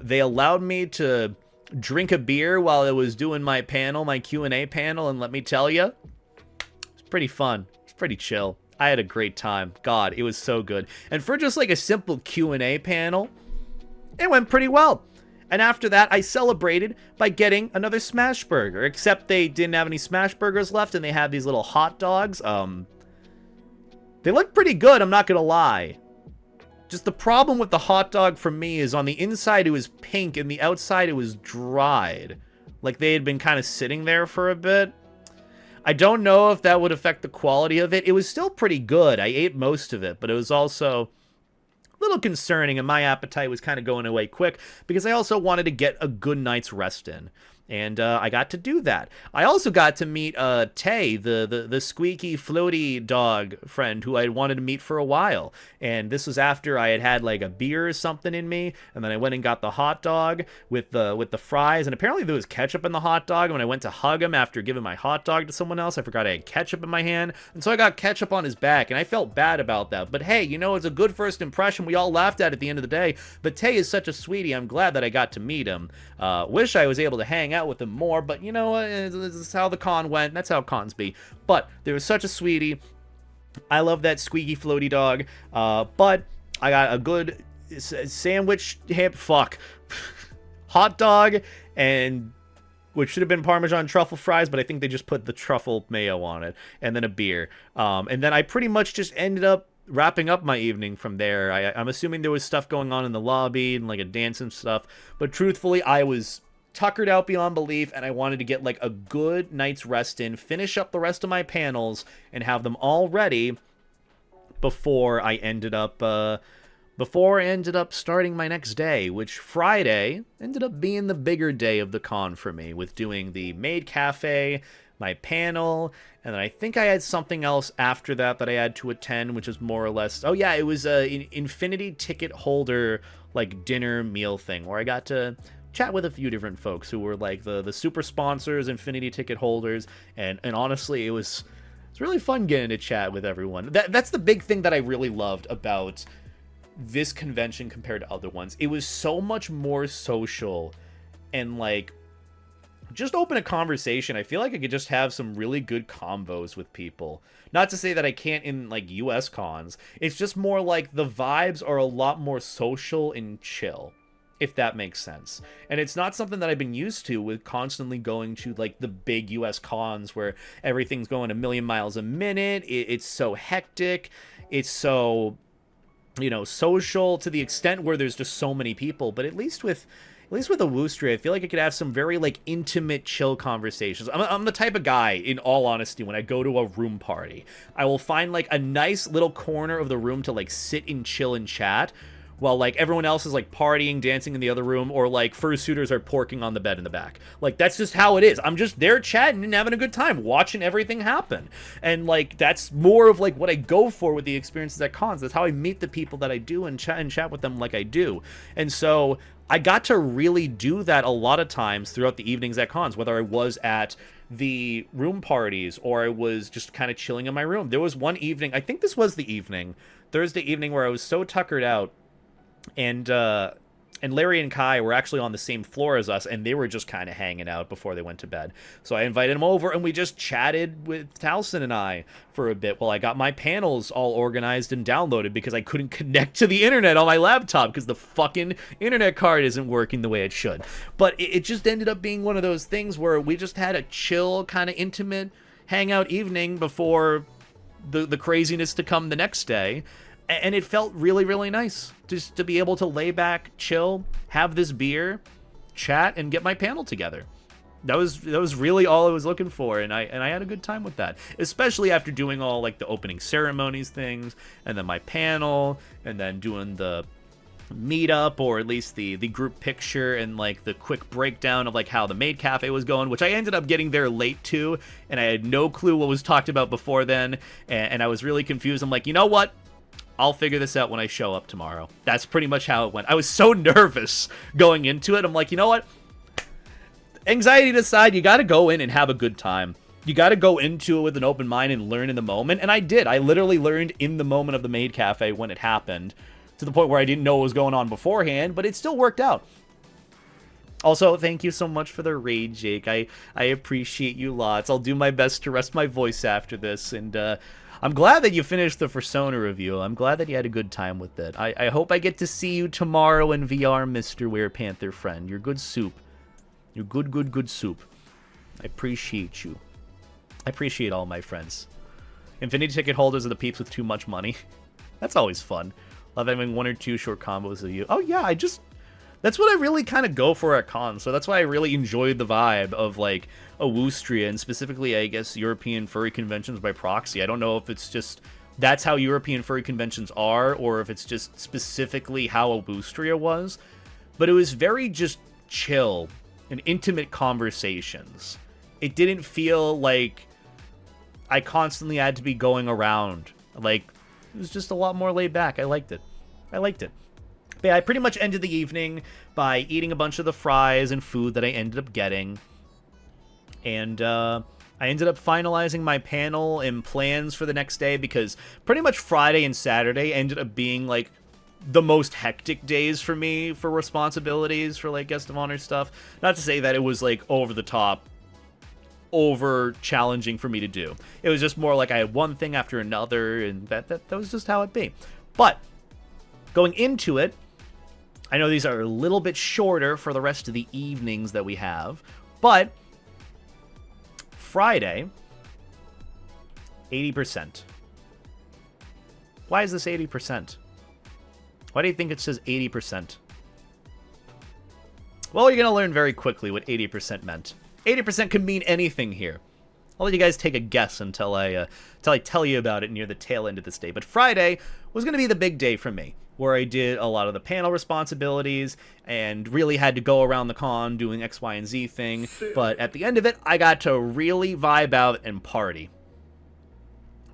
They allowed me to drink a beer while I was doing my panel, my Q&A panel, and let me tell you, it's pretty fun. It's pretty chill. I had a great time. God, it was so good. And for just like a simple Q&A panel, it went pretty well. And after that, I celebrated by getting another smash burger, except they didn't have any smash burgers left, and they had these little hot dogs. They look pretty good, I'm not gonna lie. Just the problem with the hot dog for me is on the inside it was pink, and the outside it was dried. Like they had been kind of sitting there for a bit. I don't know if that would affect the quality of it. It was still pretty good. I ate most of it, but it was also little concerning, and my appetite was kind of going away quick because I also wanted to get a good night's rest in. And I got to do that. I also got to meet Tay, the squeaky, floaty dog friend who I had wanted to meet for a while. And this was after I had had like a beer or something in me, and then I went and got the hot dog with the fries. And apparently there was ketchup in the hot dog. And when I went to hug him after giving my hot dog to someone else, I forgot I had ketchup in my hand, and so I got ketchup on his back, and I felt bad about that. But hey, you know, it's a good first impression. We all laughed at the end of the day. But Tay is such a sweetie. I'm glad that I got to meet him. Wish I was able to hang out with him more, but you know, this is how the con went. That's how cons be. But there was such a sweetie. I love that squeaky floaty dog. But I got a good sandwich, hot dog, and which should have been Parmesan truffle fries, but I think they just put the truffle mayo on it, and then a beer. And then I pretty much just ended up wrapping up my evening from there. I'm assuming there was stuff going on in the lobby and like a dance and stuff, but truthfully, I was tuckered out beyond belief, and I wanted to get like a good night's rest in, finish up the rest of my panels, and have them all ready before I ended up starting my next day, which Friday ended up being the bigger day of the con for me, with doing the Maid Cafe, my panel, and then I think I had something else after that I had to attend, which is more or less, oh yeah, it was an Infinity ticket holder like dinner meal thing where I got to chat with a few different folks who were like the super sponsors, Infinity ticket holders, and honestly, it's really fun getting to chat with everyone. That's the big thing that I really loved about this convention compared to other ones. It was so much more social, and like just open a conversation. I feel like I could just have some really good convos with people. Not to say that I can't in like US cons. It's just more like the vibes are a lot more social and chill, if that makes sense. And it's not something that I've been used to with constantly going to like the big US cons where everything's going a million miles a minute. It's so hectic. It's so, you know, social to the extent where there's just so many people. But at least with Awoostria, I feel like I could have some very like intimate, chill conversations. I'm the type of guy, in all honesty, when I go to a room party, I will find like a nice little corner of the room to like sit and chill and chat, while like everyone else is like partying, dancing in the other room, or like fursuiters are porking on the bed in the back. Like that's just how it is. I'm just there chatting and having a good time, watching everything happen. And like that's more of like what I go for with the experiences at cons. That's how I meet the people that I do and chat with them like I do. And so I got to really do that a lot of times throughout the evenings at cons, whether I was at the room parties or I was just kind of chilling in my room. There was one evening, I think this was the evening, Thursday evening, where I was so tuckered out, and Larry and Kai were actually on the same floor as us, and they were just kind of hanging out before they went to bed. So I invited them over, and we just chatted with Towson and I for a bit while I got my panels all organized and downloaded, because I couldn't connect to the internet on my laptop because the fucking internet card isn't working the way it should. But it just ended up being one of those things where we just had a chill, kind of intimate hangout evening before the craziness to come the next day. And it felt really, really nice just to be able to lay back, chill, have this beer, chat, and get my panel together. That was really all I was looking for, and I had a good time with that. Especially after doing all like the opening ceremonies things, and then my panel, and then doing the meetup, or at least the group picture, and like the quick breakdown of like how the maid cafe was going, which I ended up getting there late to, and I had no clue what was talked about before then, and I was really confused. I'm like, you know what? I'll figure this out when I show up tomorrow. That's pretty much how it went. I was so nervous going into it. I'm like, you know what? Anxiety aside, you got to go in and have a good time. You got to go into it with an open mind and learn in the moment. And I did. I literally learned in the moment of the maid cafe when it happened, to the point where I didn't know what was going on beforehand, but it still worked out. Also, thank you so much for the raid, Jake. I appreciate you lots. I'll do my best to rest my voice after this, and I'm glad that you finished the Fursona review. I'm glad that you had a good time with it. I hope I get to see you tomorrow in VR, Mr. Werepanther friend. You're good soup. You're good soup. I appreciate you. I appreciate all my friends. Infinity ticket holders are the peeps with too much money. That's always fun. Love having one or two short combos of you. Oh yeah, that's what I really kind of go for at cons. So that's why I really enjoyed the vibe of like Awoostria, and specifically, I guess, European furry conventions by proxy. I don't know if it's just that's how European furry conventions are, or if it's just specifically how Awoostria was. But it was very just chill and intimate conversations. It didn't feel like I constantly had to be going around. Like, it was just a lot more laid back. I liked it. But yeah, I pretty much ended the evening by eating a bunch of the fries and food that I ended up getting. And I ended up finalizing my panel and plans for the next day, because pretty much Friday and Saturday ended up being like the most hectic days for me for responsibilities for like guest of honor stuff. Not to say that it was like over the top, over challenging for me to do. It was just more like I had one thing after another, and that was just how it be. But going into it, I know these are a little bit shorter for the rest of the evenings that we have, but Friday, 80%. Why is this 80%? Why do you think it says 80%? Well, you're going to learn very quickly what 80% meant. 80% could mean anything here. I'll let you guys take a guess until I tell you about it near the tail end of this day. But Friday was going to be the big day for me, where I did a lot of the panel responsibilities and really had to go around the con doing X, Y, and Z thing. But at the end of it, I got to really vibe out and party.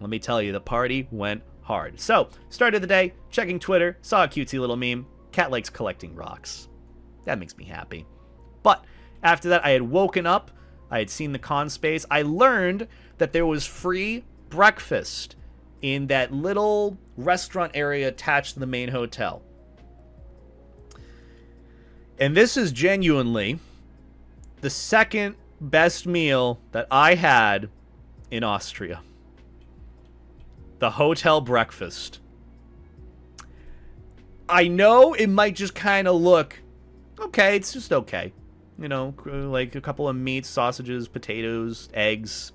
Let me tell you, the party went hard. So, started the day, checking Twitter, saw a cutesy little meme. Cat likes collecting rocks. That makes me happy. But after that, I had woken up. I had seen the con space. I learned that there was free breakfast in that little restaurant area attached to the main hotel. And this is genuinely the second best meal that I had in Austria. The hotel breakfast. I know it might just kind of look okay. It's just okay. You know, like a couple of meats, sausages, potatoes, eggs,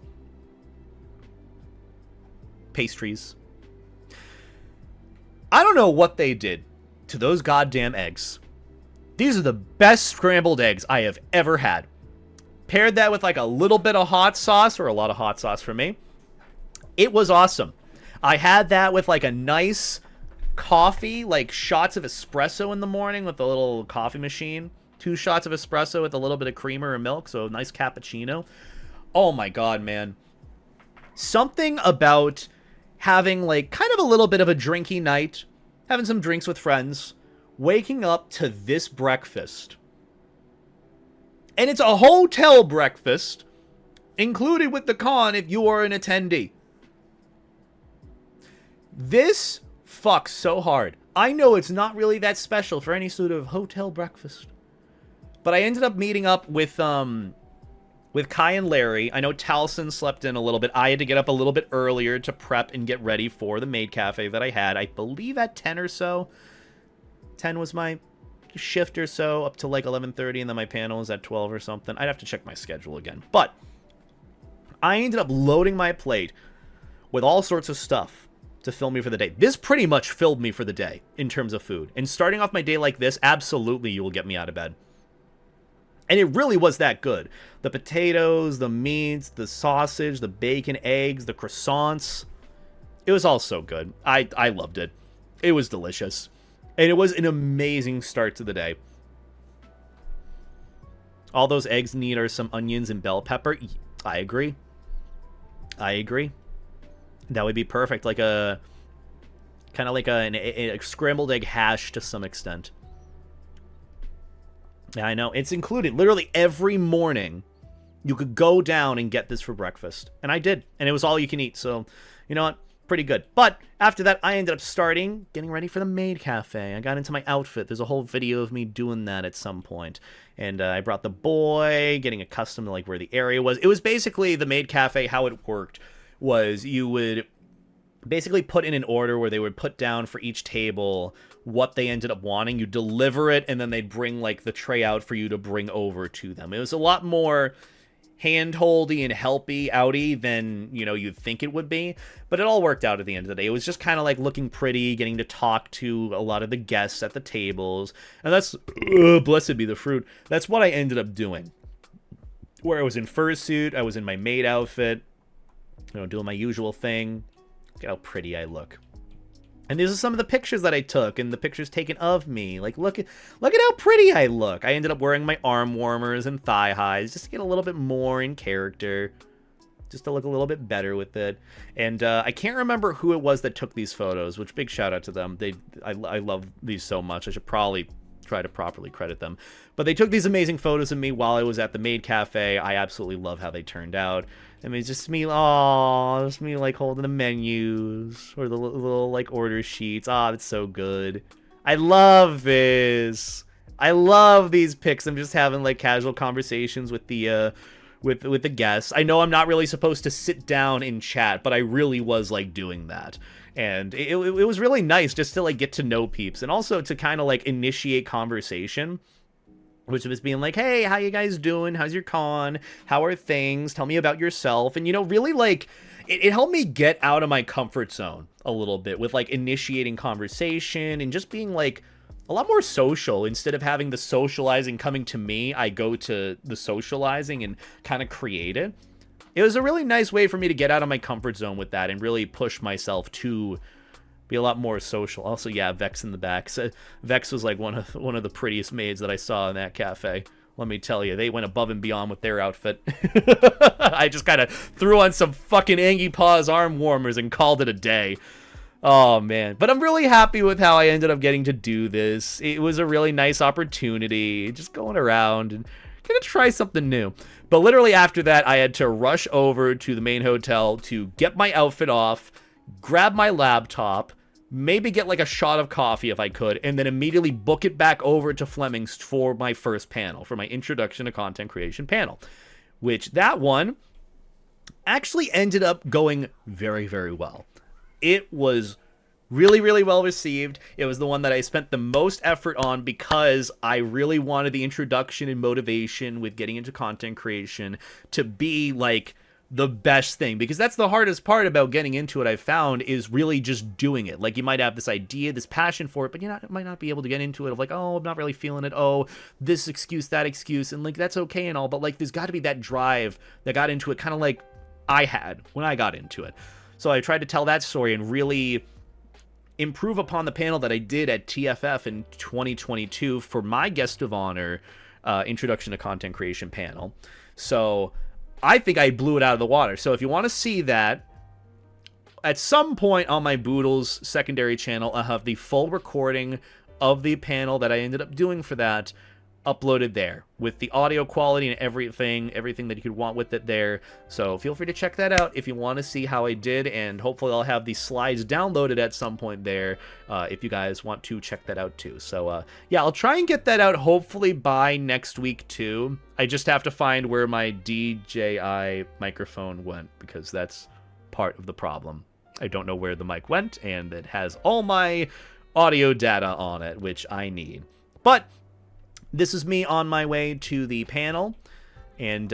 pastries. I don't know what they did to those goddamn eggs. These are the best scrambled eggs I have ever had. Paired that with like a little bit of hot sauce, or a lot of hot sauce for me. It was awesome. I had that with like a nice coffee, like shots of espresso in the morning with a little coffee machine. 2 shots of espresso with a little bit of creamer or milk, so a nice cappuccino. Oh my god, man. Something about having like kind of a little bit of a drinky night, having some drinks with friends, waking up to this breakfast. And it's a hotel breakfast, included with the con if you are an attendee. This fucks so hard. I know it's not really that special for any sort of hotel breakfast. But I ended up meeting up with Kai and Larry. I know Taliesin slept in a little bit. I had to get up a little bit earlier to prep and get ready for the maid cafe that I had. I believe at 10 or so. 10 was my shift or so, up to like 11:30, and then my panel was at 12 or something. I'd have to check my schedule again. But I ended up loading my plate with all sorts of stuff to fill me for the day. This pretty much filled me for the day in terms of food. And starting off my day like this, absolutely you will get me out of bed. And it really was that good. The potatoes, the meats, the sausage, the bacon, eggs, the croissants. It was all so good. I loved it. It was delicious. And it was an amazing start to the day. All those eggs need are some onions and bell pepper. I agree. I agree. That would be perfect. Like a... kind of like a scrambled egg hash to some extent. Yeah, I know. It's included. Literally every morning, you could go down and get this for breakfast. And I did. And it was all you can eat. So, you know what? Pretty good. But after that, I ended up getting ready for the maid cafe. I got into my outfit. There's a whole video of me doing that at some point. And I brought the boy, getting accustomed to like where the area was. It was basically the maid cafe. How it worked was you would basically put in an order where they would put down for each table what they ended up wanting. You deliver it, and then they'd bring like the tray out for you to bring over to them. It was a lot more hand-holdy and helpy outy than, you know, you'd think it would be, but it all worked out at the end of the day. It was just kind of like looking pretty, getting to talk to a lot of the guests at the tables, and that's blessed be the fruit. That's what I ended up doing. Where I was in fursuit, I was in my maid outfit, you know, doing my usual thing. Look at how pretty I look. And these are some of the pictures that I took, and the pictures taken of me. Like, look at how pretty I look. I ended up wearing my arm warmers and thigh highs just to get a little bit more in character, just to look a little bit better with it. And I can't remember who it was that took these photos, which big shout out to them. I love these so much. I should probably try to properly credit them. But they took these amazing photos of me while I was at the maid cafe. I absolutely love how they turned out. I mean, it's just me, just me, like, holding the menus, or the little, like, order sheets. It's so good. I love this. I love these pics. I'm just having, like, casual conversations with the, with the guests. I know I'm not really supposed to sit down and chat, but I really was, like, doing that. And it was really nice just to, like, get to know peeps, and also to kind of, like, initiate conversation. Which was being like, hey, how you guys doing? How's your con? How are things? Tell me about yourself. And, you know, really, like, it helped me get out of my comfort zone a little bit with, like, initiating conversation and just being, like, a lot more social. Instead of having the socializing coming to me, I go to the socializing and kind of create it. It was a really nice way for me to get out of my comfort zone with that and really push myself to be a lot more social. Also, yeah, Vex in the back. So Vex was like one of the prettiest maids that I saw in that cafe. Let me tell you, they went above and beyond with their outfit. I just kind of threw on some fucking Angie Paws arm warmers and called it a day. Oh, man. But I'm really happy with how I ended up getting to do this. It was a really nice opportunity, just going around and gonna try something new. But literally after that, I had to rush over to the main hotel to get my outfit off, grab my laptop, maybe get like a shot of coffee if I could, and then immediately book it back over to Fleming's for my first panel, for my introduction to content creation panel, which that one actually ended up going very, very well. It was really, really well received. It was the one that I spent the most effort on because I really wanted the introduction and motivation with getting into content creation to be like the best thing, because that's the hardest part about getting into it, I've found, is really just doing it. Like, you might have this idea, this passion for it, but you might not be able to get into it of like, oh, I'm not really feeling it, oh, this excuse, that excuse, and like, that's okay and all, but like, there's got to be that drive that got into it, kind of like I had when I got into it. So I tried to tell that story and really improve upon the panel that I did at TFF in 2022 for my guest of honor introduction to content creation panel. So I think I blew it out of the water. So if you want to see that, at some point on my Bootles secondary channel, I'll have the full recording of the panel that I ended up doing for that uploaded there with the audio quality and everything that you could want with it there. So feel free to check that out if you want to see how I did, and hopefully I'll have the slides downloaded at some point there if you guys want to check that out too. So yeah, I'll try and get that out hopefully by next week too. I just have to find where my DJI microphone went, because that's part of the problem. I don't know where the mic went, and it has all my audio data on it, which I need. But this is me on my way to the panel and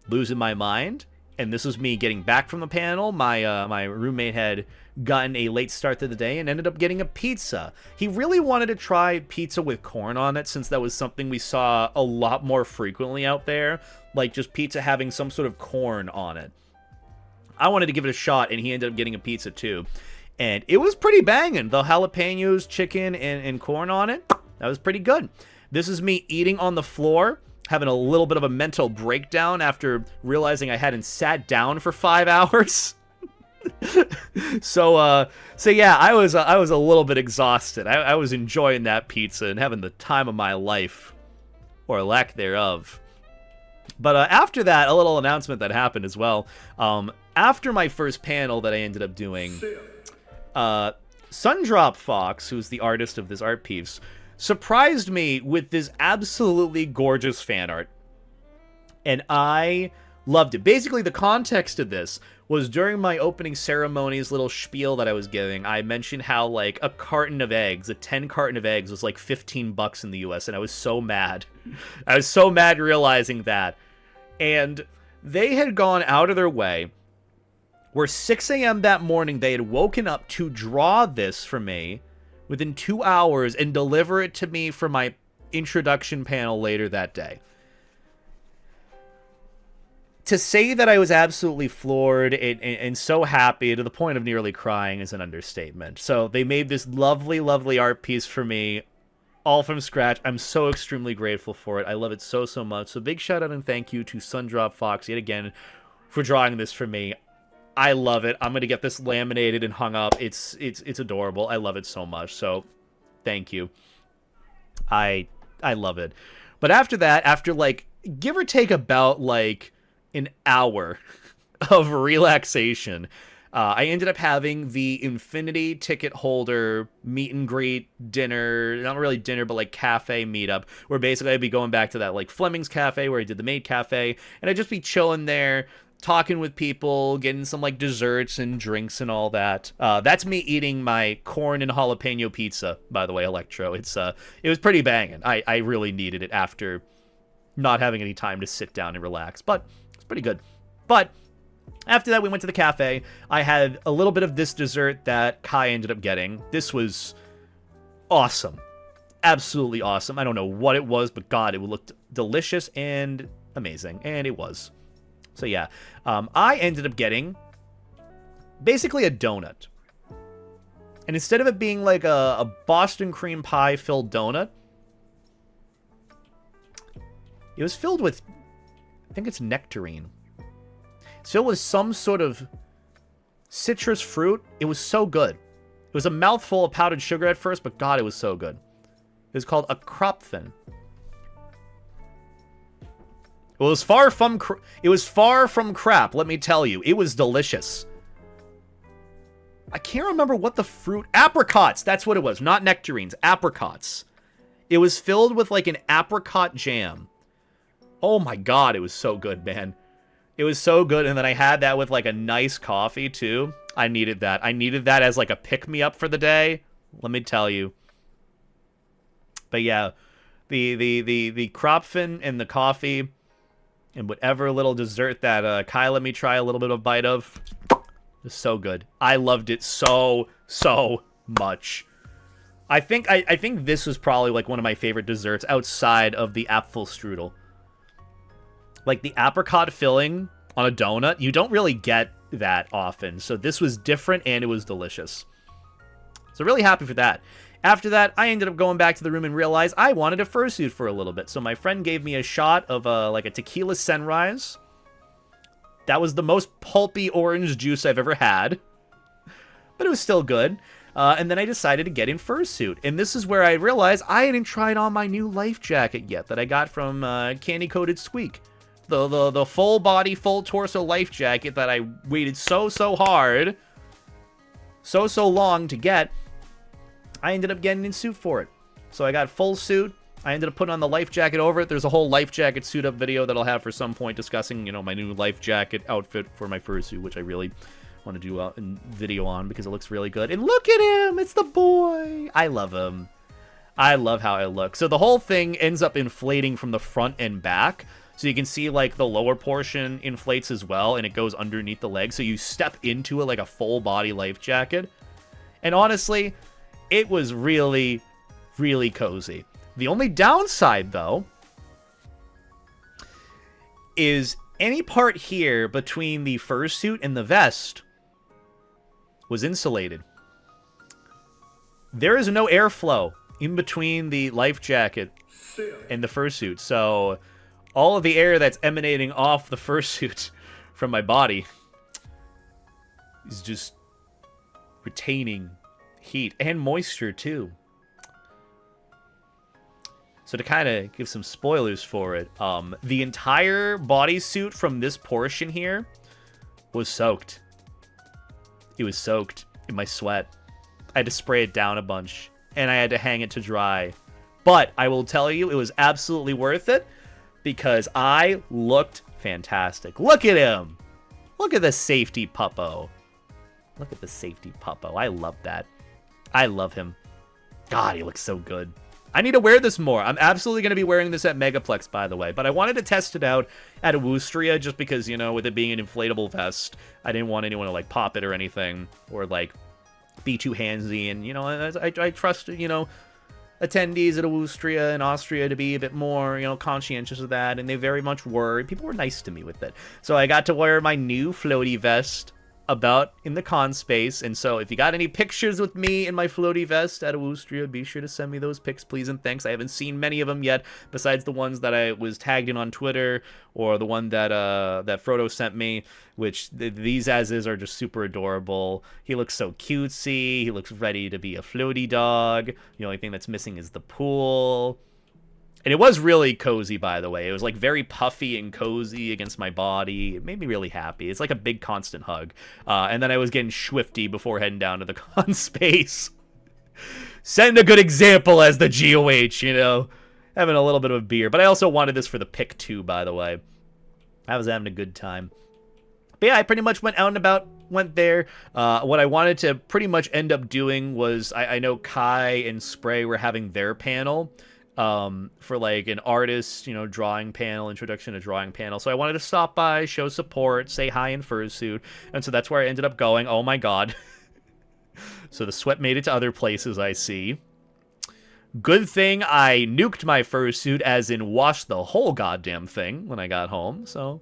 losing my mind. And this is me getting back from the panel. My roommate had gotten a late start to the day and ended up getting a pizza. He really wanted to try pizza with corn on it, since that was something we saw a lot more frequently out there. Like, just pizza having some sort of corn on it. I wanted to give it a shot, and he ended up getting a pizza too. And it was pretty banging. The jalapenos, chicken, and corn on it, that was pretty good. This is me eating on the floor, having a little bit of a mental breakdown after realizing I hadn't sat down for 5 hours. So yeah, I was a little bit exhausted. I was enjoying that pizza and having the time of my life, or lack thereof. But after that, a little announcement that happened as well. After my first panel that I ended up doing, Sundrop Fox, who's the artist of this art piece, surprised me with this absolutely gorgeous fan art. And I loved it. Basically, the context of this was during my opening ceremonies little spiel that I was giving, I mentioned how, like, a carton of eggs, a 10 carton of eggs was like $15 in the US, and I was so mad. I was so mad realizing that. And they had gone out of their way, where 6 a.m. that morning, they had woken up to draw this for me within 2 hours and deliver it to me for my introduction panel later that day. To say that I was absolutely floored and so happy to the point of nearly crying is an understatement. So they made this lovely, lovely art piece for me, all from scratch. I'm so extremely grateful for it. I love it so, so much. So big shout out and thank you to Sundrop Fox yet again for drawing this for me. I love it. I'm going to get this laminated and hung up. It's adorable. I love it so much. So thank you. I love it. But after that, after like give or take about like an hour of relaxation, I ended up having the Infinity ticket holder meet and greet dinner, not really dinner, but like cafe meetup, where basically I'd be going back to that like Fleming's Cafe where I did the Maid Cafe, and I'd just be chilling there, talking with people, getting some like desserts and drinks and all that. That's me eating my corn and jalapeno pizza, by the way, Electro. It was pretty banging. I really needed it after not having any time to sit down and relax, but it's pretty good. But after that, we went to the cafe. I had a little bit of this dessert that Kai ended up getting. This was awesome. Absolutely awesome. I don't know what it was, but God, it looked delicious and amazing. And it was. So yeah, I ended up getting basically a donut. And instead of it being like a Boston cream pie filled donut, it was filled with, I think it's nectarine. It's filled with some sort of citrus fruit. It was so good. It was a mouthful of powdered sugar at first, but God, it was so good. It was called a Kropfen. It was far from crap, let me tell you. It was delicious. I can't remember what the fruit... Apricots! That's what it was. Not nectarines. Apricots. It was filled with like an apricot jam. Oh my god, it was so good, man. It was so good, and then I had that with, like, a nice coffee, too. I needed that. I needed that as, like, a pick-me-up for the day. Let me tell you. But, yeah, the crop fin and the coffee and whatever little dessert that Kai let me try a little bit of bite of was so good. I loved it so much. I think this was probably, like, one of my favorite desserts outside of the Apfelstrudel. Like, the apricot filling on a donut, you don't really get that often. So this was different, and it was delicious. So really happy for that. After that, I ended up going back to the room and realized I wanted a fursuit for a little bit. So my friend gave me a shot of, like, a tequila sunrise. That was the most pulpy orange juice I've ever had. But it was still good. And then I decided to get in fursuit. And this is where I realized I hadn't tried on my new life jacket yet that I got from Candy Coated Squeak. The full body, full torso life jacket that I waited so hard, so long to get. I ended up getting in suit for it. So I got full suit. I ended up putting on the life jacket over it. There's a whole life jacket suit up video that I'll have for some point discussing, you know, my new life jacket outfit for my fursuit, which I really want to do a video on because it looks really good. And look at him! It's the boy! I love him. I love how it looks. So the whole thing ends up inflating from the front and back. So you can see, like, the lower portion inflates as well, and it goes underneath the leg. So you step into it like a full-body life jacket. And honestly, it was really cozy. The only downside, though, is any part here between the fursuit and the vest was insulated. There is no airflow in between the life jacket and the fursuit, so all of the air that's emanating off the fursuit from my body is just retaining heat and moisture, too. So to kind of give some spoilers for it, the entire bodysuit from this portion here was soaked. It was soaked in my sweat. I had to spray it down a bunch, and I had to hang it to dry. But I will tell you, it was absolutely worth it, because I looked fantastic. Look at him! Look at the safety puppo. Look at the safety puppo. I love that. I love him. God, he looks so good. I need to wear this more. I'm absolutely going to be wearing this at Megaplex, by the way. But I wanted to test it out at Awoostria just because, you know, with it being an inflatable vest, I didn't want anyone to, like, pop it or anything. Or, like, be too handsy. And, you know, I trust, you know, attendees at Awoostria and Austria to be a bit more, you know, conscientious of that, and they very much were. People were nice to me with it. So I got to wear my new floaty vest about in the con space, and so if you got any pictures with me in my floaty vest at Awoostria, be sure to send me those pics, please and thanks. I haven't seen many of them yet, besides the ones that I was tagged in on Twitter, or the one that that Frodo sent me, which these as is are just super adorable. He looks so cutesy. He looks ready to be a floaty dog. The only thing that's missing is the pool. And it was really cozy, by the way. It was, like, very puffy and cozy against my body. It made me really happy. It's like a big constant hug. And then I was getting swifty before heading down to the con space. Setting a good example as the GOH, you know. Having a little bit of a beer. But I also wanted this for the pick, too, by the way. I was having a good time. But yeah, I pretty much went out and about, went there. What I wanted to pretty much end up doing was, I know Kai and Spray were having their panel. For like an artist, you know, drawing panel, introduction to drawing panel. So I wanted to stop by, show support, say hi in fursuit. And so that's where I ended up going. Oh my god. So the sweat made it to other places, I see. Good thing I nuked my fursuit, as in washed the whole goddamn thing when I got home. So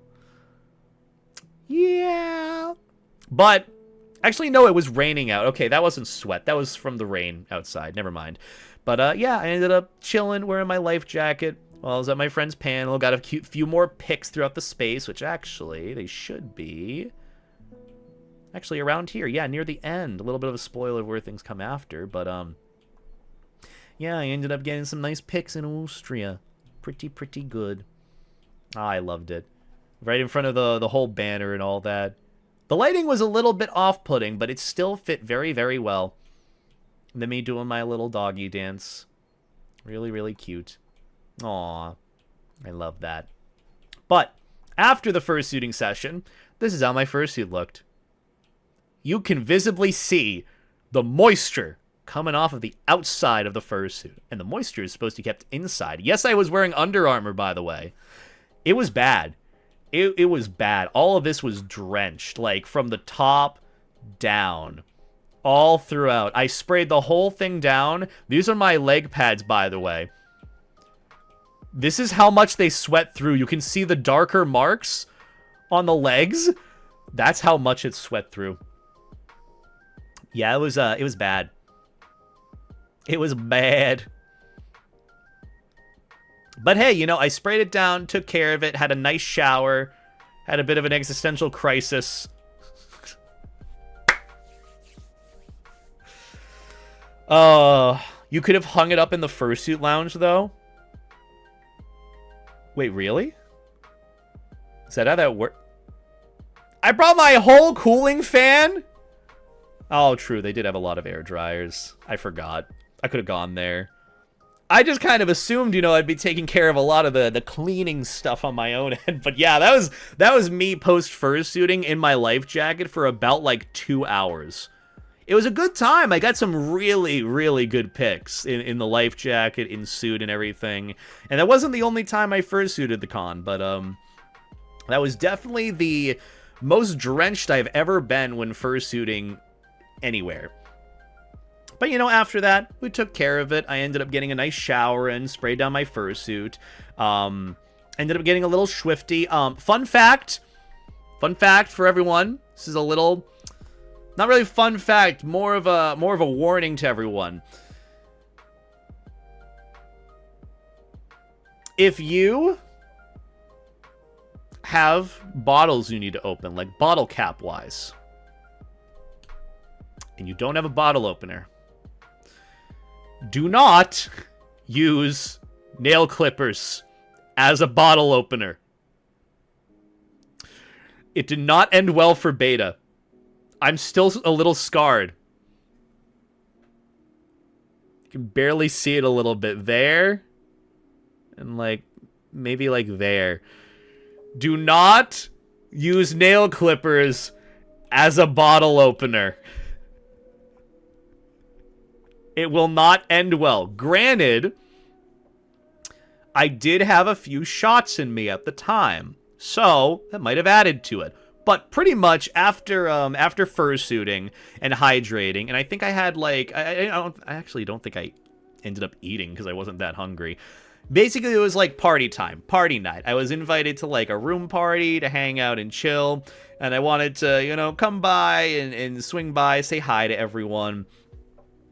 yeah. But actually, no, it was raining out. Okay, that wasn't sweat. That was from the rain outside. Never mind. But, yeah, I ended up chilling, wearing my life jacket while I was at my friend's panel. Got a few more pics throughout the space, which actually, they should be actually around here. Yeah, near the end. A little bit of a spoiler of where things come after. But, yeah, I ended up getting some nice pics in Awoostria. Pretty good. I loved it. Right in front of the whole banner and all that. The lighting was a little bit off-putting, but it still fit very well. And then me doing my little doggy dance. Really cute. Aw. I love that. But after the fursuiting session, this is how my fursuit looked. You can visibly see the moisture coming off of the outside of the fursuit. And the moisture is supposed to be kept inside. Yes, I was wearing Under Armour, by the way. It was bad. It was bad. All of this was drenched, like from the top down, all throughout. I sprayed the whole thing down. These are my leg pads, by the way. This is how much they sweat through. You can see the darker marks on the legs. That's how much it sweat through. Yeah, it was bad. It was bad. But hey, you know, I sprayed it down, took care of it, had a nice shower, had a bit of an existential crisis. You could have hung it up in the fursuit lounge, though. Wait, really? Is that how that works? I brought my whole cooling fan? Oh, true. They did have a lot of air dryers. I forgot. I could have gone there. I just kind of assumed, you know, I'd be taking care of a lot of the cleaning stuff on my own end. But yeah, that was me post-fursuiting in my life jacket for about, like, 2 hours. It was a good time. I got some really, really good pics in the life jacket, in suit, and everything. And that wasn't the only time I fursuited the con, but that was definitely the most drenched I've ever been when fursuiting anywhere. But, you know, after that, we took care of it. I ended up getting a nice shower and sprayed down my fursuit. Ended up getting a little swifty. Fun fact for everyone. This is a little, not really fun fact, more of a warning to everyone. If you have bottles you need to open, like bottle cap wise, and you don't have a bottle opener, do not use nail clippers as a bottle opener. It did not end well for Beta. I'm still a little scarred. You can barely see it a little bit there. And like, maybe like there. Do not use nail clippers as a bottle opener. It will not end well. Granted, I did have a few shots in me at the time, so that might have added to it. But pretty much after fursuiting and hydrating, and I think I had like I actually don't think I ended up eating because I wasn't that hungry. Basically, it was like party time, party night. I was invited to like a room party to hang out and chill, and I wanted to, you know, come by and swing by, say hi to everyone.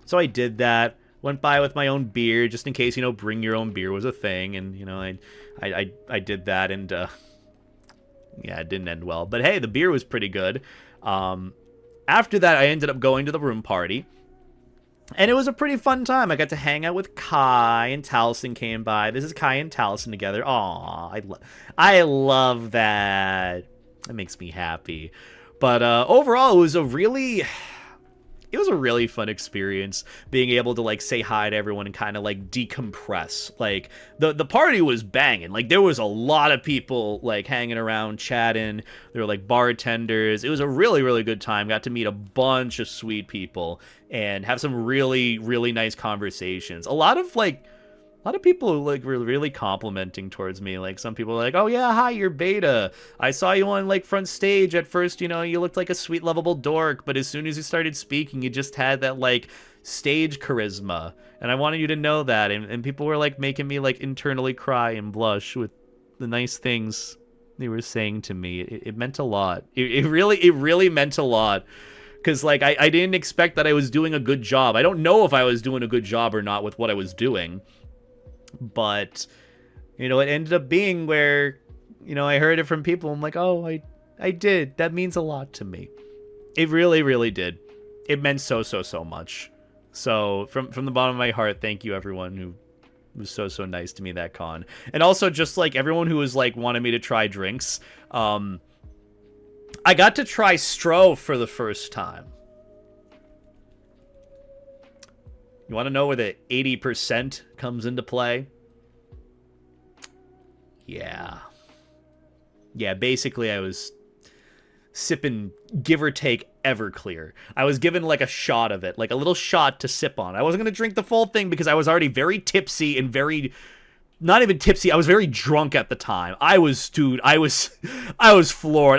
So I did that, went by with my own beer, just in case, you know, bring your own beer was a thing, and, you know, I did that, and, yeah, it didn't end well. But hey, the beer was pretty good. After that, I ended up going to the room party, and it was a pretty fun time. I got to hang out with Kai, and Taliesin came by. This is Kai and Taliesin together. Aw, I love that. That makes me happy. But overall, it was a really fun experience being able to like say hi to everyone and kind of like decompress. Like the party was banging. Like there was a lot of people like hanging around, chatting. There were like bartenders. It was a really, really good time. Got to meet a bunch of sweet people and have some really, really nice conversations. A lot of people like were really complimenting towards me. Like some people were like, "Oh yeah, hi, you're Beta. I saw you on like front stage. At first, you know, you looked like a sweet, lovable dork, but as soon as you started speaking, you just had that like stage charisma. And I wanted you to know that." And people were like making me like internally cry and blush with the nice things they were saying to me. It meant a lot. It really meant a lot. Because like I didn't expect that I was doing a good job. I don't know if I was doing a good job or not with what I was doing. But, you know, it ended up being where, you know, I heard it from people. I'm like, oh, I did. That means a lot to me. It really, really did. It meant so much. So from the bottom of my heart, thank you everyone who was so nice to me that con. And also just like everyone who was like wanted me to try drinks. I got to try Stro for the first time. You want to know where the 80% comes into play? Yeah. Yeah, basically I was sipping, give or take, Everclear. I was given like a shot of it, like a little shot to sip on. I wasn't going to drink the full thing because I was already very tipsy and very, not even tipsy, I was very drunk at the time. I was floored.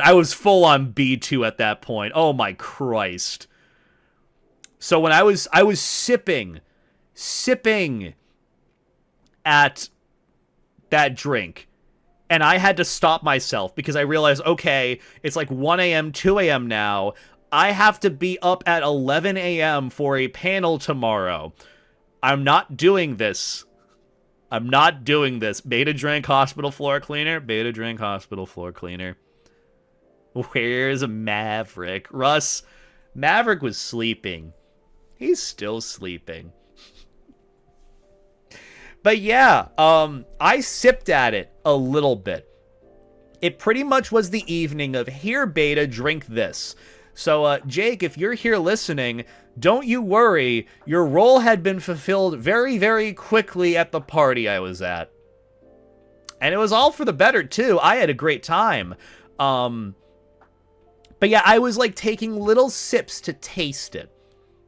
I was full on B2 at that point. Oh my Christ. So when I was sipping at that drink, and I had to stop myself because I realized, okay, it's like 1 a.m., 2 a.m. now. I have to be up at 11 a.m. for a panel tomorrow. I'm not doing this. Beta drink, hospital floor cleaner. Beta drink, hospital floor cleaner. Where's Maverick? Russ, Maverick was sleeping. He's still sleeping. But yeah, I sipped at it a little bit. It pretty much was the evening of, here, Beta, drink this. So, Jake, if you're here listening, don't you worry. Your role had been fulfilled very, very quickly at the party I was at. And it was all for the better, too. I had a great time. But yeah, I was, like, taking little sips to taste it.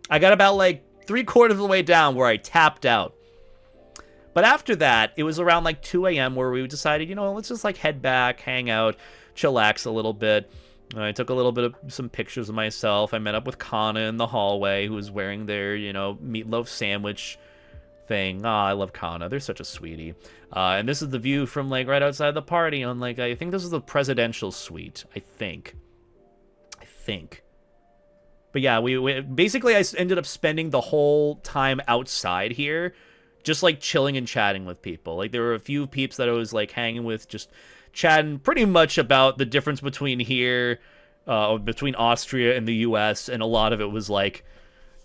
I got about, like, 3/4 of the way down where I tapped out. But after that, it was around like 2 a.m. where we decided, you know, let's just like head back, hang out, chillax a little bit. I took a little bit of some pictures of myself. I met up with Kana in the hallway, who was wearing their, you know, meatloaf sandwich thing. Ah, I love Kana. They're such a sweetie. And this is the view from like right outside the party on like, I think this is the presidential suite. I think. But yeah, we basically I ended up spending the whole time outside here, just like chilling and chatting with people. Like there were a few peeps that I was like hanging with, just chatting pretty much about the difference between here, between Austria and the US, and a lot of it was like,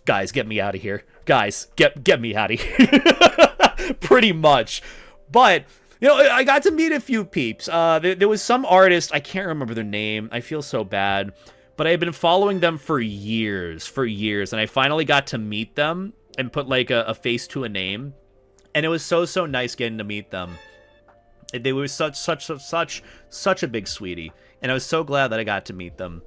guys, get me out of here. Guys, get me out of here. Pretty much. But you know, I got to meet a few peeps. There was some artist, I can't remember their name. I feel so bad. But I had been following them for years, and I finally got to meet them and put like a face to a name. And it was so nice getting to meet them. They were such a big sweetie. And I was so glad that I got to meet them.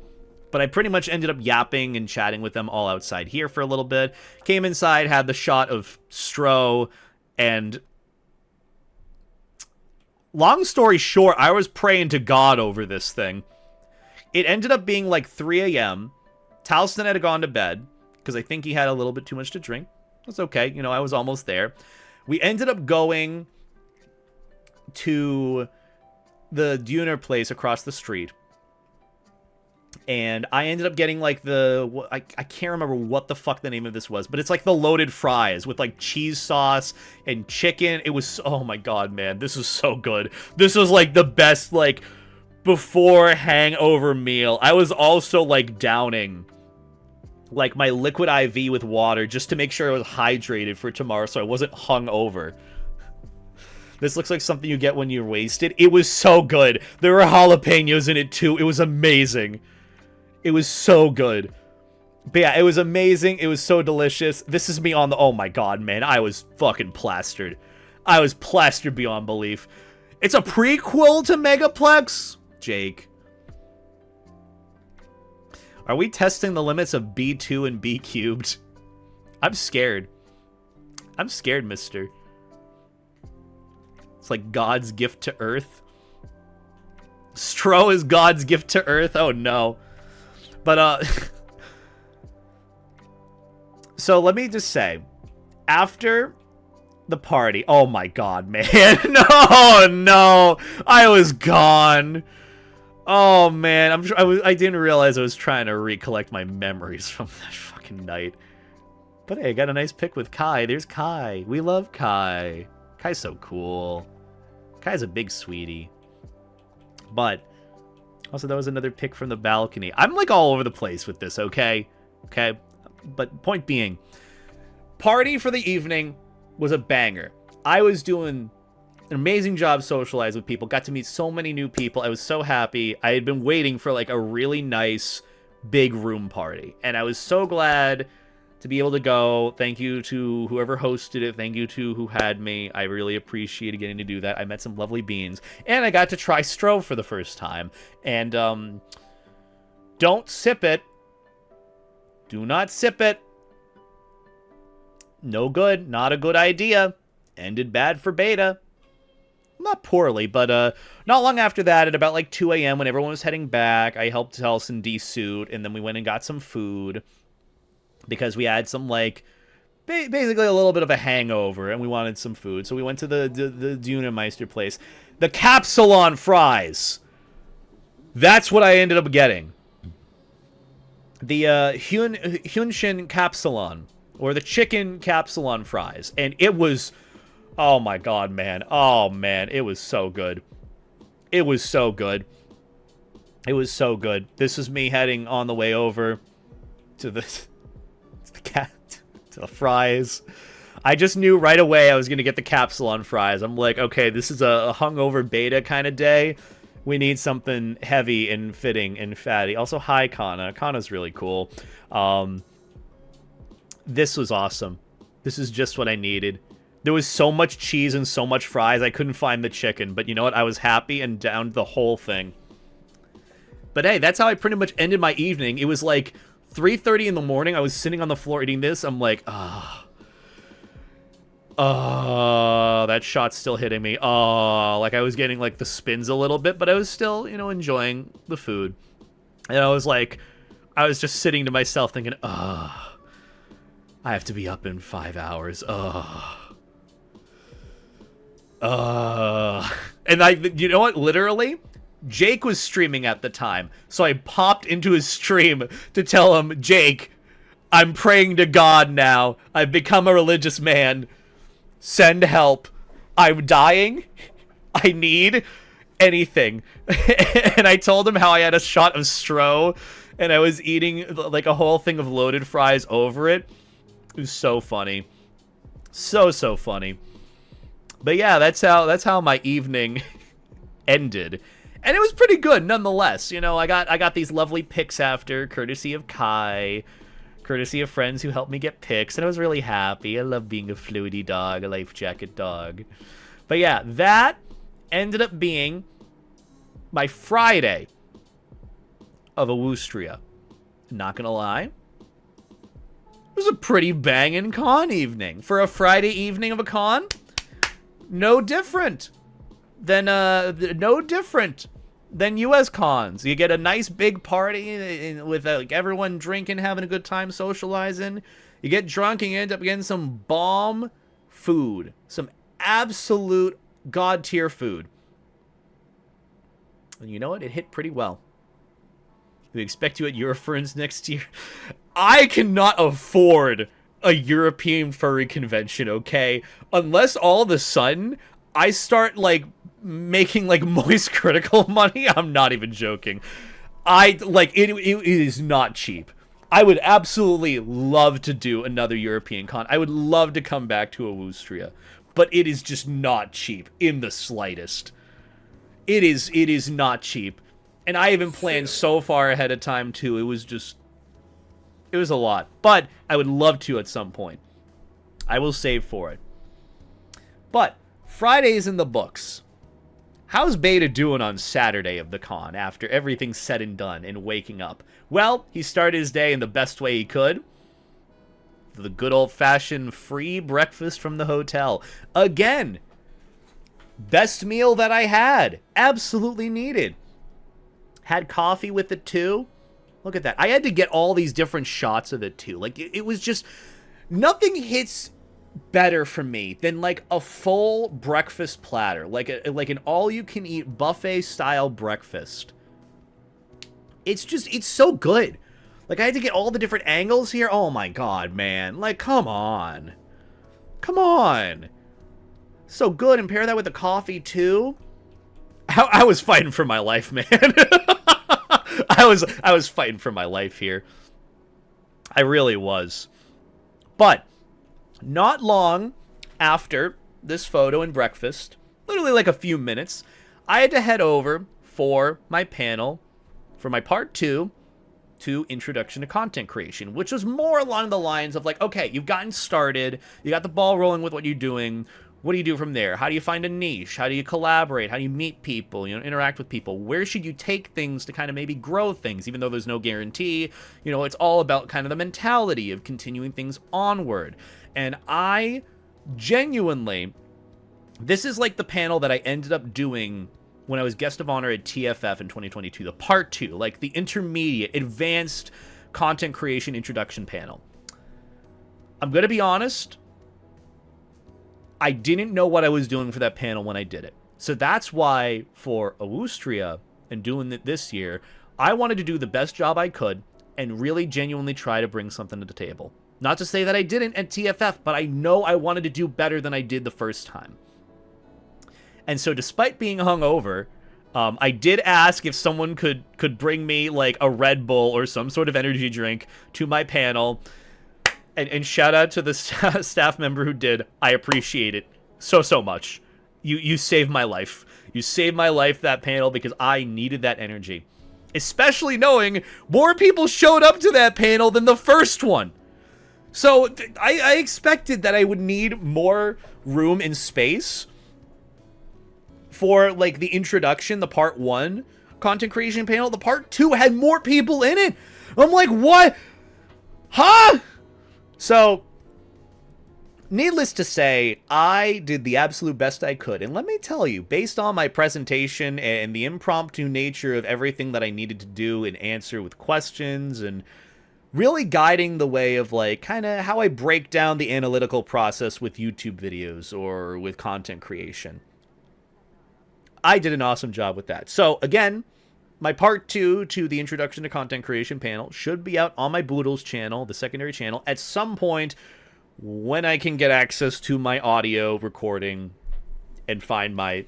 But I pretty much ended up yapping and chatting with them all outside here for a little bit. Came inside, had the shot of Stro, and long story short, I was praying to God over this thing. It ended up being like 3 a.m. Talston had gone to bed because I think he had a little bit too much to drink. That's okay. You know, I was almost there. We ended up going to the Döner place across the street. And I ended up getting like I can't remember what the fuck the name of this was, but it's like the loaded fries with like cheese sauce and chicken. It was, oh my God, man, this was so good. This was like the best like before hangover meal. I was also like downing like my liquid IV with water just to make sure I was hydrated for tomorrow so I wasn't hungover. This looks like something you get when you're wasted. It was so good. There were jalapenos in it too. It was amazing. It was so good. But yeah, it was amazing. It was so delicious. This is me on the... Oh my God, man. I was fucking plastered. I was plastered beyond belief. It's a prequel to Megaplex? Jake. Are we testing the limits of B2 and B cubed? I'm scared. I'm scared, mister. It's like God's gift to Earth. Stro is God's gift to Earth? Oh, no. But, so let me just say, after the party... Oh, my God, man. No. I was gone. Oh, man. I didn't realize I was trying to recollect my memories from that fucking night. But hey, I got a nice pic with Kai. There's Kai. We love Kai. Kai's so cool. Kai's a big sweetie. But also, that was another pic from the balcony. I'm like all over the place with this, okay? Okay? But point being, party for the evening was a banger. I was doing an amazing job socializing with people. Got to meet so many new people. I was so happy. I had been waiting for like a really nice big room party. And I was so glad to be able to go. Thank you to whoever hosted it. Thank you to who had me. I really appreciated getting to do that. I met some lovely beans. And I got to try Stroh for the first time. And, don't sip it. Do not sip it. No good. Not a good idea. Ended bad for Beta. Not poorly, but not long after that, at about like 2 a.m. when everyone was heading back, I helped Helson desuit, and then we went and got some food because we had some, like, basically a little bit of a hangover, and we wanted some food. So we went to the Dunameister place. The Capsalon fries. That's what I ended up getting. The Hühnchen Capsalon, or the chicken Capsalon fries, and it was... Oh my god, man. Oh, man. It was so good. It was so good. It was so good. This is me heading on the way over to the fries. I just knew right away I was going to get the Capsalon fries. I'm like, okay, this is a hungover Beta kind of day. We need something heavy and fitting and fatty. Also, hi, Kana. Kana's really cool. This was awesome. This is just what I needed. There was so much cheese and so much fries, I couldn't find the chicken. But you know what? I was happy and downed the whole thing. But hey, that's how I pretty much ended my evening. It was like 3:30 in the morning. I was sitting on the floor eating this. I'm like, that shot's still hitting me. Like I was getting like the spins a little bit, but I was still, you know, enjoying the food. And I was like, I was just sitting to myself thinking, I have to be up in 5 hours. And you know what? Literally, Jake was streaming at the time. So I popped into his stream to tell him, Jake, I'm praying to God now. I've become a religious man. Send help. I'm dying. I need anything. And I told him how I had a shot of Stroh and I was eating like a whole thing of loaded fries over it. It was so funny. So funny. But yeah, that's how my evening ended. And it was pretty good nonetheless. You know, I got these lovely pics after, courtesy of Kai, courtesy of friends who helped me get pics, and I was really happy. I love being a fluidy dog, a life jacket dog. But yeah, that ended up being my Friday of Awoostria. Not gonna lie, it was a pretty banging con evening. For a Friday evening of a con, no different than US cons. You get a nice big party with like everyone drinking, having a good time, socializing. You get drunk and you end up getting some bomb food, some absolute god tier food. And you know what? It hit pretty well. We expect you at Eurofurns next year. I cannot afford a European furry convention, okay? Unless all of a sudden I start like making like moist critical money. I'm not even joking. It is not cheap. I would absolutely love to do another European con. I would love to come back to Awoostria, but it is just not cheap in the slightest. It is not cheap. And I even planned so far ahead of time too. It was a lot, but I would love to at some point. I will save for it. But Friday's in the books. How's Beta doing on Saturday of the con after everything's said and done and waking up? Well, he started his day in the best way he could. The good old-fashioned free breakfast from the hotel. Again, best meal that I had. Absolutely needed. Had coffee with it too. Look at that. I had to get all these different shots of it too. Like, it was just... Nothing hits better for me than like a full breakfast platter. Like an all-you-can-eat buffet-style breakfast. It's so good. Like, I had to get all the different angles here. Oh my god, man. Like, come on. Come on. So good. And pair that with the coffee too. I was fighting for my life, man. I was fighting for my life here. I really was. But not long after this photo and breakfast, literally like a few minutes, I had to head over for my panel, for my part 2 to Introduction to Content Creation, which was more along the lines of like, okay, you've gotten started, you got the ball rolling with what you're doing. What do you do from there? How do you find a niche? How do you collaborate? How do you meet people, interact with people? Where should you take things to kind of maybe grow things, even though there's no guarantee? It's all about kind of the mentality of continuing things onward. And I genuinely, this is like the panel that I ended up doing when I was guest of honor at TFF in 2022, the part 2, like the intermediate, advanced content creation introduction panel. I'm going to be honest, I didn't know what I was doing for that panel when I did it. So that's why for Awoostria and doing it this year, I wanted to do the best job I could and really genuinely try to bring something to the table. Not to say that I didn't at TFF, but I know I wanted to do better than I did the first time. And so despite being hungover, I did ask if someone could bring me like a Red Bull or some sort of energy drink to my panel. And shout out to the staff member who did. I appreciate it so much. You saved my life. You saved my life, that panel, because I needed that energy. Especially knowing more people showed up to that panel than the first one. So I expected that I would need more room and space for like the introduction, the part 1 content creation panel. The part 2 had more people in it. I'm like, what? Huh? So, needless to say, I did the absolute best I could. And let me tell you, based on my presentation and the impromptu nature of everything that I needed to do and answer with questions and really guiding the way of like kind of how I break down the analytical process with YouTube videos or with content creation, I did an awesome job with that. So, again, my part 2 to the Introduction to Content Creation panel should be out on my Bootles channel, the secondary channel, at some point when I can get access to my audio recording and find my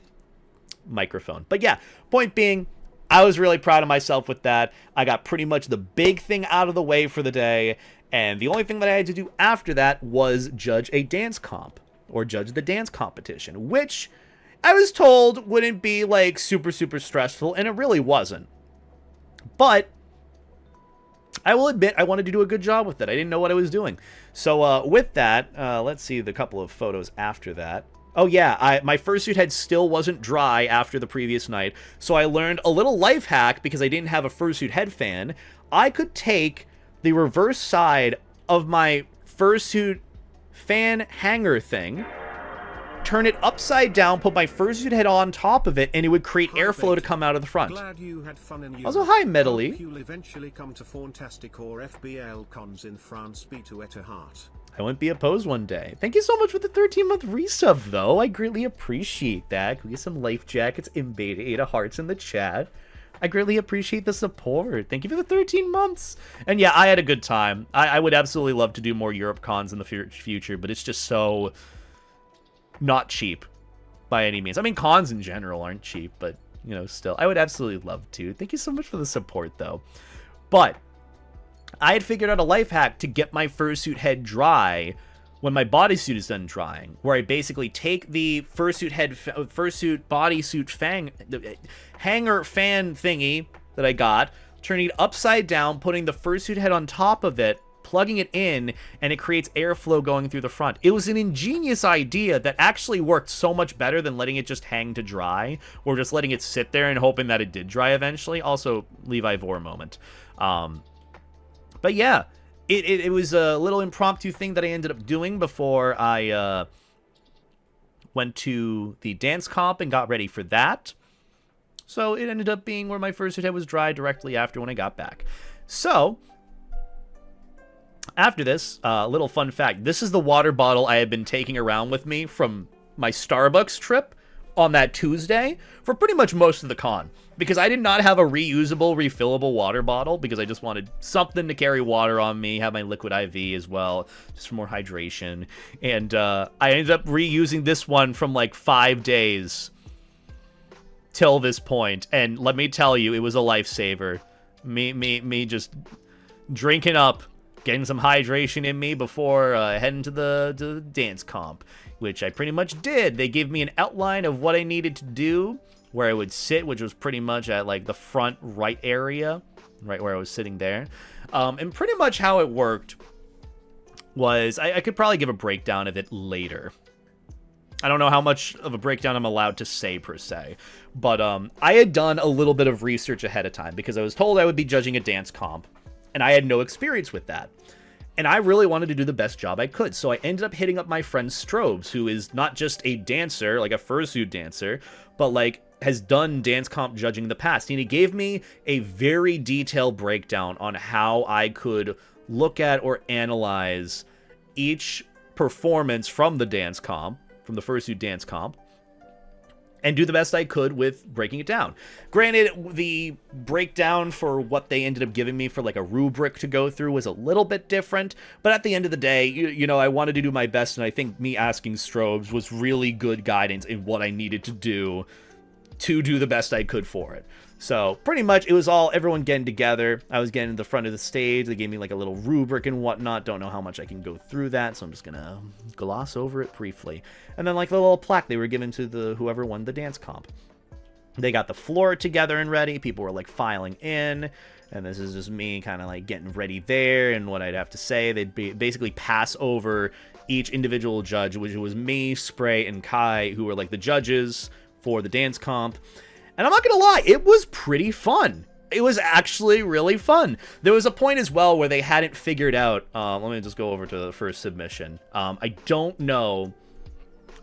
microphone. But yeah, point being, I was really proud of myself with that. I got pretty much the big thing out of the way for the day, and the only thing that I had to do after that was judge a dance comp, or judge the dance competition, which I was told wouldn't be like super stressful, and it really wasn't. But I will admit I wanted to do a good job with it. I didn't know what I was doing. So with that, let's see the couple of photos after that. Oh yeah, my fursuit head still wasn't dry after the previous night, so I learned a little life hack because I didn't have a fursuit head fan. I could take the reverse side of my fursuit fan hanger thing, turn it upside down, put my fursuit head on top of it, and it would create airflow to come out of the front. Glad you had fun in Europe. Also, hi, Medley. You'll eventually come to Fantastic or FBL cons in France. Be to et a heart. I wouldn't be opposed one day. Thank you so much for the 13-month resub, though. I greatly appreciate that. Can we get some life jackets and beta hearts in the chat? I greatly appreciate the support. Thank you for the 13 months. And yeah, I had a good time. I would absolutely love to do more Europe cons in the future, but it's just so not cheap by any means. I mean, cons in general aren't cheap, but, still, I would absolutely love to. Thank you so much for the support, though. But I had figured out a life hack to get my fursuit head dry when my bodysuit is done drying, where I basically take the fursuit bodysuit hanger fan thingy that I got, turning it upside down, putting the fursuit head on top of it, plugging it in, and it creates airflow going through the front. It was an ingenious idea that actually worked so much better than letting it just hang to dry, or just letting it sit there and hoping that it did dry eventually. Also, Levi Vore moment. But yeah, it was a little impromptu thing that I ended up doing before I went to the dance comp and got ready for that. So it ended up being where my fursuit head was dry directly after when I got back. So after this, little fun fact. This is the water bottle I had been taking around with me from my Starbucks trip on that Tuesday for pretty much most of the con, because I did not have a reusable, refillable water bottle because I just wanted something to carry water on me, have my liquid IV as well, just for more hydration. And I ended up reusing this one from like 5 days till this point, and let me tell you, it was a lifesaver. Me just drinking up, getting some hydration in me before heading to the dance comp, which I pretty much did. They gave me an outline of what I needed to do where I would sit, which was pretty much at like the front right area, right where I was sitting there. And pretty much how it worked was, I could probably give a breakdown of it later. I don't know how much of a breakdown I'm allowed to say, per se. But I had done a little bit of research ahead of time, because I was told I would be judging a dance comp, and I had no experience with that. And I really wanted to do the best job I could, so I ended up hitting up my friend Strobes, who is not just a dancer, like a fursuit dancer, but like has done dance comp judging in the past. And he gave me a very detailed breakdown on how I could look at or analyze each performance from the dance comp, from the fursuit dance comp, and do the best I could with breaking it down. Granted, the breakdown for what they ended up giving me for like a rubric to go through was a little bit different, but at the end of the day, you know, I wanted to do my best, and I think me asking Strobes was really good guidance in what I needed to do the best I could for it. So pretty much it was all everyone getting together. I was getting to the front of the stage. They gave me like a little rubric and whatnot. Don't know how much I can go through that, so I'm just gonna gloss over it briefly. And then like the little plaque they were given to the whoever won the dance comp. They got the floor together and ready. People were like filing in, and this is just me kind of like getting ready there. And what I'd have to say, they'd basically pass over each individual judge, which was me, Spray, and Kai, who were like the judges for the dance comp. And I'm not gonna lie, it was pretty fun. It was actually really fun. There was a point as well where they hadn't figured out, let me just go over to the first submission. I don't know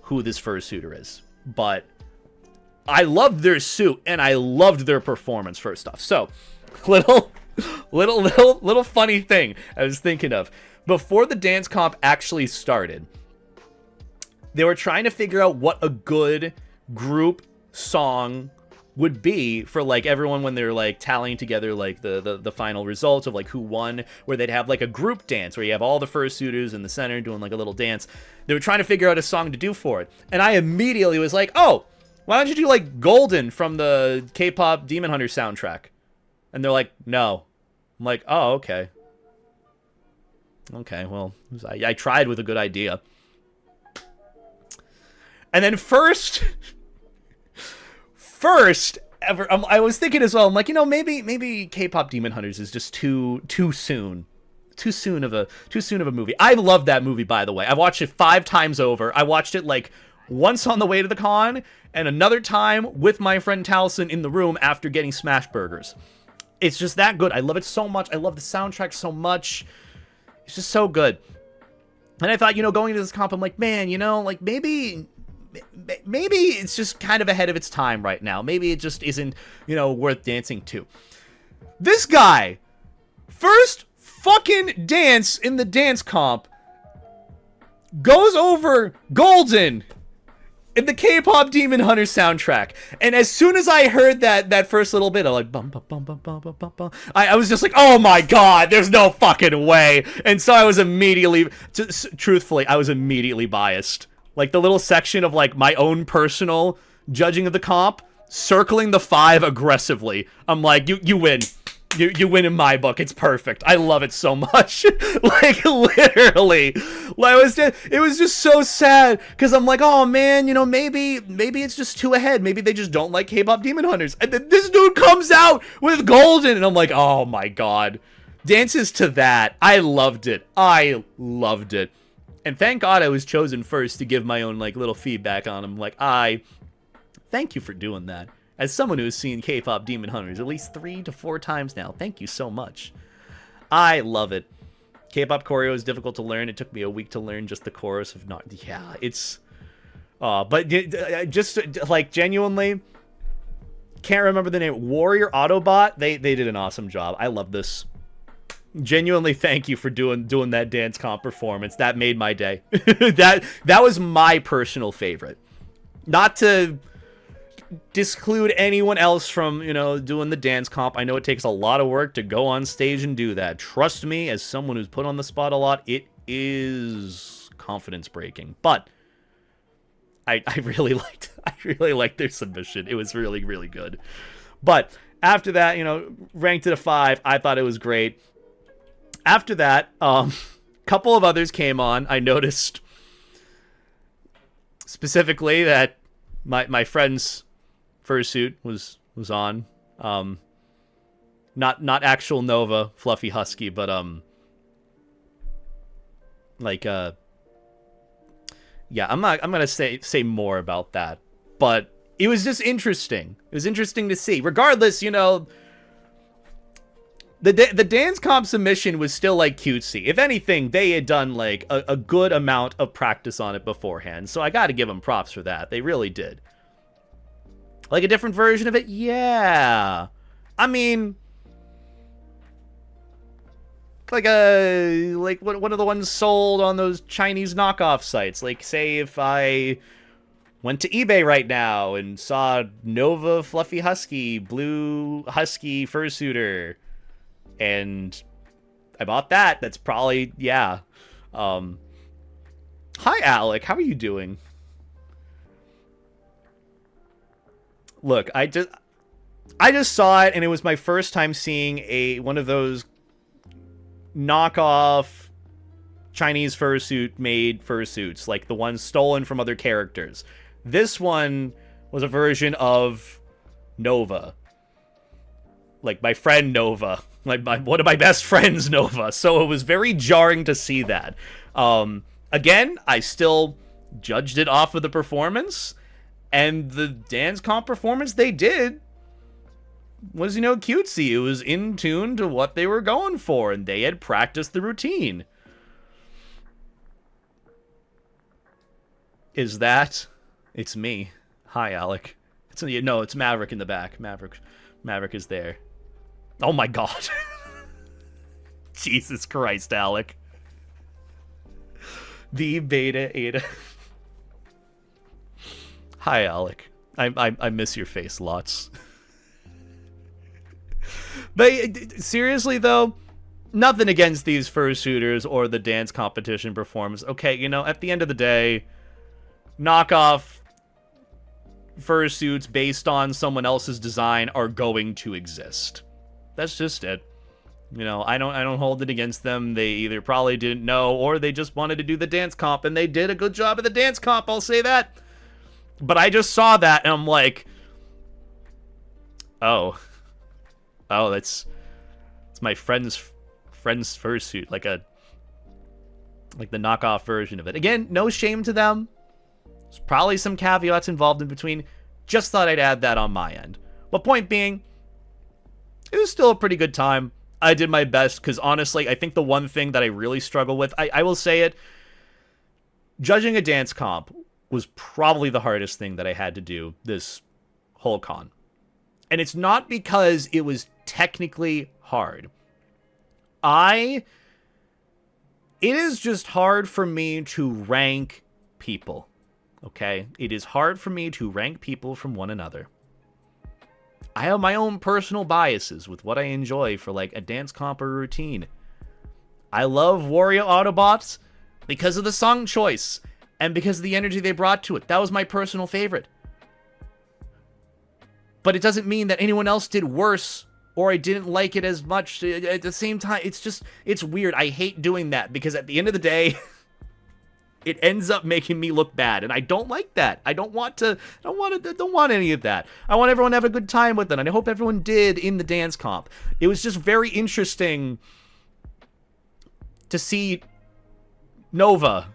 who this fursuiter is, but I loved their suit and I loved their performance, first off. So, little funny thing I was thinking of. Before the dance comp actually started, they were trying to figure out what a good group song would be for like everyone when they're like tallying together like the final results of like who won, where they'd have like a group dance where you have all the fursuiters in the center doing like a little dance. They were trying to figure out a song to do for it, and I immediately was like, oh, why don't you do like Golden from the K-pop Demon Hunter soundtrack? And they're like, no. I'm like, oh, okay, well, I tried with a good idea. And then first ever, I was thinking as well, I'm like, you know, maybe K-pop Demon Hunters is just too soon of a movie. I love that movie, by the way. I've watched it 5 times over. I watched it like once on the way to the con, and another time with my friend Taliesin in the room after getting smash burgers. It's just that good. I love it so much. I love the soundtrack so much. It's just so good. And I thought, you know, going into this comp, I'm like, man, you know, like maybe it's just kind of ahead of its time right now. Maybe it just isn't, you know, worth dancing to. This guy, first fucking dance in the dance comp, goes over Golden in the K-pop Demon Hunter soundtrack. And as soon as I heard that first little bit, I'm like, bum, bum, bum, bum, bum, bum, bum, I was just like, oh my god, there's no fucking way. And so I was immediately, truthfully, I was immediately biased. Like the little section of like my own personal judging of the comp, circling the 5 aggressively. I'm like, you win. You win in my book. It's perfect. I love it so much. Like literally, like it was just so sad because I'm like, oh man, you know, maybe it's just too ahead. Maybe they just don't like K-pop Demon Hunters. And then this dude comes out with Golden, and I'm like, oh my god, dances to that. I loved it. And thank God I was chosen first to give my own like little feedback on him. Like, I thank you for doing that. As someone who has seen K-pop Demon Hunters at least 3 to 4 times now, thank you so much. I love it. K-pop choreo is difficult to learn. It took me a week to learn just the chorus of not. Yeah, it's. But just like genuinely, can't remember the name. Warrior Autobot. They did an awesome job. I love this. Genuinely, thank you for doing that dance comp performance. That made my day. that was my personal favorite. Not to disclude anyone else from, you know, doing the dance comp. I know it takes a lot of work to go on stage and do that. Trust me, as someone who's put on the spot a lot, it is confidence breaking. But I really liked their submission. It was really, really good. But after that, you know, ranked at a 5. I thought it was great. After that, couple of others came on. I noticed specifically that my friend's fursuit was on. Not actual Nova fluffy husky, but yeah, I'm gonna say more about that, but it was just interesting. It was interesting to see. Regardless, you know, the dance comp submission was still like cutesy. If anything, they had done like a good amount of practice on it beforehand, so I got to give them props for that. They really did. Like a different version of it, yeah. I mean, like one of the ones sold on those Chinese knockoff sites. Like, say if I went to eBay right now and saw Nova Fluffy Husky, Blue Husky Fursuiter, and I bought that, that's probably, yeah. Hi, Alec. How are you doing? Look, I just saw it, and it was my first time seeing one of those knockoff Chinese fursuit made fursuits, like the ones stolen from other characters. This one was a version of Nova, like my friend Nova, like one of my best friends Nova. So it was very jarring to see that. Again, I still judged it off of the performance, and the dance comp performance they did was, you know, cutesy. It was in tune to what they were going for, and they had practiced the routine. Is that? It's me. Hi, Alec. No, it's Maverick in the back. Maverick is there. Oh my god. Jesus Christ, Alec. The Beta Ada. Hi, Alec. I miss your face lots. But seriously, though, nothing against these fursuiters or the dance competition performance. Okay, you know, at the end of the day, knockoff fursuits based on someone else's design are going to exist. That's just it. You know, I don't hold it against them. They either probably didn't know, or they just wanted to do the dance comp, and they did a good job at the dance comp, I'll say that. But I just saw that, and I'm like, oh, it's my friend's fursuit, like the knockoff version of it. Again, no shame to them. There's probably some caveats involved in between. Just thought I'd add that on my end. But point being, it was still a pretty good time. I did my best, because honestly, I think the one thing that I really struggle with, I will say it, judging a dance comp was probably the hardest thing that I had to do this whole con. And it's not because it was technically hard. It is just hard for me to rank people. Okay? It is hard for me to rank people from one another. I have my own personal biases with what I enjoy for, like, a dance comp or routine. I love Wario Autobots because of the song choice and because of the energy they brought to it. That was my personal favorite. But it doesn't mean that anyone else did worse or I didn't like it as much. At the same time, it's weird. I hate doing that because at the end of the day, it ends up making me look bad, and I don't like that. I don't want any of that. I want everyone to have a good time with it, and I hope everyone did in the dance comp. It was just very interesting to see Nova,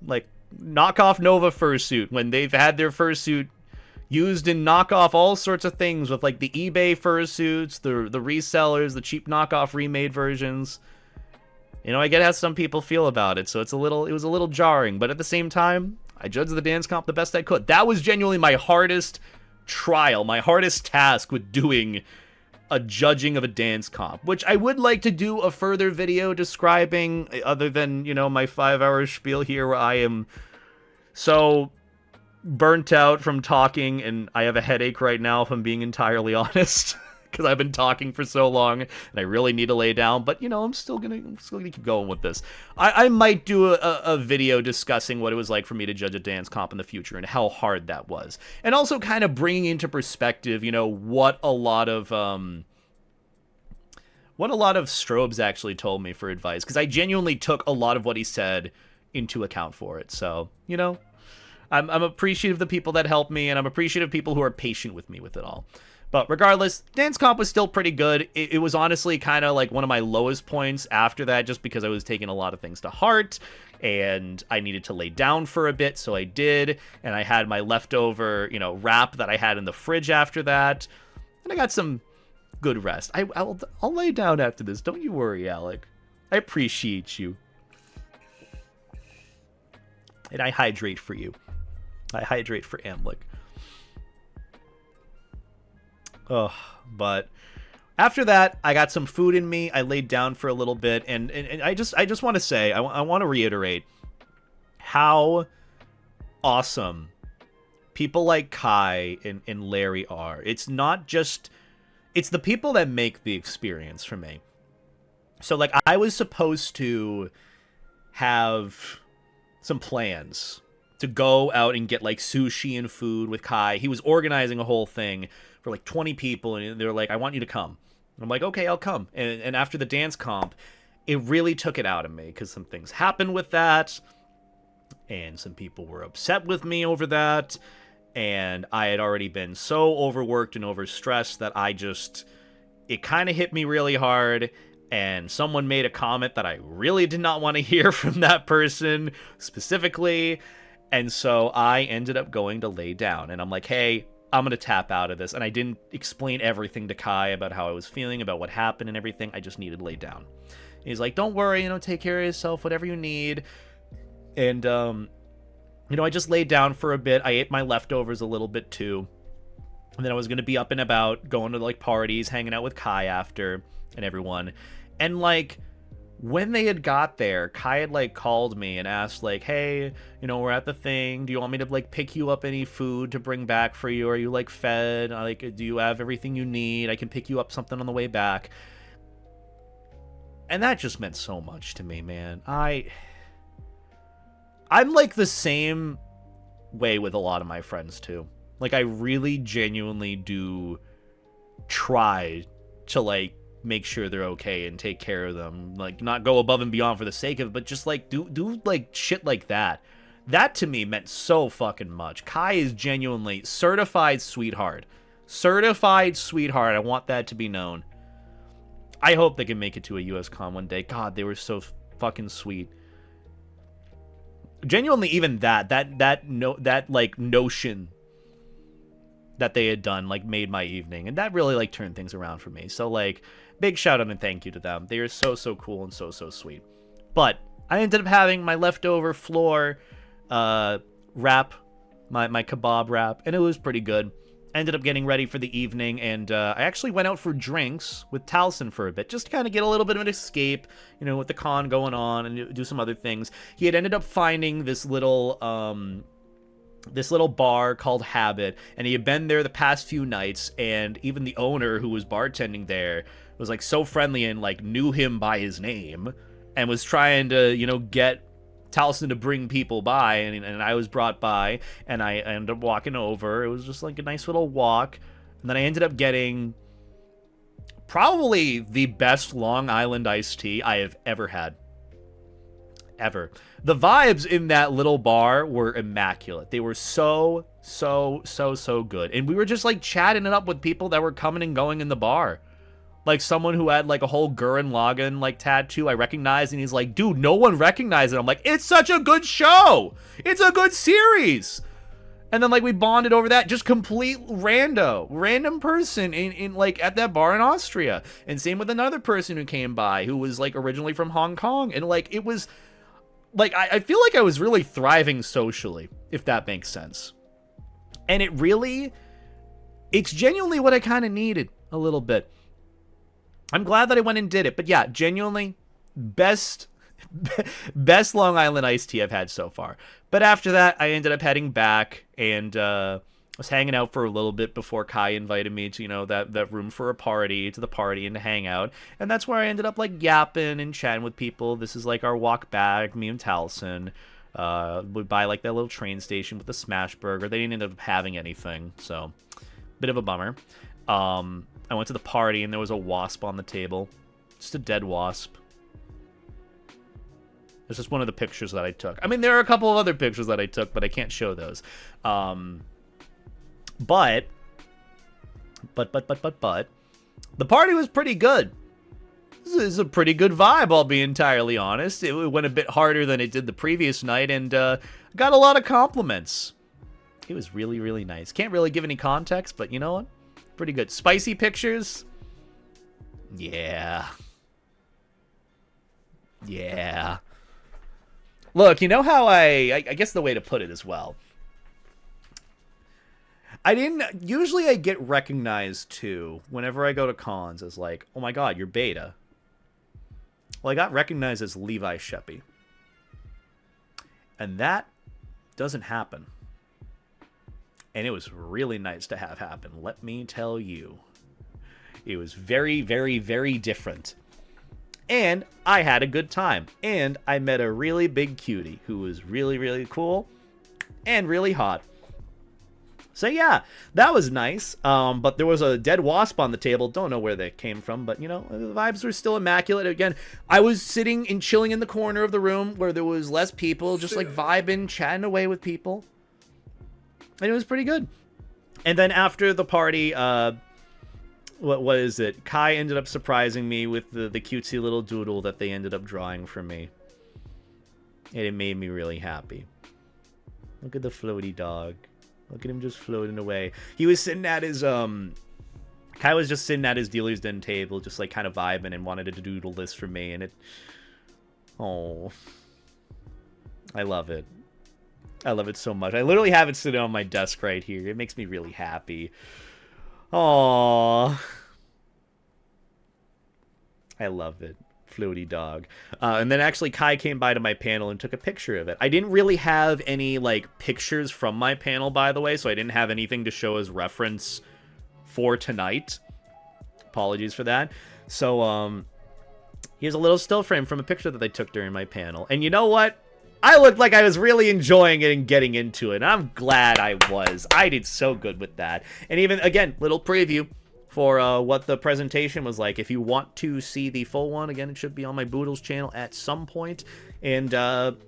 like, knockoff Nova fursuit, when they've had their fursuit used in knockoff all sorts of things with, like, the eBay fursuits, the resellers, the cheap knockoff remade versions. You know, I get how some people feel about it, so it was a little jarring, but at the same time, I judged the dance comp the best I could. That was genuinely my hardest trial, my hardest task with doing a judging of a dance comp, which I would like to do a further video describing, other than, you know, my 5-hour spiel here where I am so burnt out from talking, and I have a headache right now, if I'm being entirely honest. Because I've been talking for so long, and I really need to lay down. But, you know, I'm still gonna keep going with this. I might do a video discussing what it was like for me to judge a dance comp in the future and how hard that was, and also kind of bringing into perspective, you know, what a lot of Strobes actually told me for advice, because I genuinely took a lot of what he said into account for it. So, you know, I'm appreciative of the people that helped me, and I'm appreciative of people who are patient with me with it all. But regardless, dance comp was still pretty good. It was honestly kind of like one of my lowest points after that, just because I was taking a lot of things to heart, and I needed to lay down for a bit, so I did. And I had my leftover, wrap that I had in the fridge after that, and I got some good rest. I'll lay down after this. Don't you worry, Alec. I appreciate you. And I hydrate for you. I hydrate for Amlick. Oh, but after that, I got some food in me. I laid down for a little bit, and I just want to say, I want to reiterate how awesome people like Kai and Larry are. It's not just, it's the people that make the experience for me. So, like, I was supposed to have some plans to go out and get, like, sushi and food with Kai. He was organizing a whole thing for like 20 people, and they were like, I want you to come. And I'm like, okay, I'll come. And after the dance comp, it really took it out of me, because some things happened with that, and some people were upset with me over that, and I had already been so overworked and overstressed that it kind of hit me really hard, and someone made a comment that I really did not want to hear from that person specifically, and so I ended up going to lay down, and I'm like, hey, I'm going to tap out of this. And I didn't explain everything to Kai about how I was feeling, about what happened and everything. I just needed to lay down. And he's like, don't worry, take care of yourself, whatever you need. And, I just laid down for a bit. I ate my leftovers a little bit too. And then I was going to be up and about, going to like parties, hanging out with Kai after and everyone. And like, when they had got there, Kai had like called me and asked like, hey, we're at the thing. Do you want me to like pick you up any food to bring back for you? Are you like fed? Like, do you have everything you need? I can pick you up something on the way back. And that just meant so much to me, man. I'm like the same way with a lot of my friends too. Like, I really genuinely do try to like make sure they're okay and take care of them, like not go above and beyond for the sake of it, but just like do like shit like that. That to me meant so fucking much. Kai is genuinely certified sweetheart. I want that to be known. I hope they can make it to a US con one day. God, they were so fucking sweet. Genuinely, even that notion that they had done like made my evening, and that really like turned things around for me. So like, big shout out and thank you to them. They are so cool and so sweet. But I ended up having my leftover floor wrap, my kebab wrap, and it was pretty good. Ended up getting ready for the evening, and I actually went out for drinks with Taliesin for a bit, just to kind of get a little bit of an escape, with the con going on, and do some other things. He had ended up finding this little bar called Habit, and he had been there the past few nights, and even the owner who was bartending there was like so friendly and like knew him by his name and was trying to, get Taliesin to bring people by, and I was brought by, and I ended up walking over. It was just like a nice little walk, and then I ended up getting probably the best Long Island iced tea I have ever had. Ever. The vibes in that little bar were immaculate. They were so good. And we were just like chatting it up with people that were coming and going in the bar. Like someone who had like a whole Gurren Lagann like tattoo I recognized, and he's like, dude, no one recognized it. I'm like, it's such a good show. It's a good series. And then like we bonded over that, just complete random person in like at that bar in Austria. And same with another person who came by who was like originally from Hong Kong. And like it was like, I feel like I was really thriving socially, if that makes sense. And it's genuinely what I kind of needed a little bit. I'm glad that I went and did it. But yeah, genuinely, best Long Island iced tea I've had so far. But after that, I ended up heading back, and was hanging out for a little bit before Kai invited me to, that room for a party, to the party and to hang out. And that's where I ended up like yapping and chatting with people. This is like our walk back, me and Taliesin. Would buy like that little train station with the smash burger. They didn't end up having anything, so bit of a bummer. I went to the party and there was a wasp on the table, just a dead wasp. It's just one of the pictures that I took. I mean, there are a couple of other pictures that I took, but I can't show those. But the party was pretty good. This is a pretty good vibe, I'll be entirely honest. It went a bit harder than it did the previous night, and got a lot of compliments. It was really, really nice. Can't really give any context, but you know what? Pretty good. Spicy pictures? Yeah. Yeah. Look, you know how I guess the way to put it as well. Usually I get recognized too whenever I go to cons as like, oh my god, you're beta. Well, I got recognized as Levi Sheppy. And that doesn't happen. And it was really nice to have happen, let me tell you. It was very, very, very different. And I had a good time. And I met a really big cutie who was really, really cool and really hot. So yeah, that was nice. But there was a dead wasp on the table. Don't know where that came from, but you know, the vibes were still immaculate. Again, I was sitting and chilling in the corner of the room where there was less people, just like vibing, chatting away with people. And it was pretty good. And then after the party, what is it? Kai ended up surprising me with the cutesy little doodle that they ended up drawing for me. And it made me really happy. Look at the floaty dog. Look at him just floating away. He was sitting at his, Kai was just sitting at his dealer's den table, just like kind of vibing and wanted to doodle this for me. And it, oh, I love it. I love it so much. I literally have it sitting on my desk right here. It makes me really happy. Aww. I love it. Floaty dog. And then actually Kai came by to my panel and took a picture of it. I didn't really have any like pictures from my panel, by the way, so I didn't have anything to show as reference for tonight. Apologies for that. So here's a little still frame from a picture that they took during my panel. And you know what? I looked like I was really enjoying it and getting into it. And I'm glad I was. I did so good with that. And even, again, little preview for what the presentation was like. If you want to see the full one, again, it should be on my Bootles channel at some point. And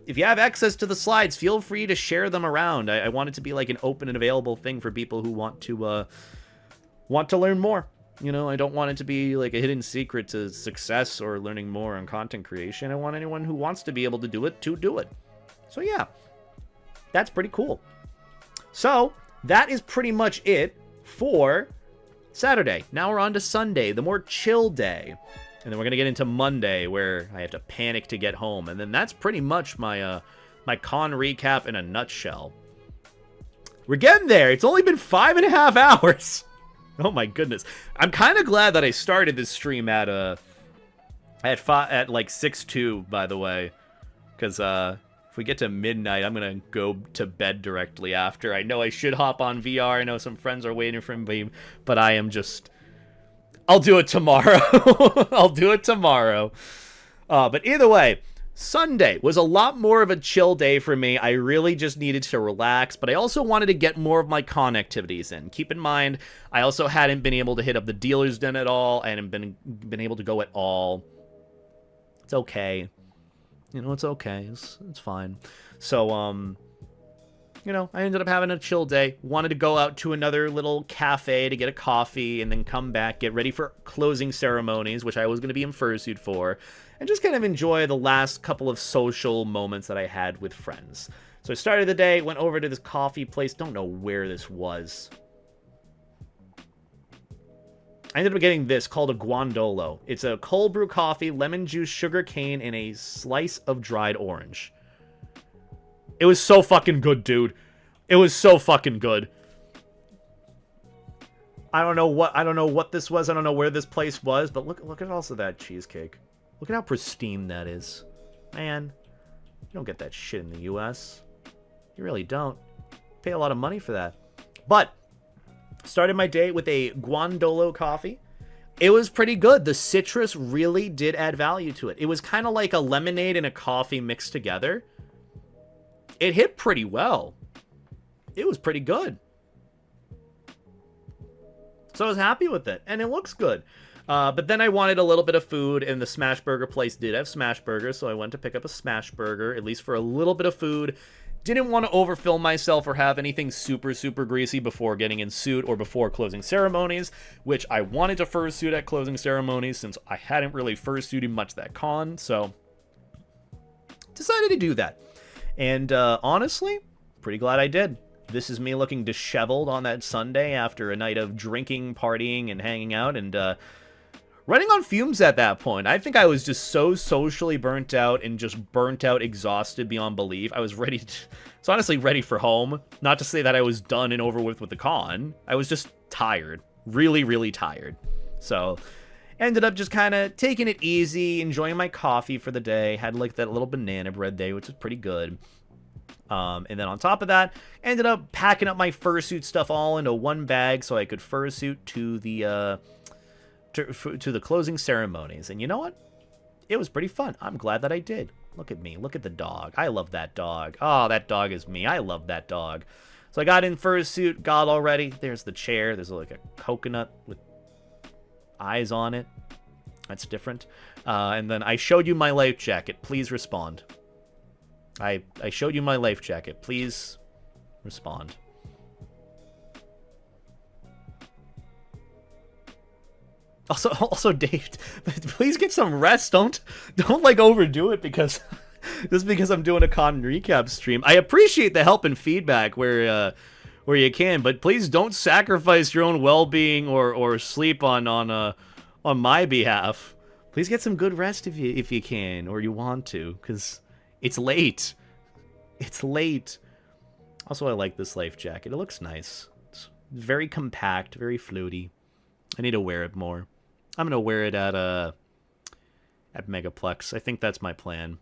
if you have access to the slides, feel free to share them around. I want it to be like an open and available thing for people who want to learn more. You know, I don't want it to be like a hidden secret to success or learning more on content creation. I want anyone who wants to be able to do it to do it. So yeah, that's pretty cool. So that is pretty much it for Saturday. Now we're on to Sunday, the more chill day. And then we're going to get into Monday where I have to panic to get home. And then that's pretty much my my con recap in a nutshell. We're getting there. It's only been 5.5 hours. Oh my goodness. I'm kind of glad that I started this stream at like 6:02, by the way. Because if we get to midnight, I'm going to go to bed directly after. I know I should hop on VR. I know some friends are waiting for me, but I am just... I'll do it tomorrow. I'll do it tomorrow. But either way, Sunday was a lot more of a chill day for me. I really just needed to relax, but I also wanted to get more of my con activities in. Keep in mind, I also hadn't been able to hit up the dealer's den at all. I hadn't been able to go at all. It's okay. You know, it's okay. It's fine. So, you know, I ended up having a chill day. Wanted to go out to another little cafe to get a coffee and then come back, get ready for closing ceremonies, which I was going to be in fursuit for, and just kind of enjoy the last couple of social moments that I had with friends. So I started the day, went over to this coffee place. Don't know where this was. I ended up getting this called a guandolo. It's a cold brew coffee, lemon juice, sugar cane, and a slice of dried orange. It was so fucking good, dude. It was so fucking good. I don't know what this was. I don't know where this place was, but look at also that cheesecake. Look at how pristine that is. Man, you don't get that shit in the US. You really don't. Pay a lot of money for that. But started my day with a guandolo coffee. It was pretty good. The citrus really did add value to it. It was kind of like a lemonade and a coffee mixed together. It hit pretty well. It was pretty good. So I was happy with it, and it looks good. But then I wanted a little bit of food, and the smash burger place did have smash burgers, so I went to pick up a smash burger, at least for a little bit of food. Didn't want to overfill myself or have anything super, super greasy before getting in suit or before closing ceremonies, which I wanted to fursuit at closing ceremonies since I hadn't really fursuited much that con, so decided to do that. And honestly, pretty glad I did. This is me looking disheveled on that Sunday after a night of drinking, partying, and hanging out, and running on fumes at that point. I think I was just so socially burnt out and just burnt out, exhausted beyond belief. I was honestly ready for home. Not to say that I was done and over with the con. I was just tired. Really, really tired. So, ended up just kind of taking it easy, enjoying my coffee for the day. Had like that little banana bread day, which was pretty good. And then on top of that, ended up packing up my fursuit stuff all into one bag so I could fursuit to the to the closing ceremonies. And you know what? It was pretty fun. I'm glad that I did. Look at me. Look at the dog. I love that dog. Oh, that dog is me. I love that dog. So I got in fursuit, got all ready. There's the chair. There's like a coconut with eyes on it. That's different. And then I showed you my life jacket. Please respond. I showed you my life jacket. Please respond. Also, Dave, please get some rest. Don't like overdo it because just because I'm doing a con recap stream. I appreciate the help and feedback where you can, but please don't sacrifice your own well-being or sleep on my behalf. Please get some good rest if you can or you want to, because it's late. It's late. Also, I like this life jacket. It looks nice. It's very compact, very floaty. I need to wear it more. I'm gonna wear it at Megaplex. I think that's my plan.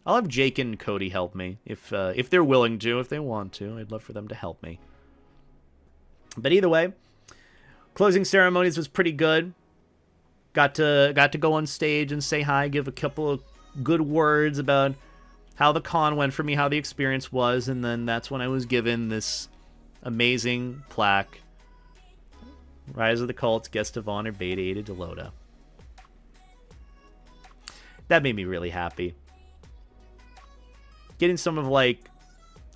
I'll have Jake and Cody help me if they're willing to, if they want to. I'd love for them to help me. But either way, closing ceremonies was pretty good. Got to go on stage and say hi, give a couple of good words about how the con went for me, how the experience was, and then that's when I was given this amazing plaque. Rise of the Cults, Guest of Honor, Beta Ada Delota. That made me really happy. Getting some of like...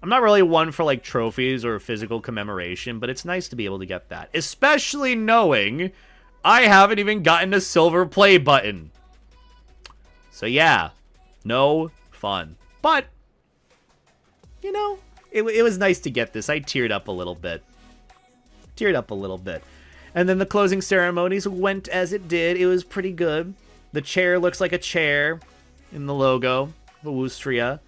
I'm not really one for like trophies or physical commemoration, but it's nice to be able to get that. Especially knowing I haven't even gotten a silver play button. So yeah, no fun. But, you know, it was nice to get this. I teared up a little bit. And then the closing ceremonies went as it did. It was pretty good. The chair looks like a chair in the logo of Awoostria.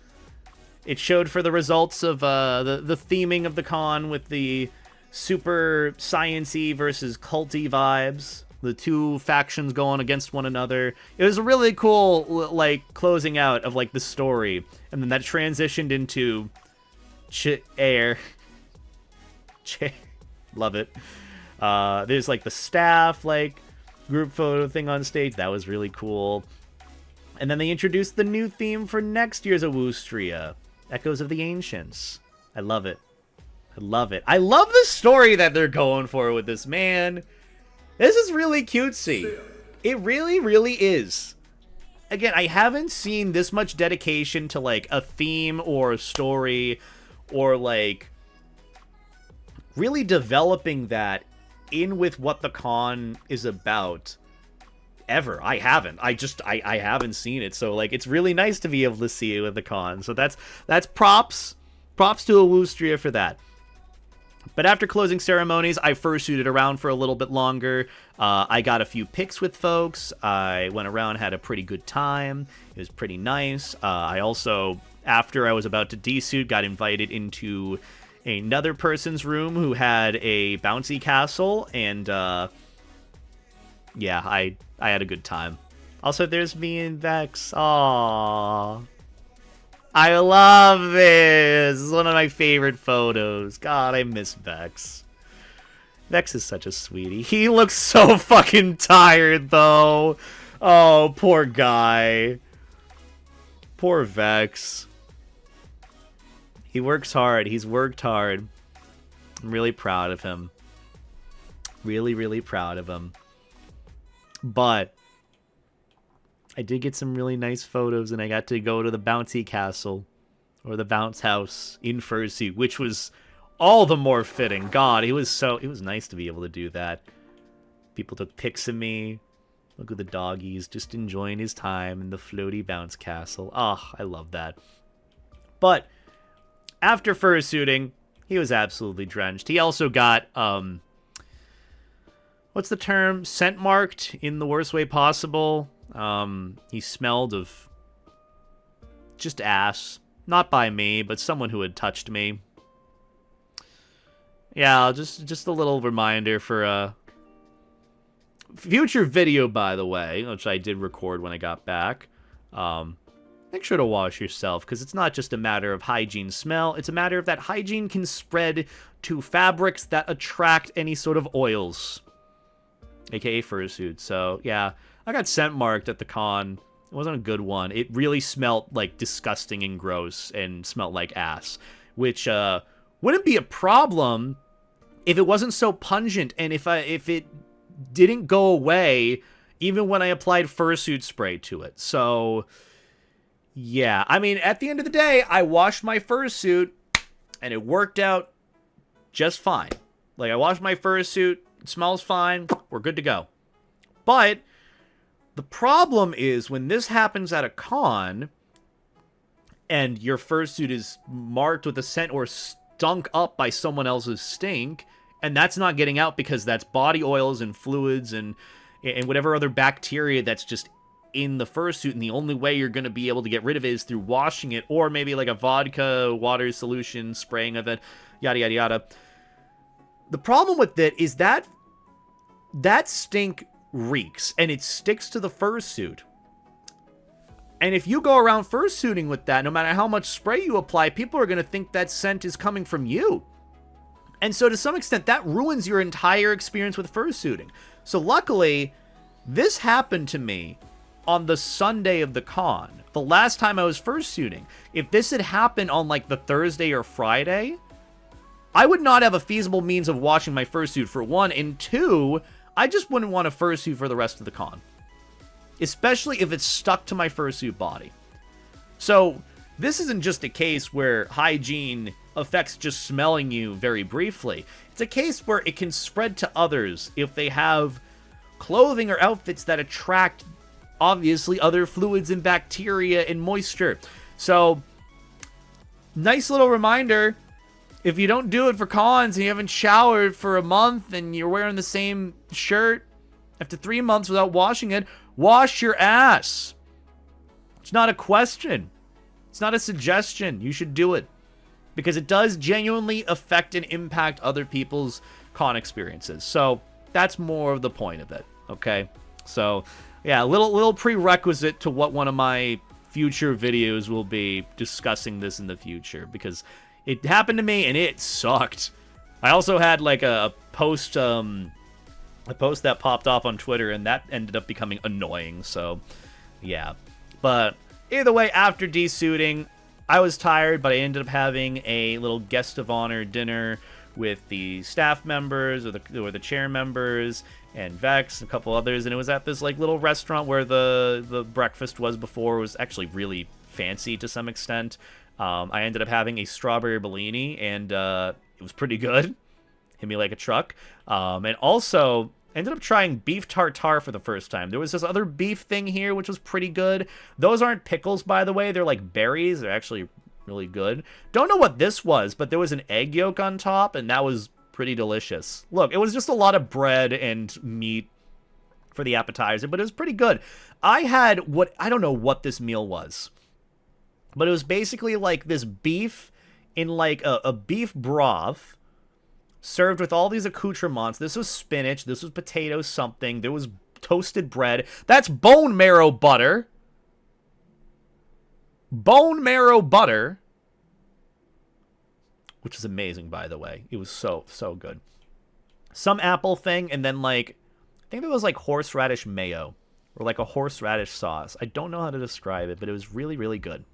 It showed for the results of the theming of the con with the super science-y versus culty vibes. The two factions going against one another. It was a really cool, like, closing out of, like, the story. And then that transitioned into air. Love it. There's, like, the staff, like, group photo thing on stage. That was really cool. And then they introduced the new theme for next year's Awoostria. Echoes of the Ancients. I love it. I love it. I love the story that they're going for with this, man. This is really cutesy. It really, really is. Again, I haven't seen this much dedication to, like, a theme or a story or, like, really developing that in with what the con is about ever. I haven't. I haven't seen it. So, like, it's really nice to be able to see it with the con. So that's props. Props to Awoostria for that. But after closing ceremonies, I fursuited around for a little bit longer. I got a few pics with folks. I went around, had a pretty good time. It was pretty nice. I also, after I was about to desuit, got invited into another person's room who had a bouncy castle. And, yeah, I had a good time. Also, there's me and Vex. Aww. I love this. This is one of my favorite photos. God, I miss Vex. Vex is such a sweetie. He looks so fucking tired, though. Oh, poor guy. Poor Vex. He works hard. He's worked hard. I'm really proud of him. Really, really proud of him. But I did get some really nice photos, and I got to go to the bouncy castle, or the bounce house in Fursuit, which was all the more fitting. God, it was nice to be able to do that. People took pics of me. Look at the doggies, just enjoying his time in the floaty bounce castle. Oh, I love that. But after fursuiting, he was absolutely drenched. He also got, what's the term? Scent marked in the worst way possible. He smelled of just ass. Not by me, but someone who had touched me. Yeah, just a little reminder for a future video, by the way, which I did record when I got back. Make sure to wash yourself, because it's not just a matter of hygiene smell. It's a matter of that hygiene can spread to fabrics that attract any sort of oils, aka fursuit. So, yeah, I got scent marked at the con. It wasn't a good one. It really smelled like disgusting and gross and smelled like ass, which wouldn't be a problem if it wasn't so pungent and if it didn't go away even when I applied fursuit spray to it. So, yeah. I mean, at the end of the day, I washed my fursuit and it worked out just fine. Like, I washed my fursuit, it smells fine, we're good to go. But the problem is when this happens at a con and your fursuit is marked with a scent or stunk up by someone else's stink, and that's not getting out because that's body oils and fluids and whatever other bacteria that's just in the fursuit, and the only way you're going to be able to get rid of it is through washing it, or maybe like a vodka water solution, spraying of it, yada, yada, yada. The problem with it is that stink reeks, and it sticks to the fursuit. And if you go around fursuiting with that, no matter how much spray you apply, people are going to think that scent is coming from you. And so to some extent, that ruins your entire experience with fursuiting. So luckily, this happened to me on the Sunday of the con, the last time I was fursuiting. If this had happened on like the Thursday or Friday, I would not have a feasible means of washing my fursuit, for one, and two, I just wouldn't want a fursuit for the rest of the con, especially if it's stuck to my fursuit body. So this isn't just a case where hygiene affects just smelling you very briefly. It's a case where it can spread to others if they have clothing or outfits that attract, obviously, other fluids and bacteria and moisture. So, nice little reminder. If you don't do it for cons and you haven't showered for a month and you're wearing the same shirt after 3 months without washing it, wash your ass. It's not a question. It's not a suggestion. You should do it, because it does genuinely affect and impact other people's con experiences. So that's more of the point of it, okay? So, yeah, a little prerequisite to what one of my future videos will be, discussing this in the future, because it happened to me and it sucked. I also had like a post that popped off on Twitter, and that ended up becoming annoying. So, yeah. But either way, after desuiting, I was tired, but I ended up having a little guest of honor dinner with the staff members or the chair members and Vex and a couple others, and it was at this like little restaurant where the breakfast was before. It was actually really fancy to some extent. I ended up having a strawberry Bellini, and it was pretty good. Hit me like a truck. And also ended up trying beef tartare for the first time. There was this other beef thing here, which was pretty good. Those aren't pickles, by the way. They're like berries. They're actually really good. Don't know what this was, but there was an egg yolk on top, and that was pretty delicious. Look, it was just a lot of bread and meat for the appetizer, but it was pretty good. I don't know what this meal was, but it was basically like this beef in like a beef broth, served with all these accoutrements. This was spinach. This was potato something. There was toasted bread. That's bone marrow butter. Bone marrow butter. Which is amazing, by the way. It was so good. Some apple thing, and then like, I think there was like horseradish mayo, or like a horseradish sauce. I don't know how to describe it, but it was really, really good.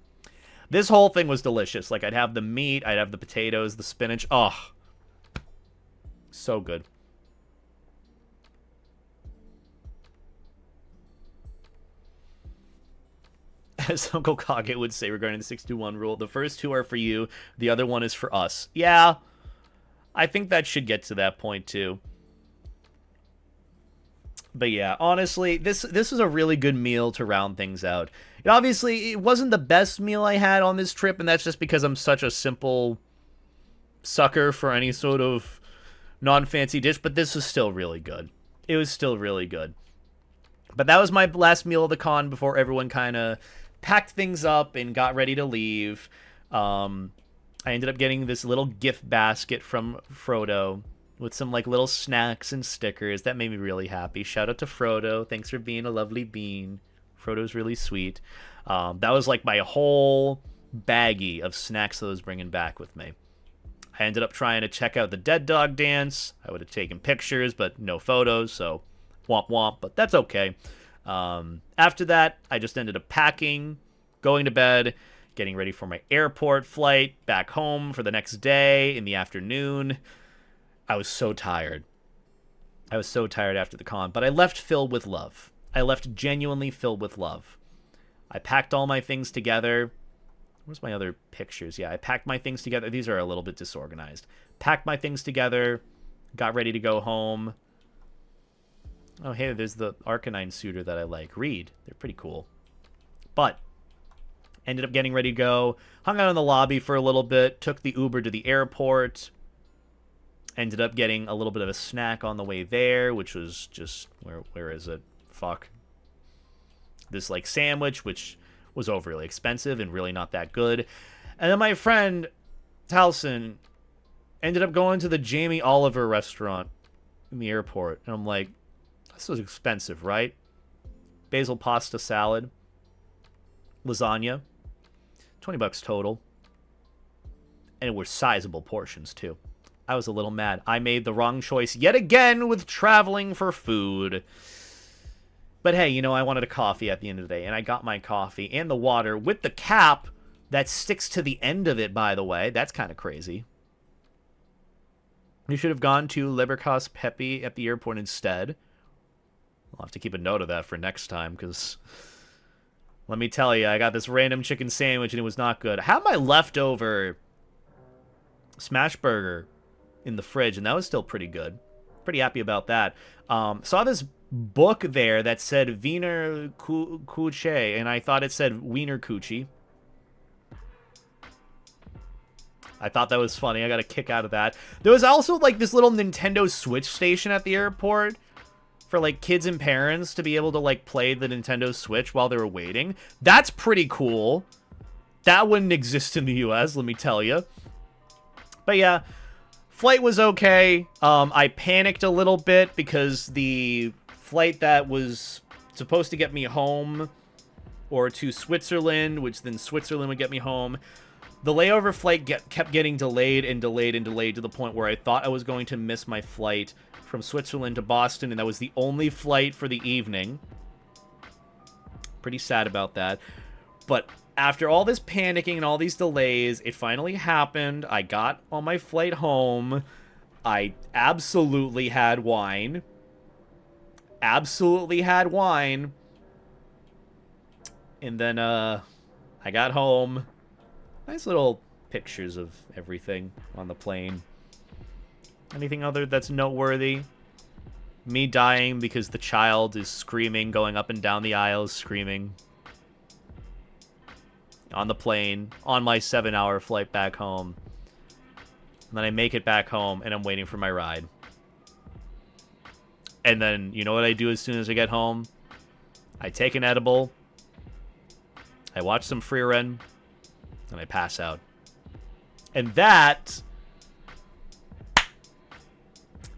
This whole thing was delicious. Like, I'd have the meat, I'd have the potatoes, the spinach. Oh, so good. As Uncle Kage would say regarding the 6-2-1 rule, the first two are for you, the other one is for us. Yeah, I think that should get to that point too. But yeah, honestly, this is a really good meal to round things out. Obviously, it wasn't the best meal I had on this trip, and that's just because I'm such a simple sucker for any sort of non-fancy dish, but this was still really good. It was still really good. But that was my last meal of the con before everyone kind of packed things up and got ready to leave. I ended up getting this little gift basket from Frodo with some like little snacks and stickers. That made me really happy. Shout out to Frodo. Thanks for being a lovely bean. Frodo's really sweet. That was like my whole baggie of snacks that I was bringing back with me. I ended up trying to check out the Dead Dog Dance. I would have taken pictures, but no photos, so womp womp, but that's okay. After that, I just ended up packing, going to bed, getting ready for my airport flight back home for the next day in the afternoon. I was so tired. I was so tired after the con, but I left filled with love. I left genuinely filled with love. I packed all my things together. Where's my other pictures? Yeah, I packed my things together. These are a little bit disorganized. Packed my things together, got ready to go home. Oh, hey, there's the Arcanine suitor that I like. Reed. They're pretty cool. But ended up getting ready to go. Hung out in the lobby for a little bit. Took the Uber to the airport. Ended up getting a little bit of a snack on the way there, which was just... Where is it? Fuck. This, like, sandwich, which was overly expensive and really not that good. And then my friend, Talson, ended up going to the Jamie Oliver restaurant in the airport. And I'm like, this was expensive, right? Basil pasta salad. Lasagna. $20 total. And it were sizable portions, too. I was a little mad. I made the wrong choice yet again with traveling for food. But hey, you know, I wanted a coffee at the end of the day, and I got my coffee and the water with the cap that sticks to the end of it, by the way. That's kind of crazy. You should have gone to Libercos Pepe at the airport instead. I'll have to keep a note of that for next time, because let me tell you, I got this random chicken sandwich, and it was not good. I had my leftover smash burger in the fridge, and that was still pretty good. Pretty happy about that. Saw this book there that said Wiener Kuche, and I thought it said Wiener Coochie. I thought that was funny. I got a kick out of that. There was also like this little Nintendo Switch station at the airport for like kids and parents to be able to like play the Nintendo Switch while they were waiting. That's pretty cool. That wouldn't exist in the US, let me tell you. But yeah, flight was okay. I panicked a little bit because the flight that was supposed to get me home or to Switzerland, which then Switzerland would get me home, the layover flight kept getting delayed and delayed and delayed to the point where I thought I was going to miss my flight from Switzerland to Boston, and that was the only flight for the evening. Pretty sad about that. But after all this panicking and all these delays, it finally happened. I got on my flight home. I absolutely had wine. Absolutely had wine. And then, I got home. Nice little pictures of everything on the plane. Anything other that's noteworthy? Me dying because the child is screaming, going up and down the aisles, screaming. On the plane, on my 7-hour flight back home. And then I make it back home, and I'm waiting for my ride. And then, you know what I do as soon as I get home? I take an edible. I watch some Furcon. And I pass out. And that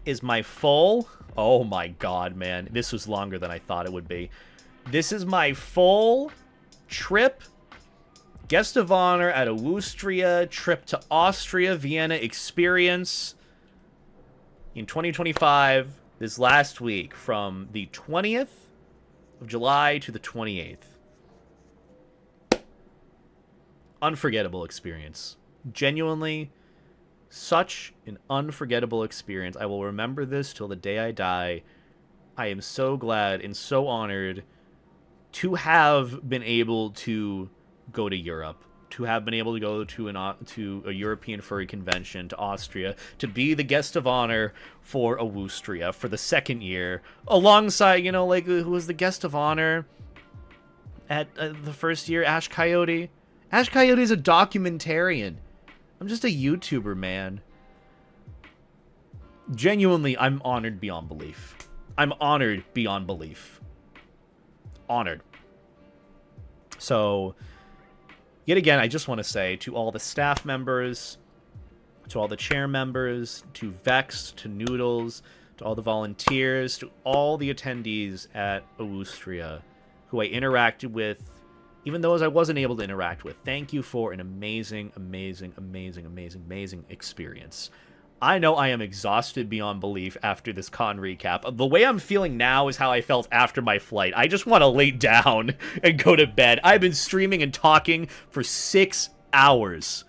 is my full... Oh my god, man. This was longer than I thought it would be. This is my full trip, guest of honor at Awoostria, trip to Austria, Vienna experience in 2025, this last week, from the 20th of July to the 28th. Unforgettable experience. Genuinely, such an unforgettable experience. I will remember this till the day I die. I am so glad and so honored to have been able to go to Europe, to have been able to go to a European furry convention, to Austria, to be the guest of honor for Awoostria for the second year, alongside, you know, like, who was the guest of honor at the first year? Ash Coyote. Ash Coyote is a documentarian. I'm just a YouTuber, man. Genuinely, I'm honored beyond belief. I'm honored beyond belief. Honored. So, yet again, I just want to say to all the staff members, to all the chair members, to Vex, to Noodles, to all the volunteers, to all the attendees at Awoostria who I interacted with, even those I wasn't able to interact with, thank you for an amazing, amazing, amazing, amazing, amazing experience. I know I am exhausted beyond belief after this con recap. The way I'm feeling now is how I felt after my flight. I just want to lay down and go to bed. I've been streaming and talking for 6 hours.